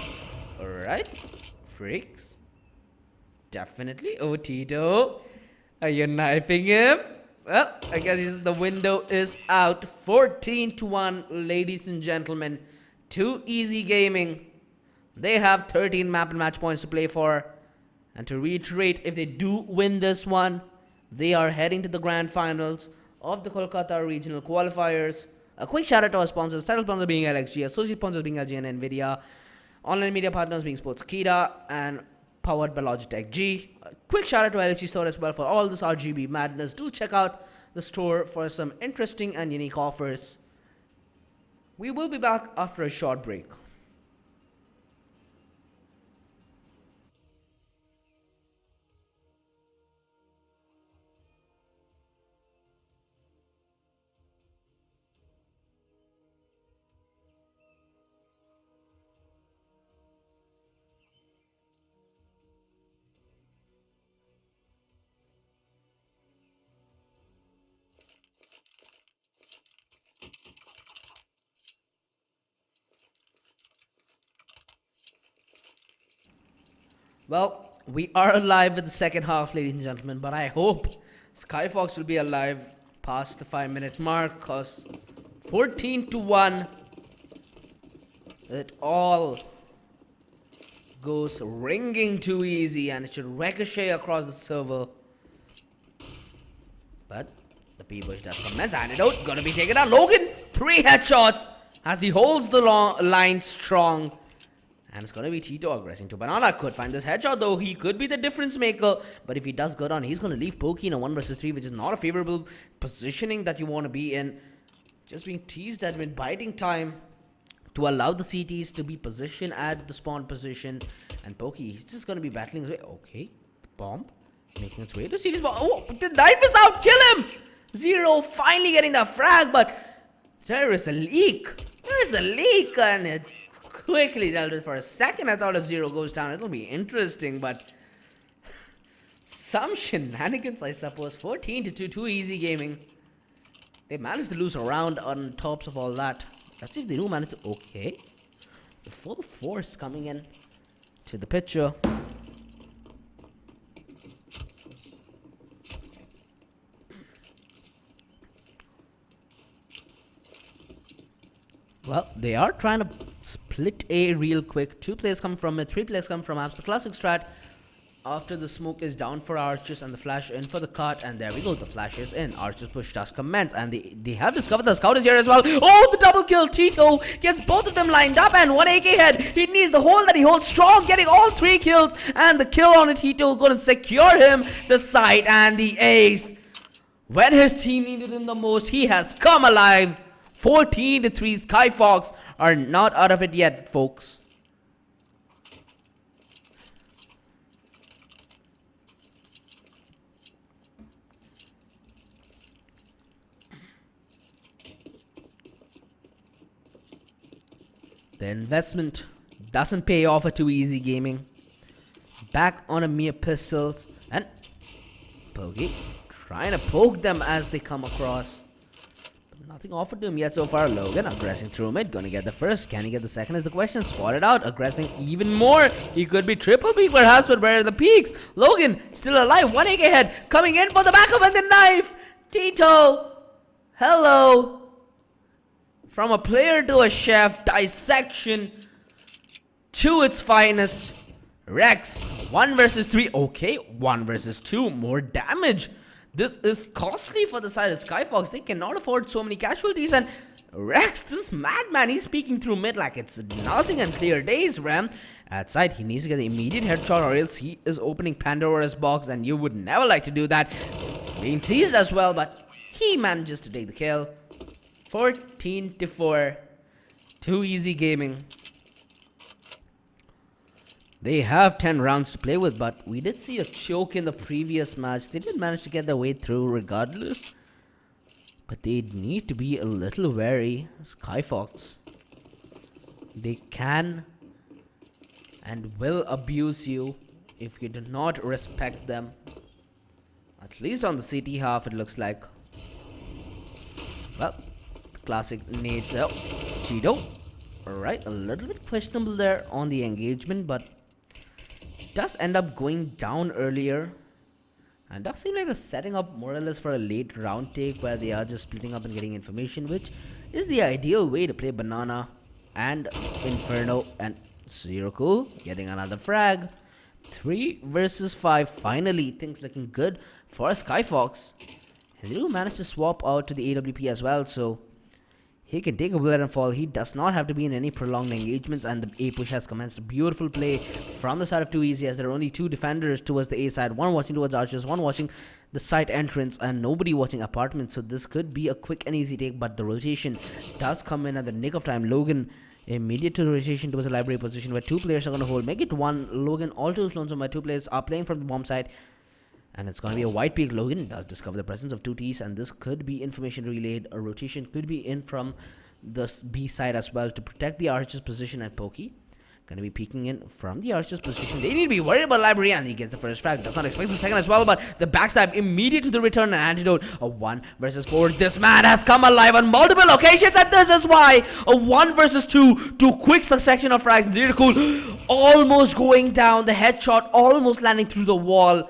Alright, freaks. Definitely. Oh, Tito, are you knifing him? Well, I guess the window is out. 14-1, ladies and gentlemen. Too Easy Gaming, they have 13 map and match points to play for. And to reiterate, if they do win this one, they are heading to the grand finals of the Kolkata regional qualifiers. A quick shout out to our sponsors, title sponsor being LXG, associate sponsors being LG and Nvidia, online media partners being Sportskeeda, and powered by Logitech G. A quick shout out to LXG store as well for all this RGB madness. Do check out the store for some interesting and unique offers. We will be back after a short break. Well, we are alive with the second half, ladies and gentlemen, but I hope Skyfox will be alive past the 5-minute mark, because 14-1, it all goes ringing Too Easy, and it should ricochet across the server. But the P-Bush does commence. Antidote gonna be taken out. Logan, 3 headshots as he holds the line strong. And it's going to be Tito aggressing to Banana. Could find this headshot though. He could be the difference maker. But if he does go down, he's going to leave Pokey in a 1 versus 3, which is not a favorable positioning that you want to be in. Just being teased at mid biding time to allow the CTs to be positioned at the spawn position. And Pokey, he's just going to be battling his way. Okay, bomb making its way to CT's bomb. Oh, the knife is out. Kill him. Zero finally getting the frag, but there is a leak. There is a leak, and it quickly dealt with for a second. I thought if Zero goes down, it'll be interesting, but some shenanigans, I suppose. 14-2, Too Easy Gaming. They managed to lose a round on tops of all that. Let's see if they do manage to. Okay, the full force coming in to the picture. Well, they are trying to split A real quick. 2 players come from it, 3 players come from apps. The classic strat. After the smoke is down for Archers and the flash in for the cut, and there we go, the flash is in. Archers push does commence, and they have discovered the scout is here as well. Oh, the double kill. Tito gets both of them lined up, and 1 AK head. He needs the hold that he holds strong, getting all 3 kills, and the kill on it. Tito going to secure him the side and the ace. When his team needed him the most, he has come alive. 14-3. Skyfox are not out of it yet, folks. The investment doesn't pay off at Too Easy Gaming. Back on a mere pistols, and Pokey trying to poke them as they come across. But nothing offered to him yet so far. Logan aggressing through mid, gonna get the first. Can he get the second is the question. Spotted out, aggressing even more. He could be triple peak perhaps, but where are the peaks? Logan still alive, 1 AK head, coming in for the backup and the knife. Tito, hello. From a player to a chef, dissection to its finest. Rex, 1 versus 3. Okay, 1 versus 2. More damage. This is costly for the side of Skyfox. They cannot afford so many casualties. And Rex, this madman, he's peeking through mid like it's nothing and clear days, Ram. At side, he needs to get the immediate headshot, or else he is opening Pandora's box, and you would never like to do that. Being teased as well, but he manages to take the kill. 14-4. Too Easy Gaming. They have 10 rounds to play with, but we did see a choke in the previous match. They did manage to get their way through regardless. But they need to be a little wary. Skyfox, they can and will abuse you if you do not respect them. At least on the CT half, it looks like. Well, classic nade. Cheeto. Alright, a little bit questionable there on the engagement, but does end up going down earlier. And does seem like they're setting up more or less for a late round take where they are just splitting up and getting information, which is the ideal way to play Banana and Inferno. And Zero Cool getting another frag. 3 versus 5. Finally, things looking good for Skyfox. And they do manage to swap out to the AWP as well, so he can take a bullet and fall. He does not have to be in any prolonged engagements, and the A push has commenced. A beautiful play from the side of Too Easy, as there are only 2 defenders towards the A side. 1 watching towards Archers, 1 watching the site entrance, and nobody watching Apartments. So this could be a quick and easy take, but the rotation does come in at the nick of time. Logan immediate to the rotation towards the library position where 2 players are going to hold. Make it 1. Logan, all 2 lonesome by 2 players are playing from the bomb side. And it's going to be a white peak. Logan does discover the presence of 2 Ts, and this could be information relayed. A rotation could be in from the B side as well to protect the Archer's position at Pokey. Going to be peeking in from the Archer's position. They need to be worried about library, and he gets the first frag. Does not expect the second as well, but the backstab immediate to the return and antidote. A 1 versus 4. This man has come alive on multiple occasions, and this is why. A 1 versus 2. 2 quick succession of frags. Zero Cool almost going down. The headshot almost landing through the wall,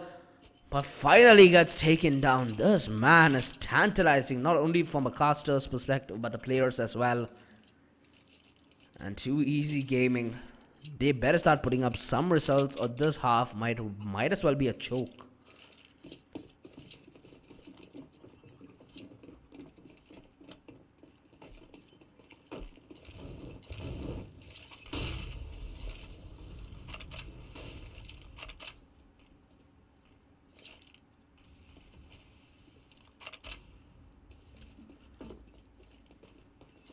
but finally gets taken down. This man is tantalizing, not only from a caster's perspective, but the players as well. And Too Easy Gaming, they better start putting up some results, or this half might as well be a choke.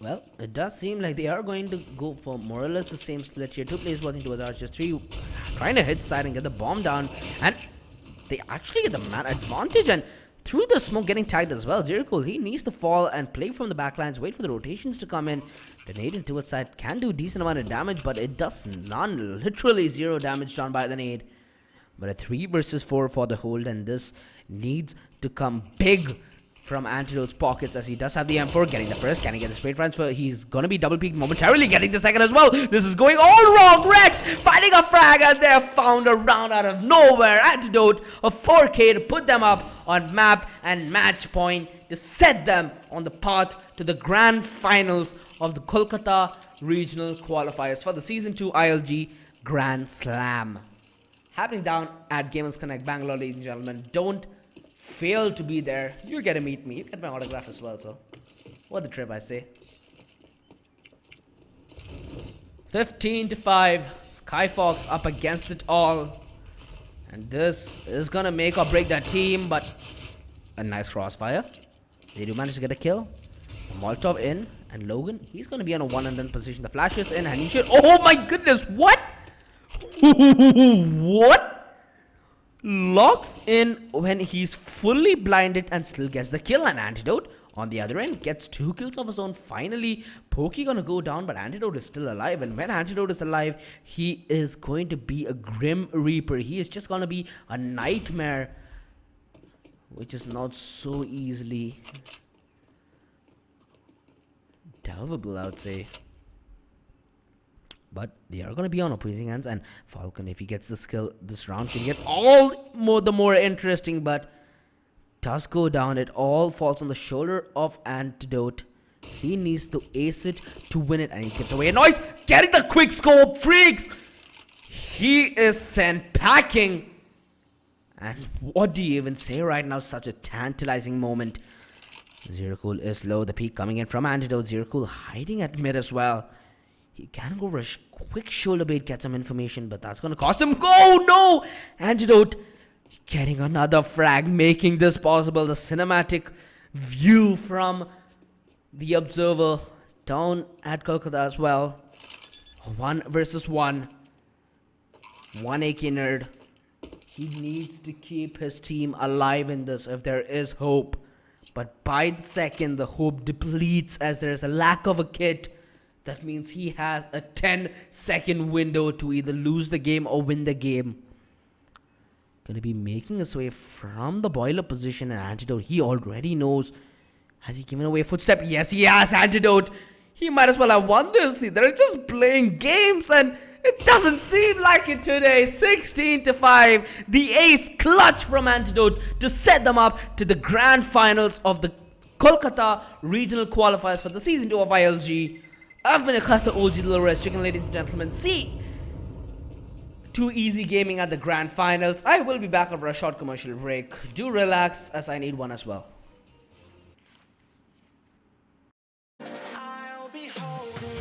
Well, it does seem like they are going to go for more or less the same split here. 2 players working towards Archers, 3 trying to hit side and get the bomb down. And they actually get the man advantage, and through the smoke getting tagged as well. Zero Cool, he needs to fall and play from the backlines, wait for the rotations to come in. The nade into its side can do a decent amount of damage, but it does none. Literally 0 damage done by the nade. But a 3 versus 4 for the hold, and this needs to come big from Antidote's pockets as he does have the M4, getting the first. Can he get the straight transfer? He's gonna be double peaked momentarily, getting the second as well. This is going all wrong. Rex finding a frag, and they're found a round out of nowhere. Antidote, a 4K to put them up on map and match point to set them on the path to the grand finals of the Kolkata regional qualifiers for the Season 2 ILG Grand Slam. Happening down at Gamers Connect Bangalore, ladies and gentlemen. Don't fail to be there. You're gonna meet me. You get my autograph as well, so what the trip, I say. 15-5. Skyfox up against it all. And this is gonna make or break that team, but a nice crossfire. They do manage to get a kill. Molotov in, and Logan, he's gonna be on a 1-and-done position. The flash is in, and he should. Oh my goodness, what? What? Locks in when he's fully blinded and still gets the kill. And Antidote on the other end gets 2 kills of his own. Finally, Pokey gonna go down, but Antidote is still alive. And when Antidote is alive, he is going to be a Grim Reaper. He is just gonna be a nightmare, which is not so easily delvable, I would say. But they are going to be on opposing hands, and Falcon, if he gets the skill, this round can get all the more interesting, but does go down. It all falls on the shoulder of Antidote. He needs to ace it to win it, and he gives away a noise, getting the quick scope, freaks. He is sent packing. And what do you even say right now? Such a tantalizing moment. Zero Cool is low. The peak coming in from Antidote. Zero Cool hiding at mid as well. He can go rush. Quick shoulder bait, get some information, but that's going to cost him. Go! No! Antidote getting another frag, making this possible. The cinematic view from the observer down at Kolkata as well. 1 versus 1. 1 AK nerd. He needs to keep his team alive in this if there is hope. But by the second, the hope depletes as there is a lack of a kit. That means he has a 10-second window to either lose the game or win the game. Gonna be making his way from the boiler position, and Antidote, he already knows. Has he given away a footstep? Yes, he has. Antidote, he might as well have won this. They're just playing games, and it doesn't seem like it today. 16-5. The ace clutch from Antidote to set them up to the grand finals of the Kolkata regional qualifiers for the Season 2 of ILG. I've been Akasta OG Little Rest Chicken, ladies and gentlemen. See, too easy gaming at the grand finals. I will be back after a short commercial break. Do relax, as I need one as well. I'll be holding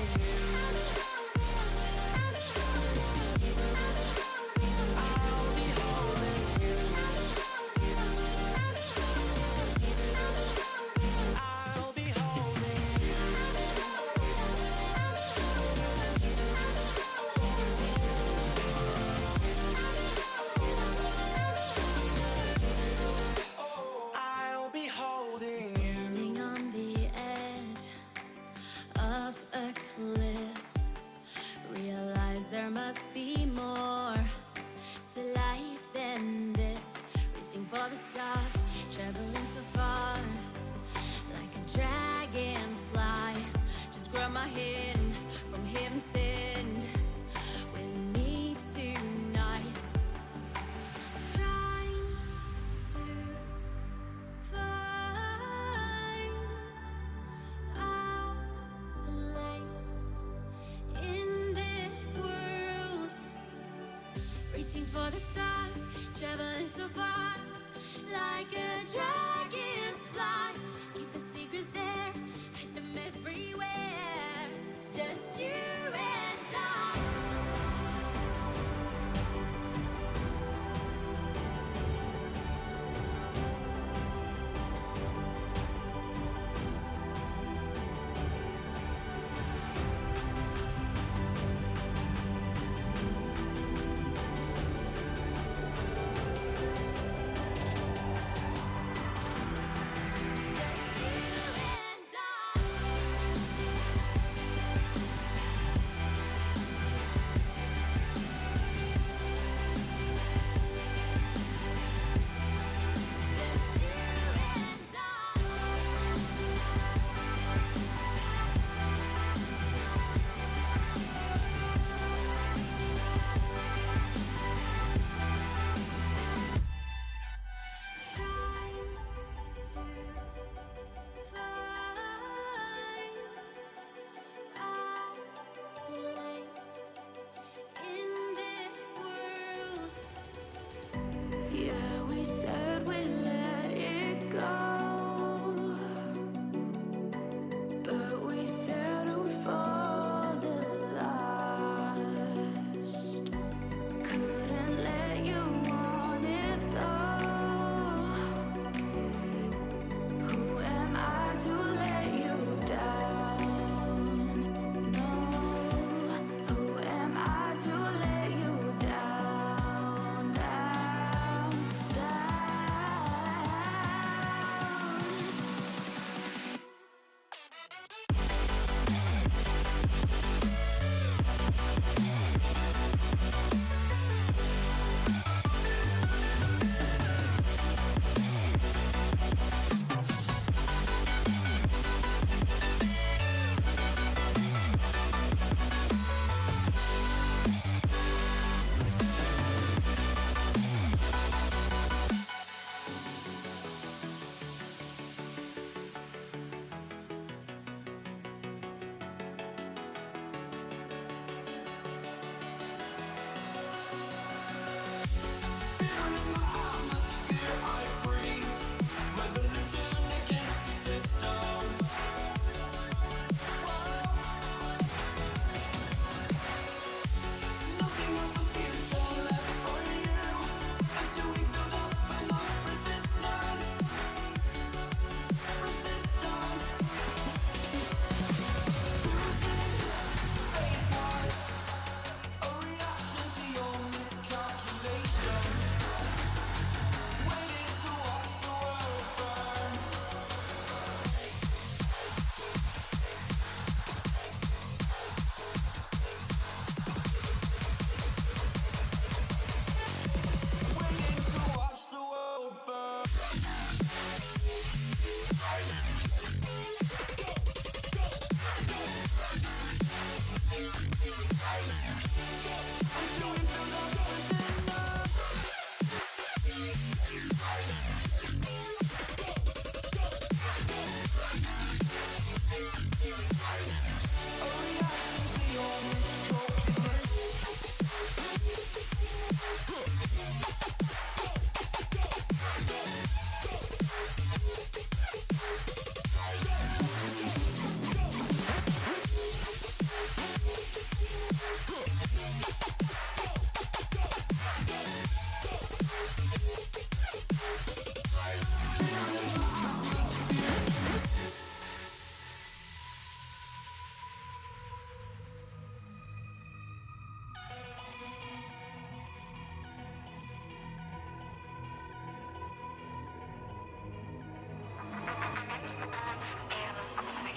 Standing on the edge of a cliff, realize there must be more to life than this. Reaching for the stars, traveling so far, like a dragonfly. Just grab my hand from him, send with me tonight. Trying to find our place in this world. Reaching for the stars, traveling so far, like a dragonfly. Keep your secrets there, hide them everywhere. Just you and I. we said we let it go, but we settled for the last. Couldn't let you want it though. Who am I to let you down? No. Who am I to let you down, down, down?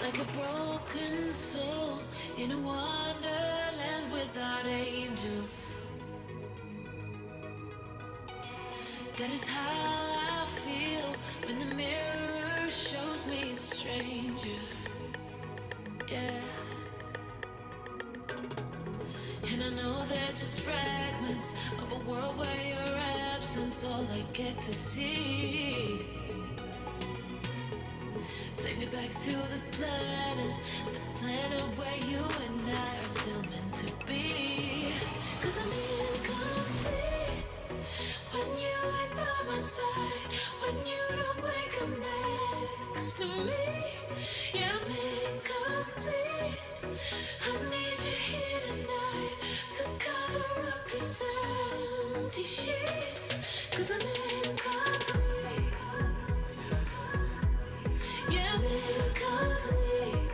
Like a broken soul in a wonderland without angels. That is how I feel when the mirror shows me a stranger. Yeah. And I know they're just fragments of a world where your absence all I get to see. Take me back to the planet where you and I are still meant to be. 'Cause I'm incomplete when you ain't by my side, when you don't wake up next to me. Yeah, I'm incomplete. I need you here tonight to cover up these empty sheets. 'Cause I'm incomplete. Yeah, I'm incomplete.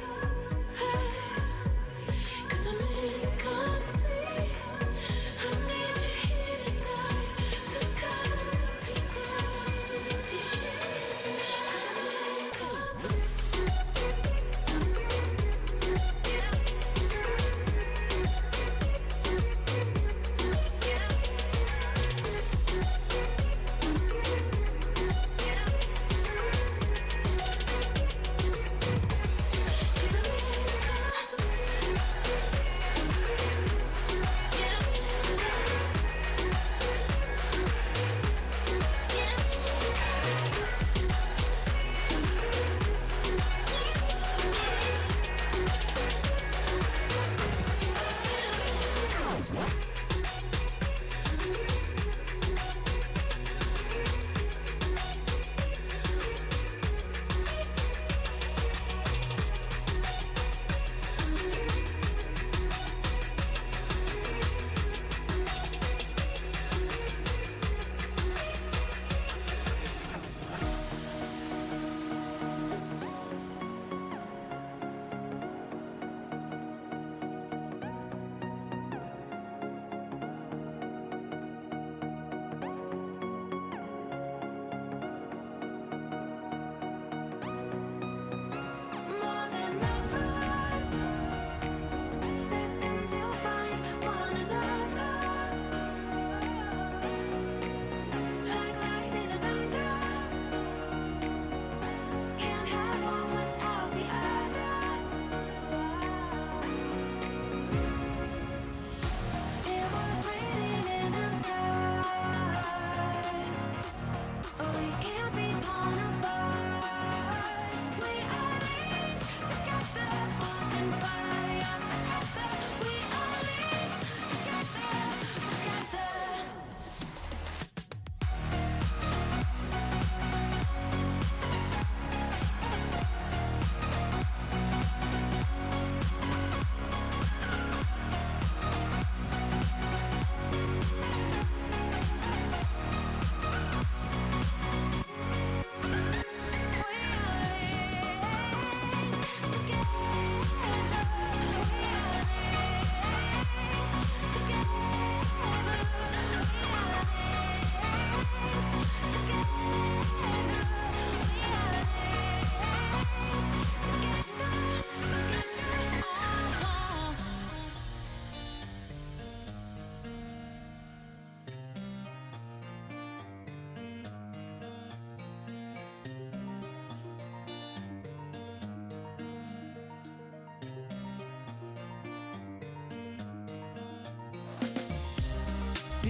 Hey.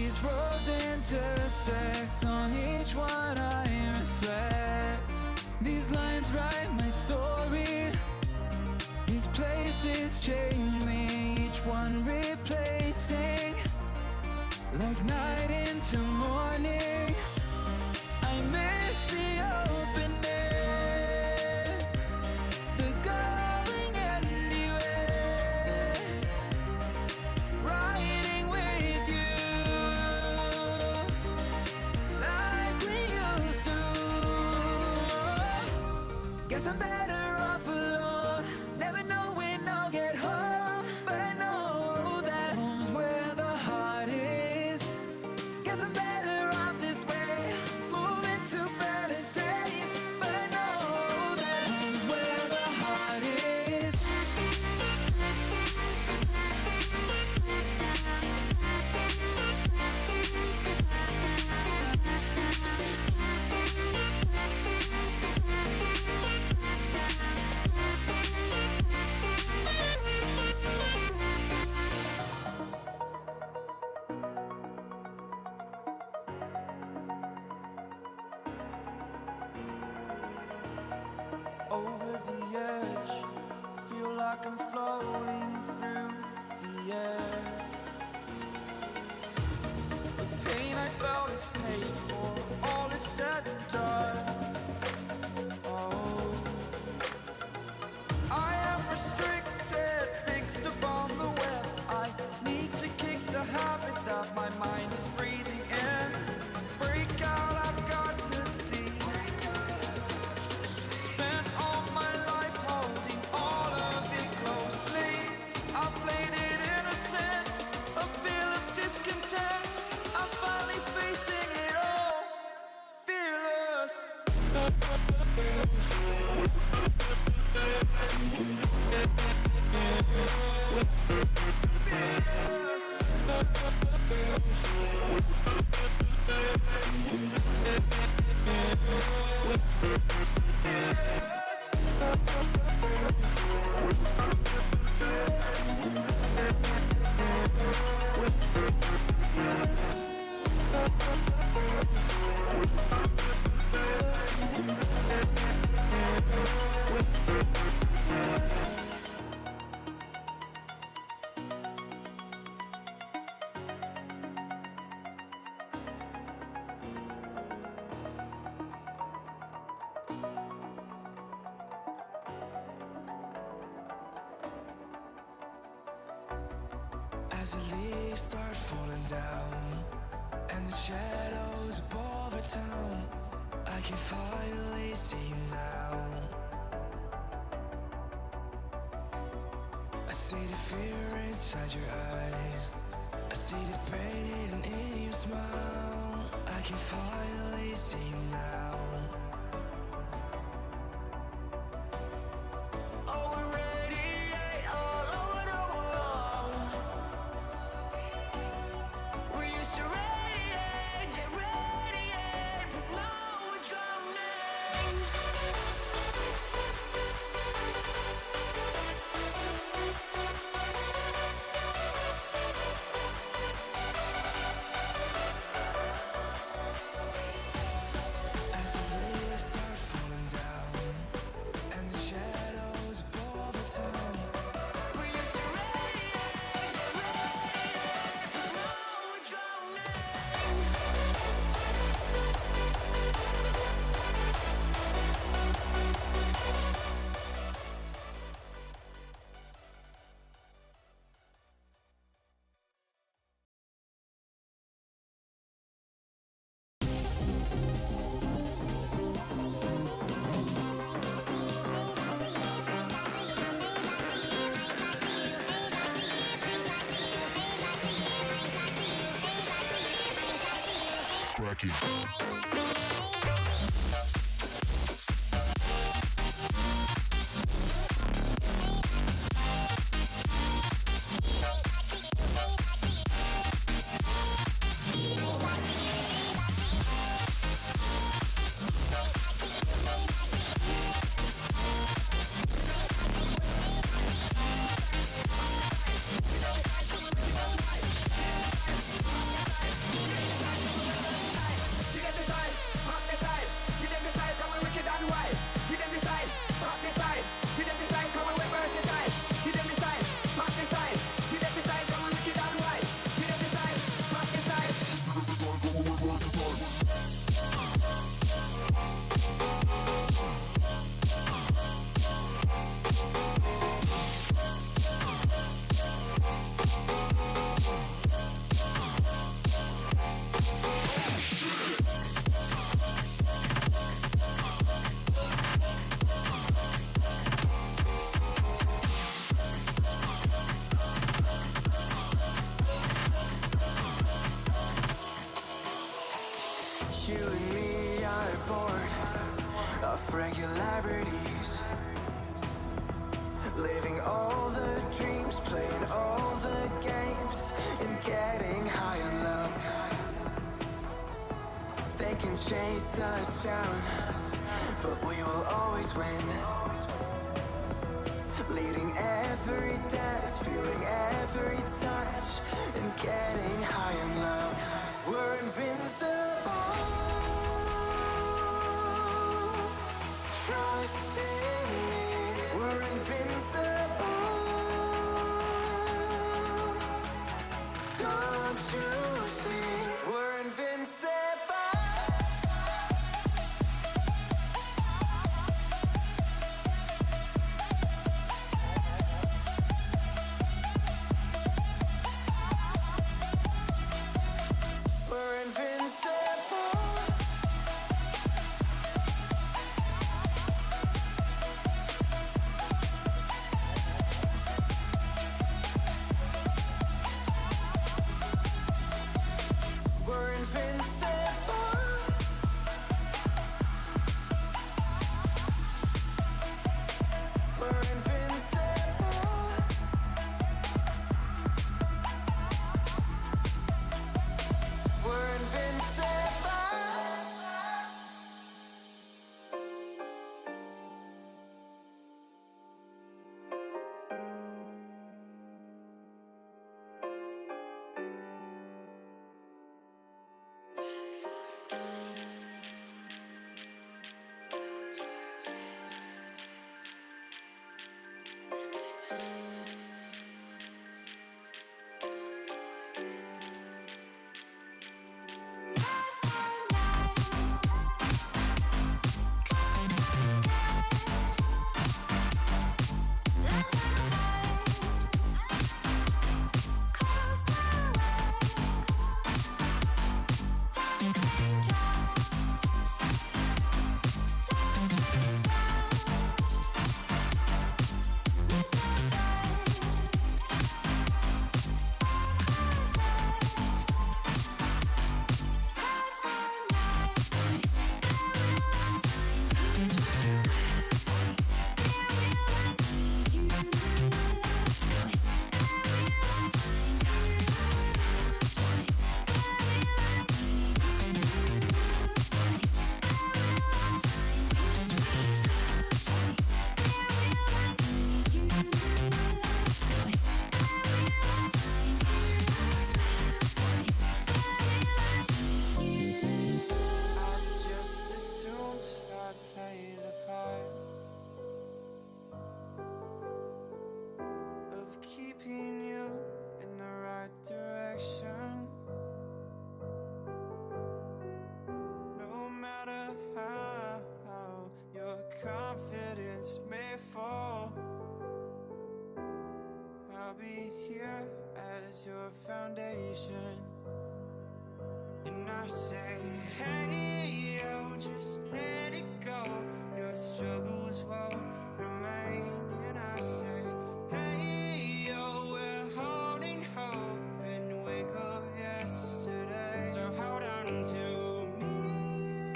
These roads intersect, on each one I reflect. These lines write my story. These places change me, each one replacing. Like night into morning, I miss the open air, the going anywhere, riding with you like we used to. Guess I'm better off alone, never know when I'll get home, but I know that home's where the heart is. Guess I'm better off this way, moving to better days, but I know that home's where the heart is. Over the edge, feel like I'm floating through the air. The pain I felt is paid for, all is said and done. Oh, I am restricted, fixed upon the web. I need to kick the habit that my mind is breathing in. Break out, I've got to see. Spent all my life holding all of it closely. I played it innocent, a feel of discontent. I'm finally facing it all, fearless. As the leaves start falling down and the shadows above the town, I can finally see you now. I see the fear inside your eyes, I see the pain in your smile. I can finally see you now. Oh, we radiate all over the world. We used to radiate, but now we're drowning. As the leaves start falling down and the shadows above the town, we used to radiate, but now we're drowning. of regularities. Living all the dreams, playing all the games, and getting high on love. They can chase us down, but we will always win. Leading every dance, feeling every touch, and getting high on love. We're invincible. Trust in me. We're invincible. Don't you see? We're invincible. We're invincible. We're invincible. We're invincible. We're invincible. Keeping you in the right direction. No matter how your confidence may fall, I'll be here as your foundation. And I say, hey, yo, just let it go. Your struggles won't remain. And I say, hey, yo, we're holding hope and wake up yesterday. So hold on to me.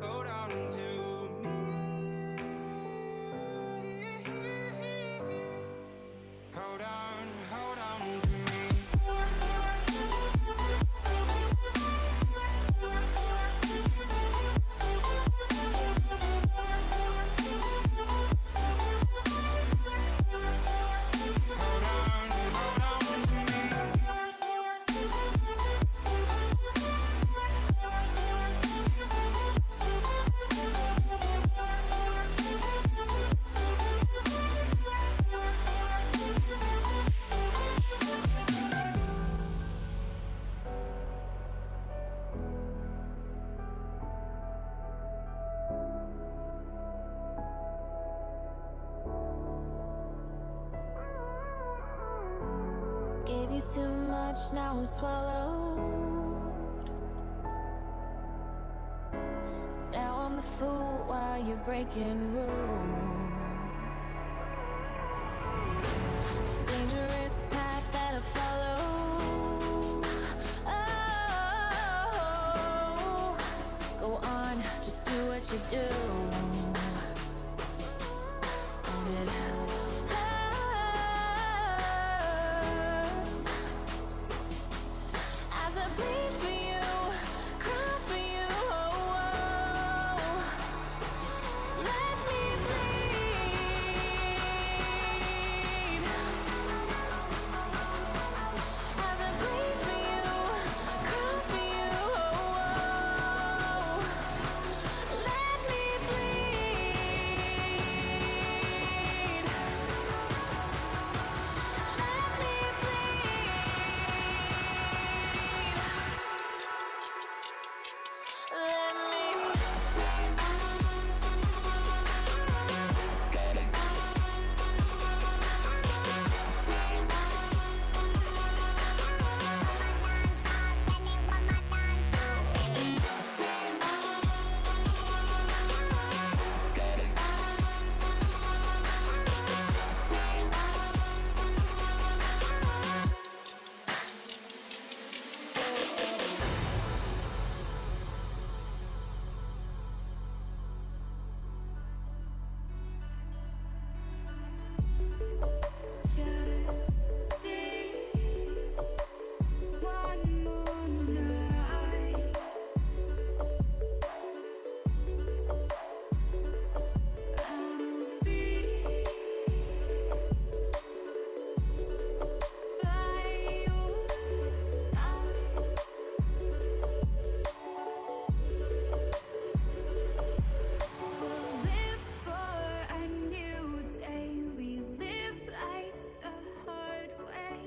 Hold on to me. Hold on to me. Gave you too much, now I'm swallowed. Now I'm the fool while you're breaking rules. Dangerous path that I follow. Oh, on, just do what you do. And it hurts as I bleed for you, cry for you. Oh, oh. Let me bleed as I bleed for you, cry for you. Oh, oh. Let me bleed. Let me bleed. Just stay one more night. I'll be by your side. We'll live for a new day. We live life the hard way,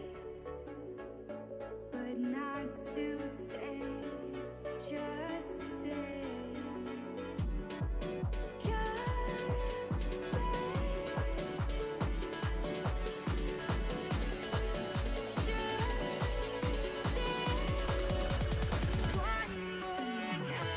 but not today. Just stay. Just stay. Just stay. One more night.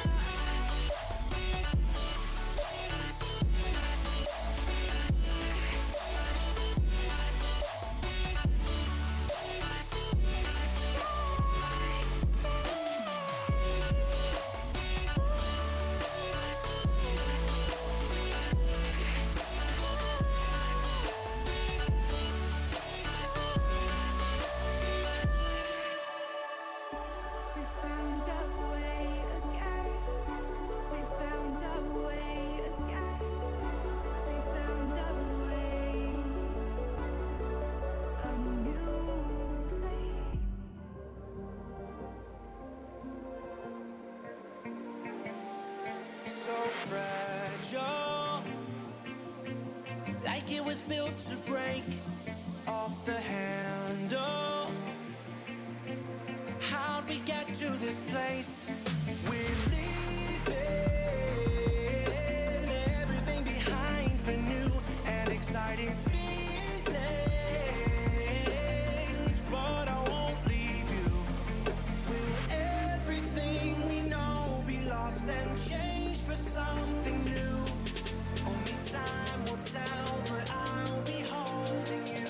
We found our way again. We found our way again. We found our way. A new place. So fragile, like it was built to break off the handle. How'd we get to this place? We're leaving everything behind for new and exciting feelings, but I won't leave you. Will everything we know be lost and changed for something new? Only time will tell, but I'll be holding you.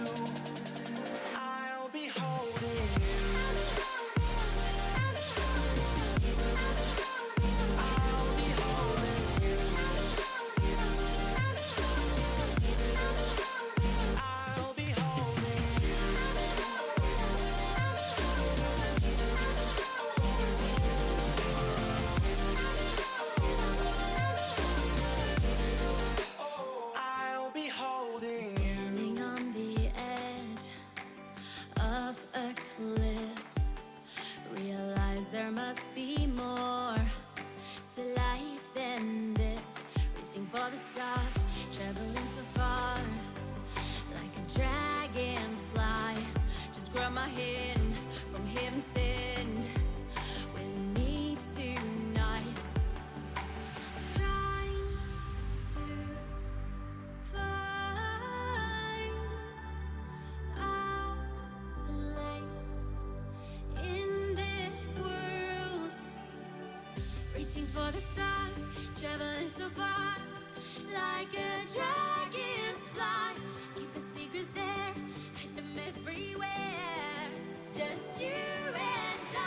I'll be holding you. I'll be holding you. I'll be holding you. I'll be holding you. Standing on the edge of a cliff, realize there must be more to life than this. Reaching for the stars, traveling so far, like a dragonfly. Just grab my hand from heaven's send with me tonight. Trying to find our place in this world. Reaching for the stars, traveling so far, like a dragonfly. Keep your secrets there, hide them everywhere. Just you and I.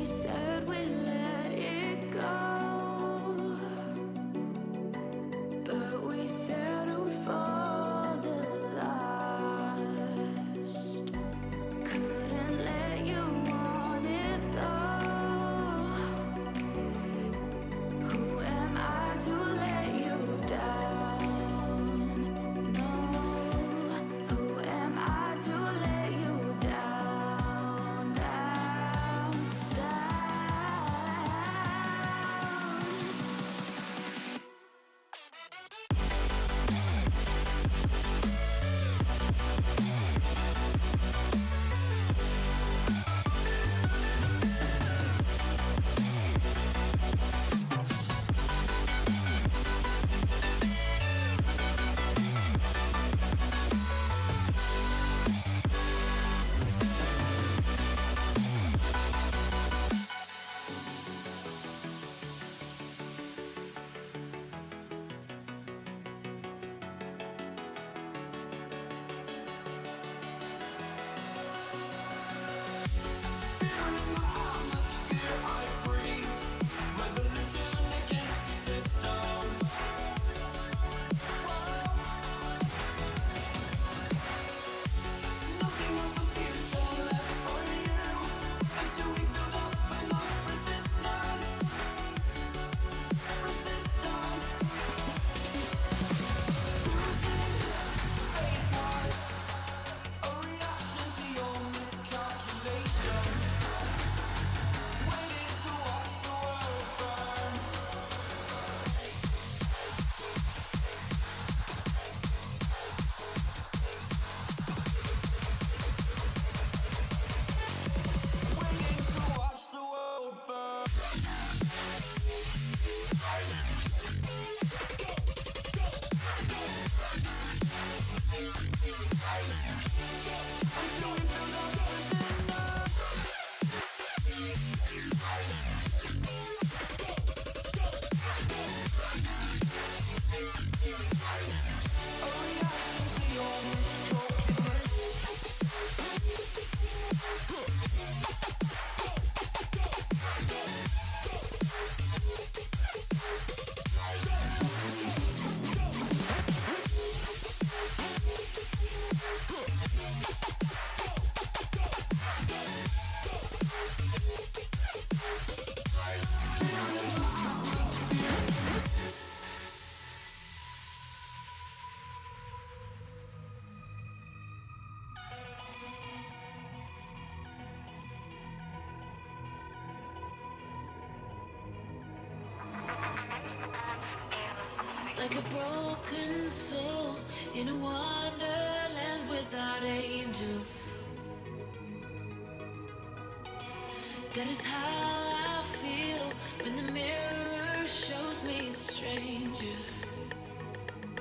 said we let it go, but we settled for the last. Couldn't let you want it though. Who am I to let you down? No. Who am I to let you down, down, down? Like a broken soul in a wonderland without angels. That is how I feel when the mirror shows me a stranger.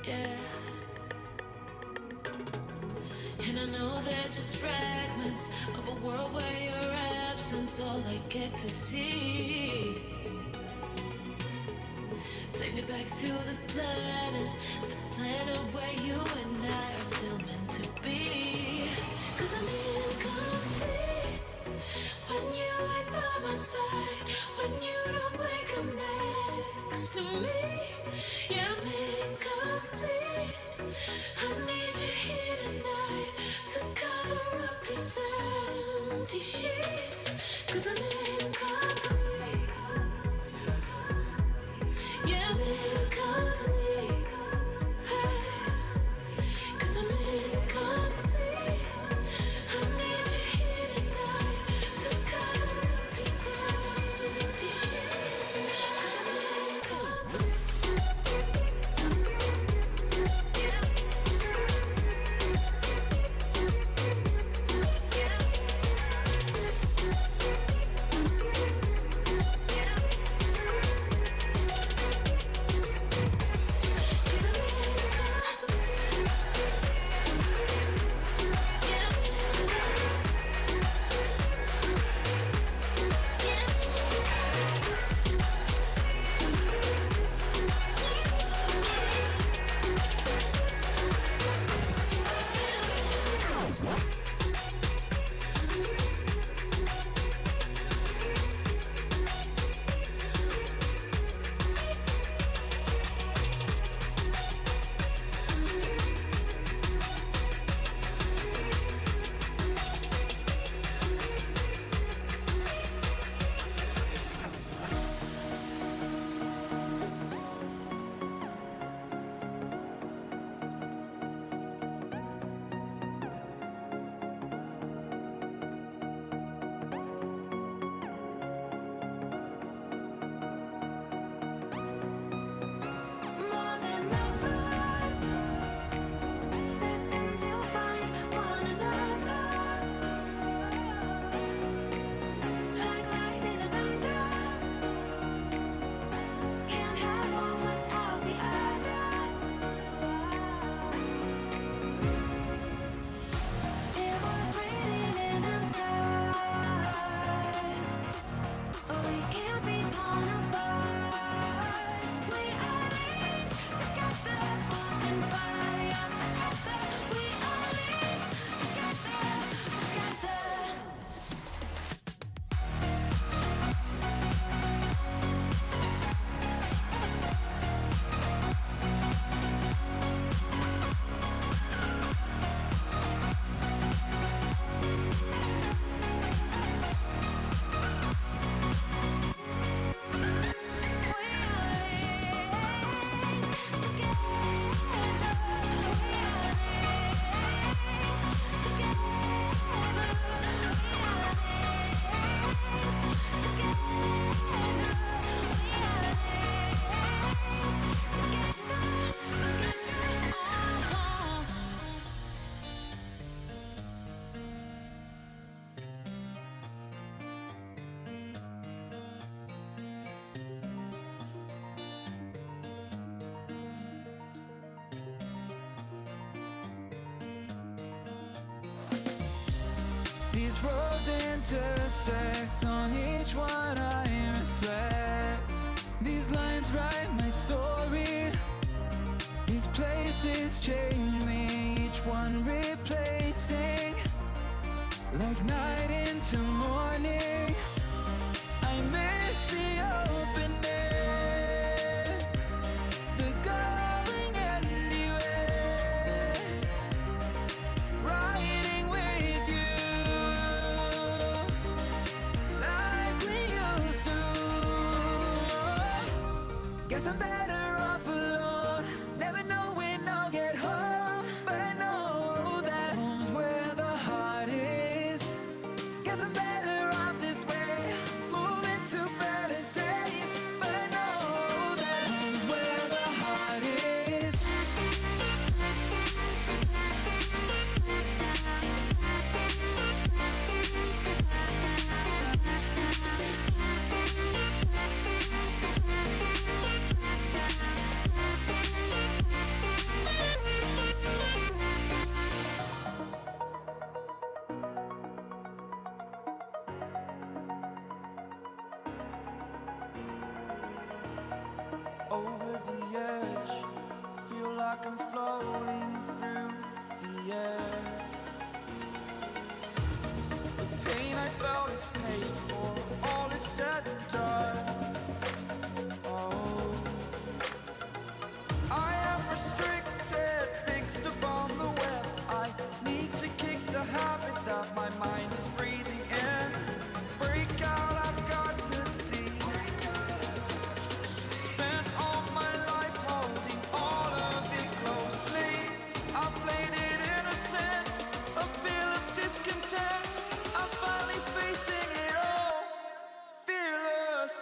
Yeah. And I know they're just fragments of a world where your absence all I get to see. Take me back to the planet where you and I are still meant to be. 'Cause I'm incomplete when you ain't by my side, when you don't wake up next to me. Yeah, I'm incomplete. I need you here tonight to cover up these empty sheets. 'Cause I'm incomplete. Yeah, I'm incomplete. Hey, 'cause I'm incomplete. I need you here tonight to cover up these empty These roads intersect, on each one I reflect. These lines write my story. These places change me, each one replacing. Like night into morning, I miss the open air, the going anywhere, riding with you, like we used to. Guess I'm better off alone, never know when I'll get home, but I know that home's where the heart is. Guess I'm better off this way, moving to better days, but I know that home's where the heart is. Over the edge, feel like I'm floating through the air. The pain I felt is paid for, all is said and done. Oh, I am restricted, fixed upon the web. I need to kick the habit that my mind is breathing in. Break out, I've got to see. Spent all my life holding all of it closely. I played it innocent, a feel of discontent. I'm finally facing it all, fearless.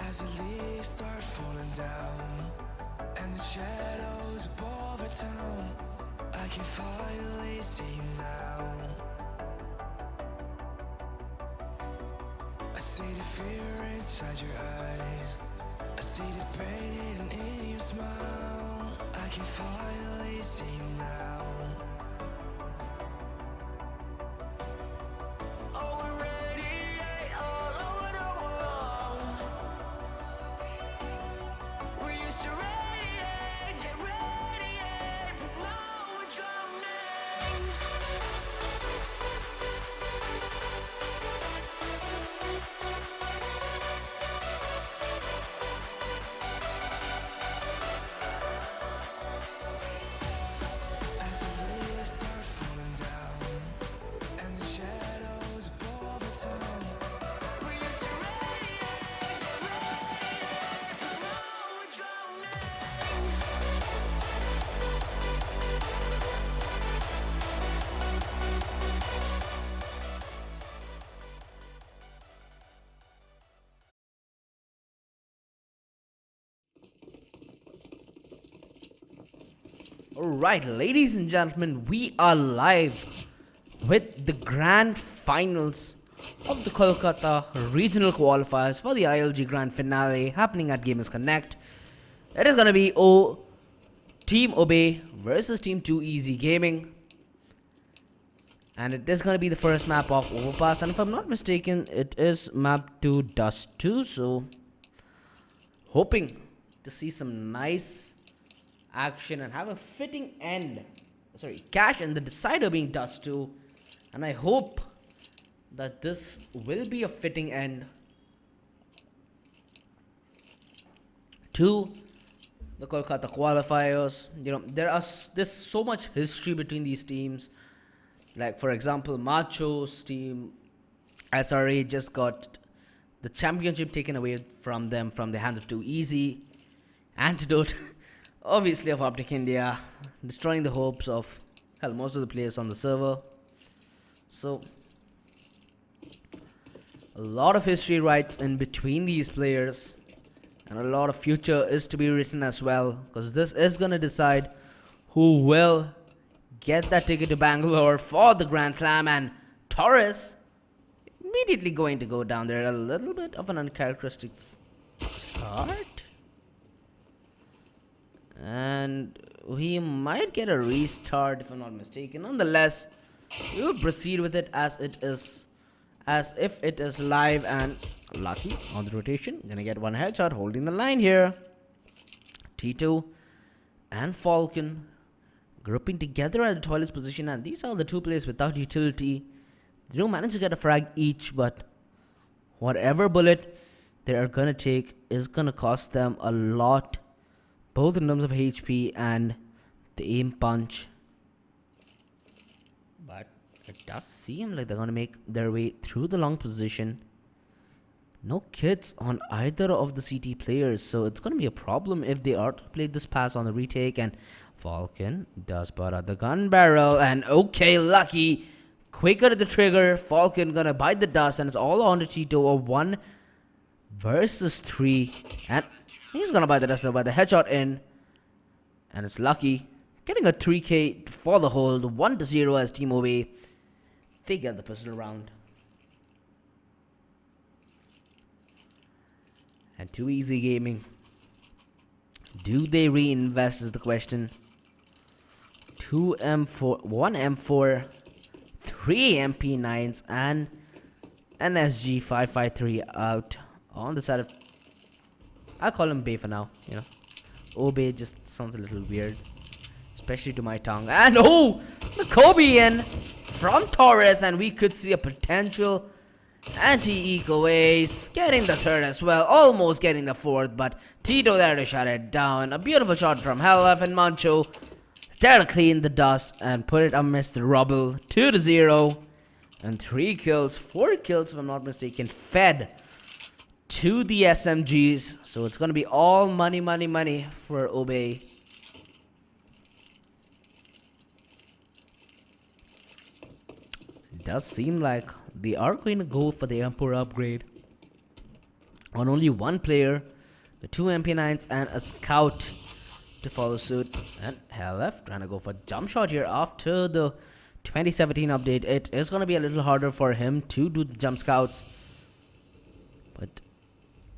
As the leaves start falling down and the shadows above the town, I can finally see you now. I see the fear inside your eyes, I see the pain in your smile. I can finally see you now. Oh, we radiate all over the world. We used to radiate, but now we're drowning. As the leaves start falling down and the shadows above the town, we used to radiate, but now we're drowning. Alright, ladies and gentlemen, we are live with the grand finals of the Kolkata regional qualifiers for the ILG grand finale happening at Gamers Connect. It is gonna be Team Obey versus Team 2 Easy Gaming. And it is gonna be the first map of Overpass, and if I'm not mistaken, it is map 2 Dust 2, so hoping to see some nice action and have a fitting end. Sorry, Cash and the Decider being Dust 2, and I hope that this will be a fitting end to the Kolkata qualifiers. You know, there's so much history between these teams. Like for example, Macho's team, SRA, just got the championship taken away from them from the hands of Too Easy. Antidote, obviously, of Optic India, destroying the hopes of most of the players on the server. So a lot of history writes in between these players, and a lot of future is to be written as well, because this is going to decide who will get that ticket to Bangalore for the Grand Slam. And Torres immediately going to go down there. A little bit of an uncharacteristic start, and we might get a restart if I'm not mistaken. Nonetheless, we will proceed with it as if it is live. And Lucky on the rotation, gonna get one headshot, holding the line here. Tito and Falcon grouping together at the toilet's position, and these are the two players without utility. They don't manage to get a frag each, but whatever bullet they are gonna take is gonna cost them a lot, both in terms of HP and the aim punch. But it does seem like they're gonna make their way through the long position. No kits on either of the CT players, so it's gonna be a problem if they are to play this pass on the retake. And Falcon does put out the gun barrel, and okay, Lucky quicker to the trigger. Falcon gonna bite the dust, and it's all on to Tito. A 1 versus 3, and he's gonna bite the dust by the headshot in, and it's Lucky getting a 3k for the hold. 1-0 as Team OB, they get the pistol round. And Too Easy Gaming, do they reinvest is the question. 2 M4, 1 M4, 3 MP9s, and an SG 553 out on the side of, I'll call him Bay for now, you know. Obey just sounds a little weird, especially to my tongue. And oh, the Kobe in from Torres, and we could see a potential anti-eco ace, getting the third as well, almost getting the fourth, but Tito there to shut it down. A beautiful shot from Helef, and Mancho there to clean the dust and put it amidst the rubble. 2-0, and 3 kills, 4 kills if I'm not mistaken, fed to the SMGs. So it's gonna be all money, money, money for Obey. It does seem like they are going to go for the M4 upgrade on only one player, the 2 MP9s and a scout to follow suit. And Helef trying to go for jump shot here after the 2017 update. It is going to be a little harder for him to do the jump scouts, but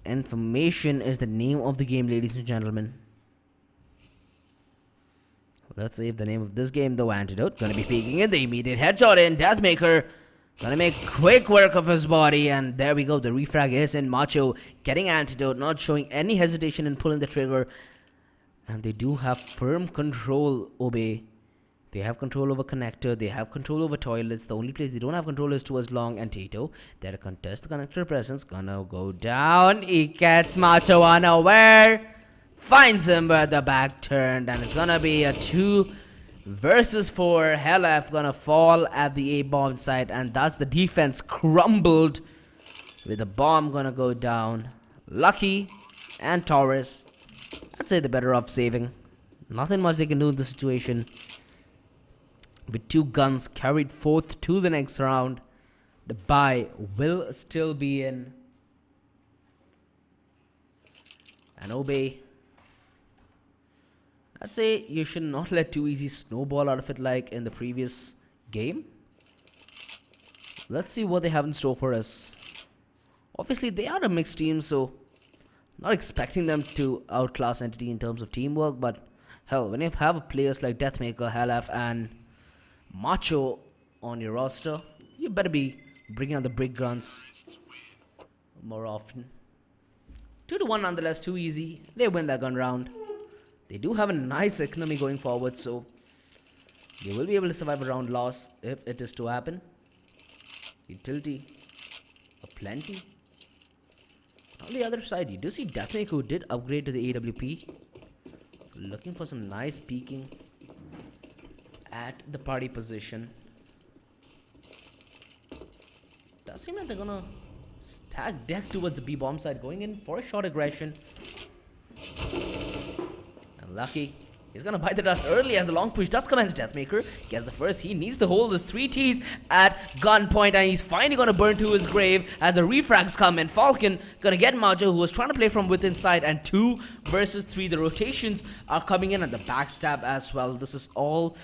information is the name of the game, ladies and gentlemen. Let's save the name of this game though. Antidote gonna be peeking in, the immediate headshot in. Deathmaker gonna make quick work of his body, and there we go. The refrag is in. Macho getting Antidote, not showing any hesitation in pulling the trigger. And they do have firm control, Obey. They have control over connector, they have control over toilets. The only place they don't have control is towards long. And Tito there to contest the connector presence, gonna go down. He gets Macho unaware, finds him where the back turned, and it's gonna be a 2 versus 4. Helef gonna fall at the A-bomb site, and that's the defense crumbled with the bomb gonna go down. Lucky and Torres, I'd say they're better off saving. Nothing much they can do in this situation. With 2 guns carried forth to the next round, the bye will still be in. And Obey, I'd say you should not let Too Easy snowball out of it like in the previous game. Let's see what they have in store for us. Obviously, they are a mixed team, so not expecting them to outclass Entity in terms of teamwork. But hell, when you have players like Deathmaker, Helef, and Macho on your roster, you better be bringing out the big guns more often. 2-1 nonetheless. Too Easy, they win that gun round. They do have a nice economy going forward, so they will be able to survive a round loss if it is to happen. Utility aplenty. On the other side, you do see Deathmaker, who did upgrade to the AWP. Looking for some nice peeking at the party position. Does seem like they're gonna stack deck towards the B bomb side, going in for a short aggression. And Lucky, he's gonna bite the dust early as the long push does commence. Deathmaker gets the first. He needs to hold his 3 Ts at gunpoint, and he's finally gonna burn to his grave as the refrags come in. Falcon gonna get Majo, who was trying to play from within side, and 2 versus 3. The rotations are coming in, and the backstab as well. This is all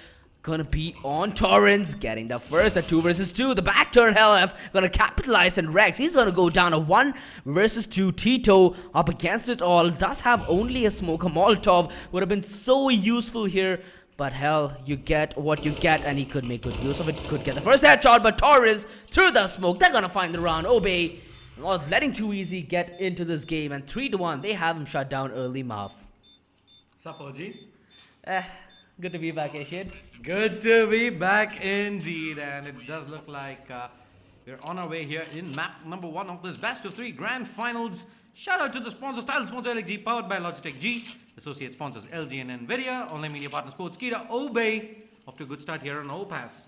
gonna be on Torrens, getting the first, the 2 versus 2, the back turn. LF gonna capitalize, and Rex, he's gonna go down a 1 versus 2. Tito up against it all, does have only a smoke. A Molotov would have been so useful here, but hell, you get what you get, and he could make good use of it. Could get the first headshot, but Torres through the smoke, they're gonna find the round. Obey not letting Too Easy get into this game, and 3-1, they have him shut down early. Muff. Sup, OG? Good to be back, Asian. Good to be back indeed, and it does look like we're on our way here in map number 1 of this best of 3 grand finals. Shout out to the sponsors: title sponsor LXG, powered by Logitech G, associate sponsors LG and Nvidia, online media partner Sportskeeda. Obey off to a good start here on O-Pass.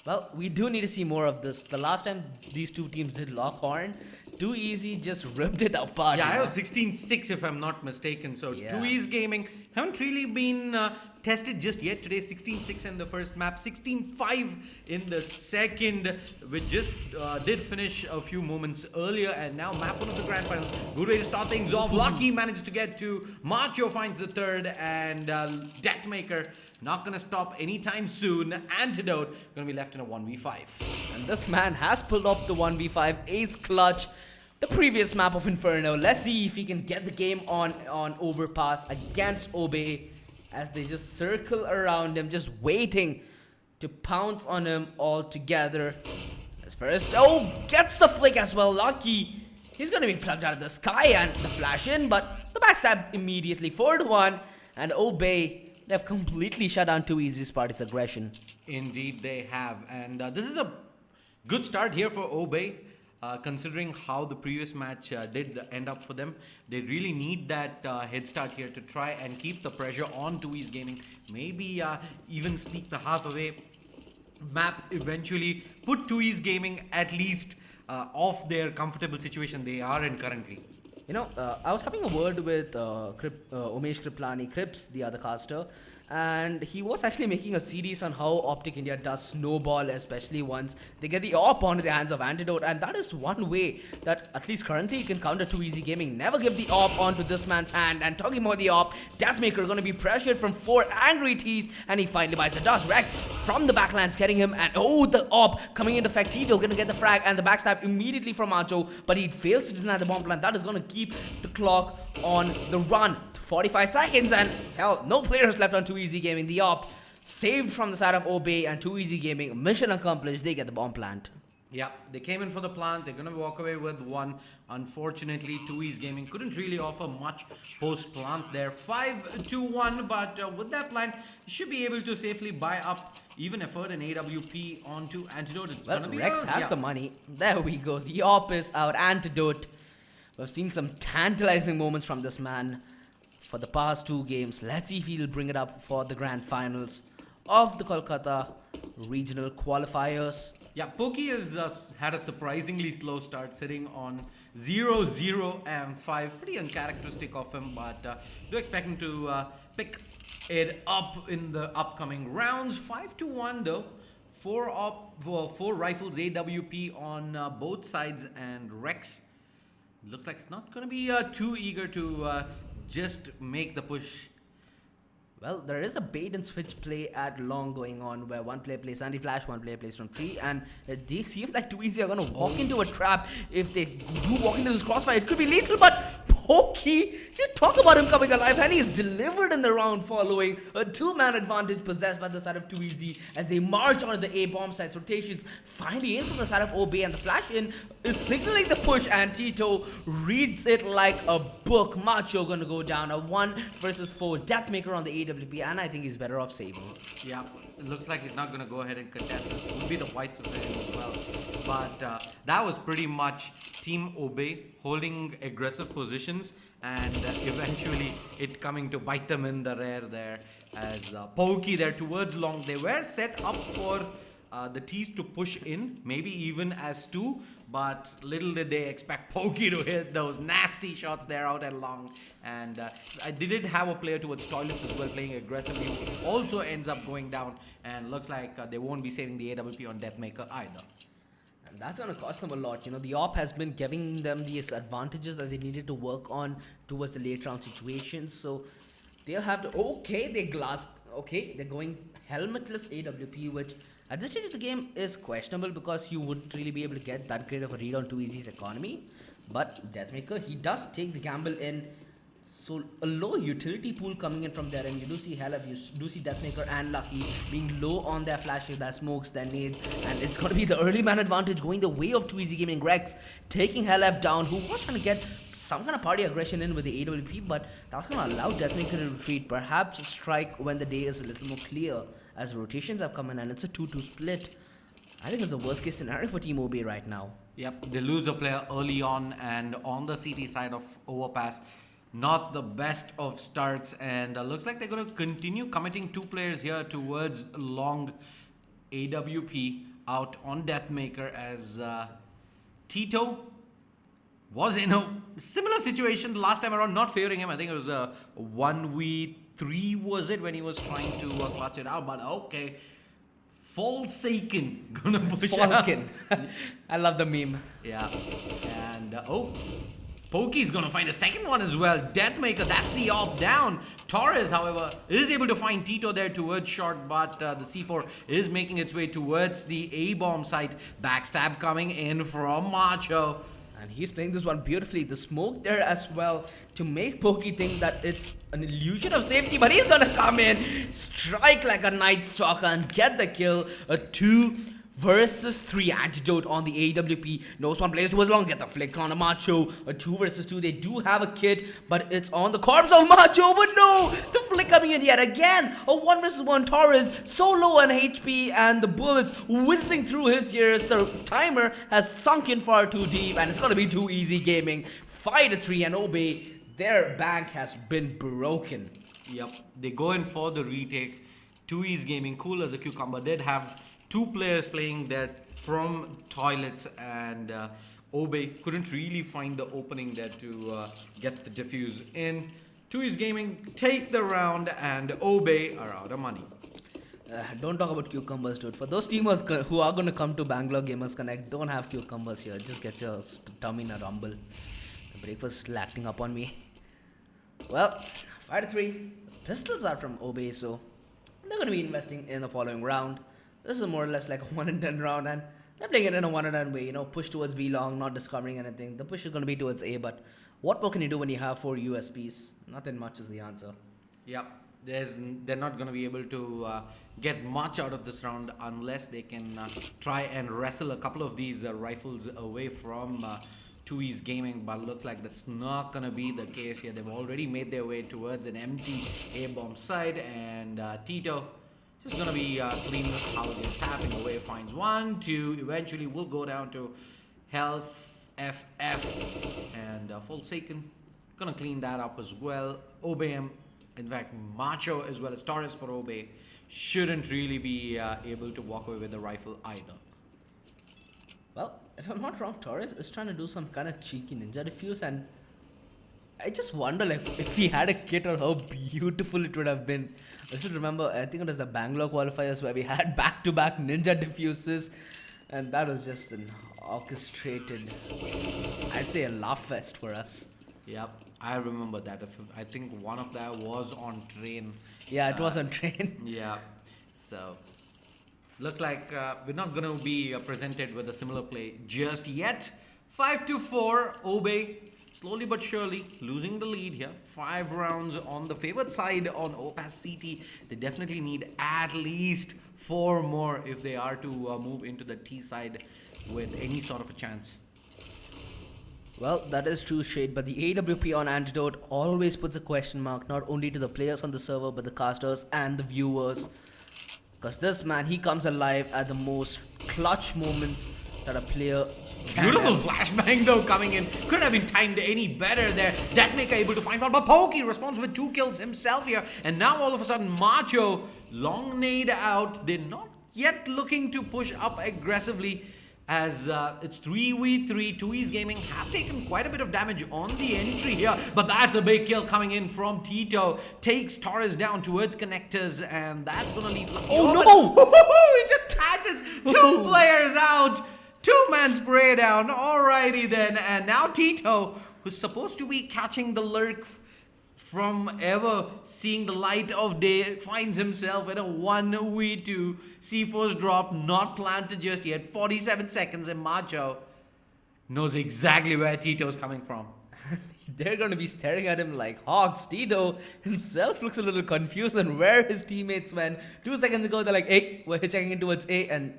Well, we do need to see more of this. The last time these two teams did lock horn, Too Easy just ripped it apart. Yeah, I was 16-6 if I'm not mistaken. So Yeah. 2E's gaming haven't really been tested just yet. Today 16-6 in the first map, 16-5 in the second, which just did finish a few moments earlier. And now map 1 of the grand finals. Good way to start things off. Lucky manages to get to. Macho finds the third, and Deathmaker not gonna stop anytime soon. Antidote gonna be left in a 1v5. And this man has pulled off the 1v5 ace clutch. The previous map of Inferno. Let's see if he can get the game on overpass against Obey, as they just circle around him, just waiting to pounce on him all together. As first, oh, gets the flick as well. Lucky, he's gonna be plugged out of the sky, and the flash in, but the backstab immediately. 4-1, and Obey, they've completely shut down Too Easy's party's aggression. Indeed they have, and this is a good start here for Obey. Considering how the previous match did end up for them, they really need that head start here to try and keep the pressure on 2E's gaming. Maybe even sneak the half away map eventually, put 2E's gaming at least off their comfortable situation they are in currently. You know, I was having a word with Umesh Kriplani, Krips, the other caster, and he was actually making a series on how Optic India does snowball, especially once they get the op onto the hands of Antidote, and that is one way that at least currently you can counter 2Easy gaming. Never give the op onto this man's hand. And talking about the op, Deathmaker gonna be pressured from 4 angry T's, and he finally bites the dust. Rex from the backlands getting him, and oh, the op coming into effect. Tito gonna get the frag and the backstab immediately from Macho, but he fails to deny the bomb plant. That is gonna keep the clock on the run. 45 seconds, and hell, no players left on 2Easy gaming. The op saved from the side of Obey, and 2Easy gaming, mission accomplished. They get the bomb plant. Yeah, they came in for the plant. They're gonna walk away with 1. Unfortunately, 2E's gaming couldn't really offer much post plant there. 5-1, but with that plant, you should be able to safely buy up even effort and AWP onto Antidote. It's Well, gonna be Rex has the money. There we go. The op is out. Antidote. We've seen some tantalizing moments from this man for the past 2 games. Let's see if he'll bring it up for the grand finals of the Kolkata regional qualifiers. Yeah, Pokey has had a surprisingly slow start, sitting on 0-0 and 5. Pretty uncharacteristic of him, but do expect him to pick it up in the upcoming rounds. 5-1 though. 4 rifles AWP on both sides, and Rex looks like it's not going to be too eager to just make the push. Well, there is a bait and switch play at long going on, where one player plays anti-flash, one player plays from tree, and they seem like 2Easy are gonna walk into a trap. If they do walk into this crossfire, it could be lethal, but Pokey, you talk about him coming alive, and he's delivered in the round following. A 2-man advantage possessed by the side of 2Easy as they march onto the A bomb sites. Rotations finally in from the side of Obey, and the flash in is signaling the push, and Tito reads it like a book. Macho gonna go down a 1 versus 4 Deathmaker on the AWP, and I think he's better off saving. Yeah, it looks like he's not going to go ahead and contest. This would be the wise decision as well. But that was pretty much Team Obey holding aggressive positions and eventually it coming to bite them in the rear there as Pokey there towards long. They were set up for the T's to push in, maybe even as two, but little did they expect Pokey to hit those nasty shots there out at long. And I did have a player towards toilets as well playing aggressively, who also ends up going down, and looks like they won't be saving the AWP on Deathmaker either. And that's going to cost them a lot. You know, the AWP has been giving them these advantages that they needed to work on towards the late round situations. So they'll have to, they're going helmetless AWP, which at this stage of the game is questionable because you wouldn't really be able to get that great of a read on 2EZ's economy. But Deathmaker, he does take the gamble in. So a low utility pool coming in from there, and you do see Halef, you do see Deathmaker and Lucky being low on their flashes, their smokes, their nades, and it's going to be the early man advantage going the way of 2EZ Gaming. Rex taking Halef down, who was trying to get some kind of party aggression in with the AWP, but that's going to allow Deathmaker to retreat, perhaps strike when the day is a little more clear as rotations have come in, and it's a 2-2 split. I think it's a worst case scenario for Team OB right now. Yep, they lose a player early on, and on the CT side of Overpass, not the best of starts, and looks like they're going to continue committing 2 players here towards long AWP out on Deathmaker as Tito was in a similar situation the last time around, not favoring him. I think it was a 1v3 was it when he was trying to clutch it out, but okay. Forsaken gonna push Falcon. I love the meme. Yeah, and Pokey's gonna find a second one as well. Deathmaker, that's the op down. Torres, however, is able to find Tito there towards short, but the C4 is making its way towards the A-bomb site. Backstab coming in from Macho. And he's playing this one beautifully. The smoke there as well to make Pokey think that it's an illusion of safety, but he's gonna come in, strike like a Night Stalker and get the kill. A 2 versus 3 antidote on the AWP. Knows one plays towards long, get the flick on a Macho. A 2 versus 2. They do have a kid, but it's on the corpse of Macho. But no, the flick coming in yet again. A 1 versus 1 Torres, so low on HP, and the bullets whizzing through his ears. The timer has sunk in far too deep, and it's gonna be 2EZ Gaming. 5-3, and Obey, their bank has been broken. Yep, they go in for the retake. 2EZ Gaming, cool as a cucumber, did have 2 players playing there from toilets, and Obey couldn't really find the opening there to get the defuse in. 2EZ Gaming take the round, and Obey are out of money. Don't talk about cucumbers, dude. For those teamers who are going to come to Bangalore Gamers Connect, don't have cucumbers here. Just get your tummy in a rumble. The breakfast is acting up on me. Well, 5-3. Pistols are from Obey, so they're going to be investing in the following round. This is more or less like a 1-10 round, and they're playing it in a 1-10 way. You know, push towards B long, not discovering anything. The push is going to be towards A, but what more can you do when you have 4 USPs? Nothing much is the answer. Yep, they're not going to be able to get much out of this round unless they can try and wrestle a couple of these rifles away from 2EZ Gaming, but looks like that's not going to be the case here. They've already made their way towards an empty A-bomb site, and Tito just going to be cleaning up how they're tapping away. Finds 1, 2, eventually will go down to Health FF, and Forsaken going to clean that up as well. OBM, in fact, Macho as well as Torres for Obey shouldn't really be able to walk away with the rifle either. Well, if I'm not wrong, Torres is trying to do some kind of cheeky ninja defuse, and I just wonder, like, if he had a kit or how beautiful it would have been. I should remember, I think it was the Bangalore qualifiers where we had back-to-back ninja diffuses, and that was just an orchestrated, I'd say a laugh fest for us. Yep, I remember that. I think one of that was on train. Yeah, it was on train. Yeah, so looks like we're not going to be presented with a similar play just yet. 5-4, Obey slowly but surely losing the lead here. 5 rounds on the favored side on Opass CT. They definitely need at least 4 more if they are to move into the T side with any sort of a chance. Well, that is true, Shade, but the AWP on Antidote always puts a question mark not only to the players on the server but the casters and the viewers. Because this man, he comes alive at the most clutch moments that a player Beautiful flashbang though coming in. Couldn't have been timed any better there. Deathmaker able to find out, but Pokey responds with 2 kills himself here. And now all of a sudden Macho, long nade out. They're not yet looking to push up aggressively as it's 3v3. 2E's Gaming have taken quite a bit of damage on the entry here, but that's a big kill coming in from Tito. Takes Torres down towards connectors, and that's gonna leave Lucky. Oh no! He just touches 2 players out. 2-man spray down. Alrighty then, and now Tito, who's supposed to be catching the lurk from ever seeing the light of day, finds himself in a 1v2. C4's drop, not planted just yet. 47 seconds, and Macho knows exactly where Tito's coming from. They're going to be staring at him like hawks. Tito himself looks a little confused on where his teammates went. 2 seconds ago, they're like, hey, we're checking in towards A, and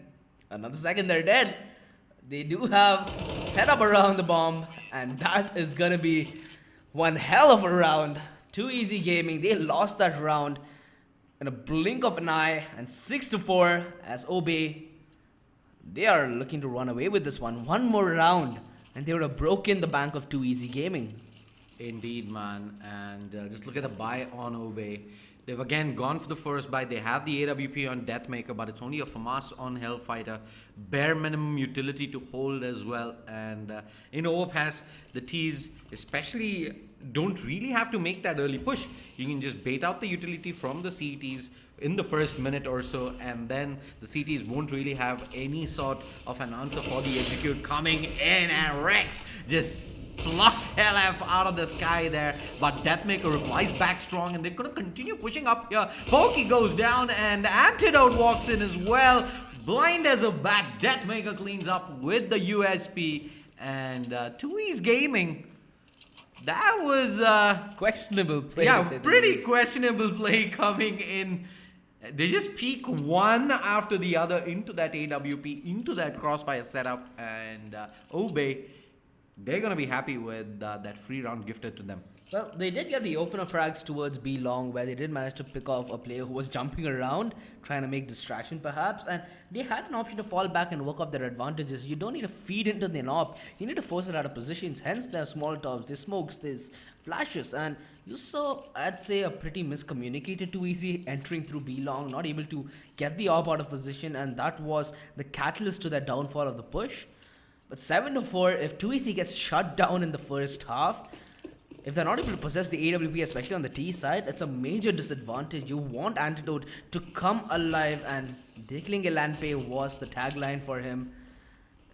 another second, they're dead. They do have setup around the bomb, and that is going to be one hell of a round. 2Easy Gaming, they lost that round in a blink of an eye, and 6-4 as Obey. They are looking to run away with this one. One more round, and they would have broken the bank of 2Easy Gaming. Indeed, man. And just look at the buy on Obey. They've again gone for the first buy. They have the AWP on Deathmaker, but it's only a FAMAS on Hellfighter. Bare minimum utility to hold as well. And in Overpass, the T's especially don't really have to make that early push. You can just bait out the utility from the CTs in the first minute or so, and then the CTs won't really have any sort of an answer for the execute coming in, and Rex just plucks LF out of the sky there, but Deathmaker replies back strong, and they're gonna continue pushing up here. Pokey goes down, and Antidote walks in as well. Blind as a bat, Deathmaker cleans up with the USP, and 2E's Gaming, that was questionable play. Yeah, pretty questionable play coming in. They just peek one after the other into that AWP, into that crossfire setup, and Obey, they're going to be happy with that free round gifted to them. Well, they did get the opener frags towards B long, where they did manage to pick off a player who was jumping around, trying to make distraction perhaps, and they had an option to fall back and work off their advantages. You don't need to feed into the AWP, you need to force it out of positions, hence their small tops, their smokes, there's flashes, and you saw, I'd say, a pretty miscommunicated 2Easy entering through B long, not able to get the AWP out of position, and that was the catalyst to their downfall of the push. But 7-4, if 2Easy gets shut down in the first half, if they're not able to possess the AWP, especially on the T side, it's a major disadvantage. You want Antidote to come alive, and Dekling Elanpe was the tagline for him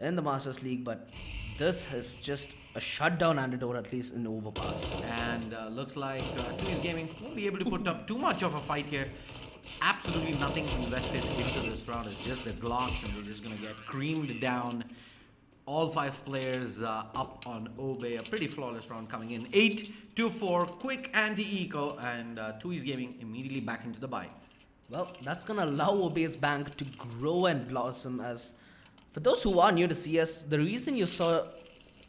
in the Masters League, but this is just a shutdown Antidote, at least in Overpass. And looks like 2E's Gaming won't be able to put up too much of a fight here. Absolutely nothing invested into this round. It's just the Glocks, and they're just going to get creamed down. All 5 players up on Obey. A pretty flawless round coming in. 8-4, quick anti-eco, and 2E's Gaming immediately back into the buy. Well, that's going to allow Obey's bank to grow and blossom. As for those who are new to CS, the reason you saw,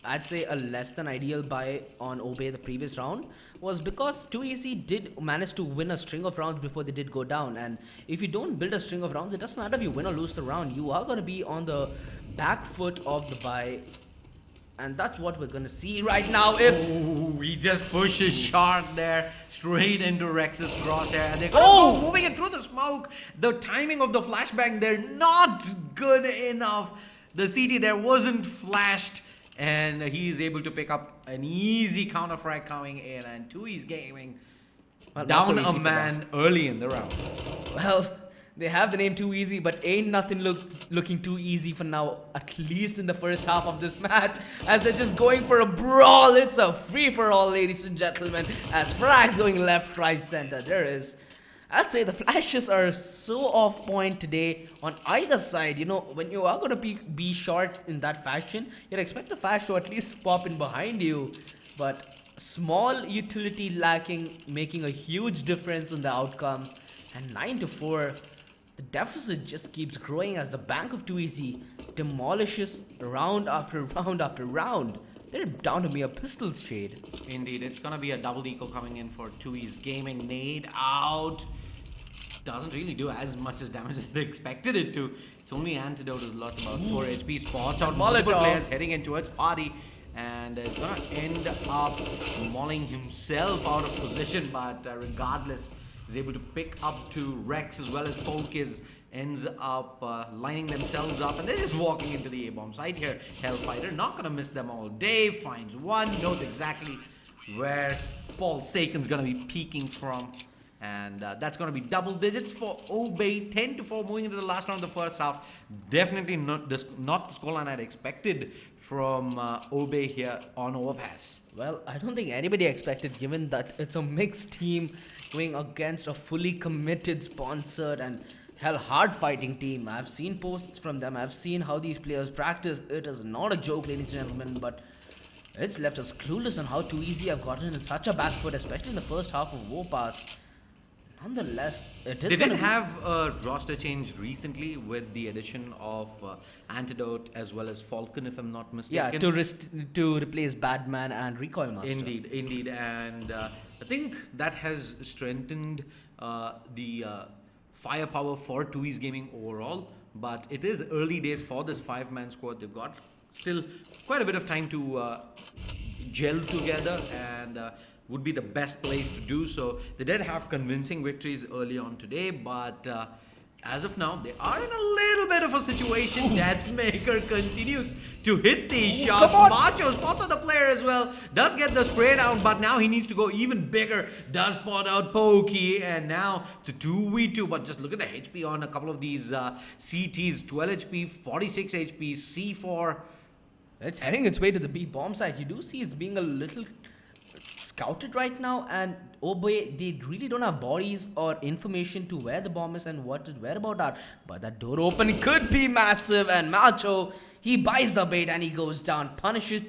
I'd say, a less than ideal buy on Obey the previous round was because 2Easy did manage to win a string of rounds before they did go down. And if you don't build a string of rounds, it doesn't matter if you win or lose the round. You are going to be on the back foot of the buy, and that's what we're gonna see right now. If he just pushes shot there straight into Rex's crosshair, and they're gonna go moving it through the smoke. The timing of the flashbang there not good enough. The CT there wasn't flashed, and he is able to pick up an easy counter frag coming in, and 2E's Gaming down a man early in the round. Well, they have the name 2Easy, but ain't nothing looking too easy for now, at least in the first half of this match, as they're just going for a brawl. It's a free-for-all, ladies and gentlemen, as frags going left, right, center. There is, I'd say the flashes are so off point today on either side. You know, when you are going to be short in that fashion, you'd expect a flash to at least pop in behind you, but small utility lacking, making a huge difference in the outcome. And 9-4, the deficit just keeps growing as the bank of 2Easy demolishes round after round after round. They're down to mere pistol's shade. Indeed, it's gonna be a double deco coming in for 2E's Gaming. Nade out. doesn't really do as much as damage as they expected it to. It's only Antidote is lost about 4 HP. Spots out multiple Molotov. players heading in towards Party, and is gonna end up mauling himself out of position, but regardless, is able to pick up to Rex as well as Focus. Ends up lining themselves up, and they're just walking into the A-bomb site here. Hellfighter not gonna miss them all day. Finds one, knows exactly where Forsaken's gonna be peeking from, and that's gonna be double digits for Obey. 10-4 moving into the last round of the first half. Definitely not the scoreline I'd expected from Obey here on Overpass. Well, I don't think anybody expected, given that it's a mixed team going against a fully committed, sponsored, and hard fighting team. I've seen posts from them. I've seen how these players practice. It is not a joke, ladies and gentlemen, but it's left us clueless on how Too Easy have gotten in such a back foot, especially in the first half of Warpass. Nonetheless, it is They gonna did have a roster change recently with the addition of Antidote as well as Falcon, if I'm not mistaken. to replace Badman and Recoil Master. Indeed, and I think that has strengthened the firepower for Too Easy Gaming overall. But it is early days for this 5-man squad. They've got still quite a bit of time to gel together, and would be the best place to do so. They did have convincing victories early on today, but as of now, they are in a little bit of a situation. Deathmaker continues to hit these shots. Macho spots on the player as well. Does get the spray down, but now he needs to go even bigger. Does spot out Pokey, and now it's a 2v2. But just look at the HP on a couple of these CTs. 12 HP, 46 HP, C4. It's heading its way to the B bomb site. You do see it's being a little scouted right now, and Obey, they really don't have bodies or information to where the bomb is and what its whereabouts are. But that door open could be massive, and Macho, he buys the bait and he goes down, punishes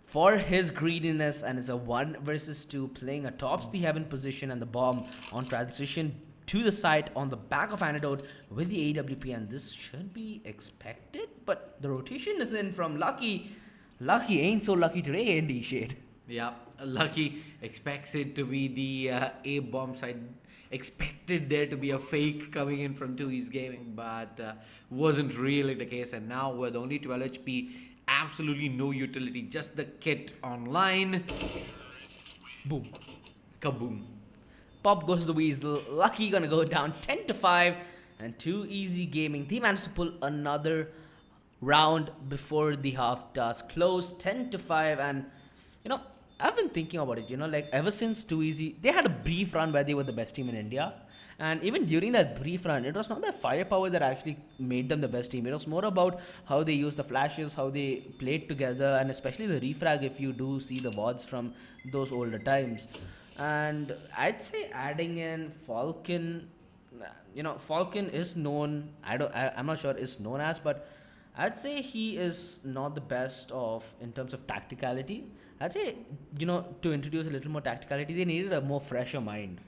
for his greediness, and it's a 1 versus 2 playing atop the heaven position, and the bomb on transition to the site on the back of Antidote with the AWP, and this should be expected, but the rotation is in from Lucky. Lucky ain't so lucky today, Andy Shade. Yeah, Lucky expects it to be the A-bomb side. Expected there to be a fake coming in from Too Easy Gaming, but wasn't really the case. And now with only 12 HP, absolutely no utility, just the kit online. Boom. Kaboom. Pop goes the Weasel. Lucky gonna go down 10-5, and Too Easy Gaming, they managed to pull another round before the half does close. 10-5, and you know, I've been thinking about it, like ever since Too Easy, they had a brief run where they were the best team in India. And even during that brief run, it was not their firepower that actually made them the best team. It was more about how they used the flashes, how they played together, and especially the refrag, if you do see the VODs from those older times. And I'd say adding in Falcon, Falcon is known, I'm not sure is known as, but I'd say he is not the best in terms of tacticality. I'd say, to introduce a little more tacticality, they needed a more fresher mind,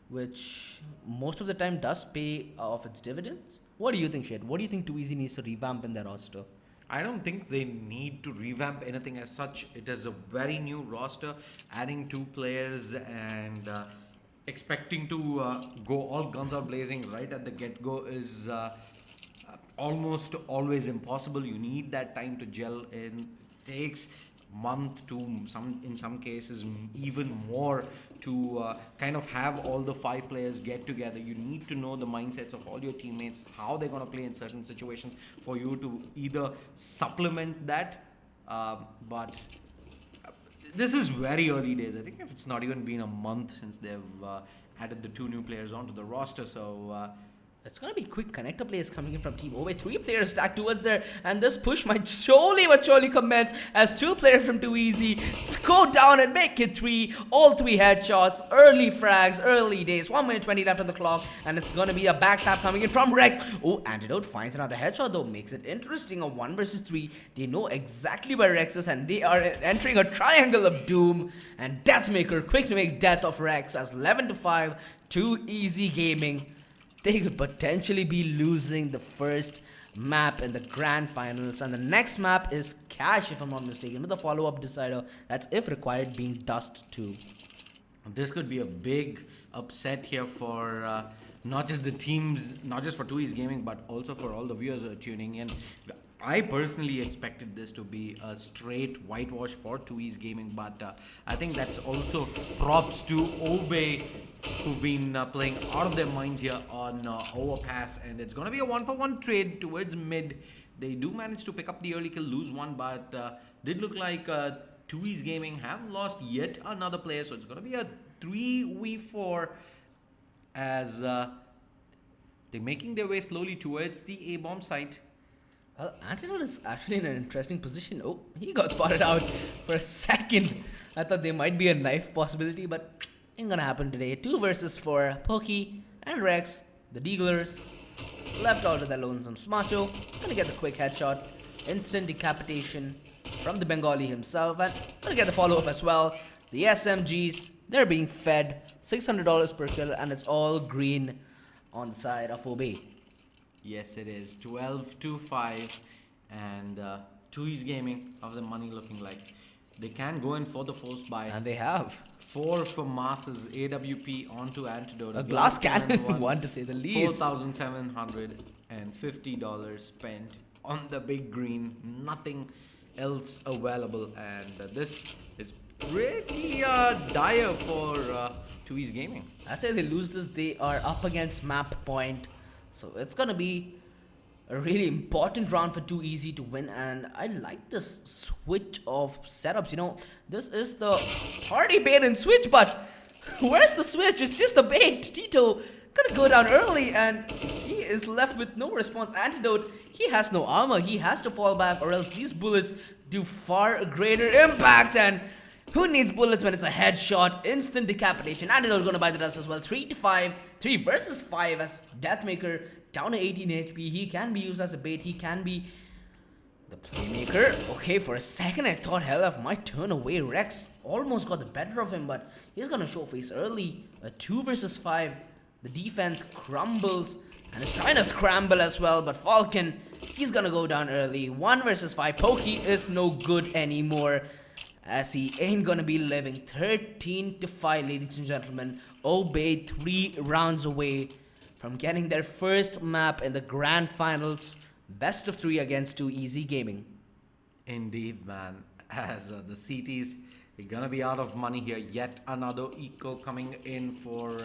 which most of the time does pay off its dividends. What do you think, Shed? What do you think Too Easy needs to revamp in their roster? I don't think they need to revamp anything as such. It is a very new roster. Adding 2 players and expecting to go all guns out blazing right at the get-go is almost always impossible. You need that time to gel in. Takes month to in some cases even more to kind of have all the 5 players get together. You need to know the mindsets of all your teammates, how they're going to play in certain situations for you to either supplement that, but this is very early days. I think if it's not even been a month since they've added the 2 new players onto the roster, so it's going to be quick connector players coming in from Team Obey. 3 players stacked towards there, and this push might surely commence as 2 players from Too Easy go down and make it 3. All 3 headshots, early frags, early days. 1 minute 20 left on the clock, and it's going to be a backstab coming in from Rex. Oh, Antidote finds another headshot though. Makes it interesting. A 1 versus 3. They know exactly where Rex is, and they are entering a triangle of doom. And Deathmaker quick to make death of Rex as 11-5. Too Easy Gaming, they could potentially be losing the first map in the grand finals, and the next map is Cash, if I'm not mistaken, with the follow-up decider. That's if required being Dust 2. this could be a big upset here for not just the teams, not just for 2E's Gaming, but also for all the viewers who are tuning in. I personally expected this to be a straight whitewash for 2E's Gaming, but I think that's also props to Obey, who've been playing out of their minds here on Overpass, and it's going to be a 1-for-1 trade towards mid. They do manage to pick up the early kill, lose one, but did look like 2E's Gaming have lost yet another player, so it's going to be a 3v4 as they're making their way slowly towards the A-bomb site. Well, Antidote is actually in an interesting position. Oh, he got spotted out for a second. I thought there might be a knife possibility, but ain't gonna happen today. 2 versus 4. Pokey and Rex, the Deaglers, left out of their lonesome Smacho. Gonna get the quick headshot. Instant decapitation from the Bengali himself. And gonna get the follow-up as well. The SMGs, they're being fed $600 per kill, and it's all green on the side of Obey. Yes, it is 12-5, and 2E's Gaming have the money looking like they can go in for the force buy. And they have 4 for Masses, AWP onto Antidote. a glass cannon one to say the least. $4,750 spent on the big green, nothing else available, and this is pretty dire for 2E's Gaming. I'd say they lose this, they are up against map point. So it's gonna be a really important round for 2Easy to win, and I like this switch of setups. You know, this is the party bait and switch, but where's the switch? It's just the bait. Tito gonna go down early, and he is left with no response. Antidote, he has no armor. He has to fall back, or else these bullets do far greater impact. And who needs bullets when it's a headshot? Instant decapitation. Antidote gonna buy the dust as well. 3-5. 3 versus 5 as Deathmaker down to 18 HP. He can be used as a bait. He can be the playmaker. Okay, for a second I thought Helaf might turn away. Rex almost got the better of him, but he's gonna show face early. A 2 versus 5. The defense crumbles and is trying to scramble as well, but Falcon, he's gonna go down early. 1 versus 5. Pokey is no good anymore, as he ain't gonna be living. 13-5, ladies and gentlemen. Obey 3 rounds away from getting their first map in the grand finals. Best of 3 against 2Easy Gaming. Indeed, man. As the CTs, they're gonna be out of money here. Yet another eco coming in for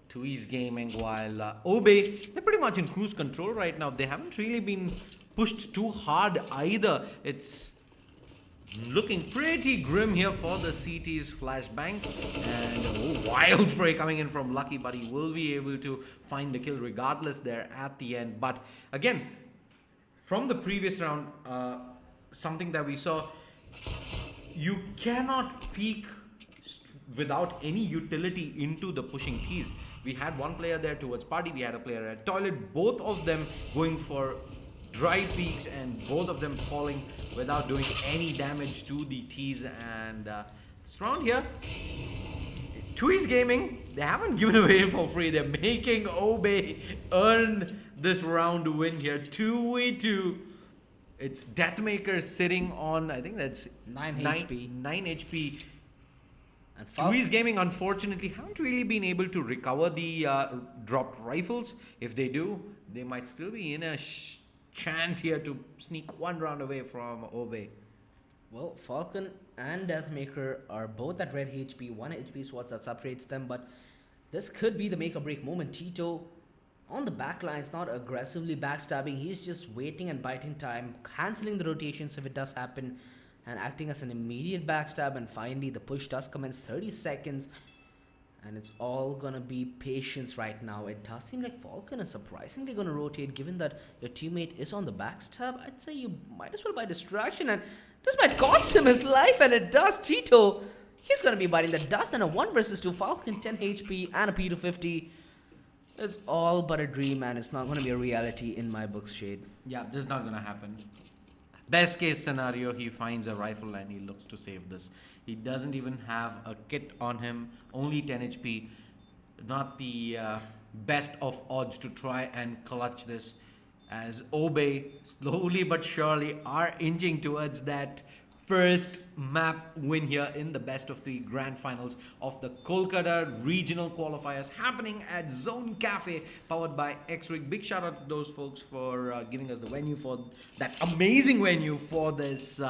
2E's Gaming, while Obey, they're pretty much in cruise control right now. They haven't really been pushed too hard either. It's looking pretty grim here for the CT's flashbang, and wild spray coming in from Lucky, but he will be able to find the kill regardless there at the end. But again, from the previous round, something that we saw, you cannot peek without any utility into the pushing keys. We had one player there towards party, we had a player at toilet, both of them going for dry peaks and both of them falling without doing any damage to the tees. And this round here, 2E's Gaming, they haven't given away for free. They're making Obey earn this round win here. 2v2. It's Deathmaker sitting on, I think that's 9 HP. 9 HP. And 2E's Gaming, unfortunately, haven't really been able to recover the dropped rifles. If they do, they might still be in a chance here to sneak 1 round away from Obey. Well, Falcon and Deathmaker are both at red HP. 1 HP SWAT that separates them, but this could be the make or break moment. Tito on the back lines, not aggressively backstabbing. He's just waiting and biting time, cancelling the rotations if it does happen, and acting as an immediate backstab. And finally, the push does commence. 30 seconds. And it's all gonna be patience right now. It does seem like Falcon is surprisingly gonna rotate, given that your teammate is on the backstab. I'd say you might as well buy distraction, and this might cost him his life, and it does. Tito, he's gonna be biting the dust, and a 1 versus 2. Falcon 10 HP and a P250. It's all but a dream, and it's not gonna be a reality in my books, Shade. Yeah, this is not gonna happen. Best case scenario, he finds a rifle and he looks to save this. He doesn't even have a kit on him, only 10 HP. Not the best of odds to try and clutch this, as Obey slowly but surely are inching towards that first map win here in the best of three grand finals of the Kolkata regional qualifiers happening at Zone Cafe, powered by X-Rig. Big shout out to those folks for giving us the venue, for that amazing venue for this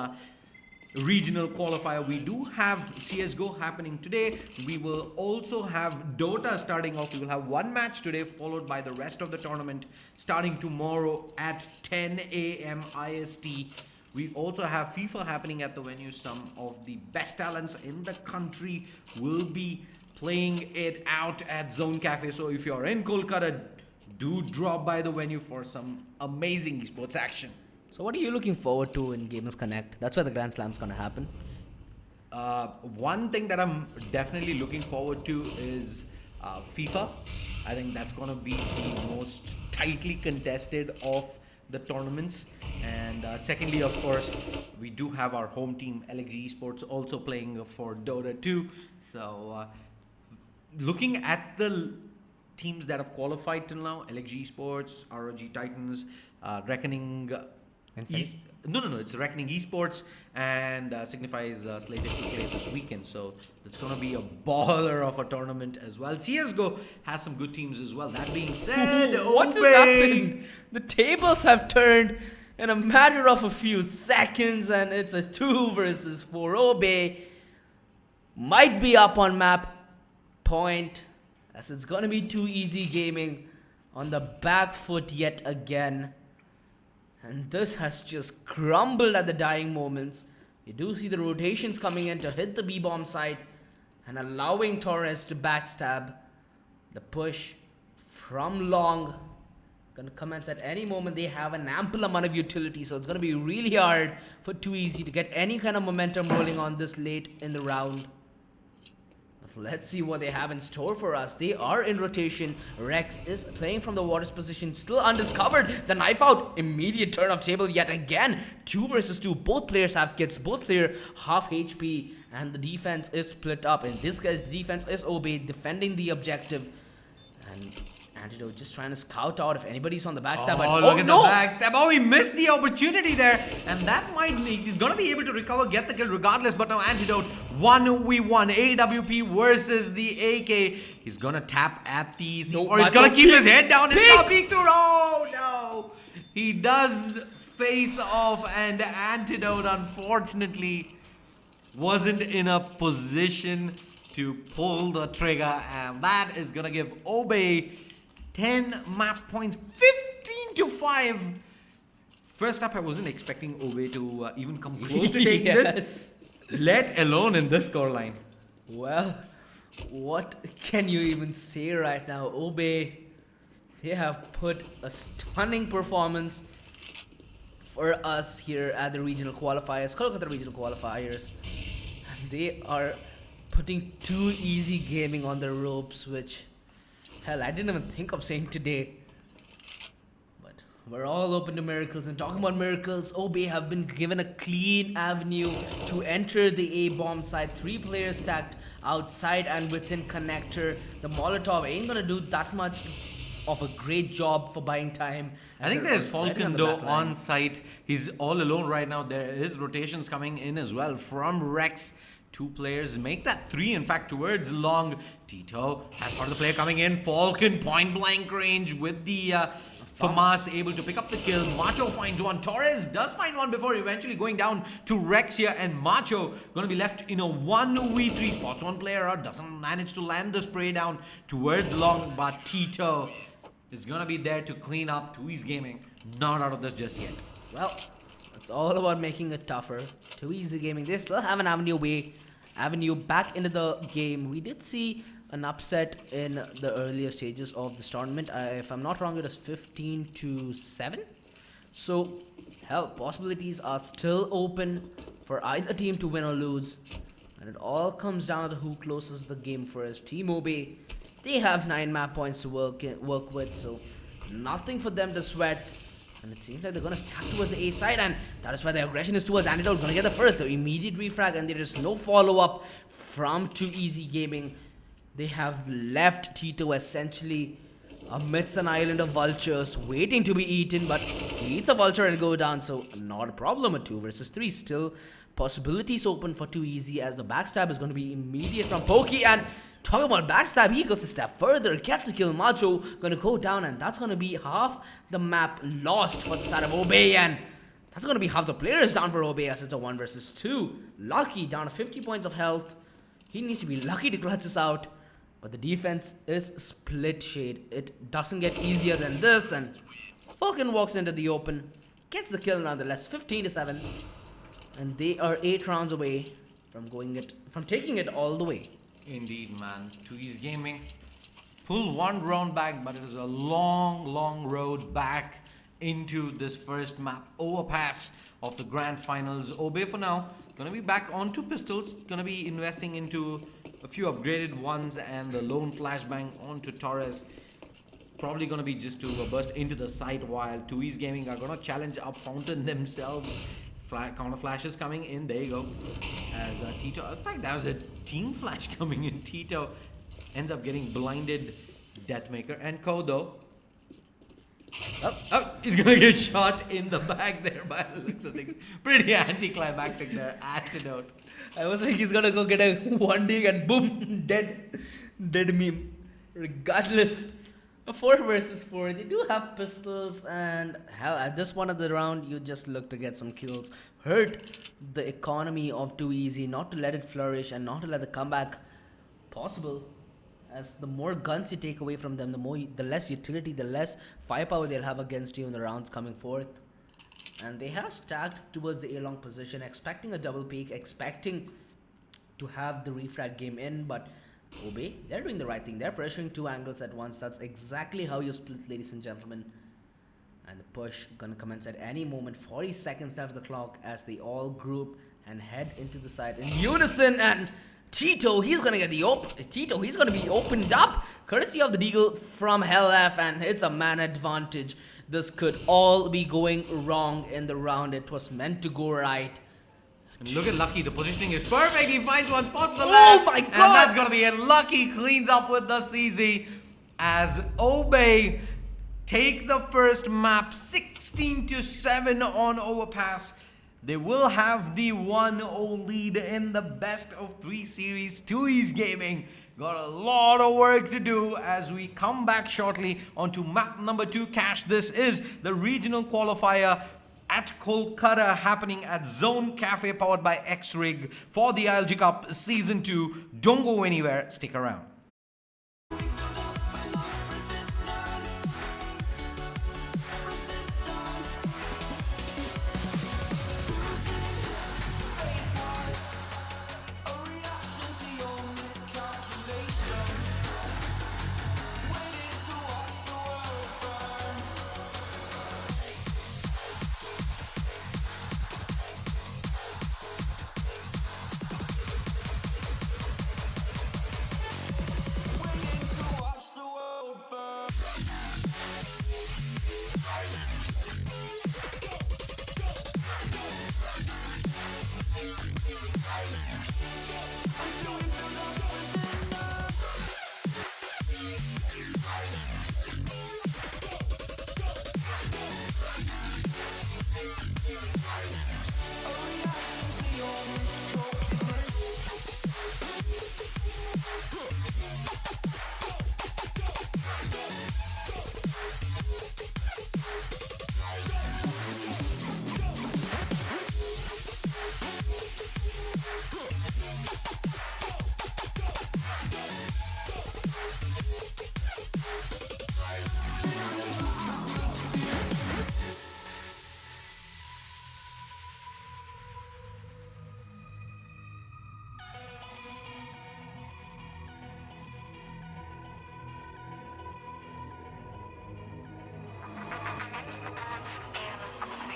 regional qualifier. We do have CSGO happening today. We will also have Dota starting off. We will have one match today, followed by the rest of the tournament starting tomorrow at 10 a.m. IST. We also have FIFA happening at the venue. Some of the best talents in the country will be playing it out at Zone Cafe. So if you're in Kolkata, do drop by the venue for some amazing esports action. So what are you looking forward to in Gamers Connect? That's where the Grand Slam's gonna happen. One thing that I'm definitely looking forward to is FIFA. I think that's gonna be the most tightly contested of the tournaments. And secondly, of course, we do have our home team LXG Esports also playing for Dota 2. So looking at the teams that have qualified till now, LXG Esports, ROG Titans, Reckoning it's Reckoning Esports, and Signifies slated to play this weekend. So it's going to be a baller of a tournament as well. CSGO has some good teams as well. That being said, What is happening? The tables have turned in a matter of a few seconds, and it's a 2 versus 4. Obey might be up on map point, as it's going to be too easy gaming on the back foot yet again. And this has just crumbled at the dying moments. You do see the rotations coming in to hit the B-bomb site and allowing Torres to backstab. The push from long gonna commence at any moment. They have an ample amount of utility, so it's gonna be really hard for Too Easy to get any kind of momentum rolling on this late in the round. Let's see what they have in store for us. They are in rotation. Rex is playing from the water's position, still undiscovered. The knife out, immediate turn of table yet again. 2 versus 2. Both players have kits, both player half HP, and the defense is split up. In this case, the defense is obeyed, defending the objective. And Antidote just trying to scout out if anybody's on the backstab. Look at the backstab. Oh, he missed the opportunity there. And that might mean he's going to be able to recover, get the kill regardless. But now Antidote, 1v1, AWP versus the AK. He's going to tap at these. Or he's going to keep his head down. It's not peek through. Oh, no. He does face off. And Antidote, unfortunately, wasn't in a position to pull the trigger. And that is going to give Obey 10 map points, 15-5. First up, I wasn't expecting Obey to even come close to taking this, let alone in this scoreline. Well, what can you even say right now? Obey, they have put a stunning performance for us here at the regional qualifiers, Kolkata regional qualifiers. And they are putting Too Easy gaming on the ropes, which, hell, I didn't even think of saying today. But we're all open to miracles, and talking about miracles, Obey have been given a clean avenue to enter the A-bomb side. 3 players stacked outside and within connector. The Molotov ain't gonna do that much of a great job for buying time. I think there's Falcon though on site. He's all alone right now. There is rotations coming in as well from Rex. 2 players make that 3, in fact, towards long. Tito as part of the player coming in. Falcon point blank range with the FAMAS able to pick up the kill. Macho finds one. Torres does find one before eventually going down to Rex here. And Macho going to be left in a 1v3. Spots one player out. Doesn't manage to land the spray down towards long. But Tito is going to be there to clean up. Too Easy Gaming not out of this just yet. Well, it's all about making it tougher. Too Easy Gaming, they still have an avenue back into the game. We did see an upset in the earlier stages of this tournament. If I'm not wrong, it was 15-7. So, hell, possibilities are still open for either team to win or lose. And it all comes down to who closes the game first. Team Obey, they have 9 map points to work with, so nothing for them to sweat. And it seems like they're going to stack towards the A side, and that is why the aggression is towards Antidote. Going to get the first, the immediate refrag, and there is no follow-up from Too Easy Gaming. They have left Tito essentially amidst an island of vultures waiting to be eaten, but he eats a vulture and go down, so not a problem. A 2 versus 3, still possibilities open for Too Easy, as the backstab is going to be immediate from Pokey. And talking about backstab, he goes a step further, gets a kill. Macho going to go down, and that's going to be half the map lost for the side of Obey, and that's going to be half the players down for Obey, as it's a 1 versus 2. Lucky down to 50 points of health. He needs to be lucky to clutch this out. But the defense is split shade. It doesn't get easier than this, and Falcon walks into the open, gets the kill nonetheless, 15-7, and they are 8 rounds away from taking it all the way. Indeed, man. 2E's Gaming pull 1 round back, but it is a long road back into this first map overpass of the grand finals. Obey for now gonna be back onto pistols, gonna be investing into a few upgraded ones and the lone flashbang onto Torres. Probably gonna be just to burst into the site, while 2E's Gaming are gonna challenge up Fountain themselves. Counter flashes coming in, there you go. As Tito, in fact that was a team flash coming in. Tito ends up getting blinded Deathmaker, and Kodo, he's gonna get shot in the back there by the looks of things. Pretty anticlimactic there. Antidote. I was like, he's gonna go get a 1D and boom, dead meme. Regardless, a 4 versus 4. They do have pistols, and hell, at this point of the round, you just look to get some kills. Hurt the economy of Too Easy, not to let it flourish and not to let the comeback possible. As the more guns you take away from them, the less utility, the less firepower they'll have against you in the rounds coming forth. And they have stacked towards the A-long position, expecting a double peak, expecting to have the refrag game in, but Obey, they're doing the right thing. They're pressuring 2 angles at once. That's exactly how you split, ladies and gentlemen. And the push gonna commence at any moment. 40 seconds left of the clock as they all group and head into the side in unison. And Tito, he's gonna get the he's gonna be opened up courtesy of the deagle from HellF, and it's a man advantage. This could all be going wrong in the round. It was meant to go right. And look at Lucky, the positioning is perfect. He finds one spot to the left. Oh my And god! that's gonna be it. Lucky cleans up with the CZ as Obey take the first map 16-7 on overpass. They will have the 1-0 lead in the best of 3 series. 2E's Gaming got a lot of work to do as we come back shortly onto map number 2 Cash. This is the regional qualifier at Kolkata, happening at Zone Cafe, powered by X-Rig, for the ILG Cup Season 2. Don't go anywhere, stick around.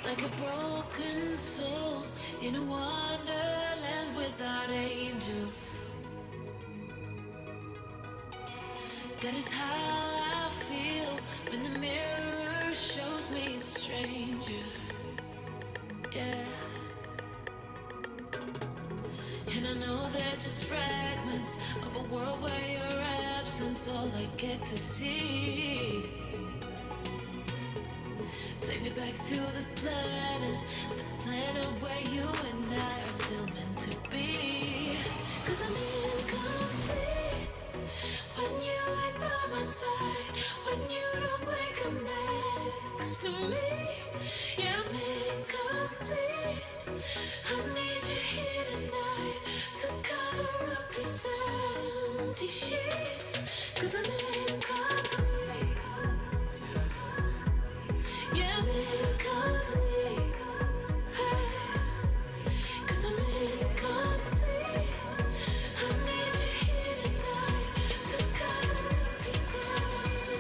Like a broken soul in a wonderland without angels. That is how I feel when the mirror shows me a stranger. Yeah. And I know they're just fragments of a world where your absence all I get to see. to the planet where you and I are still meant to be. 'Cause I'm incomplete when you ain't by my side, when you don't wake up next to me. Yeah, I'm incomplete. I need you here tonight to cover up these empty sheets. 'Cause I'm incomplete. Yeah, I'm incomplete. Hey, 'cause I'm incomplete. I need you here tonight to cover up these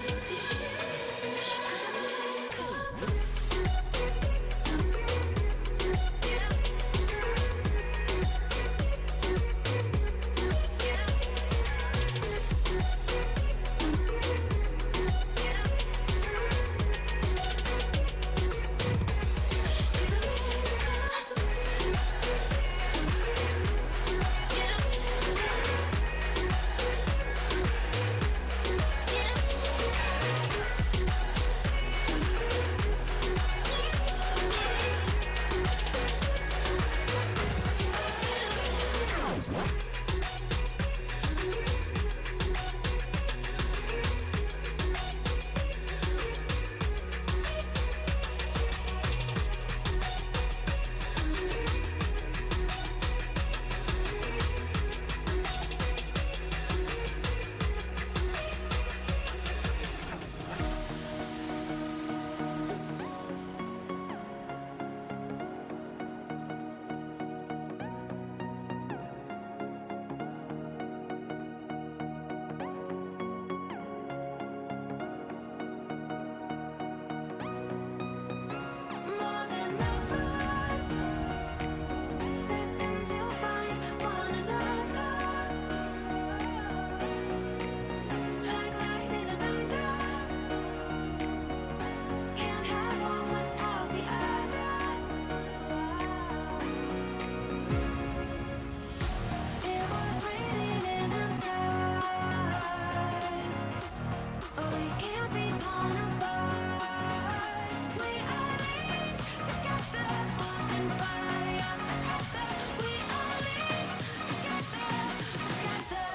empty sheets. 'Cause I'm incomplete. More than lovers, destined to find one another. Like lightning and thunder, can't have one without the other. It was written in the stars. Oh, we can't be torn apart. We are linked together, pushing fire forever. We are linked together, together.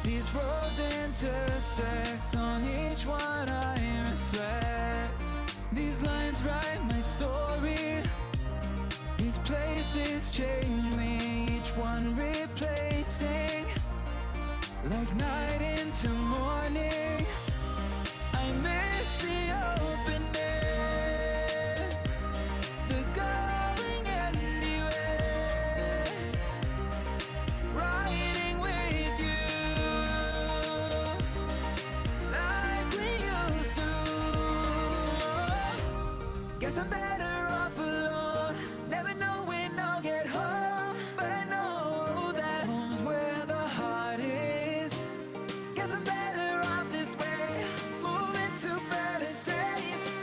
These roads intersect, on each one I reflect. These lines write my story. These places change me, each one replacing. Like night into morning, I miss the open air, the going anywhere, riding with you like we used to. Guess I'm better off alone, never know when I'll get home, but I know that home's where the heart is. Guess I'm better off this way, moving to better days.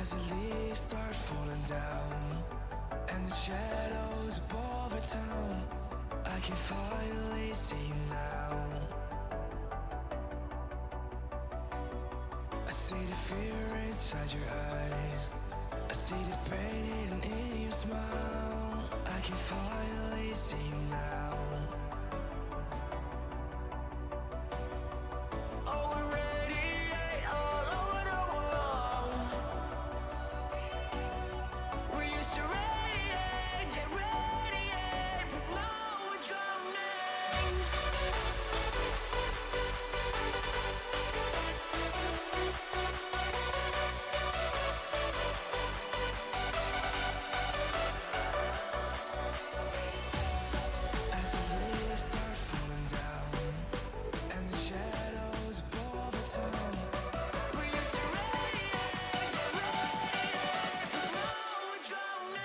As the leaves start falling down and the shadows above our town, I can finally see you now. I see the fear inside your eyes, I see the pain hidden in your smile. I can finally see you now. Oh, we radiate all over the world. We used to radiate, yeah, radiate, but now we're drowning. As the leaves start falling down and the shadows above the town, we used to radiate, but now we're drowning.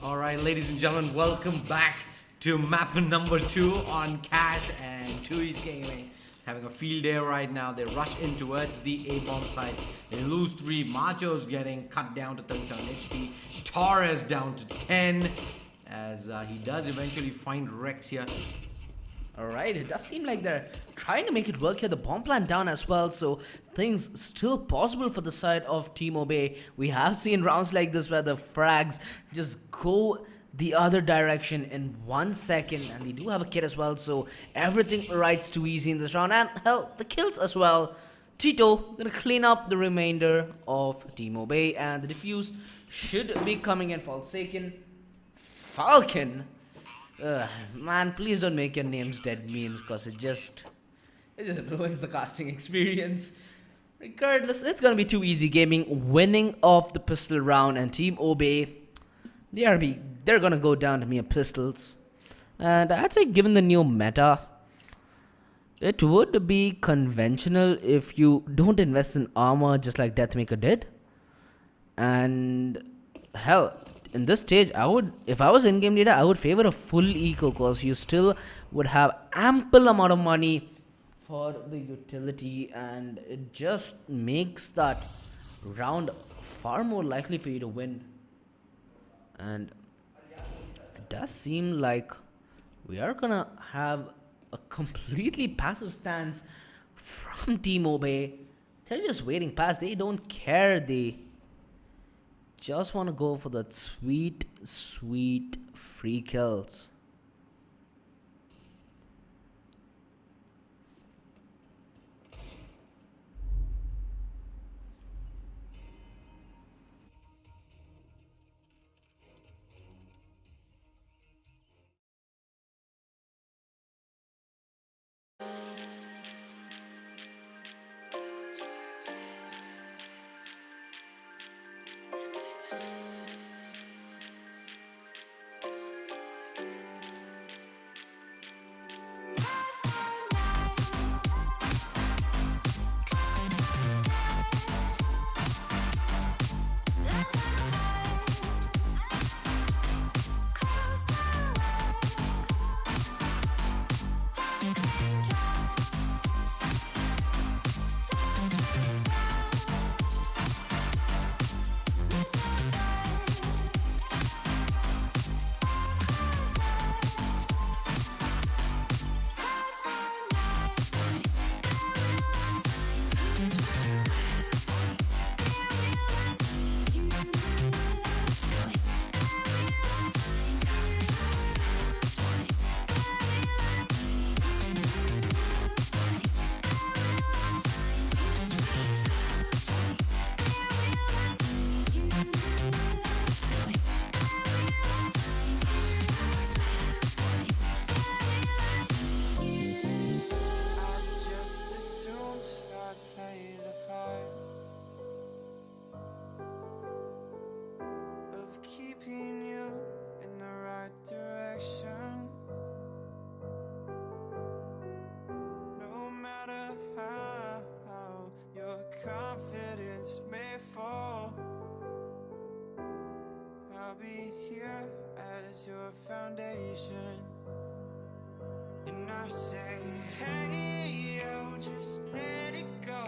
Alright, ladies and gentlemen, welcome back to map number 2 on Cash, and Tui's Gaming is having a field day right now. They rush in towards the A-bomb side. They lose 3. Macho's getting cut down to 37 HP. Torres down to 10 as he does eventually find Rex here. Alright, it does seem like they're trying to make it work here. The bomb plant down as well, so things still possible for the side of Team Obey. We have seen rounds like this where the frags just go the other direction in 1 second, and they do have a kit as well, so everything rides too easy in this round, and hell, the kills as well. Tito gonna clean up the remainder of Team Obey, and the defuse should be coming in. Falcon. Man, please don't make your names dead memes, because it just ruins the casting experience. Regardless, it's gonna be too easy gaming, winning off the pistol round, and Team Obey, they're gonna go down to mere pistols. And I'd say, given the new meta, it would be conventional if you don't invest in armor just like Deathmaker did. And hell, in this stage, if I was in-game data, I would favor a full eco, because you still would have ample amount of money for the utility, and it just makes that round far more likely for you to win. And it does seem like we are gonna have a completely passive stance from Team Obey. They're just waiting past. They don't care. They just want to go for that sweet, sweet free kills. keeping you in the right direction. No matter how your confidence may fall, I'll be here as your foundation. And I say, hey, yo, just let it go.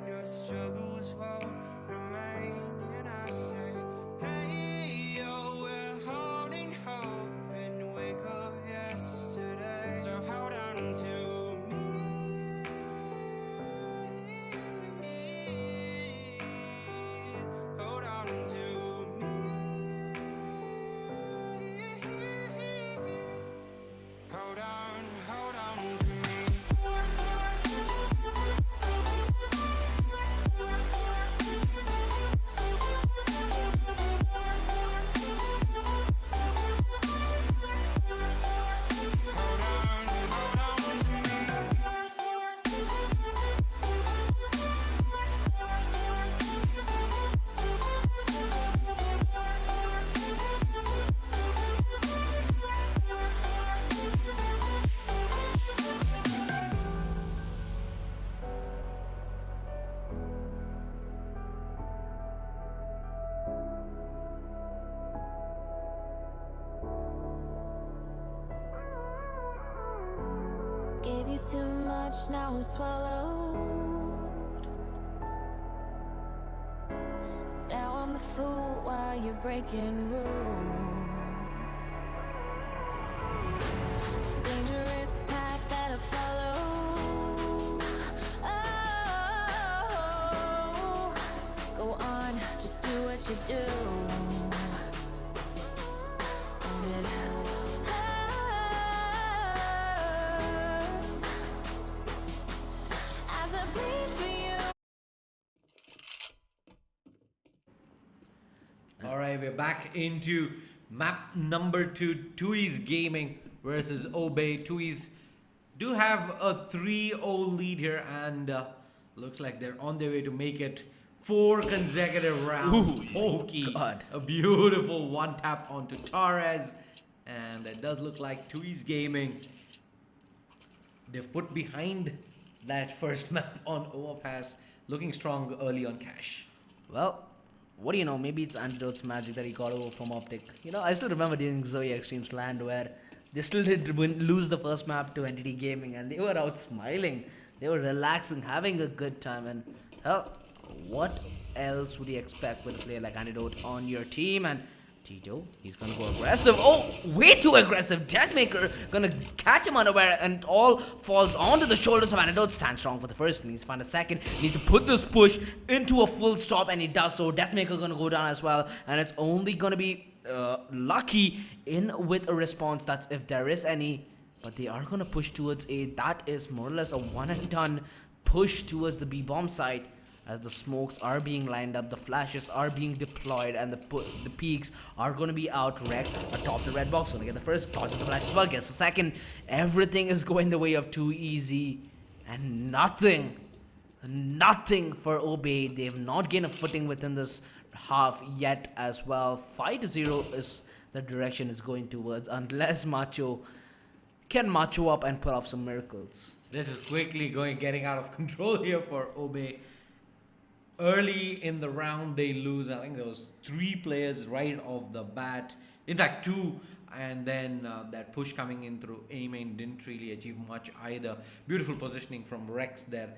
Your struggles won't remain. And I say, hey, yo, we're holding hope and wake up yesterday. So hold on to me. Hold on to me. Hold on to me. Gave you too much, now I'm swallowed. Now I'm the fool while you're breaking rules. Dangerous path that I follow. Oh, go on, just do what you do. And it hurts as I bleed for you. Alright, we're back into map number 2, Tui's Gaming versus Obey. Tui's do have a 3-0 lead here, and looks like they're on their way to make it 4 consecutive rounds. Pokey, God. a beautiful one tap onto Torres, and it does look like Tui's Gaming, they've put behind that first map on Overpass, looking strong early on cash. Well, what do you know? Maybe it's Antidote's magic that he got over from Optic. You know, I still remember during Zoe Extreme's land where they still did lose the first map to Entity Gaming, and they were out smiling. They were relaxing, having a good time. And hell, what else would you expect with a player like Antidote on your team? And Tito, he's gonna go aggressive. Oh, way too aggressive. Deathmaker gonna catch him unaware, and all falls onto the shoulders of Antidote. Stand strong for the first, needs to find a second, needs to put this push into a full stop, and he does so. Deathmaker gonna go down as well, and it's only gonna be Lucky in with a response. That's if there is any, but they are gonna push towards A. That is more or less a one and done push towards the B bomb site. As the smokes are being lined up, the flashes are being deployed, and the peaks are going to be out. Rex atop the red box, going to get the first, dodges the flash as well, gets the second. Everything is going the way of Too Easy, and nothing for Obey. They have not gained a footing within this half yet as well. 5-0 is the direction it's going towards, unless Macho can macho up and pull off some miracles. This is quickly getting out of control here for Obey. Early in the round, they lose. I think there was 3 players right off the bat. In fact, 2. And then that push coming in through A main didn't really achieve much either. Beautiful positioning from Rex there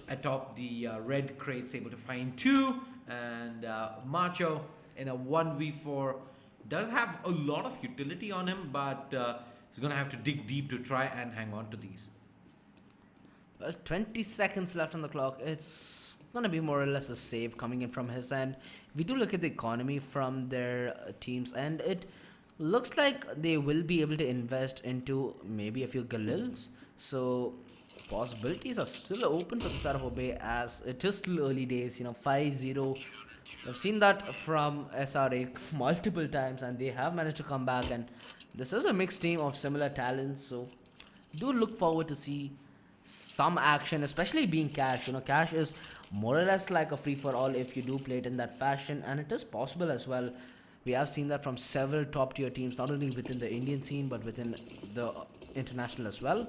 atop the red crates, able to find 2. And Macho in a 1v4 does have a lot of utility on him, but he's going to have to dig deep to try and hang on to these. Well, 20 seconds left on the clock. It's gonna be more or less a save coming in from his end. If we do look at the economy from their teams, and it looks like they will be able to invest into maybe a few Galils. So possibilities are still open for the side of Obey, as it is still early days. 5-0. I've seen that from SRA multiple times, and they have managed to come back. And this is a mixed team of similar talents, so do look forward to see some action, especially being Cash. Cash is more or less like a free-for-all if you do play it in that fashion, and it is possible as well We have seen that from several top tier teams, not only within the Indian scene but within the international as well.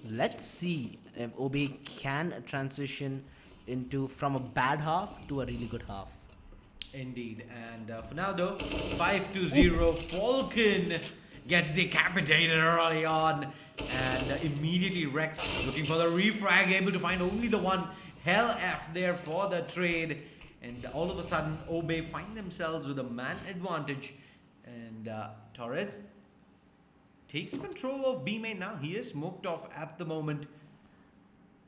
Let's see if OB can transition into from a bad half to a really good half. Indeed, and for now though, 5-0, Falcon gets decapitated early on, and immediately Rex looking for the refrag, able to find only the one Hell F there for the trade, and all of a sudden Obe find themselves with a man advantage, and Torres takes control of B main now. He is smoked off at the moment.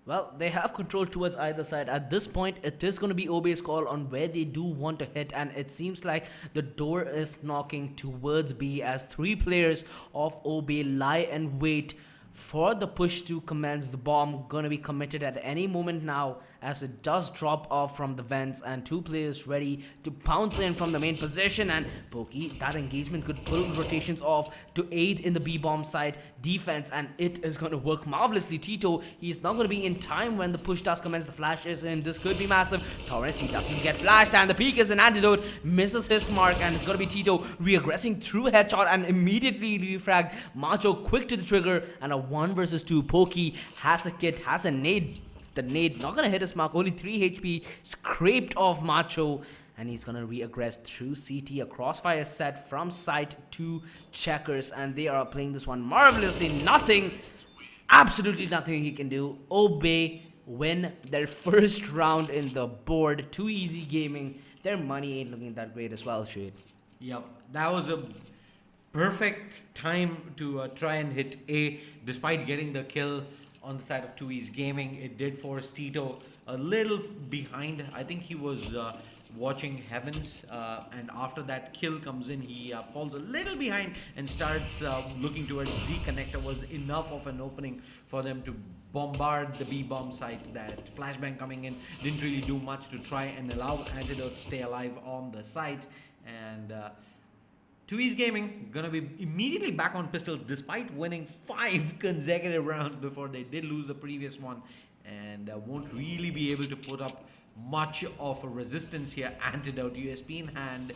Well, they have control towards either side. At this point, it is going to be OB's call on where they do want to hit, and it seems like the door is knocking towards B as 3 players of OB lie and wait for the push to commence. The bomb going to be committed at any moment now as it does drop off from the vents, and 2 players ready to pounce in from the main position. And Pokey, that engagement could pull rotations off to aid in the B-bomb side defense, and it is going to work marvelously. Tito, he's not going to be in time when the push does commence. The flash is in. This could be massive. Torres, he doesn't get flashed, and the peak is an antidote, misses his mark, and it's going to be Tito re-aggressing through headshot and immediately refragged. Macho quick to the trigger, and a 1 versus 2. Pokey has a kit, has a nade. The nade not gonna hit his mark, only 3 HP scraped off Macho, and he's gonna re-aggress through CT. A crossfire set from site to checkers, and they are playing this one marvelously. Nothing, absolutely nothing he can do. Obey win their first round in the board. Too easy gaming. Their money ain't looking that great as well, Shade. Yep, that was a perfect time to try and hit A, despite getting the kill on the side of 2E's Gaming. It did force Tito a little behind. I think he was watching Heavens, and after that kill comes in, he falls a little behind and starts looking towards Z. Connector was enough of an opening for them to bombard the B-bomb site. That flashbang coming in didn't really do much to try and allow Antidote to stay alive on the site, and 2E's Gaming gonna be immediately back on pistols despite winning 5 consecutive rounds before they did lose the previous one, and won't really be able to put up much of a resistance here. Antidote, USP in hand.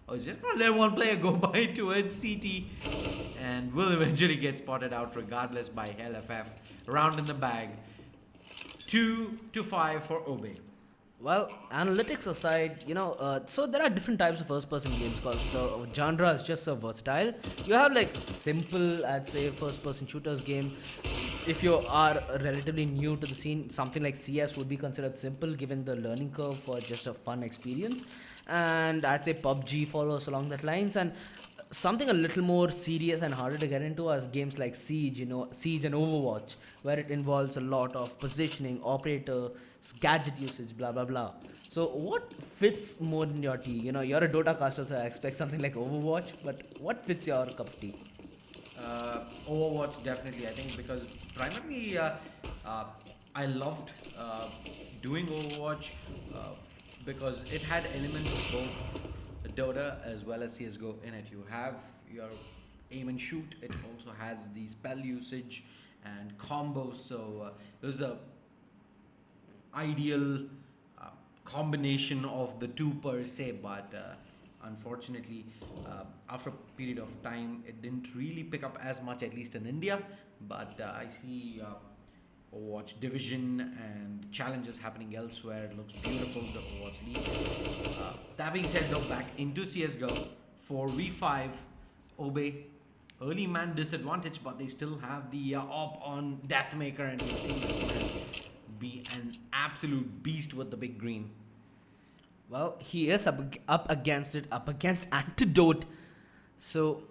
I was just gonna let one player go by towards CT, and will eventually get spotted out regardless by LFF. Round in the bag. 2-5 for Obe. Well, analytics aside, so there are different types of first-person games because the genre is just so versatile. You have like simple, I'd say, first-person shooters game. If you are relatively new to the scene, something like CS would be considered simple given the learning curve for just a fun experience. And I'd say PUBG follows along that lines. And something a little more serious and harder to get into are games like Siege, Siege and Overwatch, where it involves a lot of positioning, operator, gadget usage, blah blah blah. So what fits more in your tea? You're a Dota caster, so I expect something like Overwatch, but what fits your cup of tea? Overwatch definitely, I think, because primarily I loved doing Overwatch because it had elements of both Dota as well as CSGO in it. You have your aim and shoot. It also has the spell usage and combos. So it was a ideal combination of the two per se. But unfortunately, after a period of time, it didn't really pick up as much, at least in India. But I see Overwatch Division and challenges happening elsewhere. It looks beautiful, the Overwatch League. That being said, though, back into CSGO, 4v5, Obe, early man disadvantage, but they still have the op on Deathmaker, and we've seen this man be an absolute beast with the big green. Well, he is up against Antidote, so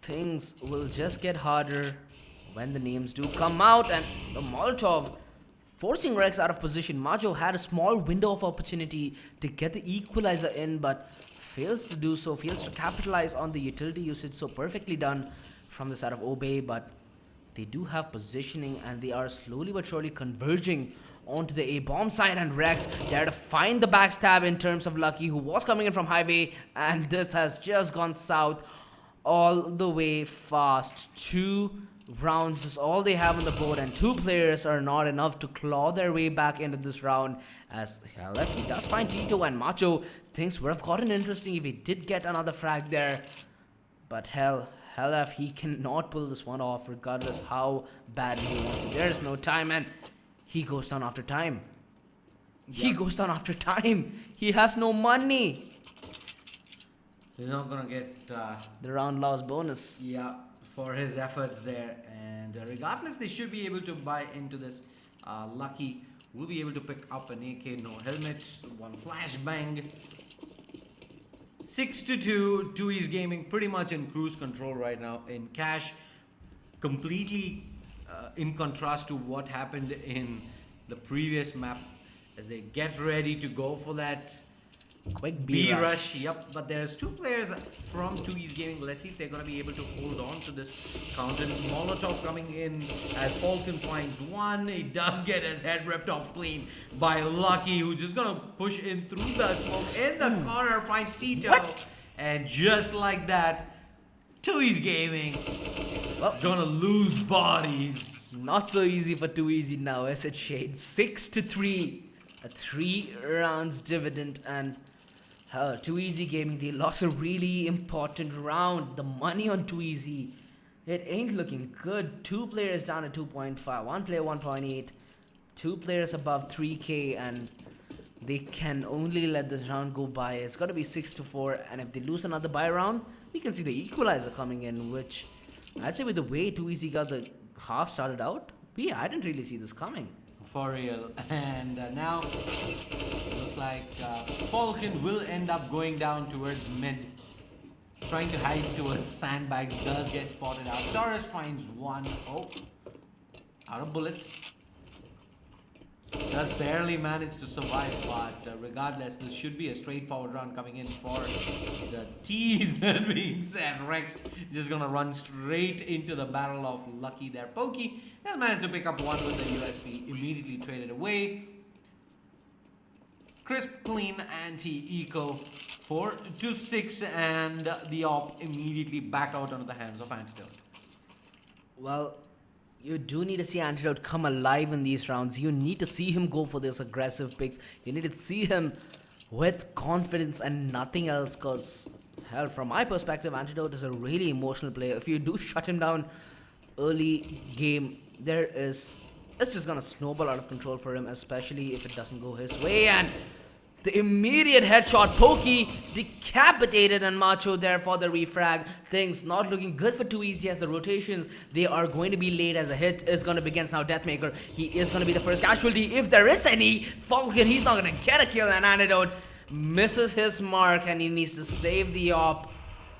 things will just get harder when the names do come out. And the Molotov forcing Rex out of position. Majo had a small window of opportunity to get the equalizer in, but fails to do so, fails to capitalize on the utility usage. So perfectly done from the side of Obey, but they do have positioning and they are slowly but surely converging onto the A-bomb side, and Rex there to find the backstab in terms of Lucky, who was coming in from highway, and this has just gone south all the way fast. 2 rounds is all they have on the board, and 2 players are not enough to claw their way back into this round. As LF, he does find Tito, and Macho. Things would have gotten interesting if he did get another frag there. But LF, he cannot pull this one off regardless how badly he wants it. There is no time, and he goes down after time. He goes down after time. He has no money. He's not gonna get The round loss bonus. yeah, for his efforts there, and regardless, they should be able to buy into this. Lucky will be able to pick up an AK, no helmets, 1 flashbang. 6-2, 2E's Gaming pretty much in cruise control right now in cash, completely in contrast to what happened in the previous map, as they get ready to go for that Quick B rush. Yep, but there's 2 players from 2E's Gaming. Let's see if they're gonna be able to hold on to this counter. Molotov coming in as Falcon finds 1. He does get his head ripped off clean by Lucky, who's just gonna push in through the smoke in the corner, finds Tito, and just like that, 2E's Gaming gonna lose bodies. Not so easy for 2Easy now, is it, Shade? 6-3, a 3 rounds dividend, and 2Easy Gaming, they lost a really important round. The money on 2Easy, it ain't looking good. 2 players down at 2.5, 1 player 1.8, 2 players above 3k, and they can only let this round go by. It's got to be 6-4, and if they lose another buy round, we can see the equalizer coming in, which I'd say with the way 2Easy got the half started out, I didn't really see this coming. For real. And now looks like Falcon will end up going down towards mid, trying to hide towards sandbags. Does get spotted out. Taurus finds 1. Oh, out of bullets. Does barely manage to survive, but regardless, this should be a straightforward run coming in for the T's. That being said, Rex just gonna run straight into the barrel of Lucky there. Pokey has managed to pick up 1 with the USP, immediately traded away. Crisp, clean, anti-eco 4-6, and the op immediately back out onto the hands of Antidote. Well, you do need to see Antidote come alive in these rounds. You need to see him go for this aggressive picks. You need to see him with confidence and nothing else, because hell, from my perspective, Antidote is a really emotional player. If you do shut him down early game, it's just gonna snowball out of control for him, especially if it doesn't go his way. And the immediate headshot, Pokey decapitated, and Macho there for the refrag. Things not looking good for 2Easy, as the rotations, they are going to be late, as the hit is going to begin now. Deathmaker, he is going to be the first casualty, if there is any. Falcon, he's not going to get a kill, and Antidote misses his mark, and he needs to save the op.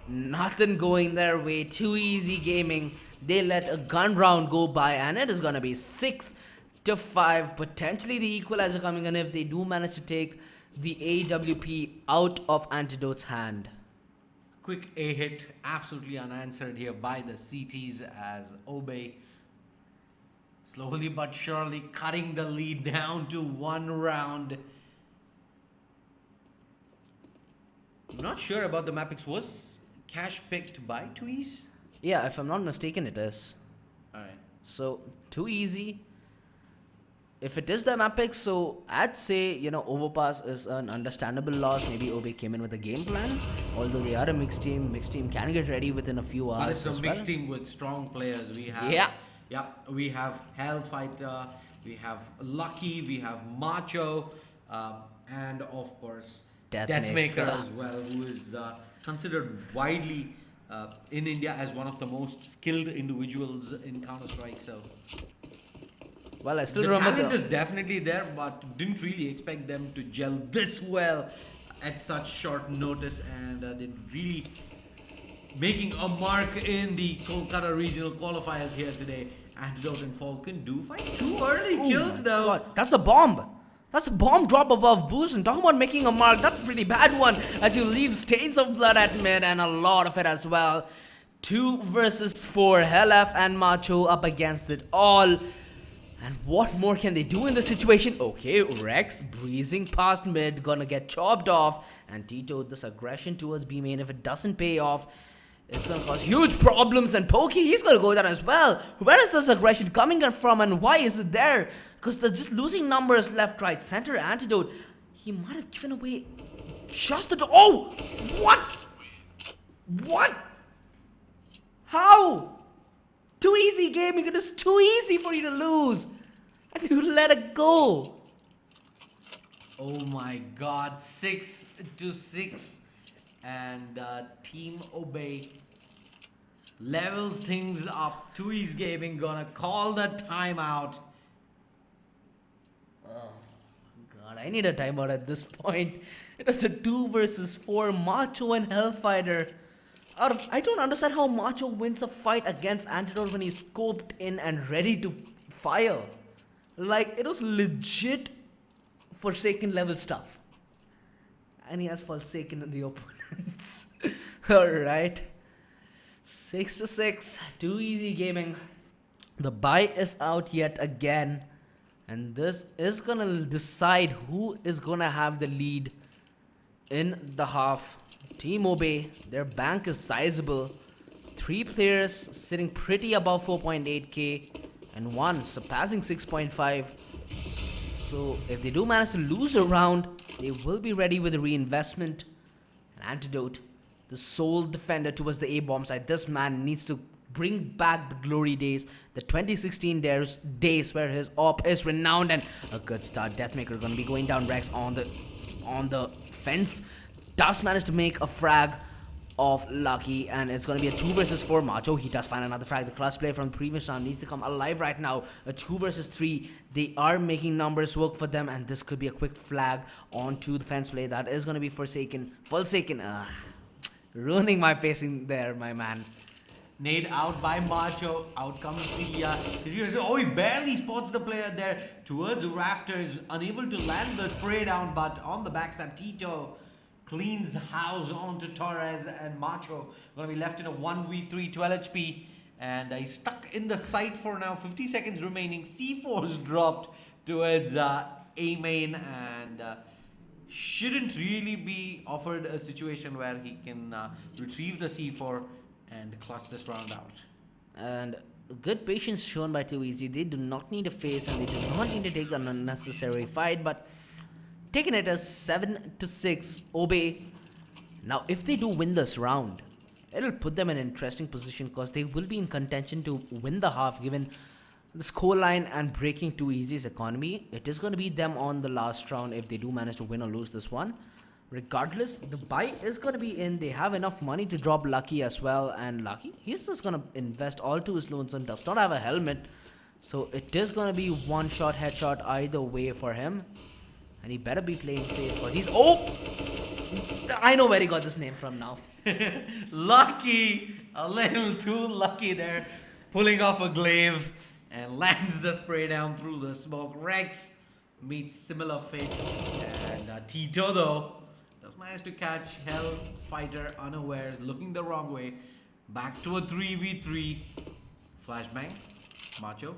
Nothing going their way. 2Easy Gaming, they let a gun round go by, and it is going to be 6-5. Potentially the equalizer coming in if they do manage to take the AWP out of Antidote's hand. Quick A hit, absolutely unanswered here by the CTs, as Obey slowly but surely cutting the lead down to 1 round. I'm not sure about the map picks. Was Cash picked by 2E's? Yeah, if I'm not mistaken, it is. Alright. So 2Easy. If it is the map pick, so I'd say, Overpass is an understandable loss. Maybe Obey came in with a game plan, although they are a mixed team. Mixed team can get ready within a few hours. But it's a mixed team with strong players. We have we have Hellfighter, we have Lucky, we have Macho, and of course Deathmaker as well, who is considered widely in India as one of the most skilled individuals in Counter-Strike. So well, I still the remember talent is definitely there, but didn't really expect them to gel this well at such short notice, and they're really making a mark in the Kolkata regional qualifiers here today. Antidote and Falcon do find 2 early kills though. God, that's a bomb. That's a bomb drop above boost, and talking about making a mark, that's a pretty bad one, as you leave stains of blood at mid, and a lot of it as well. 2 versus 4, Helaf and Macho up against it all. And what more can they do in this situation? Okay, Rex breezing past mid, gonna get chopped off. And Tito, this aggression towards B main, if it doesn't pay off, it's gonna cause huge problems. And Pokey, he's gonna go down as well. Where is this aggression coming from, and why is it there? Because they're just losing numbers left, right, center. Antidote, he might have given away just the... Oh! What? What? How? Too easy gaming. It is too easy for you to lose. And you let it go. Oh my god, 6-6. And Team Obey level things up. Tui's Gaming gonna call the timeout. Oh god, I need a timeout at this point. It was a 2 versus 4 Macho and Hellfighter. I don't understand how Macho wins a fight against Antidote when he's scoped in and ready to fire. Like, it was legit Forsaken level stuff. And he has Forsaken in the opponents. Alright. 6-6. Too easy gaming. The bye is out yet again. And this is gonna decide who is gonna have the lead in the half. Team Obey, their bank is sizable. 3 players sitting pretty above 4.8k and 1 surpassing 6.5. So if they do manage to lose a round, they will be ready with a reinvestment. An Antidote, the sole defender towards the A-bomb side. This man needs to bring back the glory days, the 2016 days where his op is renowned. And a good start. Deathmaker gonna be going down Rex on the fence. Does manage to make a frag of Lucky, and it's going to be a 2 versus 4 Macho. He does find another frag. The clutch play from the previous round needs to come alive right now. A 2 versus 3. They are making numbers work for them, and this could be a quick flag onto the fence play. That is going to be Forsaken. Ruining my pacing there, my man. Nade out by Macho. Out comes the Sirius. Oh, he barely spots the player there towards the rafters. Unable to land the spray down, but on the backstab, Tito cleans the house onto Torres, and Macho gonna be left in a 1v3, 12 HP, and he's stuck in the site for now. 50 seconds remaining. C4's dropped towards A main, and shouldn't really be offered a situation where he can retrieve the C4 and clutch this round out. And good patience shown by Too Easy. They do not need a face, and they do not need to take an unnecessary fight, but taking it as 7-6, Obey. Now, if they do win this round, it'll put them in an interesting position because they will be in contention to win the half given the scoreline and breaking Too Easy's economy. It is going to be them on the last round if they do manage to win or lose this one. Regardless, the buy is going to be in. They have enough money to drop Lucky as well. And Lucky, he's just going to invest all to his lonesome. Does not have a helmet. So it is going to be one shot, headshot either way for him. And he better be playing safe because he's... Oh! I know where he got this name from now. Lucky! A little too lucky there. Pulling off a glaive and lands the spray down through the smoke. Rex meets similar fate. And Tito, though, does manage to catch Hellfighter unawares, looking the wrong way. Back to a 3v3. Flashbang. Macho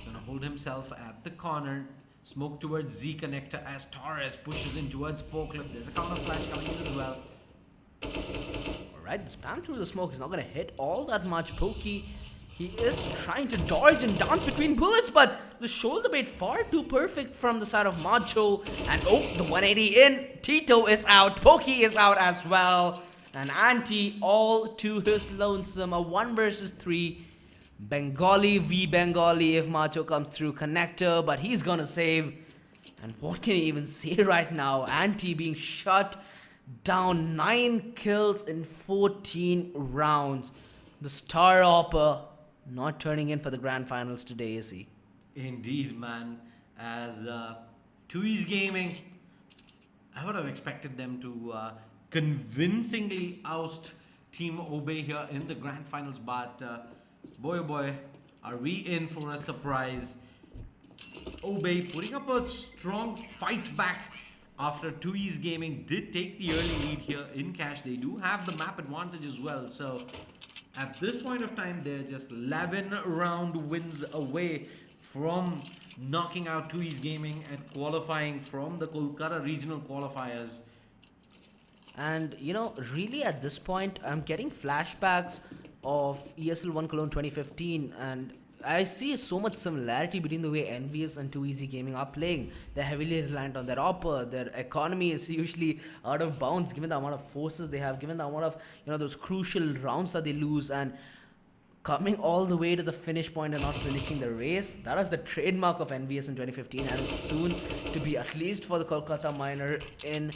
gonna hold himself at the corner. Smoke towards Z connector as Torres pushes in towards Forklift. There's a counter flash coming in as well. Alright, the spam through the smoke is not going to hit all that much. Pokey, he is trying to dodge and dance between bullets, but the shoulder bait far too perfect from the side of Macho. And oh, the 180 in. Tito is out. Pokey is out as well. And Anti all to his lonesome. A 1 versus 3. Bengali v Bengali if Macho comes through connector, but he's gonna save. And what can he even say right now? Anti being shut down. 9 kills in 14 rounds. The star hopper not turning in for the grand finals today, is he? Indeed, man. As Tui's Gaming, I would have expected them to convincingly oust Team Obey here in the grand finals, but boy oh boy, are we in for a surprise. Obey putting up a strong fight back after Tui's Gaming did take the early lead here in cash. They do have the map advantage as well, so at this point of time they're just 11 round wins away from knocking out Tui's Gaming and qualifying from the Kolkata regional qualifiers. And you know, really at this point, I'm getting flashbacks of ESL 1 Cologne 2015, and I see so much similarity between the way Envious and 2EZ Gaming are playing. They're heavily reliant on their upper. Their economy is usually out of bounds given the amount of forces they have, given the amount of, you know, those crucial rounds that they lose, and coming all the way to the finish point and not finishing the race. That was the trademark of Envious in 2015, and it's soon to be, at least for the Kolkata Miner, in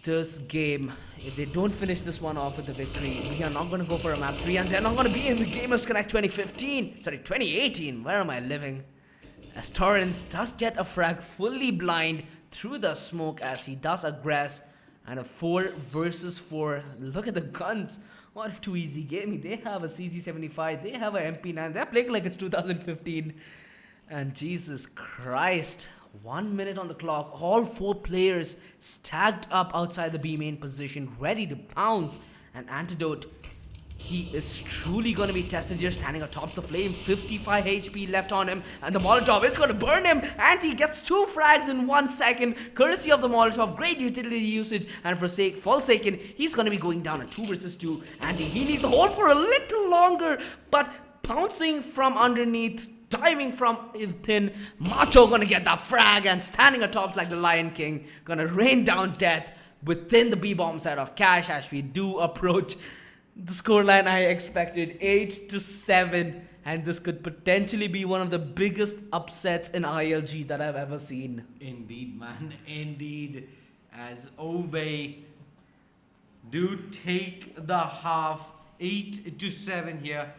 this game. If they don't finish this one off with a victory, we are not going to go for a map 3, and they're not going to be in the Gamers Connect 2018. Where am I living? As Torrance does get a frag fully blind through the smoke as he does aggress, and a 4 versus 4. Look at the guns on 2EZ Gaming. They have a CZ75, they have a MP9, they're playing like it's 2015. And Jesus Christ, 1 minute on the clock, all 4 players stacked up outside the B main position, ready to pounce. And Antidote, he is truly going to be tested here, standing atop the flame. 55 HP left on him, and the Molotov, it's going to burn him, and he gets 2 frags in 1 second, courtesy of the Molotov. Great utility usage, and for Forsaken, he's going to be going down at 2 versus 2, and he needs the hold for a little longer, but pouncing from underneath, diving from within, Macho gonna get the frag, and standing atop like the Lion King, gonna rain down death within the B-bomb side of Cash as we do approach the scoreline. I expected 8-7, and this could potentially be one of the biggest upsets in ILG that I've ever seen. Indeed, man, indeed. As Obey do take the half, 8-7 here.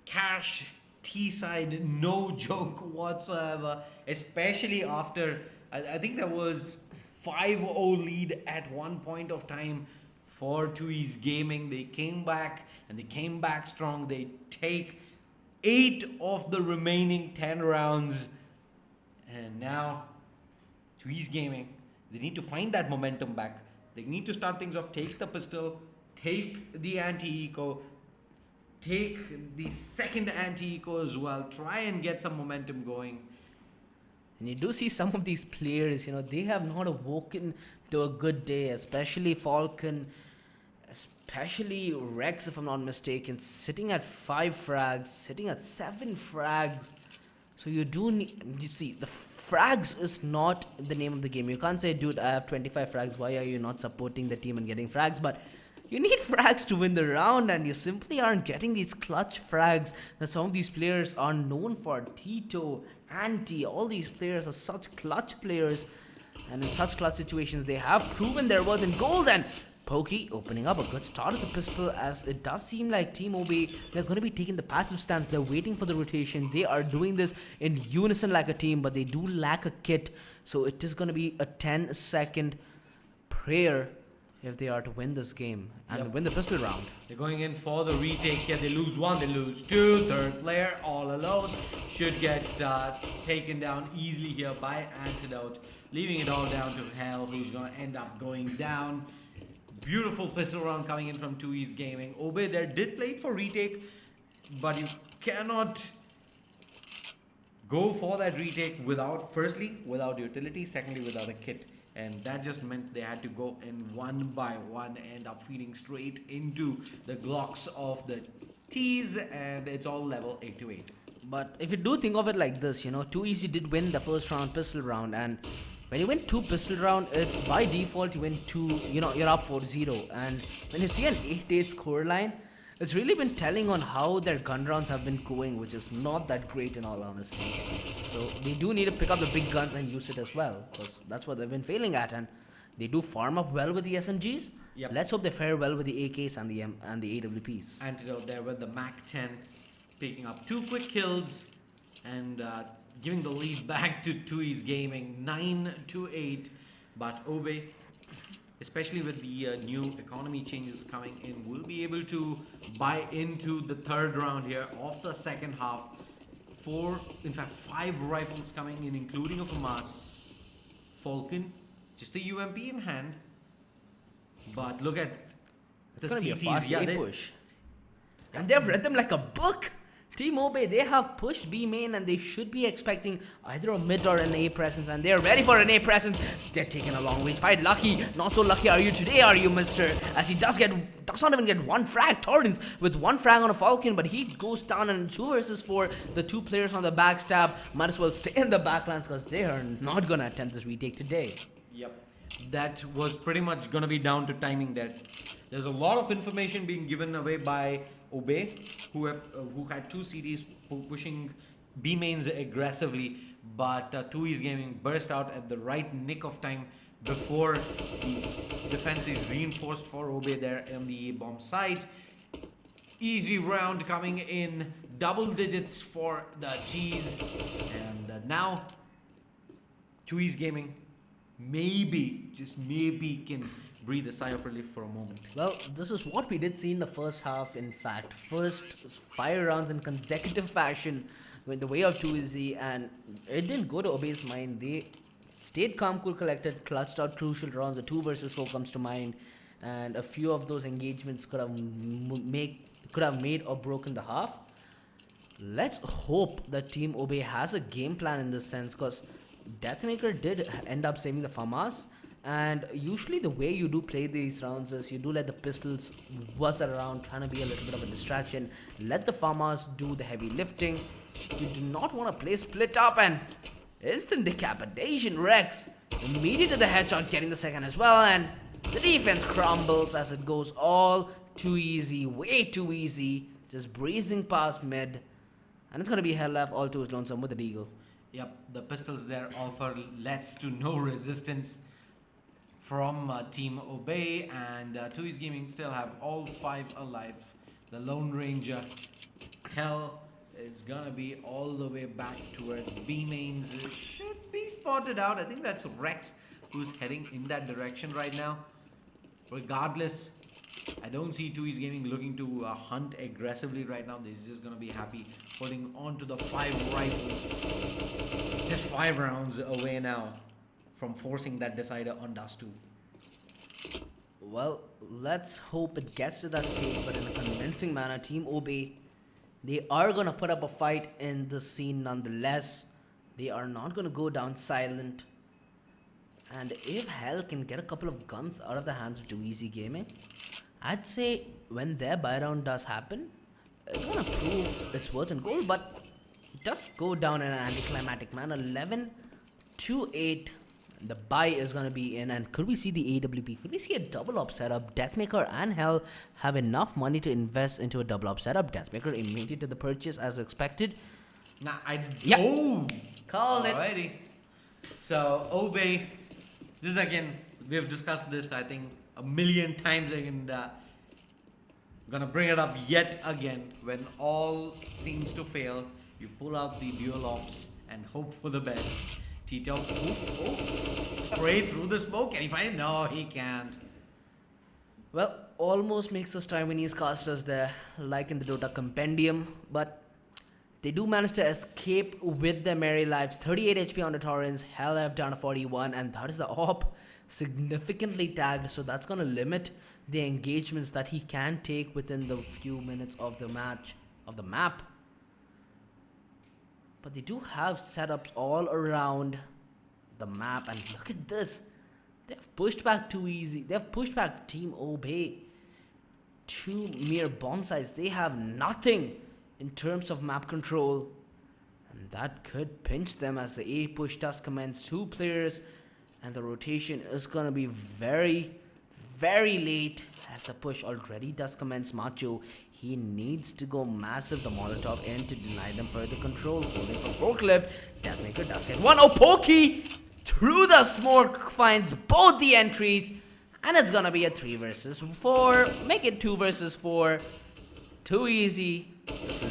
Cash T-side, no joke whatsoever, especially after, I think there was 5-0 lead at one point of time for 2EZ Gaming. They came back, and they came back strong. They take 8 of the remaining 10 rounds, and now 2EZ Gaming, they need to find that momentum back. They need to start things off, take the pistol, take the anti-eco, take the second anti-eco as well, try and get some momentum going. And you do see some of these players, you know, they have not awoken to a good day, especially Falcon, especially Rex, if I'm not mistaken, sitting at 5 frags, sitting at 7 frags. So you do need, you see, the frags is not the name of the game. You can't say, dude, I have 25 frags, why are you not supporting the team and getting frags? But you need frags to win the round, and you simply aren't getting these clutch frags that some of these players are known for. Tito, Anti, all these players are such clutch players, and in such clutch situations they have proven their worth in gold. And Pokey opening up a good start at the pistol, as it does seem like Team OB, they're going to be taking the passive stance. They're waiting for the rotation. They are doing this in unison like a team, but they do lack a kit, so it is going to be a 10-second prayer if they are to win this game and win the pistol round. They're going in for the retake here. They lose 1, they lose 2. Third player all alone should get taken down easily here by Antidote, leaving it all down to Hell, who's going to end up going down. Beautiful pistol round coming in from 2EZ Gaming. Obey there did play it for retake, but you cannot go for that retake without, firstly, without utility, secondly, without a kit. And that just meant they had to go in one by one, end up feeding straight into the Glocks of the T's, and it's all level 8-8. But if you do think of it like this, you know, 2EZ did win the first round pistol round, and when you win 2 pistol round, it's by default you win 2, you know, you're up 4-0. And when you see an 8-8 score line, it's really been telling on how their gun rounds have been going, which is not that great in all honesty. So they do need to pick up the big guns and use it as well, because that's what they've been failing at. And they do farm up well with the SMGs. Yep. Let's hope they fare well with the AKs and the AWPs. Antidote there with the Mac 10, picking up 2 quick kills and giving the lead back to 2EZ Gaming, 9-8. But Obe, especially with the new economy changes coming in, will be able to buy into the third round here of the second half. 5 rifles coming in, including a FAMAS. Falcon, just a UMP in hand. But look at the It's going to be a CTs. fast A push. And they've read them like a book. Team Obey, they have pushed B main and they should be expecting either a mid or an A presence, and they're ready for an A presence. They're taking a long range fight. Lucky, not so lucky are you today, are you, mister? As he does not even get one frag. Torrens with one frag on a Falcon, but he goes down in 2 versus 4. The 2 players on the backstab might as well stay in the backlands because they are not gonna attempt this retake today. Yep. That was pretty much gonna be down to timing there. There's a lot of information being given away by Obey, who had 2 CDs pushing B mains aggressively, but 2E's Gaming burst out at the right nick of time before the defense is reinforced for Obey there on the bomb site. Easy round coming in, double digits for the G's, and now 2E's Gaming maybe, just maybe, can breathe a sigh of relief for a moment. Well, this is what we did see in the first half. In fact, first 5 rounds in consecutive fashion went the way of 2EZ, and it didn't go to Obey's mind. They stayed calm, cool, collected, clutched out crucial rounds. The 2 versus 4 comes to mind, and a few of those engagements could have made or broken the half. Let's hope that Team Obey has a game plan in this sense, because Deathmaker did end up saving the FAMAS. And usually the way you do play these rounds is you do let the pistols buzz around, trying to be a little bit of a distraction. Let the farmers do the heavy lifting. You do not want to play split up, and instant decapitation. Rex immediate to the headshot, getting the second as well, and the defense crumbles as it goes all too easy, way too easy. Just breezing past mid, and it's going to be hell left all to his lonesome with the Deagle. Yep, the pistols there offer less to no resistance from Team Obey, and 2E's Gaming still have all 5 alive. The Lone Ranger, Hell, is gonna be all the way back towards B mains. Should be spotted out. I think that's Rex who's heading in that direction right now. Regardless, I don't see 2E's Gaming looking to hunt aggressively right now. They're just gonna be happy holding on to the 5 rifles. Just 5 rounds away now from forcing that decider on Dust 2. Well, let's hope it gets to that stage, but in a convincing manner. Team Obey, they are going to put up a fight in the scene nonetheless. They are not going to go down silent. And if Hell can get a couple of guns out of the hands of 2E's Gaming, I'd say when their buy round does happen, it's going to prove its worth in gold, but it does go down in an anticlimactic manner. 11-8. The buy is going to be in, and could we see the AWP? Could we see a double op setup? Deathmaker and Hell have enough money to invest into a double op setup. Deathmaker immediate to the purchase as expected. Nah, Yeah. Oh! Called it. Alrighty. So, Obey, this is again, we have discussed this, I think, a million times, and gonna bring it up yet again. When all seems to fail, you pull out the dual ops and hope for the best. Tito, spray through the smoke. Can he find it? No, he can't. Well, almost makes us Taiwanese casters there, like in the Dota Compendium, but they do manage to escape with their merry lives. 38 HP on the Torrens, Hell have down to 41, and that is the op significantly tagged, so that's going to limit the engagements that he can take within the few minutes of the match, of the map. But they do have setups all around the map, and look at this. They've pushed back 2E's. They've pushed back Team Obey. 2 mere bomb sites. They have nothing in terms of map control, and that could pinch them as the A push does commence. 2 players, and the rotation is going to be very, very late as the push already does commence. Macho, he needs to go massive, the Molotov in, to deny them further control. Holding for forklift, Deathmaker does get one. Oh, Pokey through the smoke finds both the entries, and it's gonna be a 3 versus 4. Make it 2 versus 4. Too easy.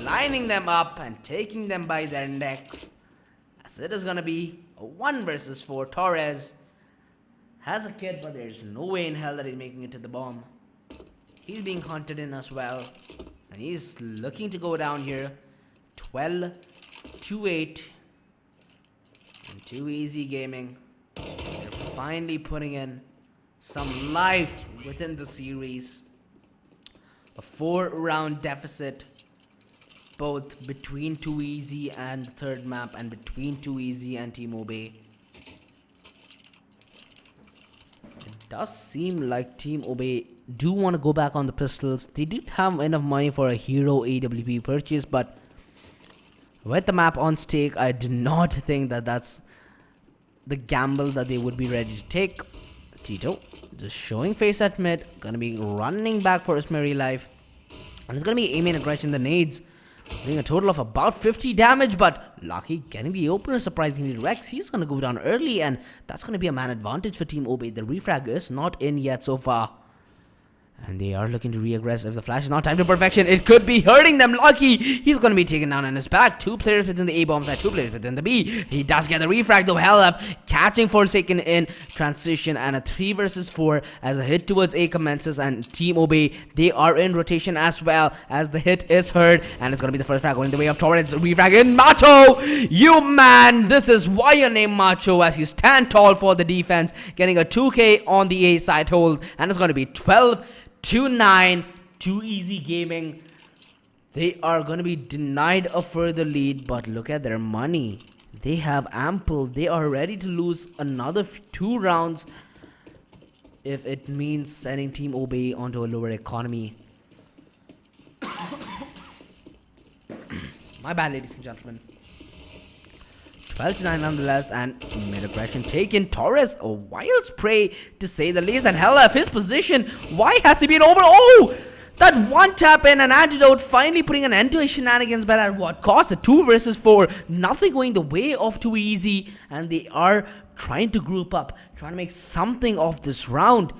Lining them up and taking them by their necks. As it is gonna be a 1 versus 4. Torres has a kid, but there's no way in hell that he's making it to the bomb. He's being hunted in as well, and he's looking to go down here. 12-8, and 2E's Gaming, they're finally putting in some life within the series. A 4-round deficit both between Too Easy and the third map, and between Too Easy and Team Obey. It does seem like Team Obey do want to go back on the pistols. They did have enough money for a hero AWP purchase, but with the map on stake, I do not think that that's the gamble that they would be ready to take. Tito just showing face at mid, gonna be running back for his merry life, and it's gonna be aiming aggression the nades, doing a total of about 50 damage, but Lucky getting the opener surprisingly. Rex, he's gonna go down early, and that's gonna be a man advantage for Team Obey. The refrag is not in yet so far, and they are looking to re-aggress. If the flash is not timed to perfection, it could be hurting them. Lucky, he's going to be taken down on his back. 2 players within the A-bomb side, 2 players within the B. He does get the refrag though. LF catching Forsaken in transition, and a 3 versus 4 as a hit towards A commences, and Team Obey, they are in rotation as well as the hit is heard, and it's going to be the first frag going the way of Torrens. Refrag in. Macho, you man, this is why you're named Macho, as you stand tall for the defense, getting a 2K on the A side hold, and it's going to be 12-9, Too Easy Gaming. They are going to be denied a further lead, but look at their money. They have ample. They are ready to lose another 2 rounds if it means sending Team Obey onto a lower economy. My bad, ladies and gentlemen. 12-9 nonetheless, and mid aggression taken. Torres, a wild spray to say the least, and LF, his position, why has he been over? Oh, that one tap in, an antidote, finally putting an end to his shenanigans, but at what cost? A 2 versus 4, nothing going the way of Too Easy, and they are trying to group up, trying to make something of this round.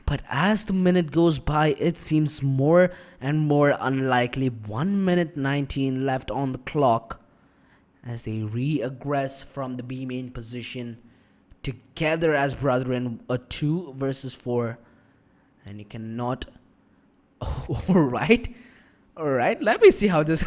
But as the minute goes by, it seems more and more unlikely. 1 minute 19 left on the clock as they re-aggress from the B main position together as brethren. A 2 versus 4, and you cannot. Alright, let me see how this.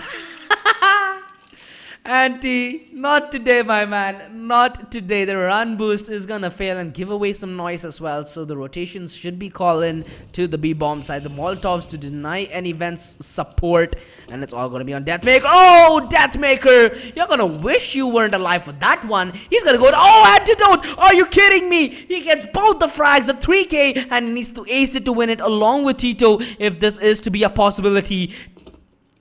Anti, not today, my man, not today. The run boost is gonna fail and give away some noise as well, so the rotations should be called in to the B bomb side. The Molotovs to deny any Vents support, and it's all gonna be on Deathmaker. Oh, Deathmaker, you're gonna wish you weren't alive for that one. He's gonna go, oh, antidote, are you kidding me? He gets both the frags, a 3K, and he needs to ace it to win it along with Tito if this is to be a possibility.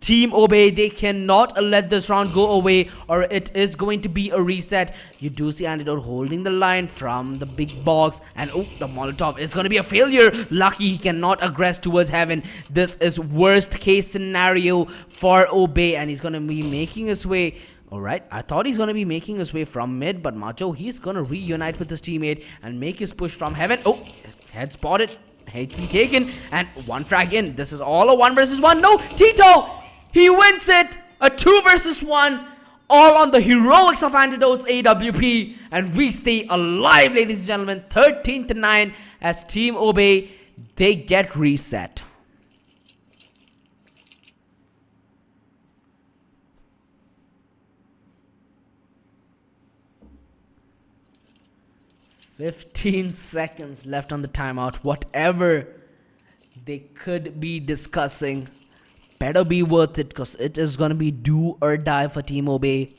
Team Obey, they cannot let this round go away, or it is going to be a reset. You do see Antidote holding the line from the big box, and oh, the Molotov is going to be a failure. Lucky he cannot aggress towards heaven. This is worst case scenario for Obey, and he's going to be making his way. Alright, I thought he's going to be making his way from mid, but Macho, he's going to reunite with his teammate and make his push from heaven. Oh, head spotted, HP taken, and 1 frag in. This is all a 1 versus 1. No, Tito! He wins it! A 2 versus 1, all on the heroics of Antidote's AWP, and we stay alive, ladies and gentlemen. 13-9 as Team Obey, they get reset. "15 seconds left on the timeout. Whatever they could be discussing better be worth it, because it is going to be do or die for Team Obey.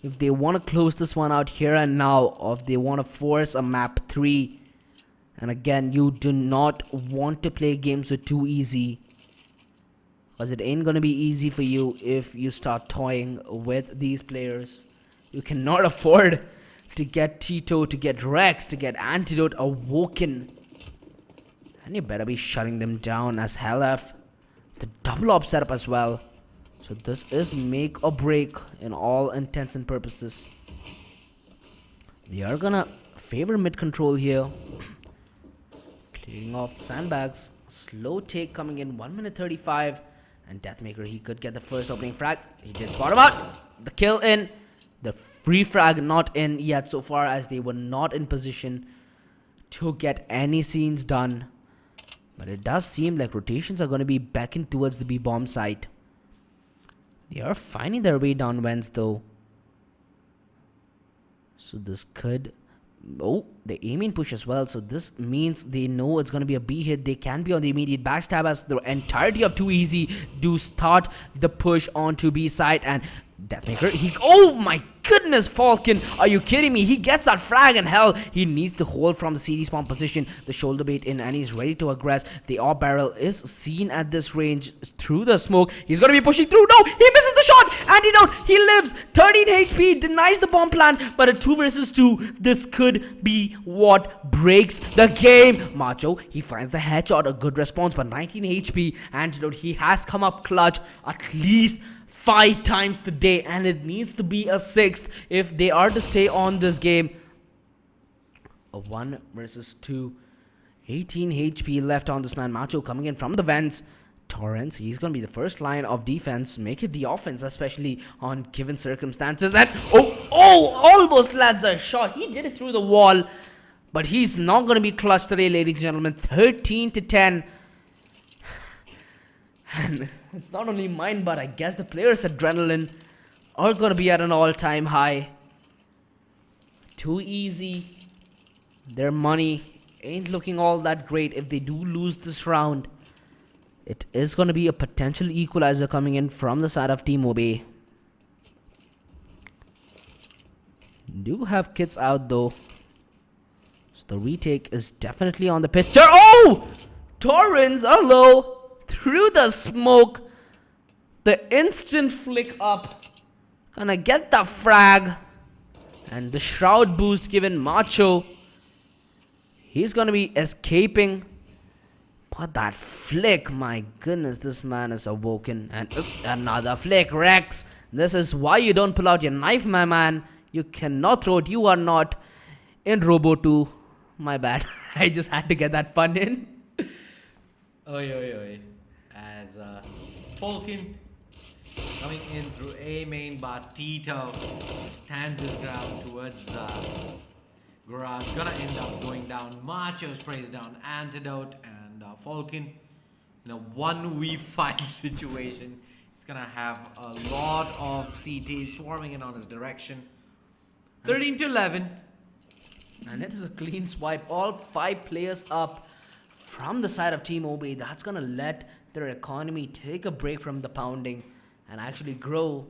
If they want to close this one out here and now, or if they want to force a map 3. And again, you do not want to play games with Too Easy, because it ain't going to be easy for you if you start toying with these players. You cannot afford to get Tito, to get Rex, to get Antidote awoken. And you better be shutting them down as Halef. The double op setup as well. So this is make or break in all intents and purposes. They are gonna favor mid control here. Clearing off the sandbags. Slow take coming in, 1 minute 35. And Deathmaker, he could get the first opening frag. He did spot him out. The kill in. The free frag not in yet so far, as they were not in position to get any scenes done. But it does seem like rotations are going to be backing towards the B-bomb site. They are finding their way down vents though. So this could Oh, they aim in push as well, so this means they know it's going to be a B hit. They can be on the immediate backstab as the entirety of Too Easy do start the push onto B side, and Deathmaker, oh my goodness, Falcon, are you kidding me? He gets that frag, and hell, he needs to hold from the CD spawn position, the shoulder bait in, and he's ready to aggress. The AWP barrel is seen at this range through the smoke. He's gonna be pushing through. No, he misses the shot. Antidote, he lives. 13 HP, denies the bomb plant, but a 2 versus 2, this could be what breaks the game. Macho, he finds the headshot, a good response, but 19 HP. Antidote, he has come up clutch at least 5 times today, and it needs to be a 6th if they are to stay on this game. A 1 versus 2. 18 HP left on this man. Macho coming in from the vents. Torrance, he's going to be the first line of defense. Make it the offense, especially on given circumstances. And almost lands a shot. He did it through the wall, but he's not going to be clutch today, ladies and gentlemen. 13-10. And it's not only mine, but I guess the players' adrenaline are going to be at an all-time high. Too Easy. Their money ain't looking all that great if they do lose this round. It is going to be a potential equalizer coming in from the side of Team OB. Do have kits out though, so the retake is definitely on the picture. Oh! Torrens are low. Through the smoke, the instant flick up, gonna get the frag, and the shroud boost given Macho. He's gonna be escaping, but that flick, my goodness, this man is awoken. And another flick. Rex, this is why you don't pull out your knife, my man. You cannot throw it. You are not in Robo 2. My bad. I just had to get that pun in. Oi. As Falcon coming in through A main, but Tito stands his ground towards garage. Gonna end up going down. Macho sprays down Antidote, and Falcon in a 1v5 situation. He's gonna have a lot of CT swarming in on his direction. 13-11. And it is a clean swipe. All 5 players up from the side of Team OB. That's gonna let their economy take a break from the pounding and actually grow.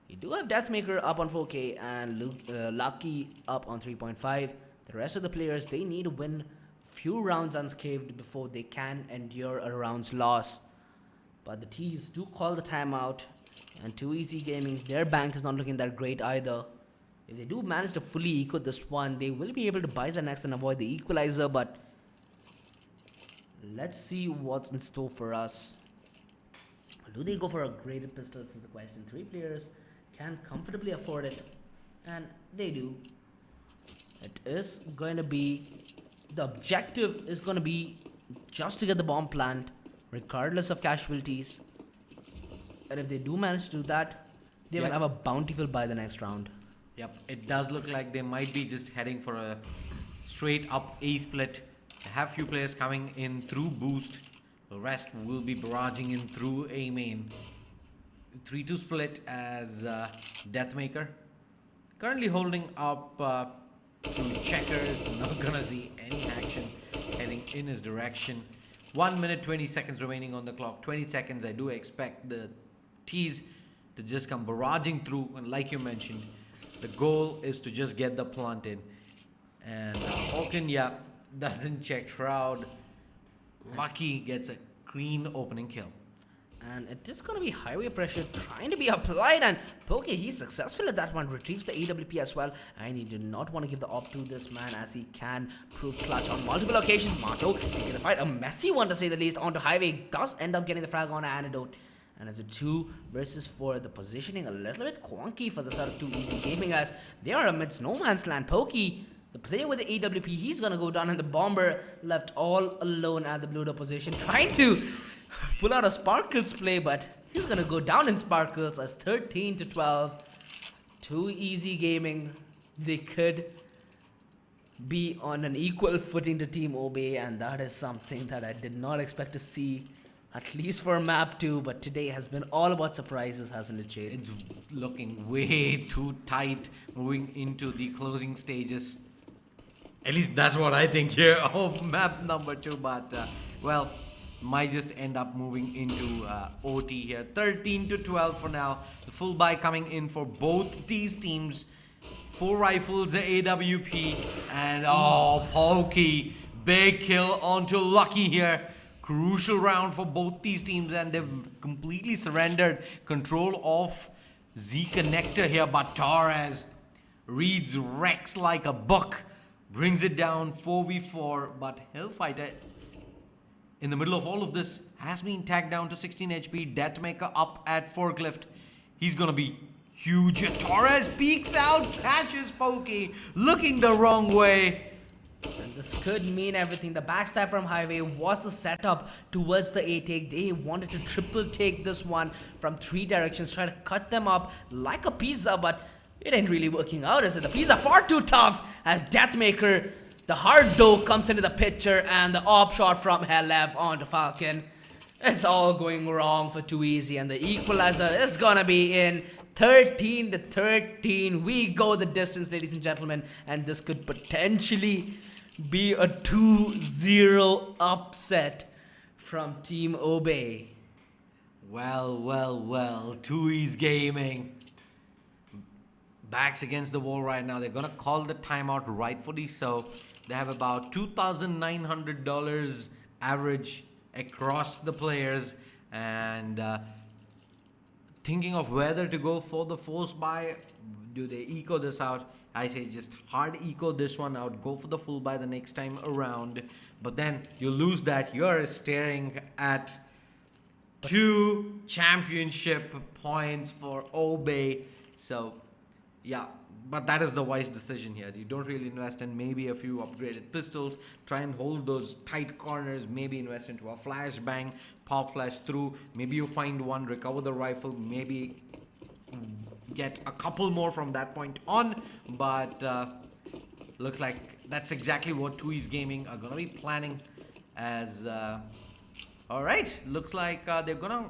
You do have Deathmaker up on 4K and Lucky up on 3.5. The rest of the players, they need to win a few rounds unscathed before they can endure a round's loss. But the T's do call the timeout, and Too Easy Gaming, their bank is not looking that great either. If they do manage to fully eco this one, they will be able to buy the next and avoid the equalizer, but let's see what's in store for us. Do they go for a graded pistol is the question. 3 players can comfortably afford it, and they do. It is going to be, the objective is going to be just to get the bomb plant regardless of casualties, and if they do manage to do that, they will have a bountiful buy the next round. Yep, it does look like they might be just heading for a straight up A split. They have few players coming in through boost. The rest will be barraging in through A main. 3-2 split as Deathmaker. Currently holding up through checkers. Not gonna see any action heading in his direction. 1 minute 20 seconds remaining on the clock. 20 seconds. I do expect the T's to just come barraging through. And like you mentioned, the goal is to just get the plant in. And Falcon, doesn't check Shroud. Lucky gets a clean opening kill. And it is going to be highway pressure trying to be applied, and Poke, he's successful at that one, retrieves the AWP as well, and he did not want to give the op to this man as he can prove clutch on multiple occasions. Macho taking the fight, a messy one to say the least, onto highway, does end up getting the frag on Antidote. And as a 2 versus 4, the positioning a little bit quonky for the side of Too Easy Gaming as they are amidst no man's land. Pokey, the player with the AWP, he's gonna go down, and the bomber left all alone at the blue door position, trying to pull out a Sparkles play, but he's gonna go down in Sparkles as 13-12. Too Easy Gaming, they could be on an equal footing to Team OB, and that is something that I did not expect to see, at least for map 2, but today has been all about surprises, hasn't it, Jade? It's looking way too tight moving into the closing stages. At least that's what I think here of map number 2. But, well, might just end up moving into OT here. 13-12 for now. The full buy coming in for both these teams. 4 rifles, AWP, and Pokey. Big kill onto Lucky here. Crucial round for both these teams, and they've completely surrendered control of Z Connector here. But Torres reads Rex like a book. Brings it down 4v4, but Hellfighter in the middle of all of this has been tagged down to 16 HP. Deathmaker up at Forklift. He's gonna be huge. Torres peeks out, catches Pokey, looking the wrong way. And this could mean everything. The backstab from Highway was the setup towards the A take. They wanted to triple take this one from 3 directions, try to cut them up like a pizza, but it ain't really working out, is it? The pizza far too tough as Deathmaker, the hard dough, comes into the picture, and the op shot from Helev onto Falcon. It's all going wrong for Too Easy, and the equalizer is gonna be in. 13-13. We go the distance, ladies and gentlemen, and this could potentially be a 2-0 upset from Team Obey. Well. Tui's Gaming backs against the wall right now. They're gonna call the timeout, rightfully so. They have about $2,900 average across the players, and thinking of whether to go for the forced buy. Do they eco this out? I say just hard eco this one out. Go for the full buy the next time around. But then you lose that. You're staring at 2 championship points for Obey. So, yeah. But that is the wise decision here. You don't really invest in maybe a few upgraded pistols. Try and hold those tight corners. Maybe invest into a flashbang. Pop flash through. Maybe you find one, recover the rifle. Maybe get a couple more from that point on. But looks like that's exactly what Tui's Gaming are going to be planning as... Alright, looks like they're going to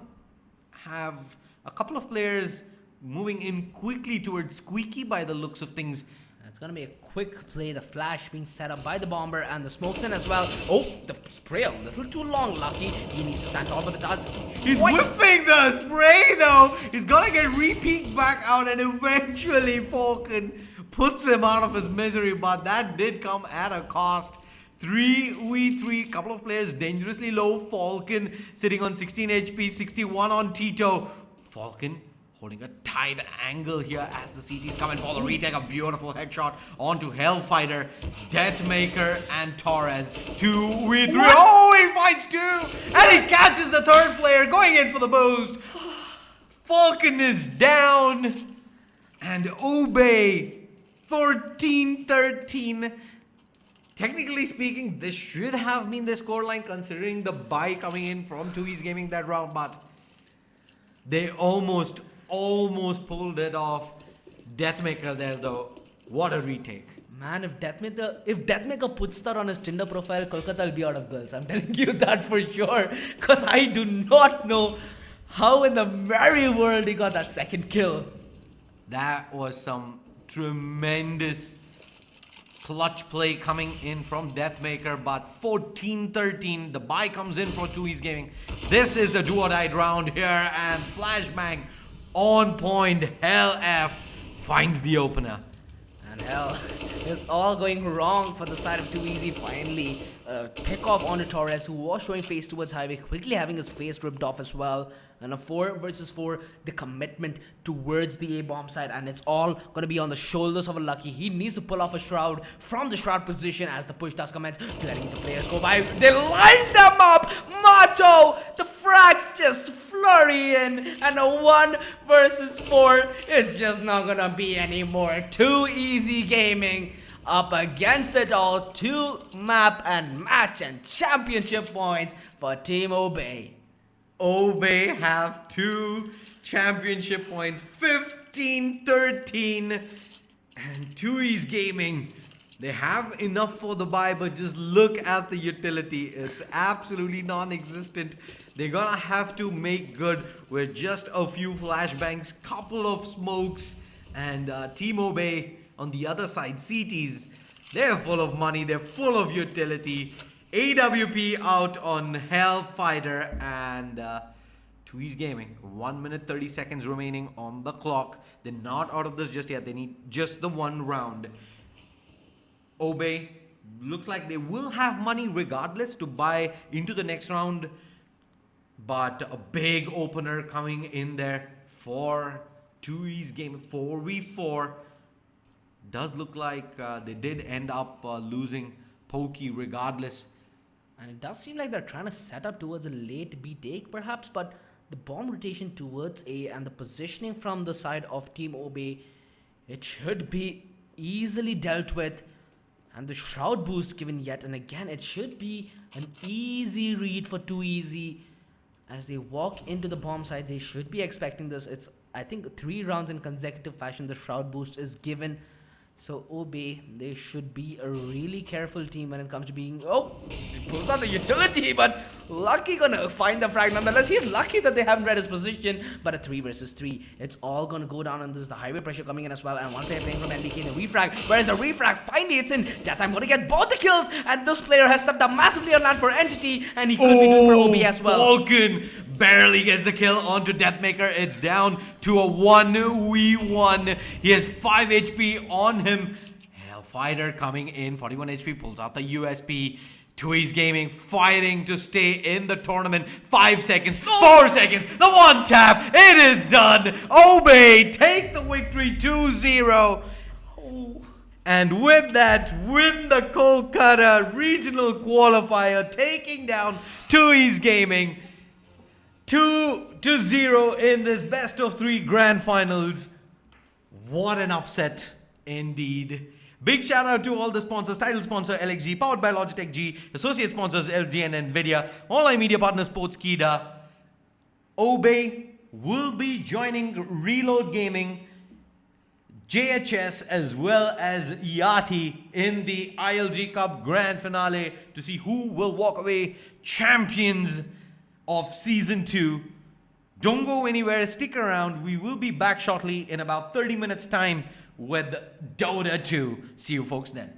have a couple of players moving in quickly towards Squeaky by the looks of things. It's gonna be a quick play. The flash being set up by the bomber and the smokes in as well. Oh, the spray a little too long, Lucky. He needs to stand tall, but it does. He's whipping the spray though. He's gonna get re-peeked back out, and eventually Falcon puts him out of his misery, but that did come at a cost. 3v3, couple of players dangerously low. Falcon sitting on 16 HP, 61 on Tito. Falcon holding a tight angle here as the CTs come in for the retake. A beautiful headshot onto Hellfighter, Deathmaker, and Torres. 2v3. Oh, he fights 2! And he catches the third player going in for the boost. Falcon is down. And Obey 14-13. Technically speaking, this should have been the scoreline considering the buy coming in from Tui's Gaming that round, but they almost pulled it off. Deathmaker there though. What a retake. Man, if Deathmaker puts that on his Tinder profile, Kolkata will be out of girls. I'm telling you that for sure. Because I do not know how in the merry world he got that second kill. That was some tremendous clutch play coming in from Deathmaker, but 14-13, the buy comes in for Tui's Gaming. This is the do-or-die round here, and Flashbang on point. Hell F finds the opener. And hell, it's all going wrong for the side of Too Easy. Finally, pick off onto Torres, who was showing face towards Highway, quickly having his face ripped off as well. And a 4 versus 4, the commitment towards the A-bomb side, and it's all going to be on the shoulders of a Lucky. He needs to pull off a shroud from the shroud position as the push does commence, letting the players go by. They line them up! Mato! The frags just flurry in, and a 1 versus 4 is just not going to be anymore. Too Easy Gaming up against it all. 2 map and match and championship points for Team Obey. Obey have 2 championship points, 15-13, and Tui's Gaming, they have enough for the buy, but just look at the utility. It's absolutely non-existent. They're gonna have to make good with just a few flashbangs, couple of smokes, and Team Obey on the other side, CTs, They're full of money, they're full of utility. AWP out on Hellfighter and Tweez Gaming. 1 minute 30 seconds remaining on the clock. They're not out of this just yet. They need just the one round. Obey looks like they will have money regardless to buy into the next round. But a big opener coming in there for Tweez Gaming. 4v4. Does look like they did end up losing Pokey regardless. And it does seem like they're trying to set up towards a late B take perhaps, but the bomb rotation towards A and the positioning from the side of Team Obey, it should be easily dealt with. And the Shroud boost given yet and again, it should be an easy read for Too Easy. As they walk into the bomb side, they should be expecting this. It's, I think, 3 rounds in consecutive fashion the Shroud boost is given. So Obey, they should be a really careful team when it comes to being... Oh, he pulls out the utility, but Lucky gonna find the frag nonetheless. He's lucky that they haven't read his position, but a 3 versus 3. It's all gonna go down, and there's the highway pressure coming in as well. And one player playing from NBK, the refrag. Whereas the refrag, finally it's in. Death Time gonna get both the kills, and this player has stepped up massively on land for Entity, and he could be good for Obey as well. Falcon barely gets the kill onto Deathmaker. It's down to a 1v1. He has 5 HP on him. Hellfighter coming in, 41 HP, pulls out the USP. Tweez Gaming fighting to stay in the tournament. 5 seconds, 4 seconds, the one tap, it is done. Obey take the victory 2-0. And with that, win the Kolkata regional qualifier, taking down Tweez Gaming 2-0 in this best of 3 grand finals. What an upset indeed. Big shout out to all the sponsors. Title sponsor LXG, powered by Logitech G. Associate sponsors LG and Nvidia. Online media partner Sportskeeda. Obey will be joining Reload Gaming, JHS as well as Yati in the ILG Cup Grand Finale to see who will walk away champions of Season 2. Don't go anywhere, stick around. We will be back shortly in about 30 minutes time with Dota 2. See you folks then.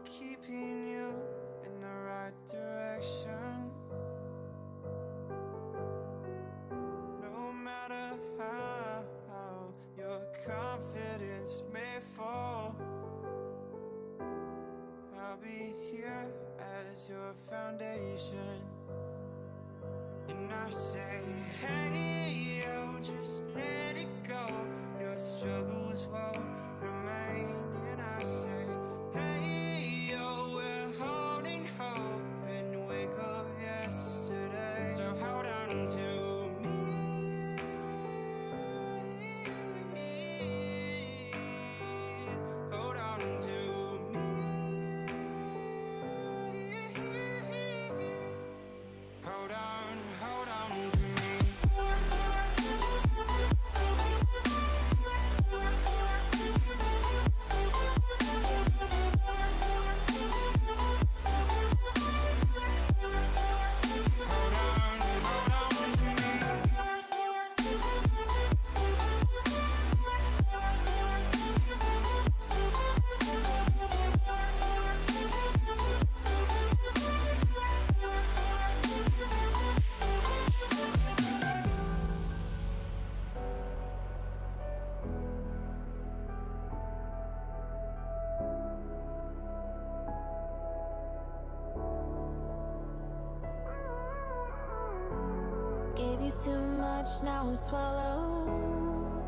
Keeping you in the right direction, no matter how your confidence may fall, I'll be here as your foundation. And I say, hey, yo, just let it go. Your struggles won't remain. And I say, hey, yo, we're holding hope and wake up yesterday. So hold on to me. Hold on to me. Hold on to me. Gave you too much, now I'm swallowed.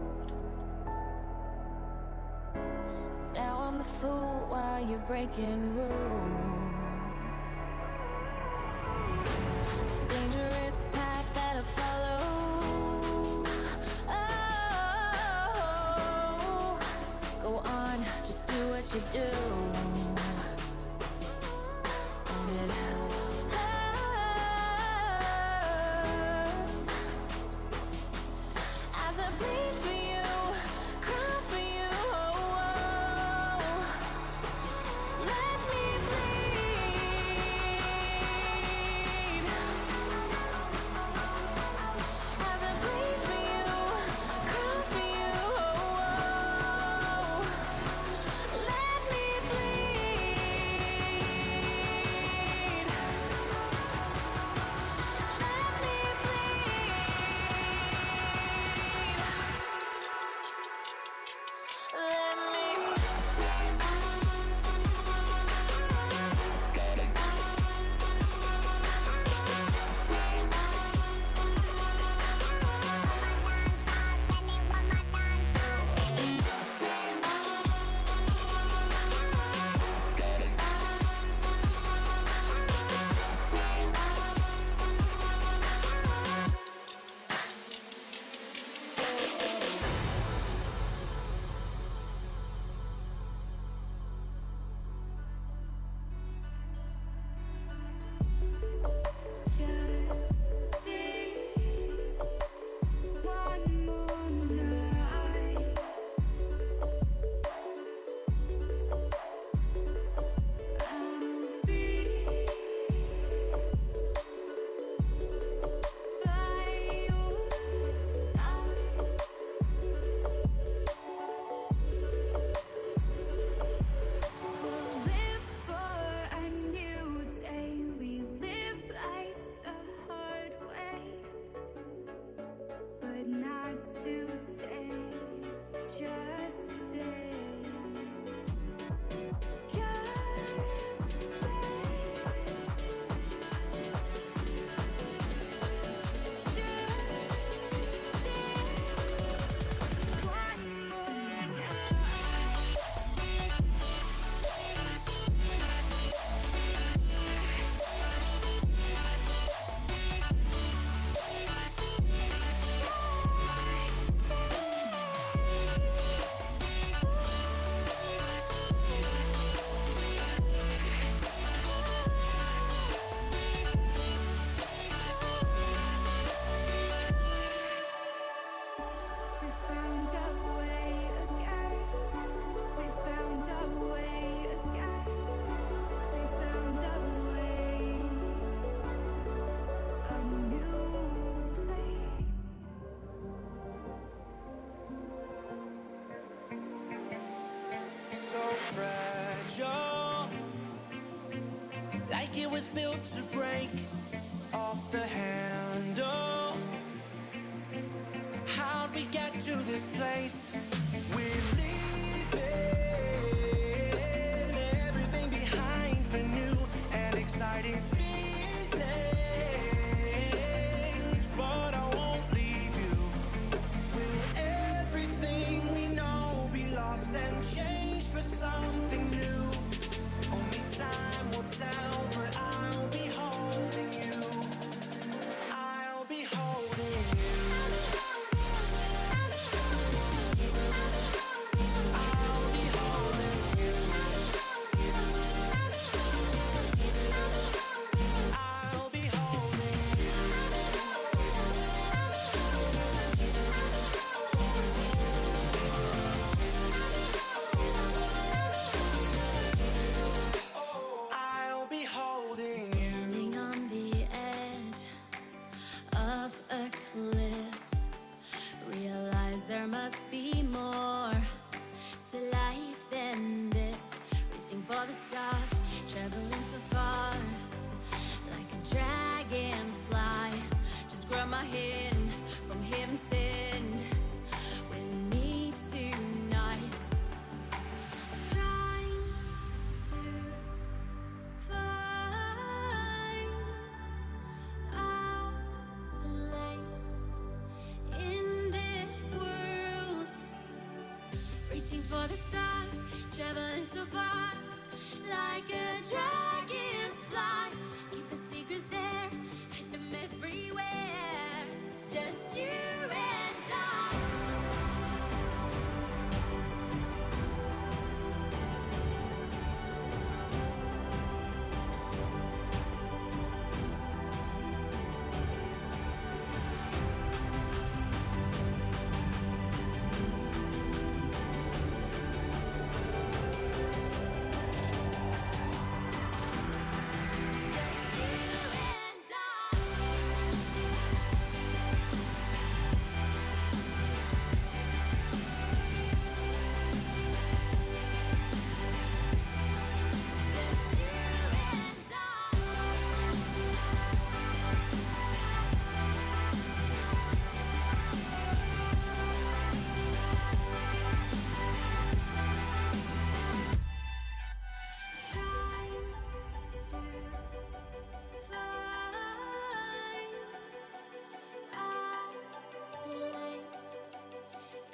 Now I'm the fool while you're breaking rules. Dangerous path that I follow. Oh, go on, just do what you do. And it hurts as I bleed for you, cry for you. Let me bleed as I bleed for you, cry for you. Let me bleed. Let me bleed. Just stay one more night. I'll be by your side. We'll live for a new day. We live life the hard way, but not today. Just stay. Just stay. Just stay. One more night. We found our way again. We found our way again. We found our way. A new place. So fragile, like it was built to break off the handle. How'd we get to this place? We're leaving everything behind for new and exciting feelings, but I won't leave you. Will everything we know be lost and changed for something new? Only time will tell, but I'll be holding you. I'll be holding you. like a dragonfly. Keep your secrets there, hide them everywhere. Just you and I. Just you and I. Just you and Trying to find a place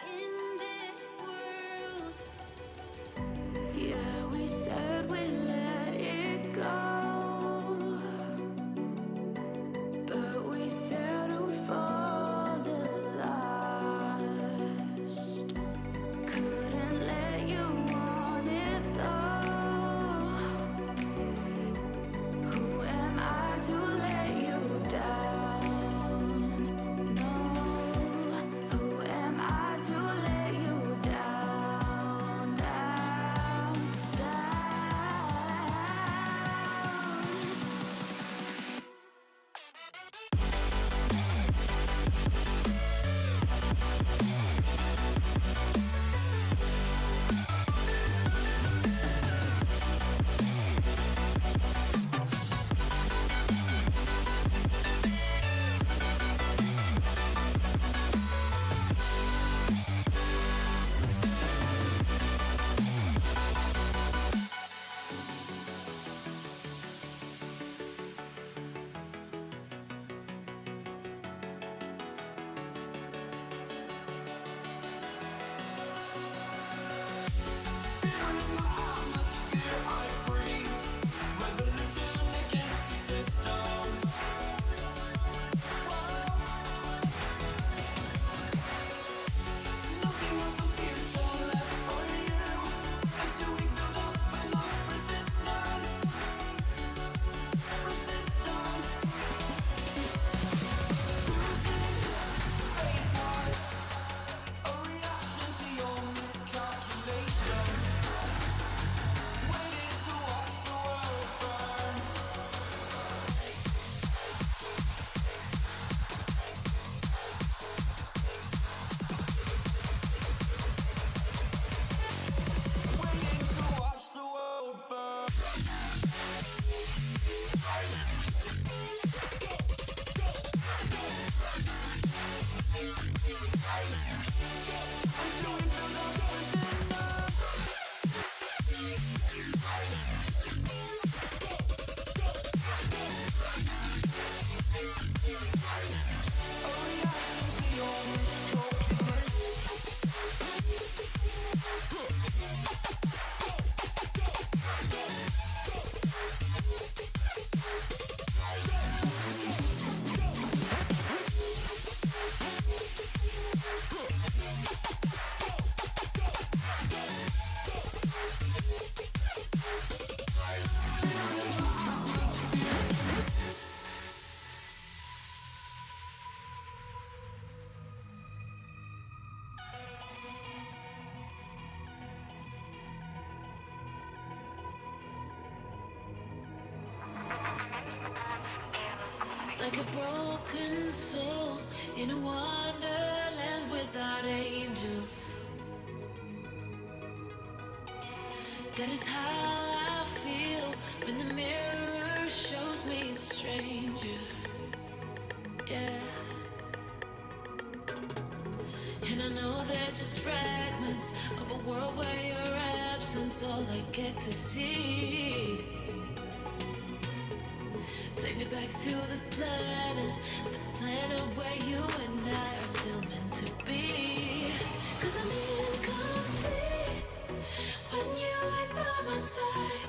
in this world. Yeah, we said we let it go, but we settled for the last. Couldn't let you want it though. Who am I to let you down? No. Who am I to let you down, down, down? Like a broken soul in a wonderland without angels. That is how I feel when the mirror shows me a stranger. Yeah. And I know they're just fragments of a world where your absence all I get to see. Take me back to the planet where you and I are still meant to be. 'Cause I'm incomplete when you ain't by my side.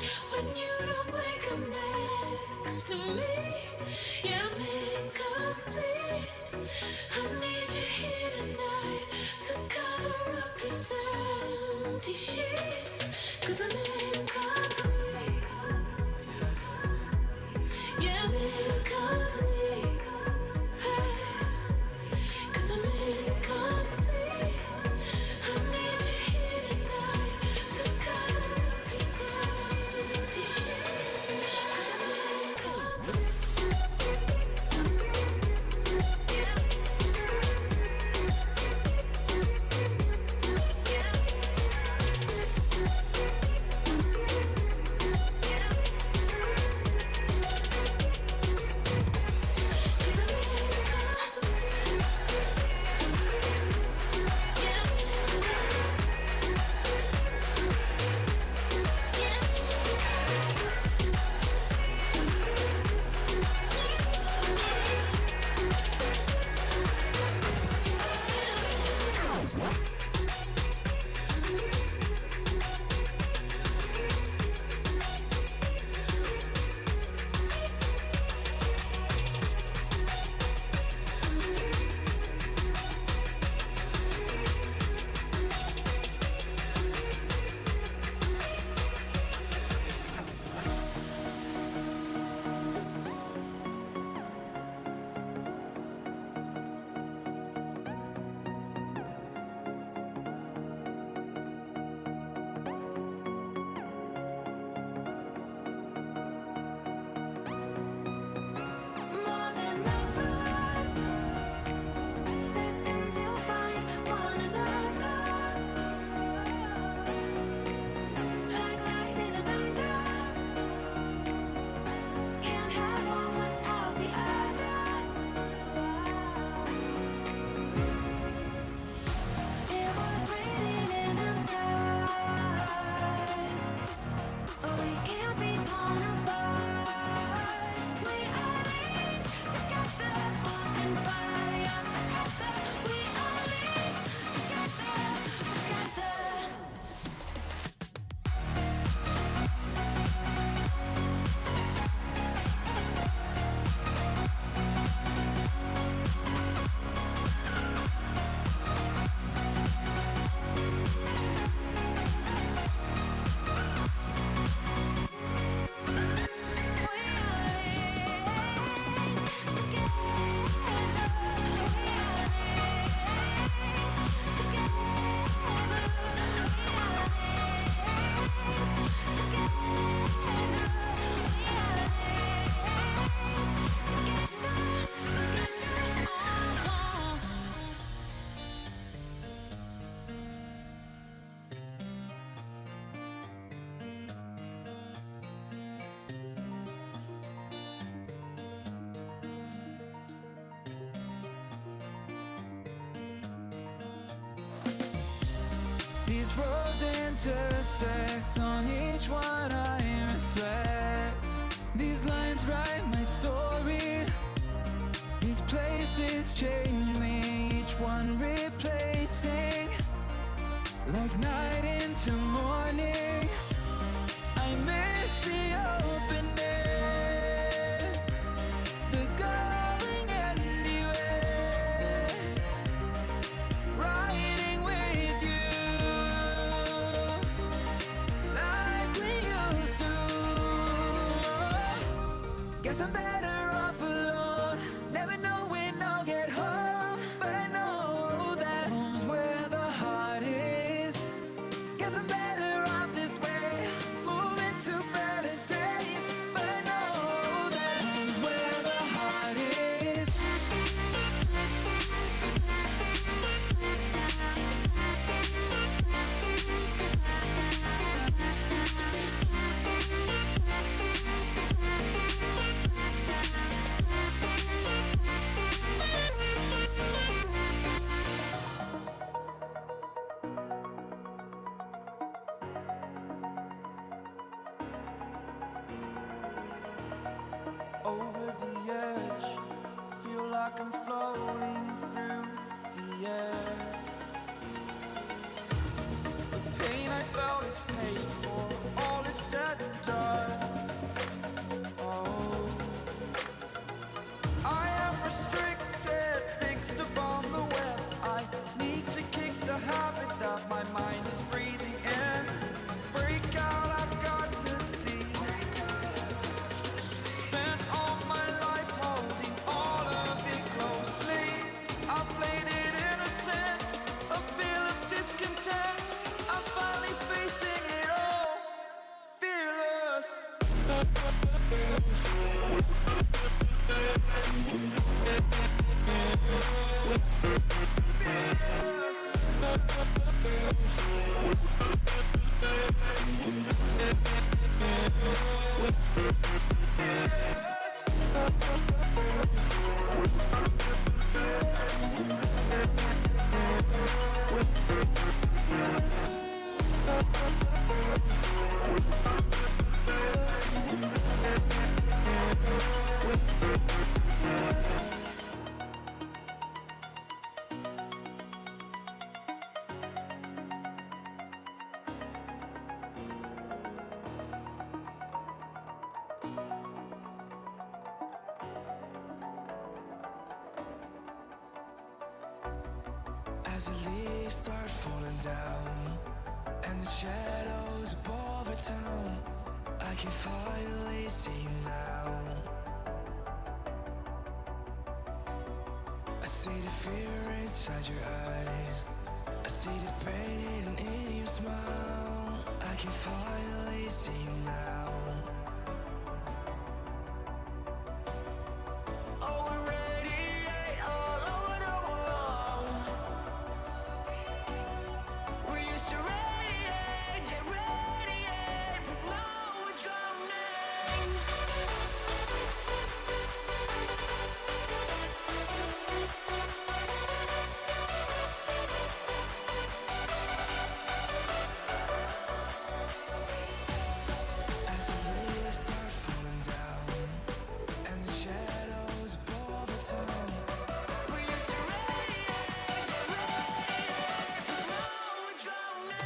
these roads intersect. On each one I reflect. These lines write my story. These places change me, each one replacing. Like night into morning, I miss the open air, the going anywhere, riding with you, like we used to. Guess I'm better off alone, never know when I'll get home, but I know that home's where the heart is. Guess I'm better off this way, moving to better days, but I know that home's where the heart is. Over the edge, feel like I'm floating through the air. The pain I felt is paid for, all is said and done. Oh, I am restricted, fixed upon the web. I need to kick the habit that my mind is breathing in. Break out, I've got to see. Spent all my life holding all of it closely. I played it innocent, a feel of discontent. I'm finally facing it all, fearless. As the leaves start falling down and the shadows above the town, I can finally see you now. I see the fear inside your eyes, I see the pain in your smile. I can finally see you now. Oh, we radiate all over the world. We used to radiate, but now we're drowning. As the leaves start falling down and the shadows above the town, we used to radiate, but now we're drowning.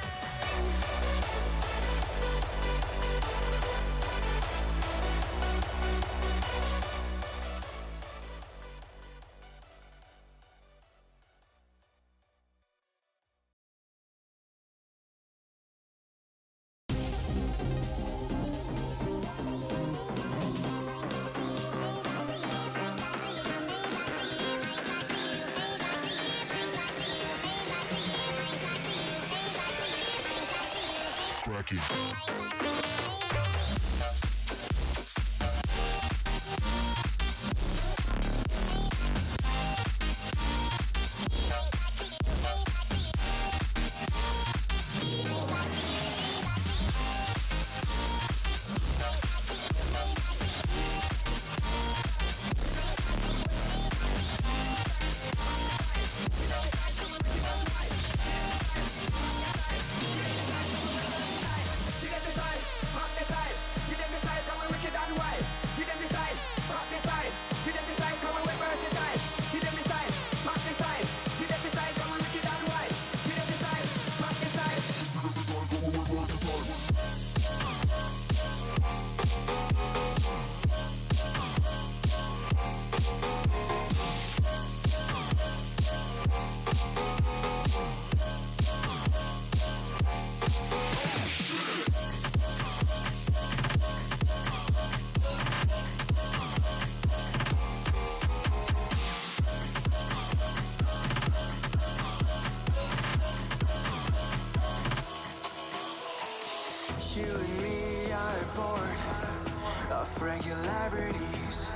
of regularities.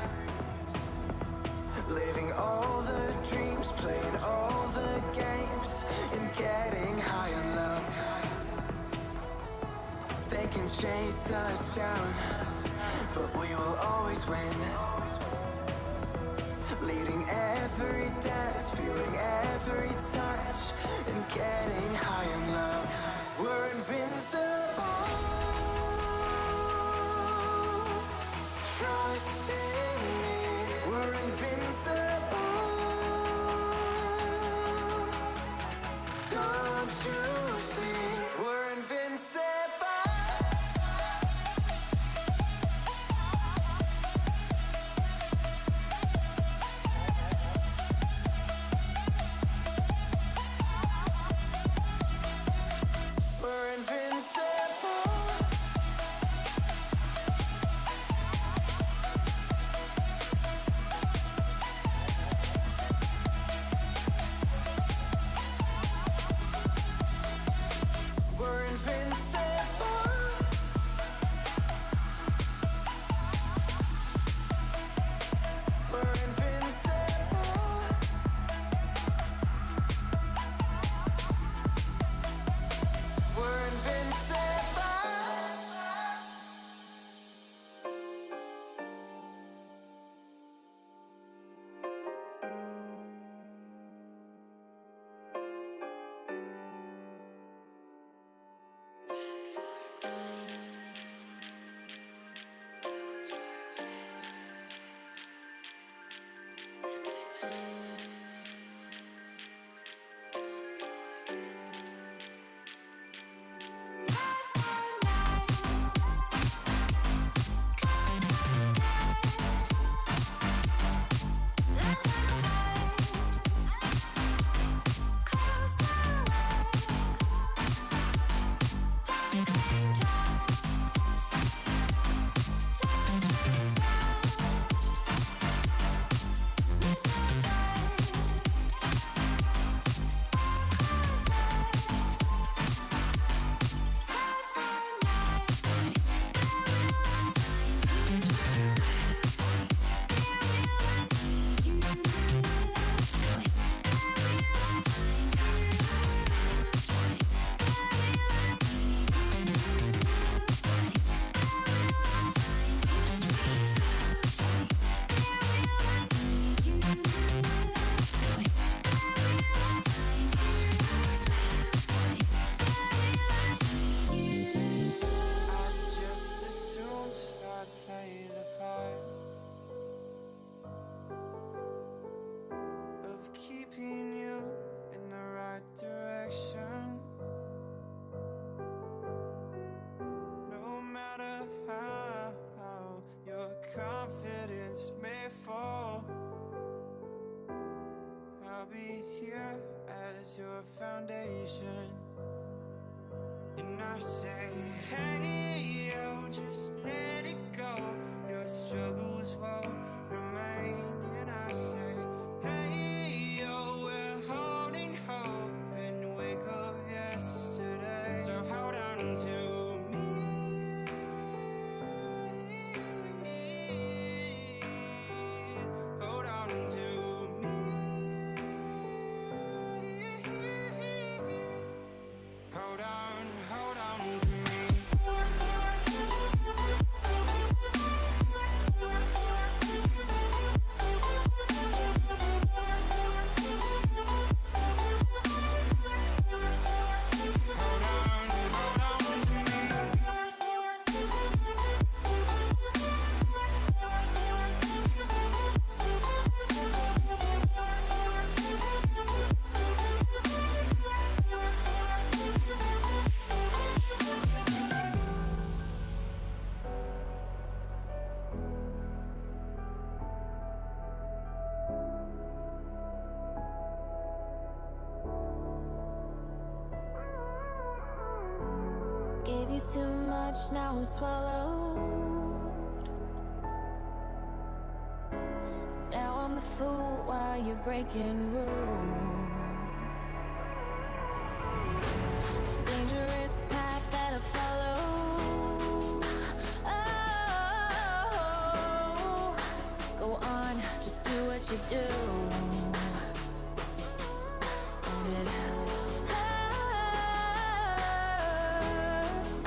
Living all the dreams, playing all the games, and getting high on love. They can chase us down, but we will always win. Leading every dance, feeling every touch, and getting high on love. We're invincible. Trust in me. We're invincible. Don't you see? We're invincible. We're invincible. We're invincible. We're invincible. We're invincible. I just assumed I'd play the part of keeping you in the right direction. No matter how your confidence may fall, I'll be here as your foundation. And I say, hey, yo, just let it go. Your struggles won't remain. And I say, hey, yo, we're holding hope and wake up yesterday. So hold on to me. Hold on to me. Hold on to me. Gave you too much, now I'm swallowed. Now I'm the fool while you're breaking rules. Dangerous path that I follow. Oh, Go on, just do what you do. And it hurts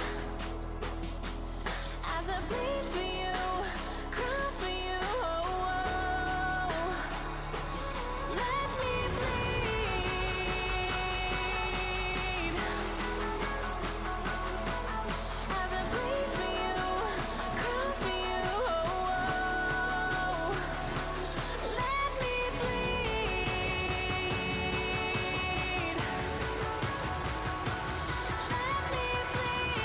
as I bleed for you, cry for you. Oh, oh. Let me bleed as I bleed for you, cry for you. Oh, oh. Let me bleed. Let me bleed.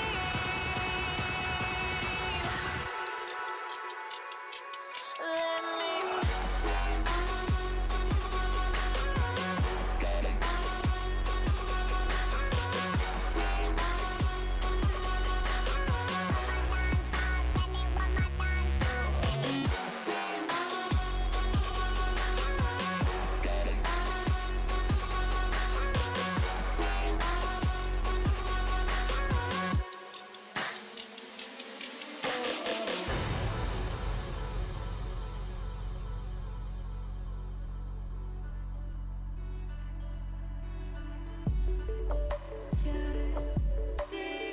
Just stay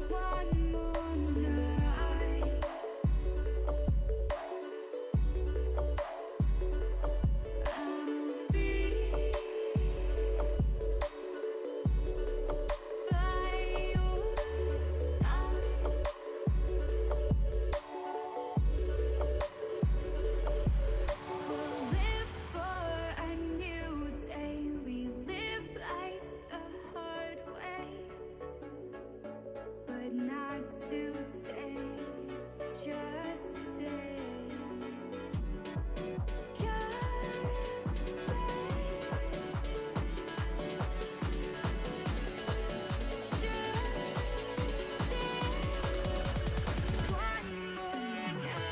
one more night. I'll be by your side. We'll live for a new day. We live life the hard way, but not today. Just stay. Just stay. Just stay. One more night.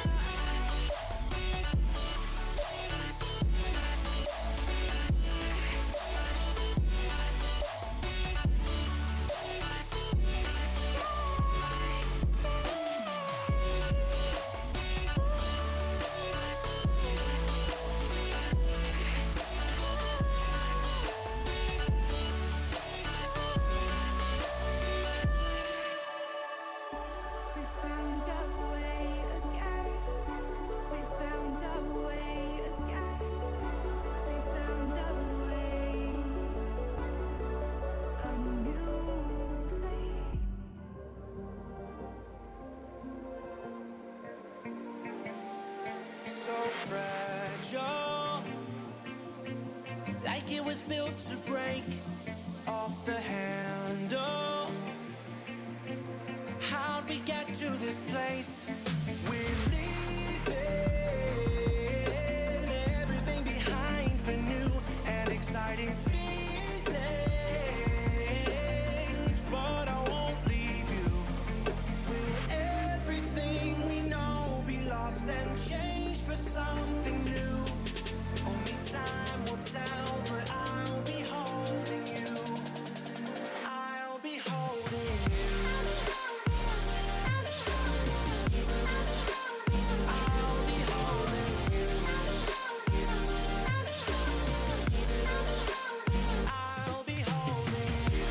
We found our way again. We found our way again. We found our way. A new place. So fragile, like it was built to break off the handle. How'd we get to this place? We're leaving everything behind for new and exciting feelings, but I won't leave you. Will everything we know be lost and changed for something new? Only time will tell, but I'll be holding you. I'll be holding you. I'll be holding you. I'll be holding you.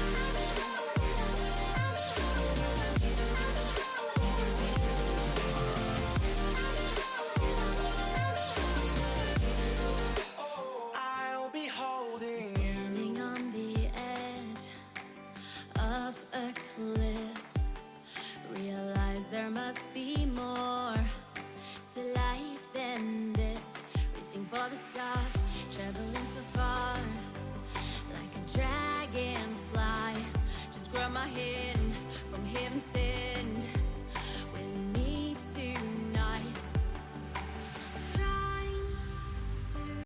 I'll be holding you. Standing on the edge of a cliff, realize there must be more to life than this. Reaching for the stars, traveling so